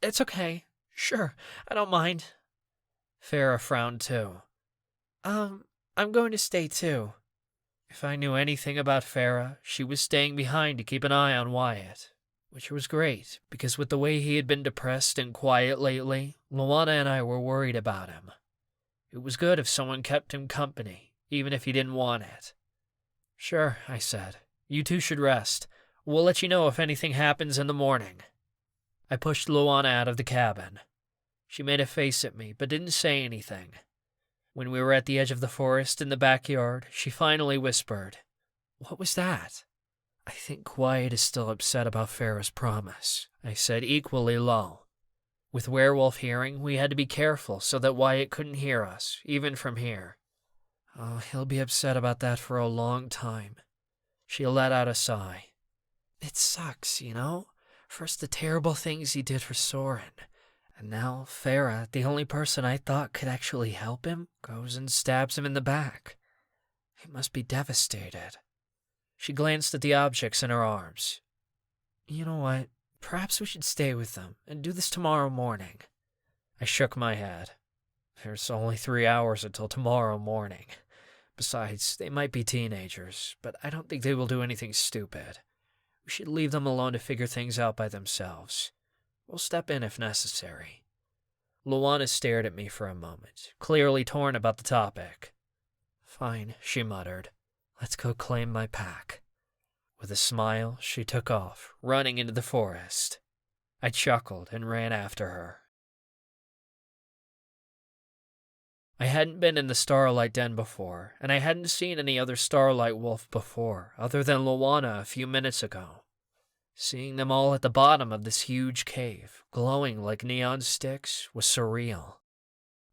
"It's okay. Sure, I don't mind." Farah frowned too. I'm going to stay too." If I knew anything about Farah, she was staying behind to keep an eye on Wyatt, which was great, because with the way he had been depressed and quiet lately, Luana and I were worried about him. It was good if someone kept him company, even if he didn't want it. "Sure," I said. "You two should rest. We'll let you know if anything happens in the morning." I pushed Luana out of the cabin. She made a face at me, but didn't say anything. When we were at the edge of the forest in the backyard, she finally whispered, "What was that?" "I think Wyatt is still upset about Farah's promise," I said equally low. With werewolf hearing, we had to be careful so that Wyatt couldn't hear us, even from here. "Oh, he'll be upset about that for a long time." She let out a sigh. "It sucks, you know? First the terrible things he did for Soren, and now Farah, the only person I thought could actually help him, goes and stabs him in the back. He must be devastated." She glanced at the objects in her arms. "You know what? Perhaps we should stay with them and do this tomorrow morning." I shook my head. There's only 3 hours until tomorrow morning. Besides, they might be teenagers, but I don't think they will do anything stupid. We should leave them alone to figure things out by themselves. We'll step in if necessary. Luana stared at me for a moment, clearly torn about the topic. Fine, she muttered. Let's go claim my pack. With a smile, she took off, running into the forest. I chuckled and ran after her. I hadn't been in the Starlight Den before, and I hadn't seen any other Starlight Wolf before, other than Luana a few minutes ago. Seeing them all at the bottom of this huge cave, glowing like neon sticks, was surreal.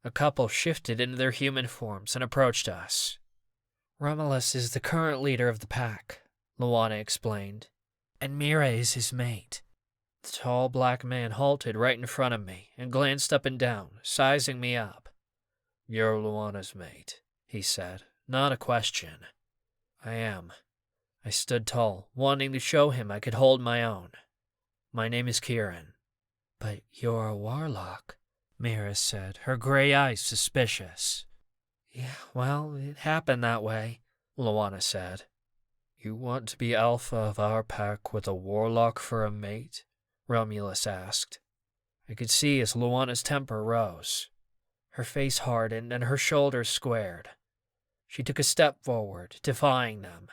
A couple shifted into their human forms and approached us. Romulus is the current leader of the pack, Luana explained, and Mira is his mate. The tall black man halted right in front of me and glanced up and down, sizing me up. You're Luana's mate, he said, not a question. I am. I stood tall, wanting to show him I could hold my own. My name is Keeran. But you're a Warlock, Mira said, her gray eyes suspicious. Yeah, well, it happened that way, Luana said. You want to be alpha of our pack with a Warlock for a mate? Romulus asked. I could see as Luana's temper rose. Her face hardened and her shoulders squared. She took a step forward, defying them.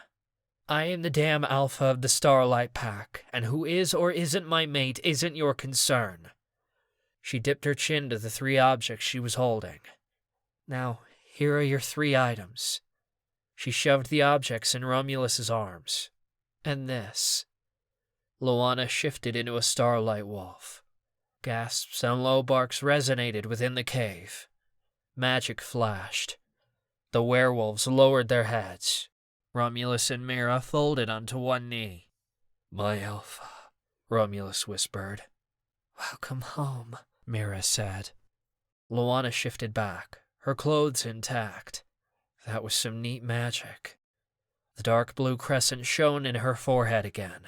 I am the damn alpha of the Starlight Pack, and who is or isn't my mate isn't your concern. She dipped her chin to the 3 objects she was holding. Now, here are your 3 items. She shoved the objects in Romulus's arms. And this. Luana shifted into a Starlight Wolf. Gasps and low barks resonated within the cave. Magic flashed. The werewolves lowered their heads. Romulus and Mira folded onto one knee. My alpha, Romulus whispered. Welcome home, Mira said. Luana shifted back, her clothes intact. That was some neat magic. The dark blue crescent shone in her forehead again.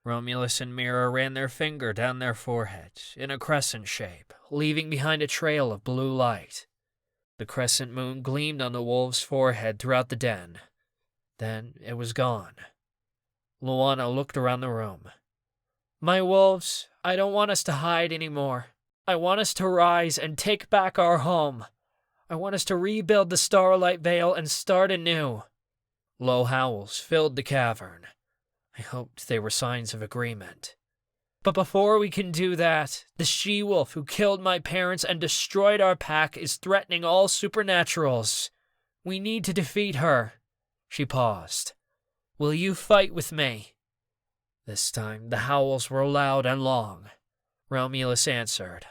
Romulus and Mira ran their finger down their foreheads in a crescent shape, leaving behind a trail of blue light. The crescent moon gleamed on the wolf's forehead throughout the den. Then it was gone. Luana looked around the room. My wolves, I don't want us to hide anymore. I want us to rise and take back our home. I want us to rebuild the Starlight Vale and start anew. Low howls filled the cavern. I hoped they were signs of agreement. But before we can do that, the she-wolf who killed my parents and destroyed our pack is threatening all supernaturals. We need to defeat her. She paused. Will you fight with me? This time the howls were loud and long. Romulus answered.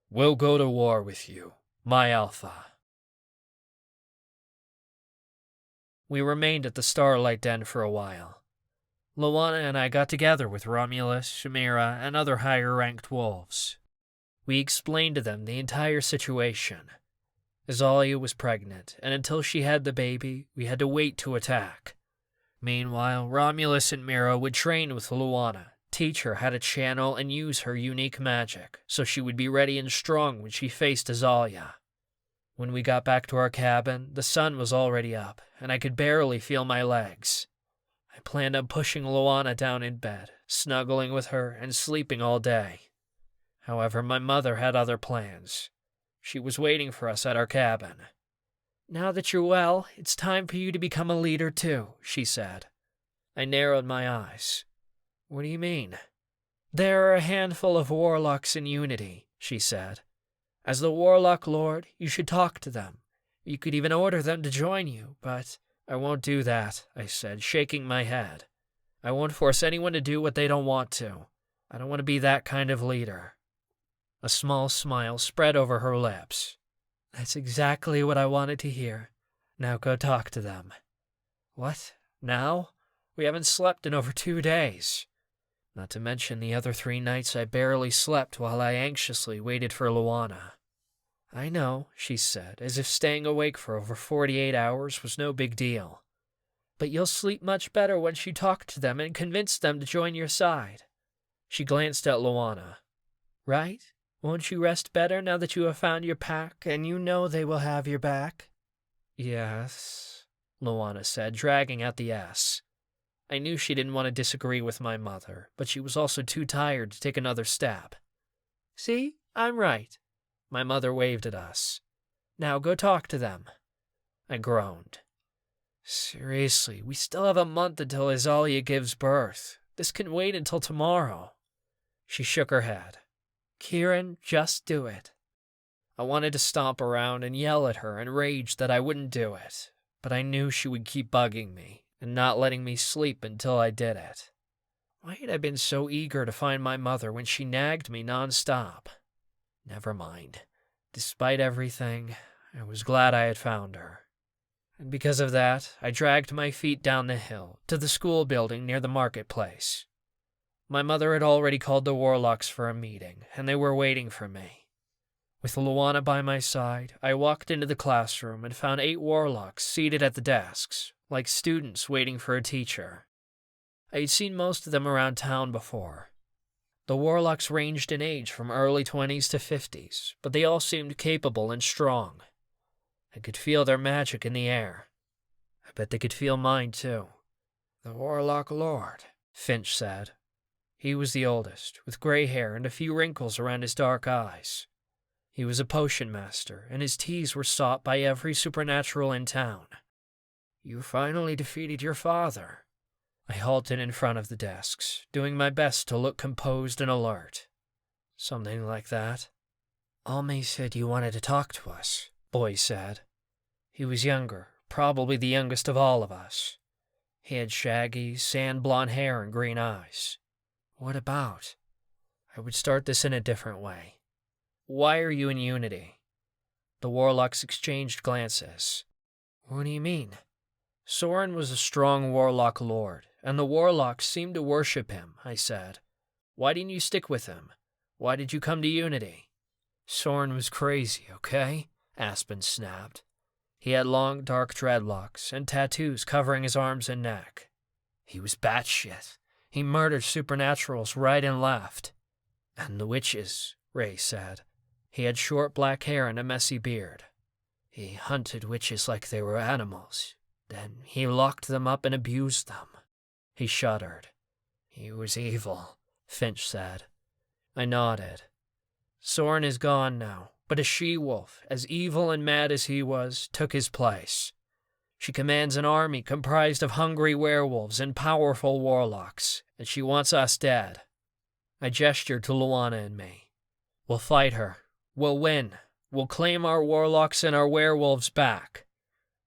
We'll go to war with you, my alpha. We remained at the Starlight Den for a while. Luana and I got together with Romulus, Mira, and other higher-ranked wolves. We explained to them the entire situation. Isalia was pregnant, and until she had the baby, we had to wait to attack. Meanwhile, Romulus and Mira would train with Luana, teach her how to channel and use her unique magic, so she would be ready and strong when she faced Isalia. When we got back to our cabin, the sun was already up, and I could barely feel my legs. I planned on pushing Luana down in bed, snuggling with her, and sleeping all day. However, my mother had other plans. She was waiting for us at our cabin. Now that you're well, it's time for you to become a leader too, she said. I narrowed my eyes. What do you mean? There are a handful of warlocks in Unity, she said. As the Warlock Lord, you should talk to them. You could even order them to join you, but I won't do that, I said, shaking my head. I won't force anyone to do what they don't want to. I don't want to be that kind of leader. A small smile spread over her lips. That's exactly what I wanted to hear. Now go talk to them. What? Now? We haven't slept in over 2 days. Not to mention the other 3 nights I barely slept while I anxiously waited for Luana. I know, she said, as if staying awake for over 48 hours was no big deal. But you'll sleep much better once you talk to them and convince them to join your side. She glanced at Luana. Right? Won't you rest better now that you have found your pack and you know they will have your back? Yes, Luana said, dragging out the S. I knew she didn't want to disagree with my mother, but she was also too tired to take another step. See, I'm right. My mother waved at us. Now go talk to them. I groaned. Seriously, we still have a month until Isalia gives birth. This can wait until tomorrow. She shook her head. Keeran, just do it. I wanted to stomp around and yell at her and rage that I wouldn't do it, but I knew she would keep bugging me and not letting me sleep until I did it. Why had I been so eager to find my mother when she nagged me nonstop? Never mind. Despite everything, I was glad I had found her. And because of that, I dragged my feet down the hill to the school building near the marketplace. My mother had already called the Warlocks for a meeting, and they were waiting for me. With Luana by my side, I walked into the classroom and found 8 Warlocks seated at the desks, like students waiting for a teacher. I had seen most of them around town before. The Warlocks ranged in age from early 20s to 50s, but they all seemed capable and strong. I could feel their magic in the air. I bet they could feel mine, too. The Warlock Lord, Finch said. He was the oldest, with gray hair and a few wrinkles around his dark eyes. He was a potion master, and his teas were sought by every supernatural in town. You finally defeated your father. I halted in front of the desks, doing my best to look composed and alert. Something like that. Almay said you wanted to talk to us, Boy said. He was younger, probably the youngest of all of us. He had shaggy, sand-blonde hair and green eyes. What about? I would start this in a different way. Why are you in Unity? The Warlocks exchanged glances. What do you mean? Soren was a strong Warlock lord, and the Warlocks seemed to worship him, I said. Why didn't you stick with him? Why did you come to Unity? Soren was crazy, okay? Aspen snapped. He had long, dark dreadlocks and tattoos covering his arms and neck. He was batshit. He murdered supernaturals right and left. And the witches, Ray said. He had short black hair and a messy beard. He hunted witches like they were animals. Then he locked them up and abused them. He shuddered. He was evil, Finch said. I nodded. Soren is gone now, but a she-wolf, as evil and mad as he was, took his place. She commands an army comprised of hungry werewolves and powerful warlocks, and she wants us dead. I gestured to Luana and me. We'll fight her. We'll win. We'll claim our warlocks and our werewolves back.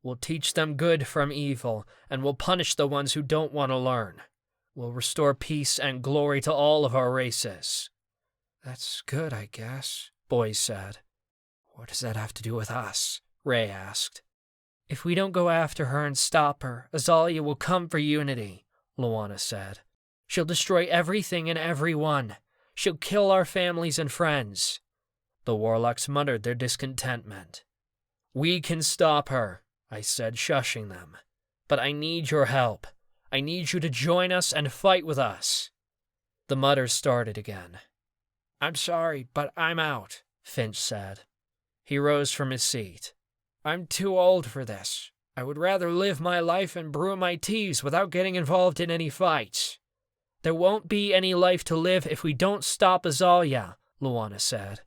We'll teach them good from evil, and we'll punish the ones who don't want to learn. We'll restore peace and glory to all of our races. That's good, I guess, Boy said. What does that have to do with us? Ray asked. If we don't go after her and stop her, Isalia will come for Unity, Luana said. She'll destroy everything and everyone. She'll kill our families and friends. The Warlocks muttered their discontentment. We can stop her, I said, shushing them. But I need your help. I need you to join us and fight with us. The mutters started again. I'm sorry, but I'm out, Finch said. He rose from his seat. I'm too old for this. I would rather live my life and brew my teas without getting involved in any fights. There won't be any life to live if we don't stop Isalia, Luana said.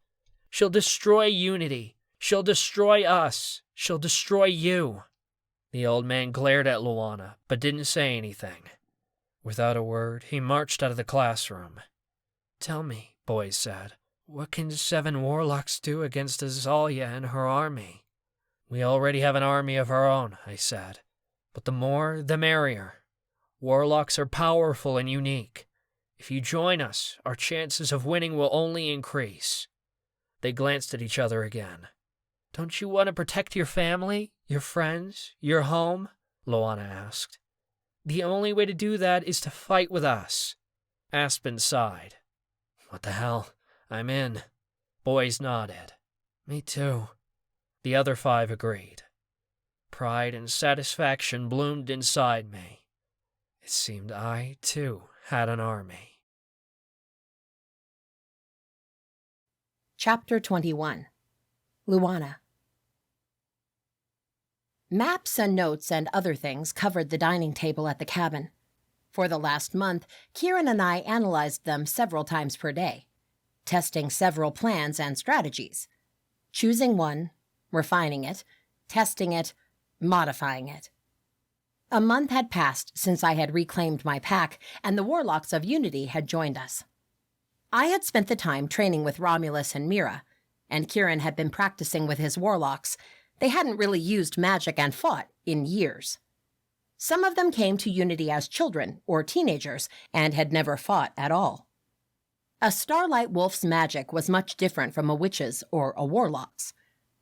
She'll destroy Unity. She'll destroy us. She'll destroy you. The old man glared at Luana, but didn't say anything. Without a word, he marched out of the classroom. Tell me, Boy said, what can 7 warlocks do against Isalia and her army? We already have an army of our own, I said. But the more, the merrier. Warlocks are powerful and unique. If you join us, our chances of winning will only increase. They glanced at each other again. Don't you want to protect your family, your friends, your home? Luana asked. The only way to do that is to fight with us. Aspen sighed. What the hell? I'm in. Boys nodded. Me too. The other 5 agreed. Pride and satisfaction bloomed inside me. It seemed I, too, had an army. Chapter 21. Luana. Maps and notes and other things covered the dining table at the cabin. For the last month, Keeran and I analyzed them several times per day, testing several plans and strategies, choosing one, refining it, testing it, modifying it. A month had passed since I had reclaimed my pack, and the Warlocks of Unity had joined us. I had spent the time training with Romulus and Mira, and Keeran had been practicing with his Warlocks. They hadn't really used magic and fought in years. Some of them came to Unity as children or teenagers and had never fought at all. A Starlight Wolf's magic was much different from a witch's or a warlock's.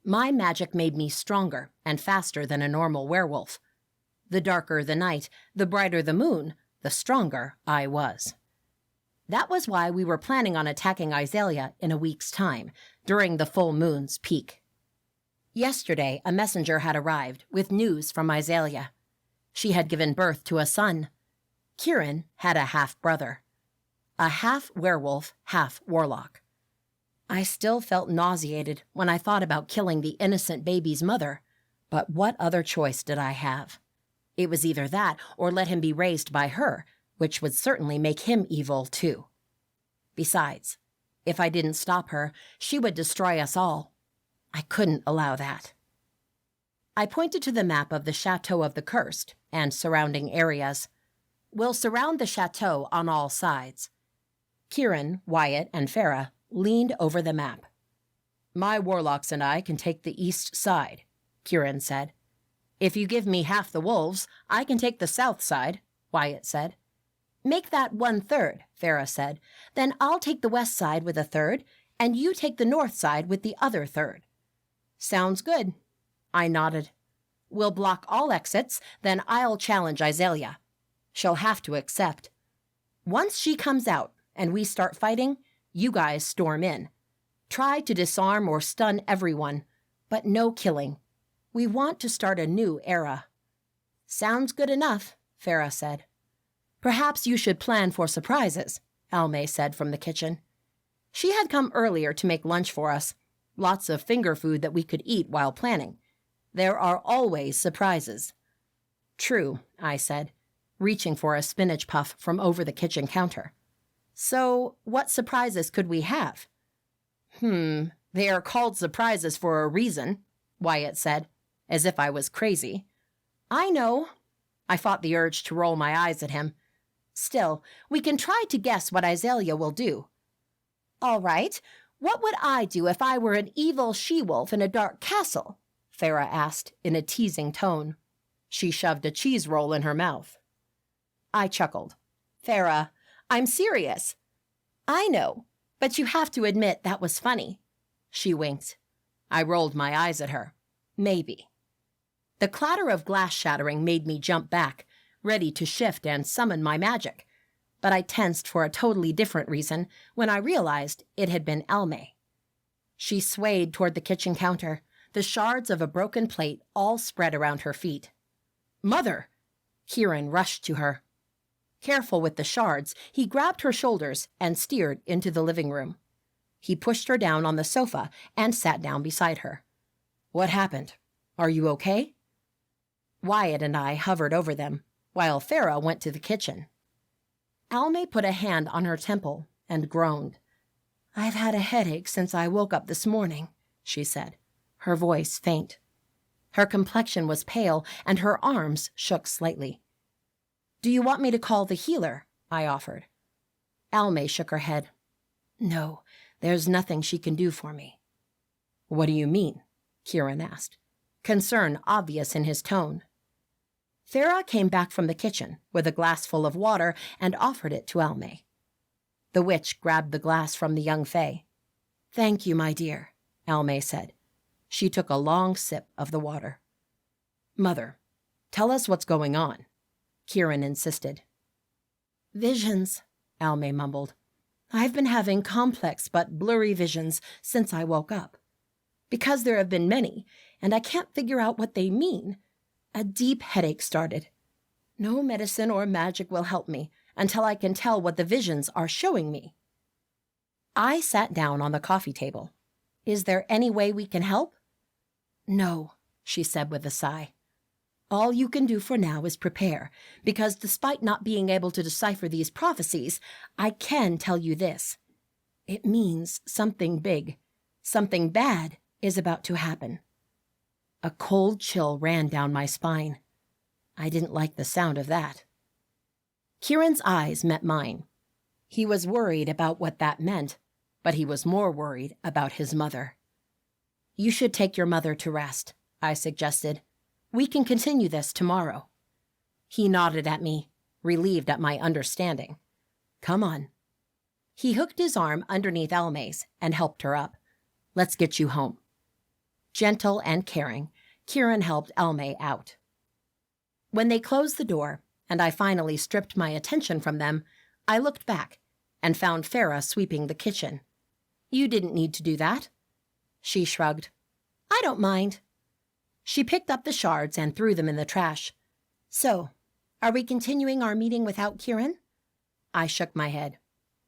My magic made me stronger and faster than a normal werewolf. The darker the night, the brighter the moon, the stronger I was. That was why we were planning on attacking Isalia in a week's time, during the full moon's peak. Yesterday, a messenger had arrived with news from Isalia. She had given birth to a son. Keeran had a half-brother. A half-werewolf, half-warlock. I still felt nauseated when I thought about killing the innocent baby's mother, but what other choice did I have? It was either that or let him be raised by her, which would certainly make him evil too. Besides, if I didn't stop her, she would destroy us all. I couldn't allow that. I pointed to the map of the Chateau of the Cursed and surrounding areas. We'll surround the chateau on all sides. Keeran, Wyatt, and Farah leaned over the map. My warlocks and I can take the east side, Keeran said. If you give me half the wolves, I can take the south side, Wyatt said. Make that 1/3, Farah said. Then I'll take the west side with a third, and you take the north side with the other third. Sounds good. I nodded. We'll block all exits, then I'll challenge Isalia. She'll have to accept. Once she comes out and we start fighting, you guys storm in. Try to disarm or stun everyone, but no killing. We want to start a new era. Sounds good enough, Farah said. Perhaps you should plan for surprises, Almay said from the kitchen. She had come earlier to make lunch for us. Lots of finger food that we could eat while planning. There are always surprises. True, I said, reaching for a spinach puff from over the kitchen counter. So, what surprises could we have? They are called surprises for a reason, Wyatt said, as if I was crazy. I know. I fought the urge to roll my eyes at him. Still, we can try to guess what Isalia will do. All right, what would I do if I were an evil she-wolf in a dark castle? Farah asked in a teasing tone. She shoved a cheese roll in her mouth. I chuckled. Farah, I'm serious. I know, but you have to admit that was funny. She winked. I rolled my eyes at her. Maybe. The clatter of glass shattering made me jump back, ready to shift and summon my magic. But I tensed for a totally different reason when I realized it had been Almay. She swayed toward the kitchen counter, the shards of a broken plate all spread around her feet. Mother! Keeran rushed to her. Careful with the shards, he grabbed her shoulders and steered into the living room. He pushed her down on the sofa and sat down beside her. What happened? Are you okay? Wyatt and I hovered over them, while Farah went to the kitchen. Almay put a hand on her temple and groaned. I've had a headache since I woke up this morning, she said, her voice faint. Her complexion was pale and her arms shook slightly. Do you want me to call the healer? I offered. Almay shook her head. No, there's nothing she can do for me. What do you mean? Keeran asked, concern obvious in his tone. Farah came back from the kitchen with a glass full of water and offered it to Almay. The witch grabbed the glass from the young fae. Thank you, my dear, Almay said. She took a long sip of the water. Mother, tell us what's going on, Keeran insisted. Visions, Almay mumbled. I've been having complex but blurry visions since I woke up. Because there have been many, and I can't figure out what they mean, a deep headache started. No medicine or magic will help me until I can tell what the visions are showing me. I sat down on the coffee table. Is there any way we can help? No, she said with a sigh. All you can do for now is prepare, because despite not being able to decipher these prophecies, I can tell you this. It means something big, something bad is about to happen. A cold chill ran down my spine. I didn't like the sound of that. Keeran's eyes met mine. He was worried about what that meant, but he was more worried about his mother. You should take your mother to rest, I suggested. We can continue this tomorrow. He nodded at me, relieved at my understanding. Come on. He hooked his arm underneath Almay's and helped her up. Let's get you home. Gentle and caring, Keeran helped Almay out. When they closed the door, and I finally stripped my attention from them, I looked back and found Farah sweeping the kitchen. You didn't need to do that. She shrugged. I don't mind. She picked up the shards and threw them in the trash. So, are we continuing our meeting without Keeran? I shook my head.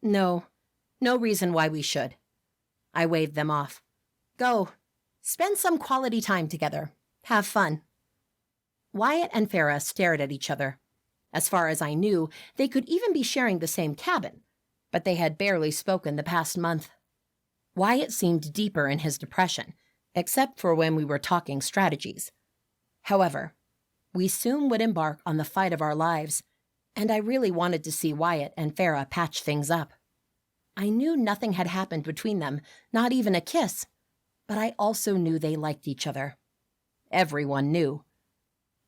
No reason why we should. I waved them off. Go. Spend some quality time together. Have fun. Wyatt and Farah stared at each other. As far as I knew, they could even be sharing the same cabin, but they had barely spoken the past month. Wyatt seemed deeper in his depression, except for when we were talking strategies. However, we soon would embark on the fight of our lives, and I really wanted to see Wyatt and Farah patch things up. I knew nothing had happened between them, not even a kiss, but I also knew they liked each other. Everyone knew.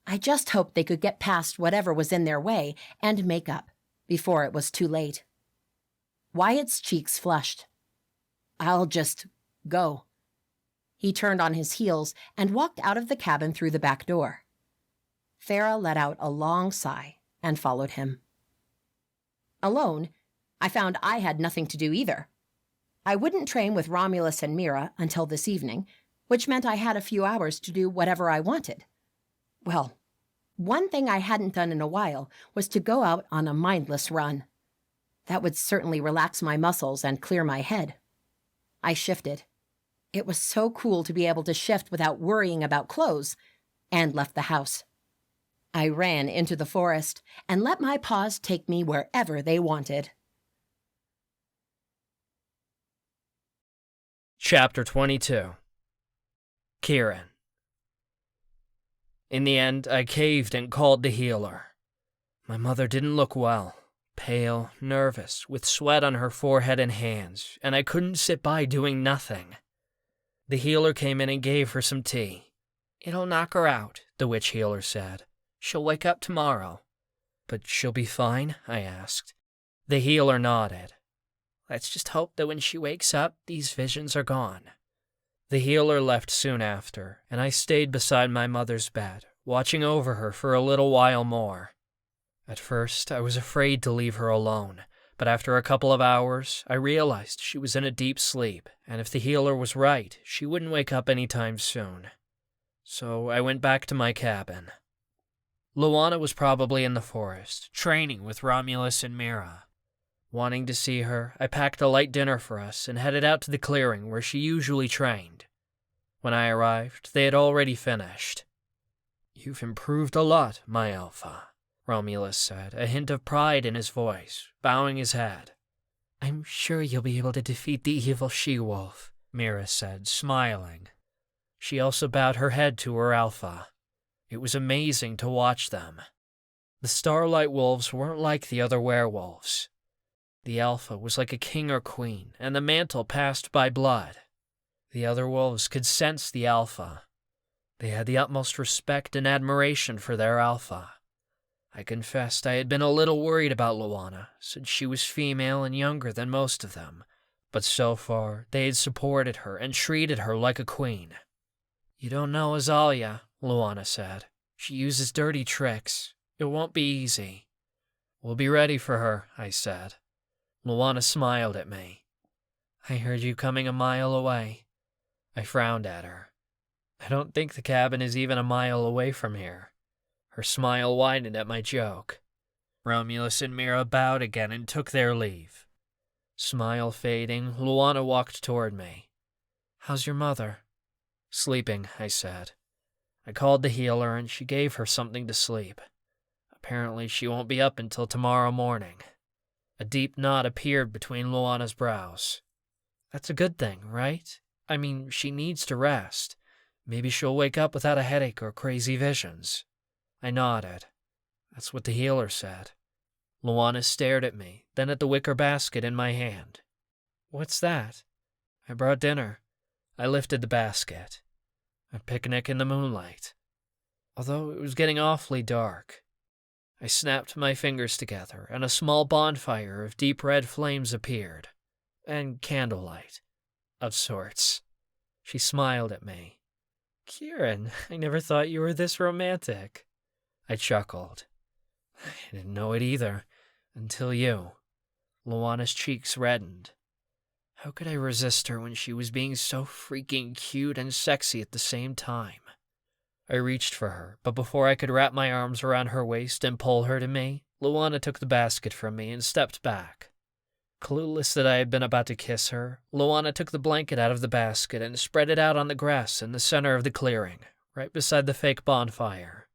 I just hoped they could get past whatever was in their way and make up before it was too late. Wyatt's cheeks flushed. I'll just go. He turned on his heels and walked out of the cabin through the back door. Farah let out a long sigh and followed him. Alone, I found I had nothing to do either. I wouldn't train with Romulus and Mira until this evening, which meant I had a few hours to do whatever I wanted. Well, one thing I hadn't done in a while was to go out on a mindless run. That would certainly relax my muscles and clear my head. I shifted. It was so cool to be able to shift without worrying about clothes, and left the house. I ran into the forest and let my paws take me wherever they wanted. Chapter 22. Keeran. In the end, I caved and called the healer. My mother didn't look well, pale, nervous, with sweat on her forehead and hands, and I couldn't sit by doing nothing. The healer came in and gave her some tea. It'll knock her out, the witch healer said. She'll wake up tomorrow. But she'll be fine? I asked. The healer nodded. Let's just hope that when she wakes up, these visions are gone. The healer left soon after, and I stayed beside my mother's bed, watching over her for a little while more. At first, I was afraid to leave her alone, but after a couple of hours, I realized she was in a deep sleep, and if the healer was right, she wouldn't wake up anytime soon. So I went back to my cabin. Luana was probably in the forest, training with Romulus and Mira. Wanting to see her, I packed a light dinner for us and headed out to the clearing where she usually trained. When I arrived, they had already finished. You've improved a lot, my alpha, Romulus said, a hint of pride in his voice, bowing his head. I'm sure you'll be able to defeat the evil she-wolf, Mira said, smiling. She also bowed her head to her alpha. It was amazing to watch them. The Starlight Wolves weren't like the other werewolves. The alpha was like a king or queen, and the mantle passed by blood. The other wolves could sense the alpha. They had the utmost respect and admiration for their alpha. I confessed I had been a little worried about Luana, since she was female and younger than most of them, but so far they had supported her and treated her like a queen. You don't know Isalia, Luana said. She uses dirty tricks. It won't be easy. We'll be ready for her, I said. Luana smiled at me. I heard you coming a mile away. I frowned at her. I don't think the cabin is even a mile away from here. Her smile widened at my joke. Romulus and Mira bowed again and took their leave. Smile fading, Luana walked toward me. How's your mother? Sleeping, I said. I called the healer and she gave her something to sleep. Apparently she won't be up until tomorrow morning. A deep knot appeared between Luana's brows. That's a good thing, right? I mean, she needs to rest. Maybe she'll wake up without a headache or crazy visions. I nodded. That's what the healer said. Luana stared at me, then at the wicker basket in my hand. What's that? I brought dinner. I lifted the basket. A picnic in the moonlight. Although it was getting awfully dark. I snapped my fingers together, and a small bonfire of deep red flames appeared. And candlelight. Of sorts. She smiled at me. Keeran, I never thought you were this romantic. I chuckled. I didn't know it either, until you. Luana's cheeks reddened. How could I resist her when she was being so freaking cute and sexy at the same time? I reached for her, but before I could wrap my arms around her waist and pull her to me, Luana took the basket from me and stepped back. Clueless that I had been about to kiss her, Luana took the blanket out of the basket and spread it out on the grass in the center of the clearing, right beside the fake bonfire.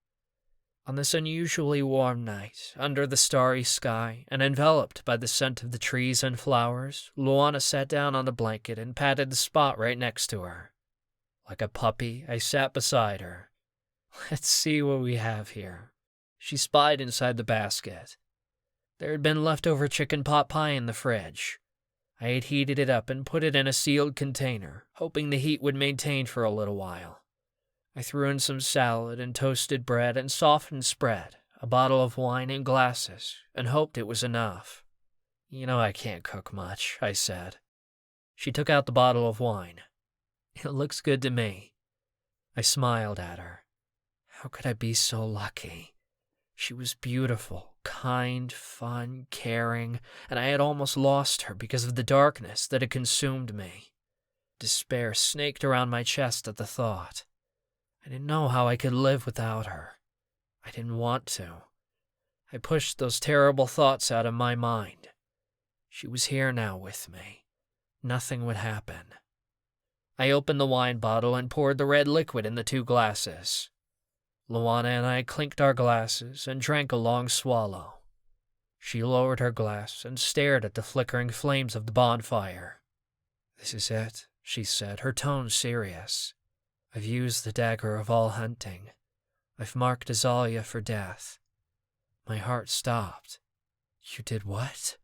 On this unusually warm night, under the starry sky and enveloped by the scent of the trees and flowers, Luana sat down on the blanket and patted the spot right next to her. Like a puppy, I sat beside her. Let's see what we have here. She spied inside the basket. There had been leftover chicken pot pie in the fridge. I had heated it up and put it in a sealed container, hoping the heat would maintain for a little while. I threw in some salad and toasted bread and softened spread, a bottle of wine and glasses, and hoped it was enough. You know I can't cook much, I said. She took out the bottle of wine. It looks good to me. I smiled at her. How could I be so lucky? She was beautiful, kind, fun, caring, and I had almost lost her because of the darkness that had consumed me. Despair snaked around my chest at the thought. I didn't know how I could live without her. I didn't want to. I pushed those terrible thoughts out of my mind. She was here now with me. Nothing would happen. I opened the wine bottle and poured the red liquid in the 2 glasses. Luana and I clinked our glasses and drank a long swallow. She lowered her glass and stared at the flickering flames of the bonfire. This is it, she said, her tone serious. I've used the dagger of all hunting. I've marked Isalia for death. My heart stopped. You did what?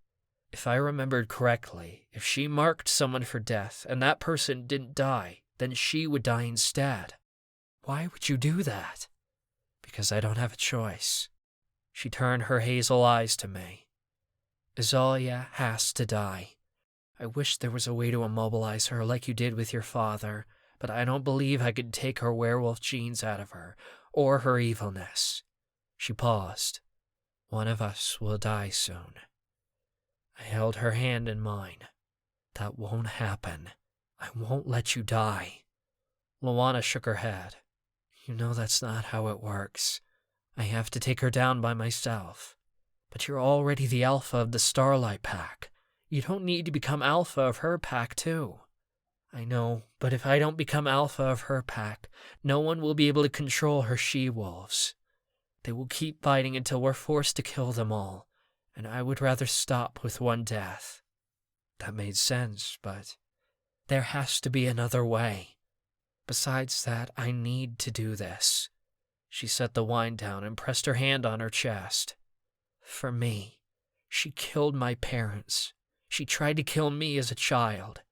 If I remembered correctly, if she marked someone for death and that person didn't die, then she would die instead. Why would you do that? Because I don't have a choice. She turned her hazel eyes to me. Isalia has to die. I wish there was a way to immobilize her like you did with your father, but I don't believe I could take her werewolf genes out of her, or her evilness. She paused. One of us will die soon. I held her hand in mine. That won't happen. I won't let you die. Luana shook her head. You know that's not how it works. I have to take her down by myself. But you're already the alpha of the Starlight Pack. You don't need to become alpha of her pack, too. I know, but if I don't become alpha of her pack, no one will be able to control her she-wolves. They will keep fighting until we're forced to kill them all, and I would rather stop with one death. That made sense, but there has to be another way. Besides that, I need to do this. She set the wine down and pressed her hand on her chest. For me, she killed my parents. She tried to kill me as a child.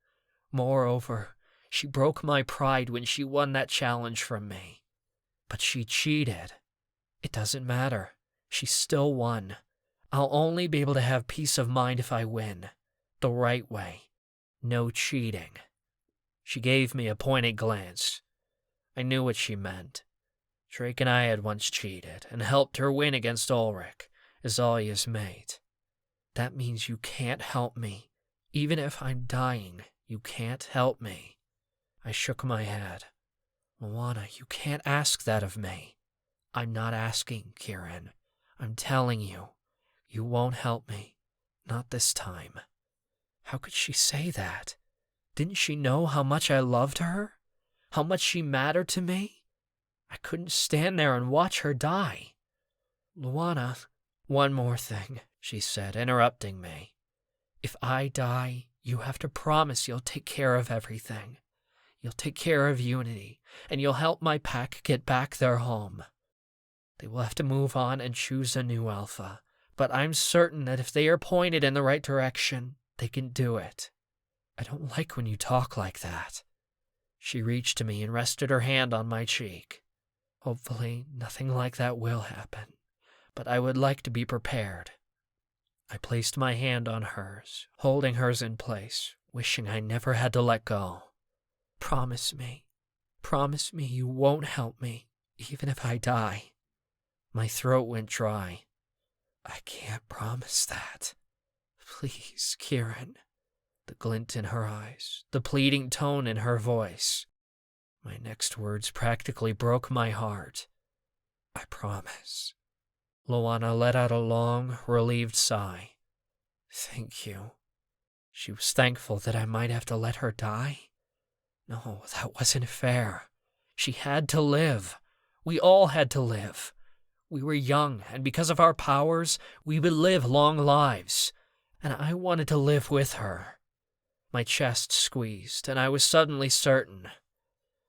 Moreover, she broke my pride when she won that challenge from me. But she cheated. It doesn't matter. She still won. I'll only be able to have peace of mind if I win. The right way. No cheating. She gave me a pointed glance. I knew what she meant. Drake and I had once cheated and helped her win against Ulrich, Isalia's mate. That means you can't help me. Even if I'm dying, you can't help me. I shook my head. Luana, you can't ask that of me. I'm not asking, Keeran. I'm telling you. You won't help me. Not this time. How could she say that? Didn't she know how much I loved her? How much she mattered to me? I couldn't stand there and watch her die. Luana, one more thing, she said, interrupting me. If I die, you have to promise you'll take care of everything. You'll take care of Unity, and you'll help my pack get back their home. They will have to move on and choose a new alpha, but I'm certain that if they are pointed in the right direction, they can do it. I don't like when you talk like that. She reached to me and rested her hand on my cheek. Hopefully, nothing like that will happen, but I would like to be prepared. I placed my hand on hers, holding hers in place, wishing I never had to let go. Promise me you won't help me, even if I die. My throat went dry. I can't promise that. Please, Keeran. The glint in her eyes, the pleading tone in her voice. My next words practically broke my heart. I promise. Luana let out a long, relieved sigh. Thank you. She was thankful that I might have to let her die. No, that wasn't fair. She had to live. We all had to live. We were young, and because of our powers, we would live long lives. And I wanted to live with her. My chest squeezed, and I was suddenly certain.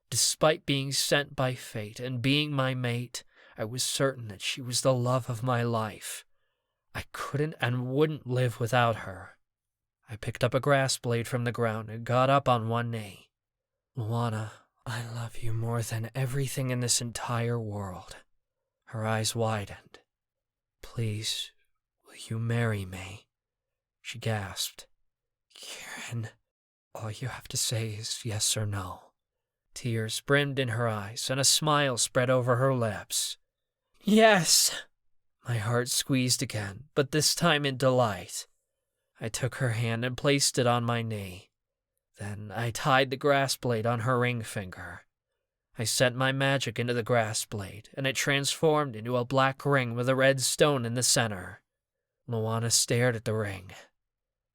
Despite being sent by fate and being my mate, I was certain that she was the love of my life. I couldn't and wouldn't live without her. I picked up a grass blade from the ground and got up on one knee. Luana, I love you more than everything in this entire world. Her eyes widened. Please, will you marry me? She gasped. Keeran, all you have to say is yes or no. Tears brimmed in her eyes, and a smile spread over her lips. Yes! My heart squeezed again, but this time in delight. I took her hand and placed it on my knee. Then I tied the grass blade on her ring finger. I sent my magic into the grass blade, and it transformed into a black ring with a red stone in the center. Luana stared at the ring.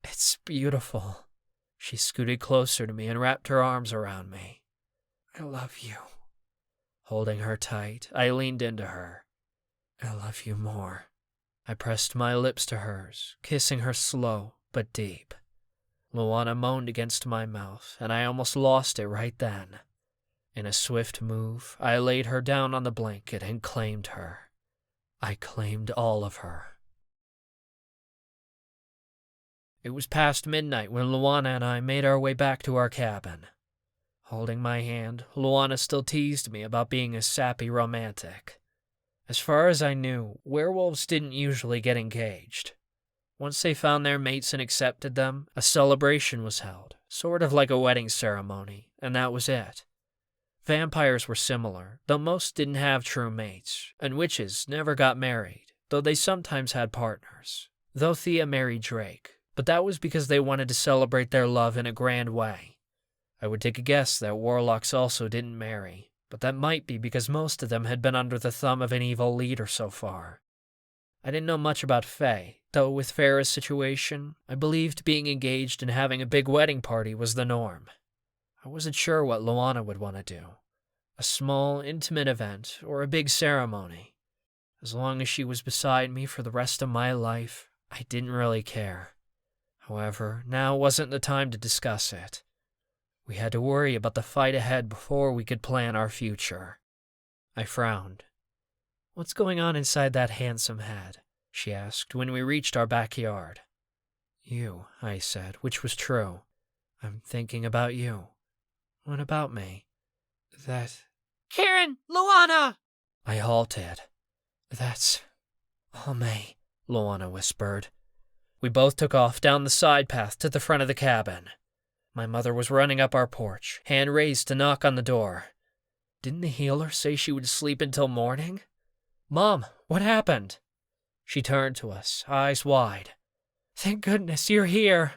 It's beautiful. She scooted closer to me and wrapped her arms around me. I love you. Holding her tight, I leaned into her. I love you more. I pressed my lips to hers, kissing her slow but deep. Luana moaned against my mouth, and I almost lost it right then. In a swift move, I laid her down on the blanket and claimed her. I claimed all of her. It was past midnight when Luana and I made our way back to our cabin. Holding my hand, Luana still teased me about being a sappy romantic. As far as I knew, werewolves didn't usually get engaged. Once they found their mates and accepted them, a celebration was held, sort of like a wedding ceremony, and that was it. Vampires were similar, though most didn't have true mates, and witches never got married, though they sometimes had partners. Though Thea married Drake, but that was because they wanted to celebrate their love in a grand way. I would take a guess that Warlocks also didn't marry, but that might be because most of them had been under the thumb of an evil leader so far. I didn't know much about Fae, though with Farah's situation, I believed being engaged and having a big wedding party was the norm. I wasn't sure what Luana would want to do. A small, intimate event, or a big ceremony. As long as she was beside me for the rest of my life, I didn't really care. However, now wasn't the time to discuss it. We had to worry about the fight ahead before we could plan our future. I frowned. What's going on inside that handsome head? She asked when we reached our backyard. You, I said, which was true. I'm thinking about you. What about me? Keeran! Luana! I halted. That's all me, Luana whispered. We both took off down the side path to the front of the cabin. My mother was running up our porch, hand raised to knock on the door. Didn't the healer say she would sleep until morning? Mom, what happened? She turned to us, eyes wide. Thank goodness you're here.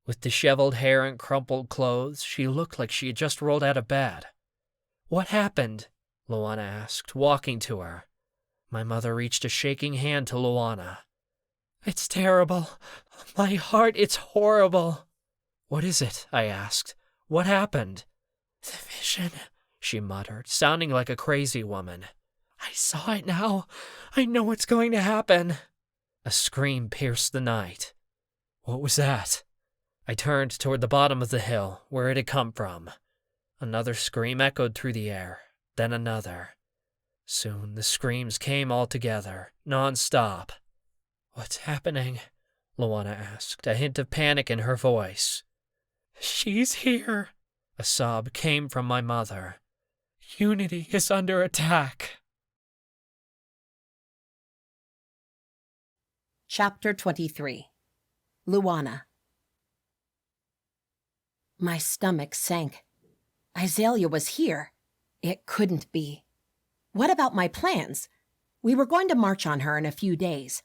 With disheveled hair and crumpled clothes, she looked like she had just rolled out of bed. What happened? Luana asked, walking to her. My mother reached a shaking hand to Luana. It's terrible. My heart, it's horrible. What is it? I asked. What happened? The vision, she muttered, sounding like a crazy woman. I saw it now. I know what's going to happen. A scream pierced the night. What was that? I turned toward the bottom of the hill, where it had come from. Another scream echoed through the air, then another. Soon the screams came all together, non-stop. What's happening? Luana asked, a hint of panic in her voice. She's here. A sob came from my mother. Unity is under attack. Chapter 23. Luana. My stomach sank. Isalia was here. It couldn't be. What about my plans? We were going to march on her in a few days.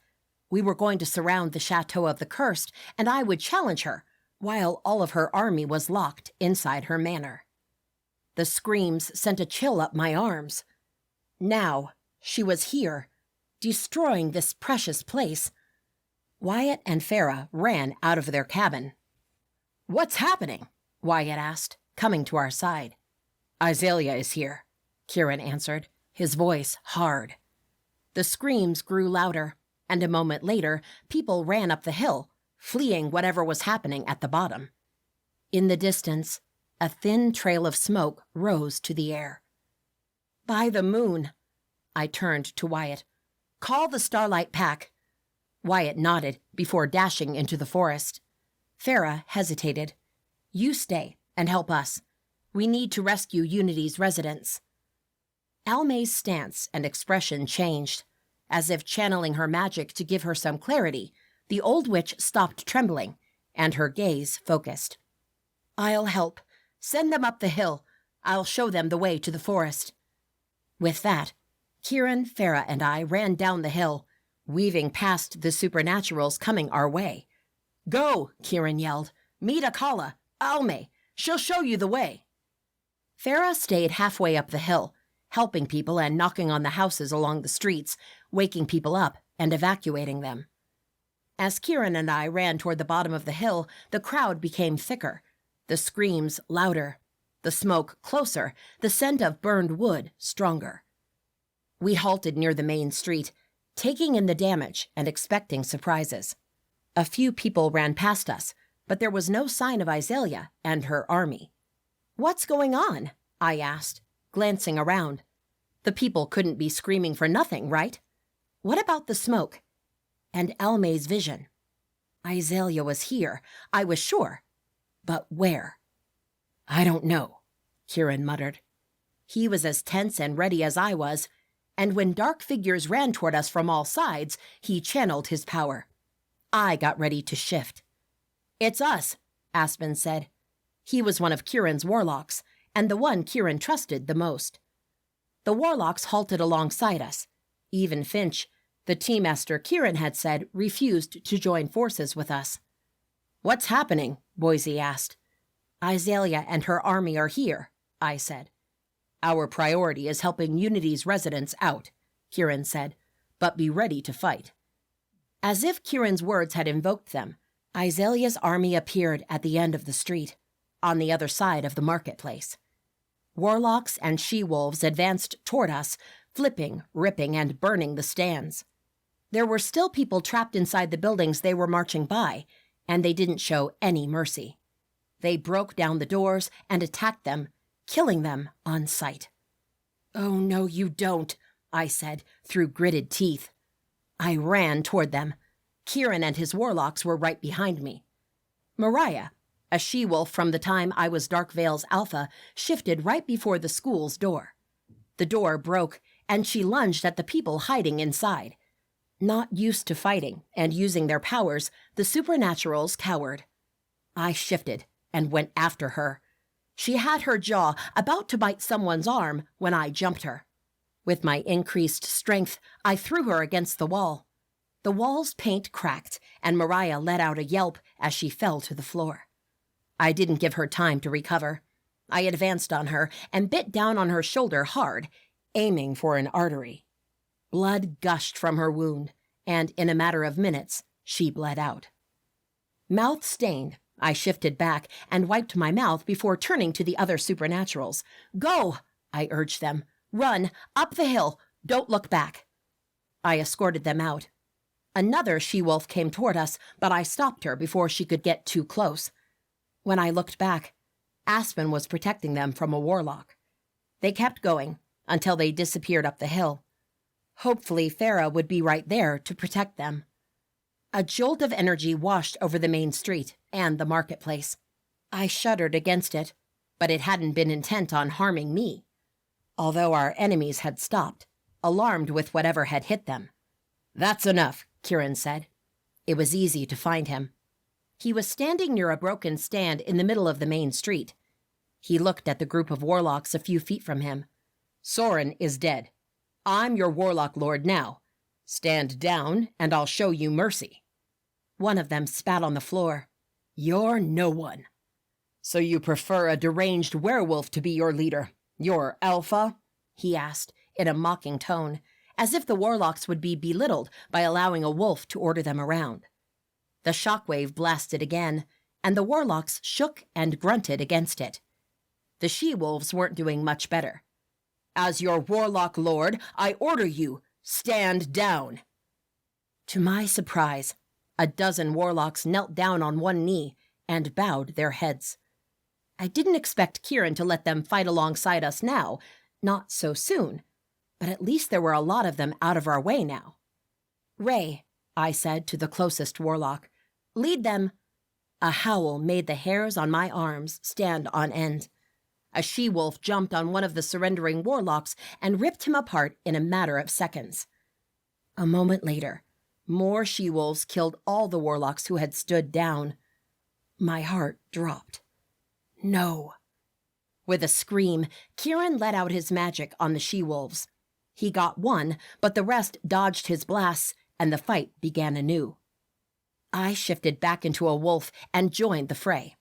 We were going to surround the Chateau of the Cursed, and I would challenge her, while all of her army was locked inside her manor. The screams sent a chill up my arms. Now, she was here, destroying this precious place. Wyatt and Farah ran out of their cabin. "What's happening?" Wyatt asked, coming to our side. "Isalia is here," Keeran answered, his voice hard. The screams grew louder, and a moment later, people ran up the hill, fleeing whatever was happening at the bottom. In the distance, a thin trail of smoke rose to the air. "By the moon," I turned to Wyatt. "Call the Starlight Pack." Wyatt nodded before dashing into the forest. Farah hesitated. "You stay and help us. We need to rescue Unity's residents." Almay's stance and expression changed. As if channeling her magic to give her some clarity, the old witch stopped trembling, and her gaze focused. "I'll help. Send them up the hill. I'll show them the way to the forest." With that, Keeran, Farah, and I ran down the hill, weaving past the supernaturals coming our way. "Go," Keeran yelled. "Meet Akala, Almay. She'll show you the way." Farah stayed halfway up the hill, helping people and knocking on the houses along the streets, waking people up and evacuating them. As Keeran and I ran toward the bottom of the hill, the crowd became thicker, the screams louder, the smoke closer, the scent of burned wood stronger. We halted near the main street, taking in the damage and expecting surprises. A few people ran past us, but there was no sign of Isalia and her army. "What's going on?" I asked, glancing around. The people couldn't be screaming for nothing, right? What about the smoke? And Almay's vision? Isalia was here, I was sure. But where? "I don't know," Keeran muttered. He was as tense and ready as I was, and when dark figures ran toward us from all sides, he channeled his power. I got ready to shift. "It's us," Aspen said. He was one of Kieran's warlocks, and the one Keeran trusted the most. The warlocks halted alongside us. Even Finch, the teammaster Keeran had said, refused to join forces with us. "What's happening?" Boise asked. "Isalia and her army are here," I said. "Our priority is helping Unity's residents out," Keeran said, "but be ready to fight." As if Kieran's words had invoked them, Isalia's army appeared at the end of the street, on the other side of the marketplace. Warlocks and she-wolves advanced toward us, flipping, ripping, and burning the stands. There were still people trapped inside the buildings they were marching by, and they didn't show any mercy. They broke down the doors and attacked them, killing them on sight. "Oh, no, you don't," I said, through gritted teeth. I ran toward them. Keeran and his warlocks were right behind me. Mariah, a she-wolf from the time I was Darkveil's alpha, shifted right before the school's door. The door broke, and she lunged at the people hiding inside. Not used to fighting and using their powers, the supernaturals cowered. I shifted and went after her. She had her jaw about to bite someone's arm when I jumped her. With my increased strength, I threw her against the wall. The wall's paint cracked, and Mariah let out a yelp as she fell to the floor. I didn't give her time to recover. I advanced on her and bit down on her shoulder hard, aiming for an artery. Blood gushed from her wound, and in a matter of minutes, she bled out. Mouth stained, I shifted back and wiped my mouth before turning to the other supernaturals. "Go!" I urged them. "Run! Up the hill! Don't look back!" I escorted them out. Another she-wolf came toward us, but I stopped her before she could get too close. When I looked back, Aspen was protecting them from a warlock. They kept going until they disappeared up the hill. Hopefully, Farah would be right there to protect them. A jolt of energy washed over the main street and the marketplace. I shuddered against it, but it hadn't been intent on harming me. Although our enemies had stopped, alarmed with whatever had hit them. "That's enough," Keeran said. It was easy to find him. He was standing near a broken stand in the middle of the main street. He looked at the group of warlocks a few feet from him. "Soren is dead. I'm your warlock lord now. Stand down, and I'll show you mercy." One of them spat on the floor. "You're no one." "So you prefer a deranged werewolf to be your leader? Your alpha?" he asked, in a mocking tone, as if the warlocks would be belittled by allowing a wolf to order them around. The shockwave blasted again, and the warlocks shook and grunted against it. The she-wolves weren't doing much better. "As your warlock lord, I order you, stand down." To my surprise, a dozen warlocks knelt down on one knee and bowed their heads. I didn't expect Keeran to let them fight alongside us now, not so soon, but at least there were a lot of them out of our way now. "Ray," I said to the closest warlock, "lead them." A howl made the hairs on my arms stand on end. A she-wolf jumped on one of the surrendering warlocks and ripped him apart in a matter of seconds. A moment later, more she-wolves killed all the warlocks who had stood down. My heart dropped. No. With a scream, Keeran let out his magic on the she-wolves. He got one, but the rest dodged his blasts, and the fight began anew. I shifted back into a wolf and joined the fray.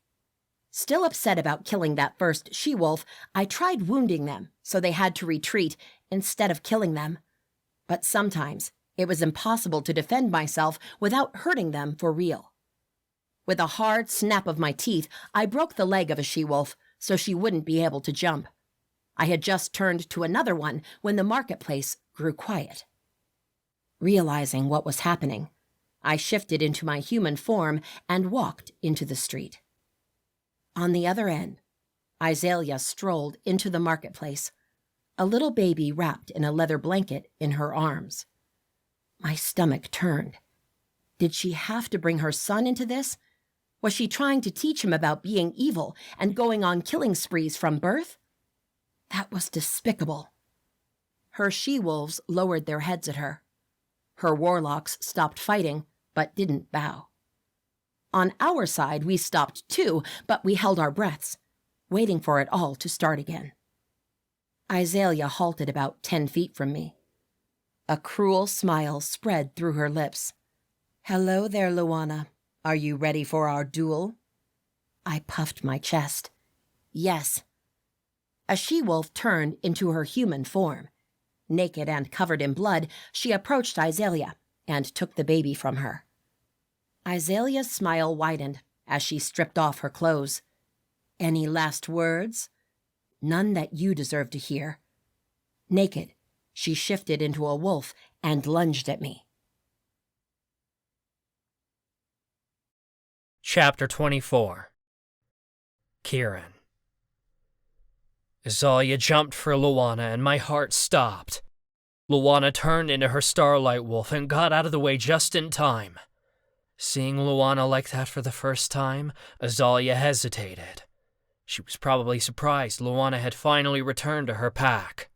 Still upset about killing that first she-wolf, I tried wounding them so they had to retreat instead of killing them. But sometimes it was impossible to defend myself without hurting them for real. With a hard snap of my teeth, I broke the leg of a she-wolf so she wouldn't be able to jump. I had just turned to another one when the marketplace grew quiet. Realizing what was happening, I shifted into my human form and walked into the street. On the other end, Isalia strolled into the marketplace, a little baby wrapped in a leather blanket in her arms. My stomach turned. Did she have to bring her son into this? Was she trying to teach him about being evil and going on killing sprees from birth? That was despicable. Her she-wolves lowered their heads at her. Her warlocks stopped fighting, but didn't bow. On our side, we stopped too, but we held our breaths, waiting for it all to start again. Isalia halted about 10 feet from me. A cruel smile spread through her lips. "Hello there, Luana. Are you ready for our duel?" I puffed my chest. "Yes." A she-wolf turned into her human form. Naked and covered in blood, she approached Isalia and took the baby from her. Isalia's smile widened as she stripped off her clothes. "Any last words?" "None that you deserve to hear." Naked, she shifted into a wolf and lunged at me. Chapter 24. Keeran. Isalia jumped for Luana, and my heart stopped. Luana turned into her starlight wolf and got out of the way just in time. Seeing Luana like that for the first time, Isalia hesitated. She was probably surprised Luana had finally returned to her pack.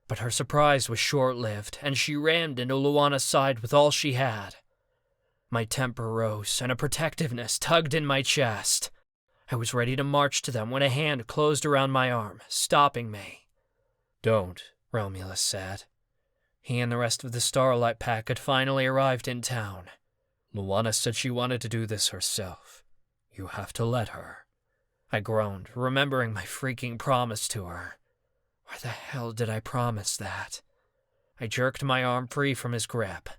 But her surprise was short-lived, and she rammed into Luana's side with all she had. My temper rose, and a protectiveness tugged in my chest. I was ready to march to them when a hand closed around my arm, stopping me. "Don't," Romulus said. He and the rest of the Starlight Pack had finally arrived in town. "Luana said she wanted to do this herself. You have to let her." I groaned, remembering my freaking promise to her. Why the hell did I promise that? I jerked my arm free from his grip.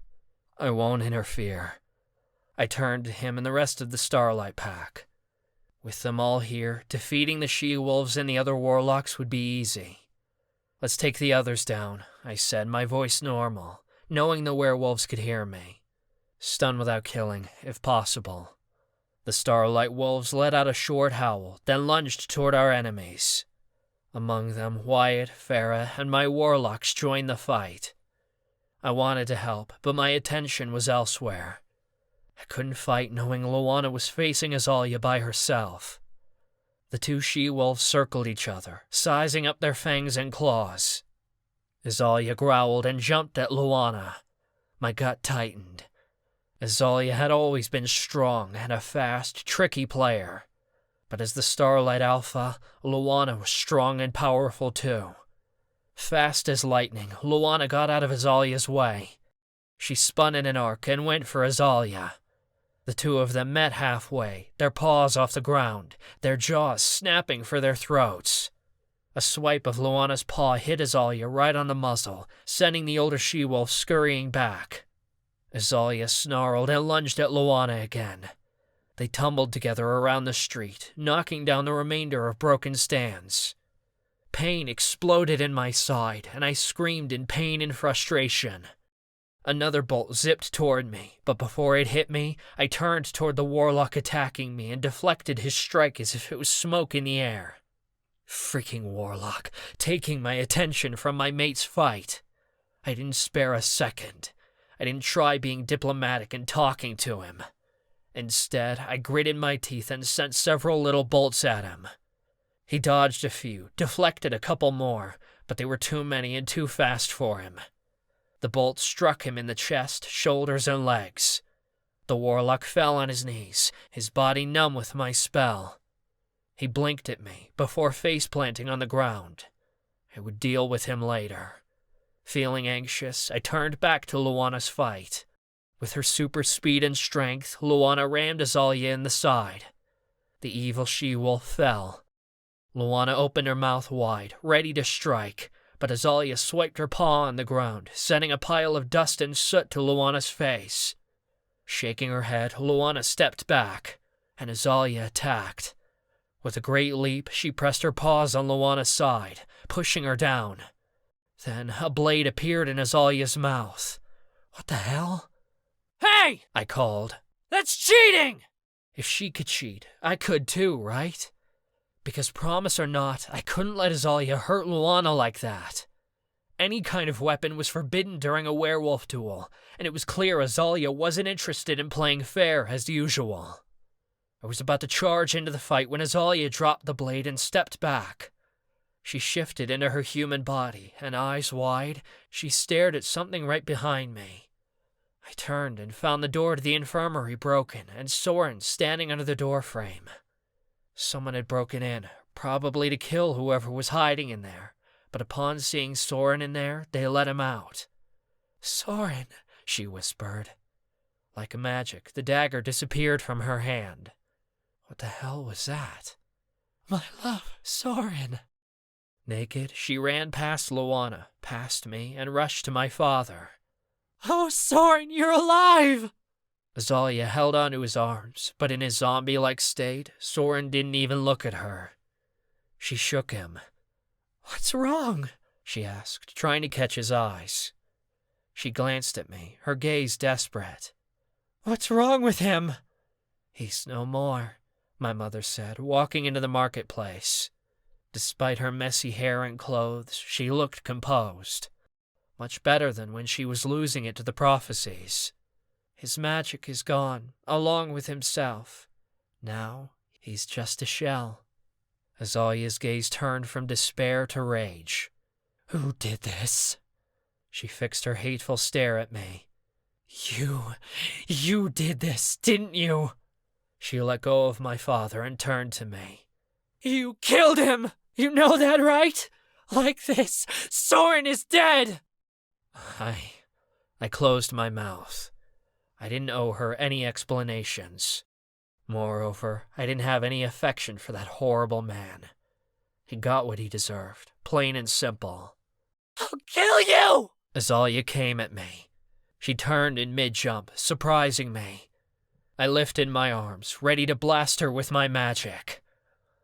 "I won't interfere." I turned to him and the rest of the Starlight Pack. With them all here, defeating the she-wolves and the other warlocks would be easy. Let's take the others down, I said, my voice normal, knowing the werewolves could hear me. Stun without killing, if possible. The starlight wolves let out a short howl, then lunged toward our enemies. Among them, Wyatt, Farah, and my warlocks joined the fight. I wanted to help, but my attention was elsewhere. I couldn't fight knowing Luana was facing Isalia by herself. The two she-wolves circled each other, sizing up their fangs and claws. Isalia growled and jumped at Luana. My gut tightened. Isalia had always been strong and a fast, tricky player. But as the Starlight Alpha, Luana was strong and powerful too. Fast as lightning, Luana got out of Isalia's way. She spun in an arc and went for Isalia. The two of them met halfway, their paws off the ground, their jaws snapping for their throats. A swipe of Luana's paw hit Isalia right on the muzzle, sending the older she-wolf scurrying back. Isalia snarled and lunged at Luana again. They tumbled together around the street, knocking down the remainder of broken stands. Pain exploded in my side, and I screamed in pain and frustration. Another bolt zipped toward me, but before it hit me, I turned toward the warlock attacking me and deflected his strike as if it was smoke in the air. Freaking warlock, taking my attention from my mate's fight. I didn't spare a second. I didn't try being diplomatic and talking to him. Instead, I gritted my teeth and sent several little bolts at him. He dodged a few, deflected a couple more, but they were too many and too fast for him. The bolt struck him in the chest, shoulders, and legs. The warlock fell on his knees, his body numb with my spell. He blinked at me before face-planting on the ground. I would deal with him later. Feeling anxious, I turned back to Luana's fight. With her super speed and strength, Luana rammed Isalia in the side. The evil she-wolf fell. Luana opened her mouth wide, ready to strike, but Isalia swiped her paw on the ground, sending a pile of dust and soot to Luana's face. Shaking her head, Luana stepped back, and Isalia attacked. With a great leap, she pressed her paws on Luana's side, pushing her down. Then a blade appeared in Isalia's mouth. What the hell? Hey! I called. That's cheating! If she could cheat, I could too, right? Because promise or not, I couldn't let Isalia hurt Luana like that. Any kind of weapon was forbidden during a werewolf duel, and it was clear Isalia wasn't interested in playing fair as usual. I was about to charge into the fight when Isalia dropped the blade and stepped back. She shifted into her human body, and eyes wide, she stared at something right behind me. I turned and found the door to the infirmary broken and Soren standing under the doorframe. Someone had broken in, probably to kill whoever was hiding in there, but upon seeing Soren in there, they let him out. "Soren," she whispered. Like magic, the dagger disappeared from her hand. What the hell was that? "My love, Soren." Naked, she ran past Luana, past me, and rushed to my father. "Oh, Soren, you're alive!" Isalia held onto his arms, but in his zombie-like state, Soren didn't even look at her. She shook him. "What's wrong?" she asked, trying to catch his eyes. She glanced at me, her gaze desperate. "What's wrong with him?" "He's no more," my mother said, walking into the marketplace. Despite her messy hair and clothes, she looked composed. Much better than when she was losing it to the prophecies. His magic is gone, along with himself. Now, he's just a shell. Isalia's gaze turned from despair to rage. "Who did this?" She fixed her hateful stare at me. You did this, didn't you?" She let go of my father and turned to me. "You killed him! You know that, right? Like this, Soren is dead!" I closed my mouth. I didn't owe her any explanations. Moreover, I didn't have any affection for that horrible man. He got what he deserved, plain and simple. "I'll kill you!" Isalia came at me. She turned in mid-jump, surprising me. I lifted my arms, ready to blast her with my magic.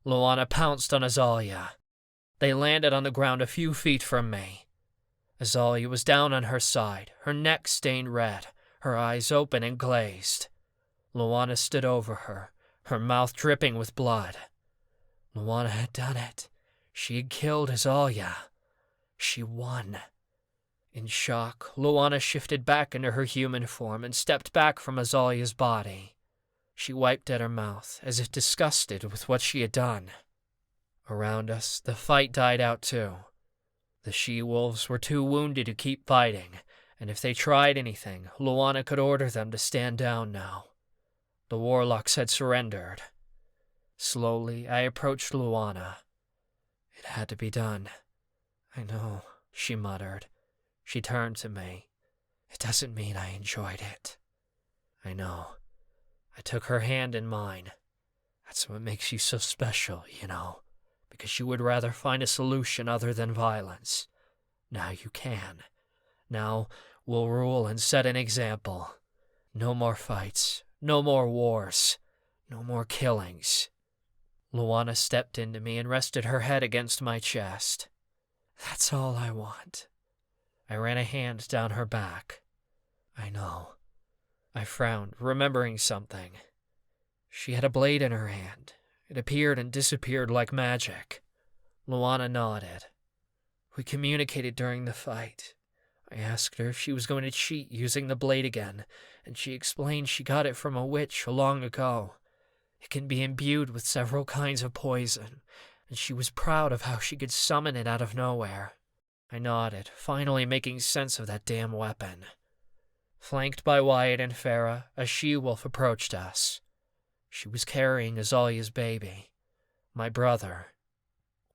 Luana pounced on Isalia. They landed on the ground a few feet from me. Isalia was down on her side, her neck stained red, her eyes open and glazed. Luana stood over her, her mouth dripping with blood. Luana had done it. She had killed Isalia. She won. In shock, Luana shifted back into her human form and stepped back from Isalia's body. She wiped at her mouth, as if disgusted with what she had done. Around us, the fight died out too. The she-wolves were too wounded to keep fighting, and if they tried anything, Luana could order them to stand down now. The warlocks had surrendered. Slowly, I approached Luana. It had to be done. I know, she muttered. She turned to me. It doesn't mean I enjoyed it. I know. I took her hand in mine. That's what makes you so special, you know, because you would rather find a solution other than violence. Now you can. Now we'll rule and set an example. No more fights. No more wars. No more killings. Luana stepped into me and rested her head against my chest. That's all I want. I ran a hand down her back. I know. I frowned, remembering something. She had a blade in her hand. It appeared and disappeared like magic. Luana nodded. We communicated during the fight. I asked her if she was going to cheat using the blade again, and she explained she got it from a witch long ago. It can be imbued with several kinds of poison, and she was proud of how she could summon it out of nowhere. I nodded, finally making sense of that damn weapon. Flanked by Wyatt and Farah, a she-wolf approached us. She was carrying Isalia's baby, my brother.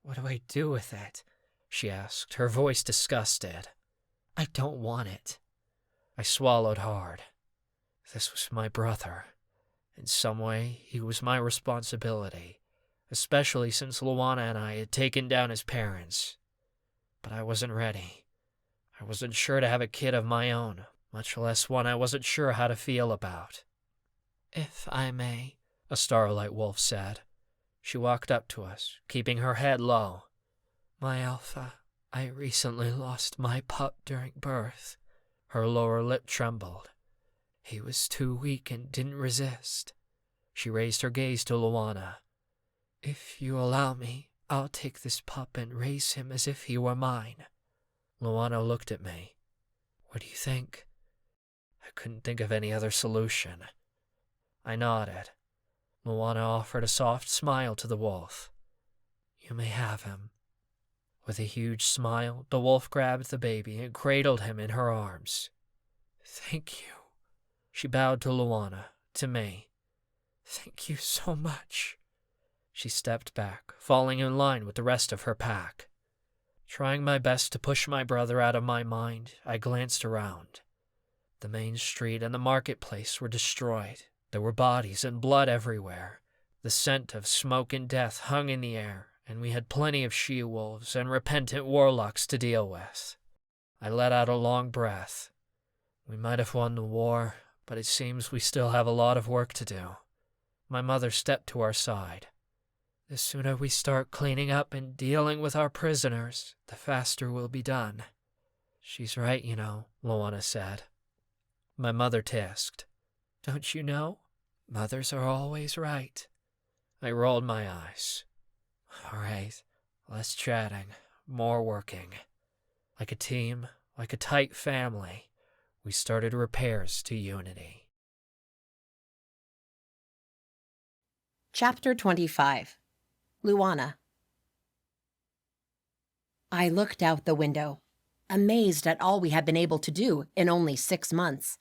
What do I do with it? She asked, her voice disgusted. I don't want it. I swallowed hard. This was my brother. In some way, he was my responsibility, especially since Luana and I had taken down his parents. But I wasn't ready. I wasn't sure to have a kid of my own, much less one I wasn't sure how to feel about. If I may, a starlight wolf said. She walked up to us, keeping her head low. My alpha, I recently lost my pup during birth. Her lower lip trembled. He was too weak and didn't resist. She raised her gaze to Luana. If you allow me, I'll take this pup and raise him as if he were mine. Luana looked at me. What do you think? I couldn't think of any other solution. I nodded. Luana offered a soft smile to the wolf. You may have him. With a huge smile, the wolf grabbed the baby and cradled him in her arms. Thank you. She bowed to Luana, to me. Thank you so much. She stepped back, falling in line with the rest of her pack. Trying my best to push my brother out of my mind, I glanced around. The main street and the marketplace were destroyed. There were bodies and blood everywhere. The scent of smoke and death hung in the air, and we had plenty of she-wolves and repentant warlocks to deal with. I let out a long breath. We might have won the war, but it seems we still have a lot of work to do. My mother stepped to our side. The sooner we start cleaning up and dealing with our prisoners, the faster we'll be done. She's right, you know, Luana said. My mother tisked. Don't you know? Mothers are always right. I rolled my eyes. All right, less chatting, more working. Like a team, like a tight family, we started repairs to unity. Chapter 25. Luana. I looked out the window, amazed at all we had been able to do in only 6 months.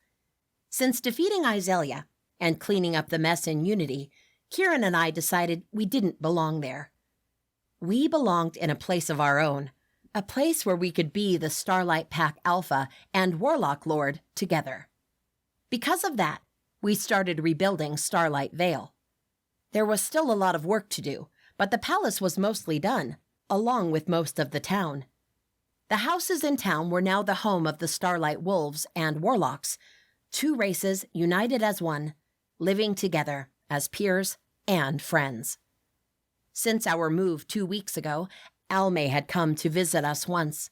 Since defeating Isalia and cleaning up the mess in Unity, Keeran and I decided we didn't belong there. We belonged in a place of our own, a place where we could be the Starlight Pack Alpha and Warlock Lord together. Because of that, we started rebuilding Starlight Vale. There was still a lot of work to do, but the palace was mostly done, along with most of the town. The houses in town were now the home of the Starlight Wolves and Warlocks, 2 races united as one, living together as peers and friends. Since our move 2 weeks ago, Alme had come to visit us once.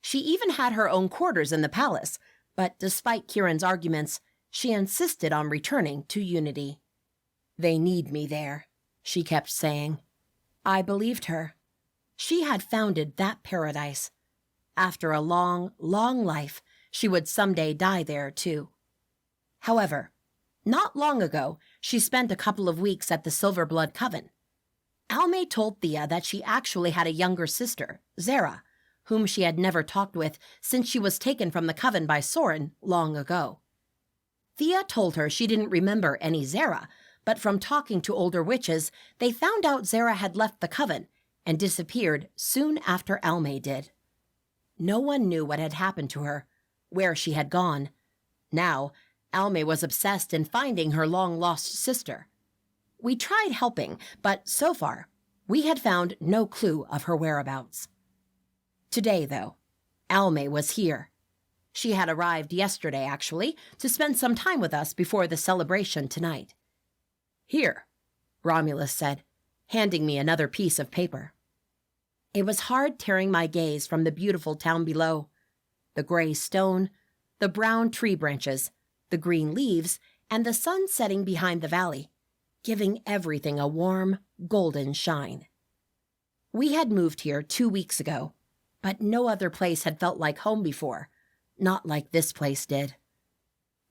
She even had her own quarters in the palace, but despite Keeran's arguments, she insisted on returning to Unity. "They need me there," she kept saying. I believed her. She had founded that paradise. After a long, long life, she would someday die there, too. However, not long ago, she spent a couple of weeks at the Silverblood Coven. Alme told Thea that she actually had a younger sister, Zara, whom she had never talked with since she was taken from the coven by Soren long ago. Thea told her she didn't remember any Zara, but from talking to older witches, they found out Zara had left the coven and disappeared soon after Alme did. No one knew what had happened to her, where she had gone. Now, Alme was obsessed in finding her long-lost sister. We tried helping, but so far, we had found no clue of her whereabouts. Today, though, Alme was here. She had arrived yesterday, actually, to spend some time with us before the celebration tonight. "Here," Romulus said, handing me another piece of paper. It was hard tearing my gaze from the beautiful town below. The gray stone, the brown tree branches, the green leaves, and the sun setting behind the valley, giving everything a warm, golden shine. We had moved here 2 weeks ago, but no other place had felt like home before, not like this place did.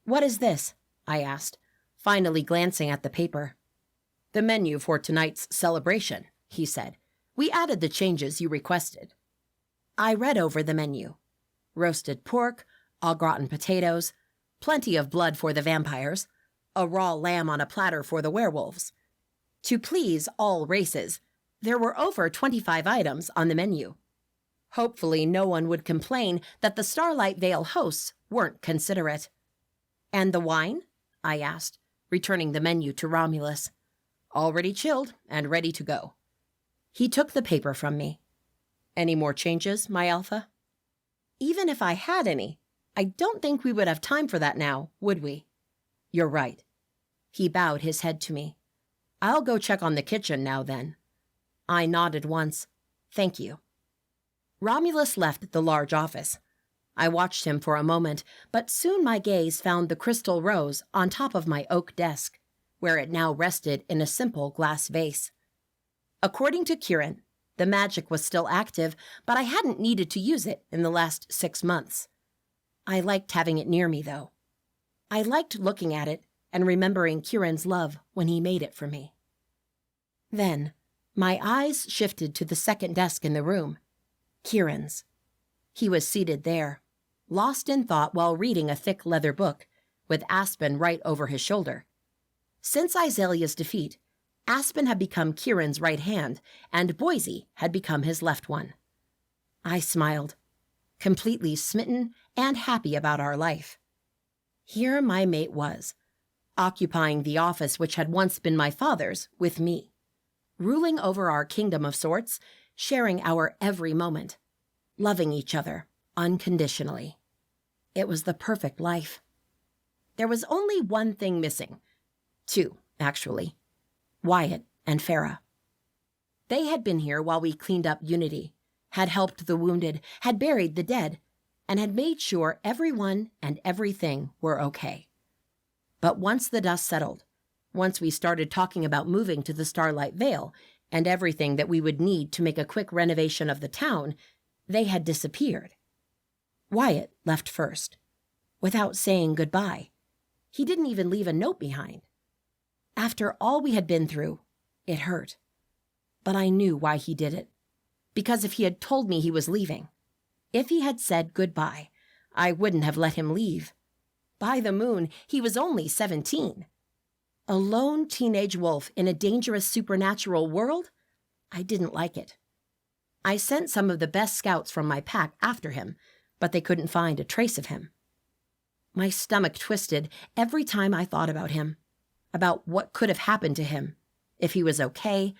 "What is this?" I asked, finally glancing at the paper. "The menu for tonight's celebration," he said. "We added the changes you requested." I read over the menu. Roasted pork, au gratin potatoes, plenty of blood for the vampires, a raw lamb on a platter for the werewolves. To please all races, there were over 25 items on the menu. Hopefully no one would complain that the Starlight Vale hosts weren't considerate. "And the wine?" I asked, returning the menu to Romulus. "Already chilled and ready to go." He took the paper from me. "Any more changes, my Alpha?" "Even if I had any, I don't think we would have time for that now, would we?" "You're right." He bowed his head to me. "I'll go check on the kitchen now then." I nodded once. "Thank you." Romulus left the large office. I watched him for a moment, but soon my gaze found the crystal rose on top of my oak desk, where it now rested in a simple glass vase. According to Keeran, the magic was still active, but I hadn't needed to use it in the last 6 months. I liked having it near me, though. I liked looking at it and remembering Keeran's love when he made it for me. Then, my eyes shifted to the second desk in the room, Keeran's. He was seated there, lost in thought while reading a thick leather book, with Aspen right over his shoulder. Since Isalia's defeat, Aspen had become Keeran's right hand, and Boise had become his left one. I smiled, completely smitten and happy about our life. Here my mate was, occupying the office which had once been my father's with me, ruling over our kingdom of sorts, sharing our every moment, loving each other unconditionally. It was the perfect life. There was only one thing missing. 2, actually. Wyatt and Farah. They had been here while we cleaned up Unity, had helped the wounded, had buried the dead, and had made sure everyone and everything were okay. But once the dust settled, once we started talking about moving to the Starlight Vale and everything that we would need to make a quick renovation of the town, they had disappeared. Wyatt left first, without saying goodbye. He didn't even leave a note behind. After all we had been through, it hurt. But I knew why he did it. Because if he had told me he was leaving, if he had said goodbye, I wouldn't have let him leave. By the moon, he was only 17. A lone teenage wolf in a dangerous supernatural world? I didn't like it. I sent some of the best scouts from my pack after him, but they couldn't find a trace of him. My stomach twisted every time I thought about him, about what could have happened to him, if he was okay,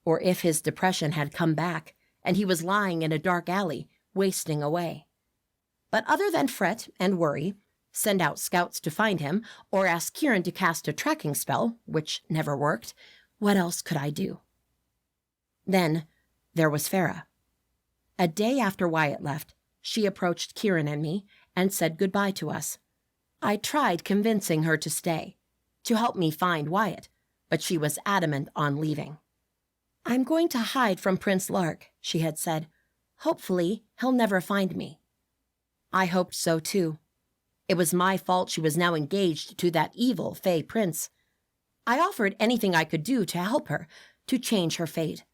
or if his depression had come back and he was lying in a dark alley, wasting away. But other than fret and worry, send out scouts to find him, or ask Keeran to cast a tracking spell, which never worked, what else could I do? Then there was Farah. A day after Wyatt left, she approached Keeran and me and said goodbye to us. I tried convincing her to stay, to help me find Wyatt, but she was adamant on leaving. I'm going to hide from Prince Lark, she had said. Hopefully, he'll never find me. I hoped so too. It was my fault she was now engaged to that evil Fey prince. I offered anything I could do to help her, to change her fate.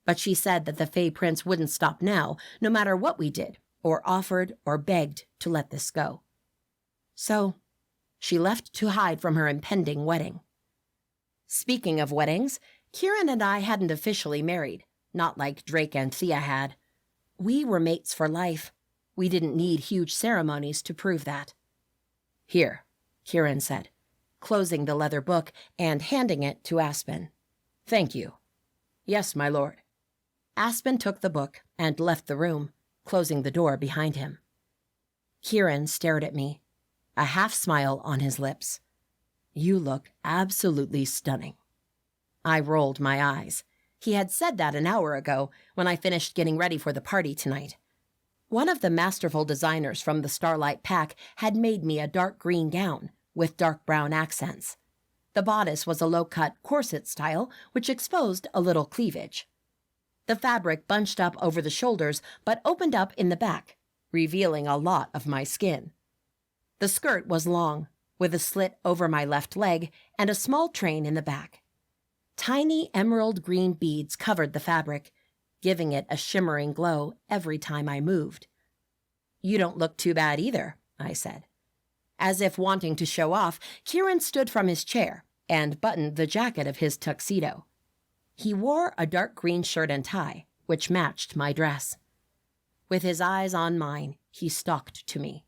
But she said that the Fey prince wouldn't stop now, no matter what we did, or offered or begged to let this go. So, she left to hide from her impending wedding. Speaking of weddings, Keeran and I hadn't officially married, not like Drake and Thea had. We were mates for life. We didn't need huge ceremonies to prove that. Here, Keeran said, closing the leather book and handing it to Aspen. Thank you. Yes, my lord. Aspen took the book and left the room, closing the door behind him. Keeran stared at me, a half-smile on his lips. You look absolutely stunning. I rolled my eyes. He had said that an hour ago when I finished getting ready for the party tonight. One of the masterful designers from the Starlight Pack had made me a dark green gown with dark brown accents. The bodice was a low-cut corset style, which exposed a little cleavage. The fabric bunched up over the shoulders but opened up in the back, revealing a lot of my skin. The skirt was long, with a slit over my left leg and a small train in the back. Tiny emerald green beads covered the fabric, giving it a shimmering glow every time I moved. You don't look too bad either, I said. As if wanting to show off, Keeran stood from his chair and buttoned the jacket of his tuxedo. He wore a dark green shirt and tie, which matched my dress. With his eyes on mine, he stalked to me.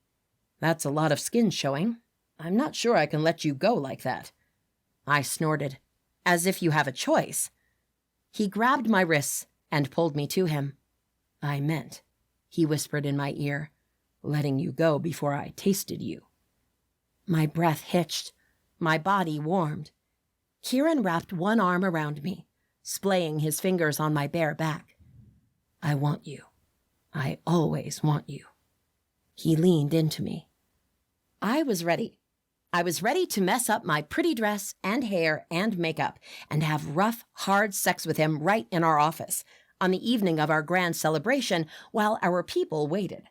That's a lot of skin showing. I'm not sure I can let you go like that. I snorted. As if you have a choice. He grabbed my wrists and pulled me to him. I meant, he whispered in my ear, letting you go before I tasted you. My breath hitched. My body warmed. Keeran wrapped one arm around me, splaying his fingers on my bare back. I want you. I always want you. He leaned into me. I was ready. I was ready to mess up my pretty dress and hair and makeup and have rough, hard sex with him right in our office on the evening of our grand celebration while our people waited.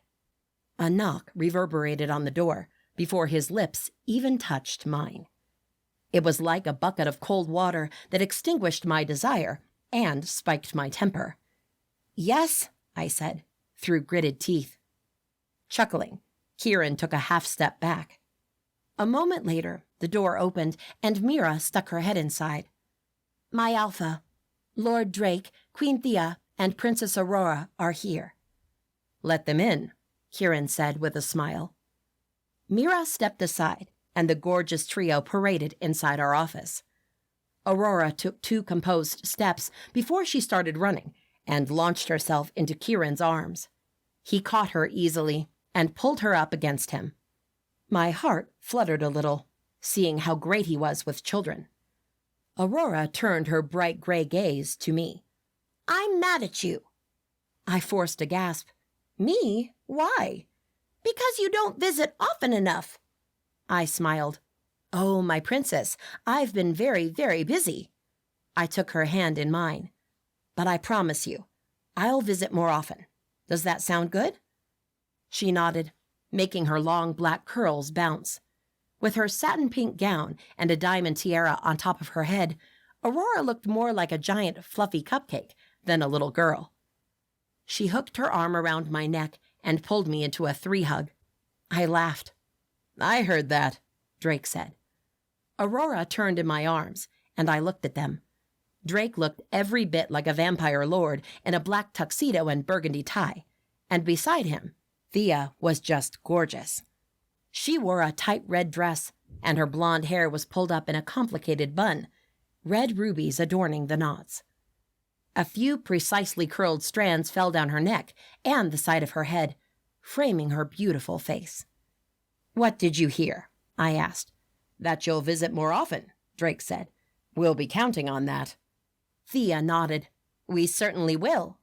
A knock reverberated on the door before his lips even touched mine. It was like a bucket of cold water that extinguished my desire and spiked my temper. Yes, I said, through gritted teeth. Chuckling, Keeran took a half-step back. A moment later, the door opened, and Mira stuck her head inside. My alpha, Lord Drake, Queen Thea, and Princess Aurora are here. Let them in, Keeran said with a smile. Mira stepped aside, and the gorgeous trio paraded inside our office. Aurora took 2 composed steps before she started running and launched herself into Keeran's arms. He caught her easily and pulled her up against him. My heart fluttered a little, seeing how great he was with children. Aurora turned her bright gray gaze to me. I'm mad at you. I forced a gasp. Me? Why? Because you don't visit often enough. I smiled. Oh, my princess, I've been very, very busy. I took her hand in mine. But I promise you, I'll visit more often. Does that sound good? She nodded, making her long black curls bounce. With her satin pink gown and a diamond tiara on top of her head, Aurora looked more like a giant fluffy cupcake than a little girl. She hooked her arm around my neck and pulled me into a 3-hug. I laughed. I heard that, Drake said. Aurora turned in my arms, and I looked at them. Drake looked every bit like a vampire lord in a black tuxedo and burgundy tie, and beside him, Thea was just gorgeous. She wore a tight red dress, and her blonde hair was pulled up in a complicated bun, red rubies adorning the knots. A few precisely curled strands fell down her neck and the side of her head, framing her beautiful face. What did you hear? I asked. That you'll visit more often, Drake said. We'll be counting on that. Thea nodded. We certainly will.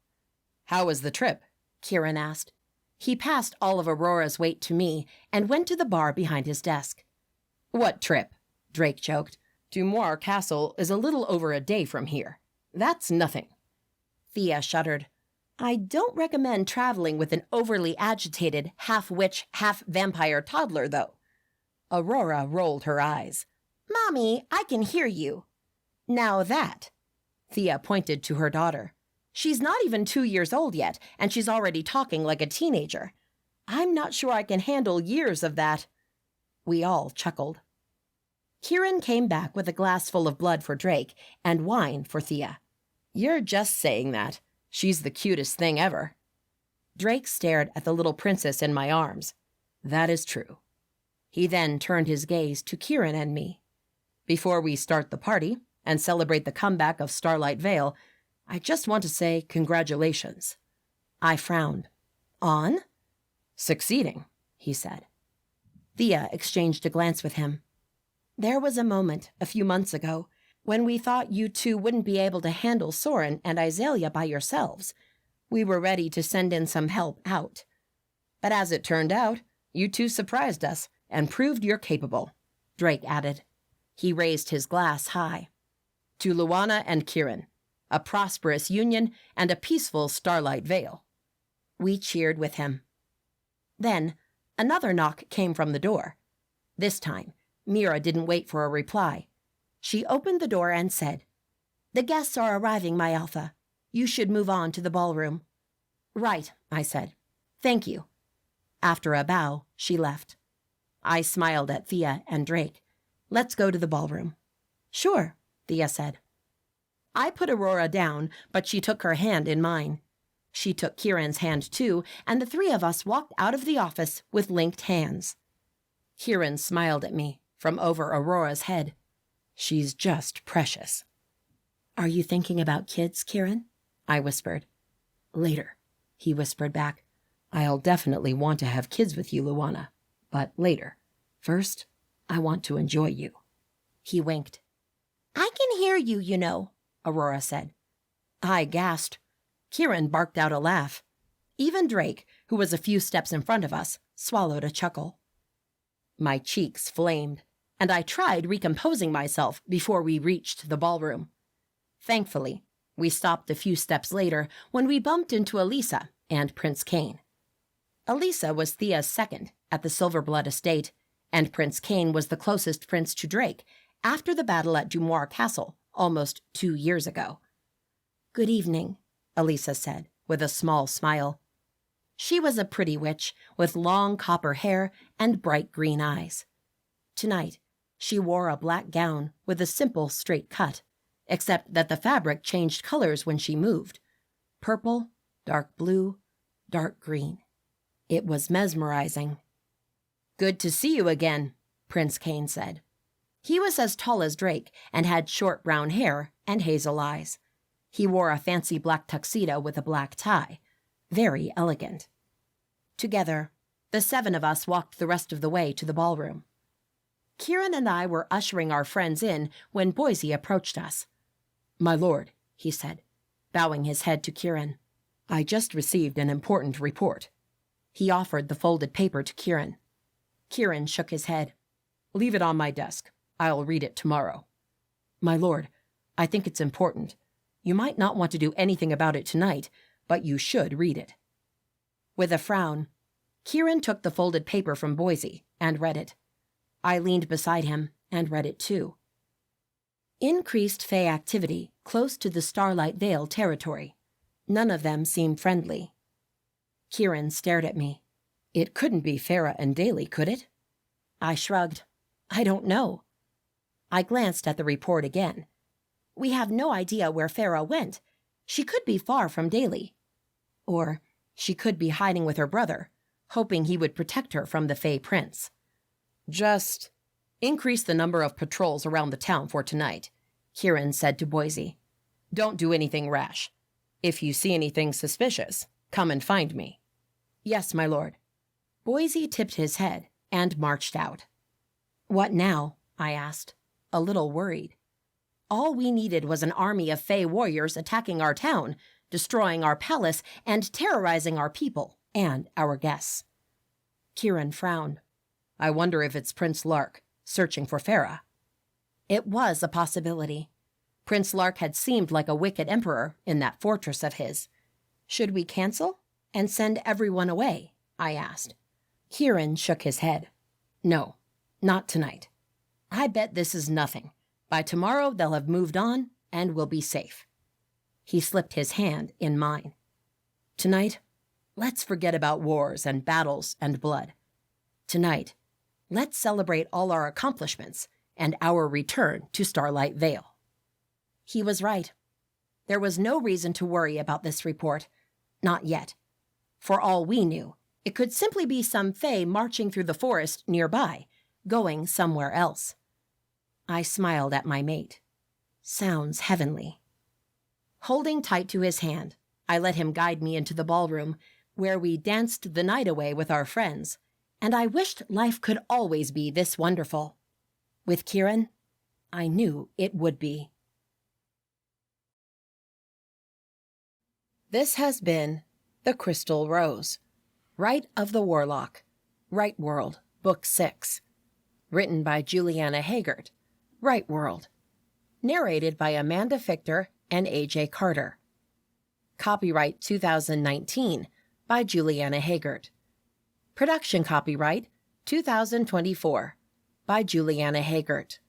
How was the trip? Keeran asked. He passed all of Aurora's weight to me and went to the bar behind his desk. "What trip?" Drake joked. "Dumoir Castle is a little over a day from here. That's nothing." Thea shuddered. "I don't recommend traveling with an overly agitated, half-witch, half-vampire toddler, though." Aurora rolled her eyes. "Mommy, I can hear you." "Now that," Thea pointed to her daughter. "She's not even 2 years old yet, and she's already talking like a teenager. I'm not sure I can handle years of that." We all chuckled. Keeran came back with a glass full of blood for Drake and wine for Thea. "You're just saying that. She's the cutest thing ever." Drake stared at the little princess in my arms. "That is true." He then turned his gaze to Keeran and me. "Before we start the party and celebrate the comeback of Starlight Vale, I just want to say congratulations." I frowned. "On?" "Succeeding," he said. Thea exchanged a glance with him. "There was a moment, a few months ago, when we thought you two wouldn't be able to handle Soren and Isalia by yourselves. We were ready to send in some help out. But as it turned out, you two surprised us and proved you're capable," Drake added. He raised his glass high. "To Luana and Keeran, a prosperous union and a peaceful Starlight Vale." We cheered with him. Then, another knock came from the door. This time, Mira didn't wait for a reply. She opened the door and said, "The guests are arriving, my Alpha. You should move on to the ballroom." "Right," I said. "Thank you." After a bow, she left. I smiled at Thea and Drake. "Let's go to the ballroom." "Sure," Thea said. I put Aurora down, but she took her hand in mine. She took Kieran's hand too, and the three of us walked out of the office with linked hands. Keeran smiled at me from over Aurora's head. "She's just precious." "Are you thinking about kids, Keeran?" I whispered. "Later," he whispered back. "I'll definitely want to have kids with you, Luana, but later. First, I want to enjoy you." He winked. "I can hear you, you know," Aurora said. I gasped. Keeran barked out a laugh. Even Drake, who was a few steps in front of us, swallowed a chuckle. My cheeks flamed, and I tried recomposing myself before we reached the ballroom. Thankfully, we stopped a few steps later when we bumped into Elisa and Prince Cain. Elisa was Thea's second at the Silverblood estate, and Prince Cain was the closest prince to Drake after the battle at Dumoir Castle almost 2 years ago. "Good evening," Elisa said, with a small smile. She was a pretty witch with long copper hair and bright green eyes. Tonight, she wore a black gown with a simple straight cut, except that the fabric changed colors when she moved. Purple, dark blue, dark green. It was mesmerizing. "Good to see you again," Prince Cain said. He was as tall as Drake and had short brown hair and hazel eyes. He wore a fancy black tuxedo with a black tie. Very elegant. Together, the 7 of us walked the rest of the way to the ballroom. Keeran and I were ushering our friends in when Boise approached us. "My lord," he said, bowing his head to Keeran, "I just received an important report." He offered the folded paper to Keeran. Keeran shook his head. "Leave it on my desk. I'll read it tomorrow." "My lord, I think it's important. You might not want to do anything about it tonight, but you should read it." With a frown, Keeran took the folded paper from Boise and read it. I leaned beside him and read it too. Increased Fae activity close to the Starlight Vale territory. None of them seemed friendly. Keeran stared at me. "It couldn't be Farah and Daly, could it?" I shrugged. "I don't know." I glanced at the report again. "We have no idea where Farah went. She could be far from Daly. Or she could be hiding with her brother, hoping he would protect her from the Fae Prince." "Just increase the number of patrols around the town for tonight," Keeran said to Boise. "Don't do anything rash. If you see anything suspicious, come and find me." "Yes, my lord." Boise tipped his head and marched out. "What now?" I asked, a little worried. All we needed was an army of Fae warriors attacking our town, destroying our palace and terrorizing our people and our guests. Keeran frowned. I wonder if it's Prince Lark, searching for Farah. It was a possibility. Prince Lark had seemed like a wicked emperor in that fortress of his. Should we cancel and send everyone away? I asked. Keeran shook his head. No, not tonight. I bet this is nothing. By tomorrow they'll have moved on and we'll be safe. He slipped his hand in mine. Tonight, let's forget about wars and battles and blood. Tonight, let's celebrate all our accomplishments and our return to Starlight Vale. He was right. There was no reason to worry about this report. Not yet. For all we knew, it could simply be some fae marching through the forest nearby, going somewhere else. I smiled at my mate. Sounds heavenly. Holding tight to his hand, I let him guide me into the ballroom, where we danced the night away with our friends, and I wished life could always be this wonderful. With Keeran, I knew it would be. This has been The Crystal Rose, Rite of the Warlock, Rite World, Book 6. Written by Juliana Haygert, Rite World. Narrated by Amanda Fichter and A.J. Carter. Copyright 2019 by Juliana Haygert. Production copyright 2024 by Juliana Haygert.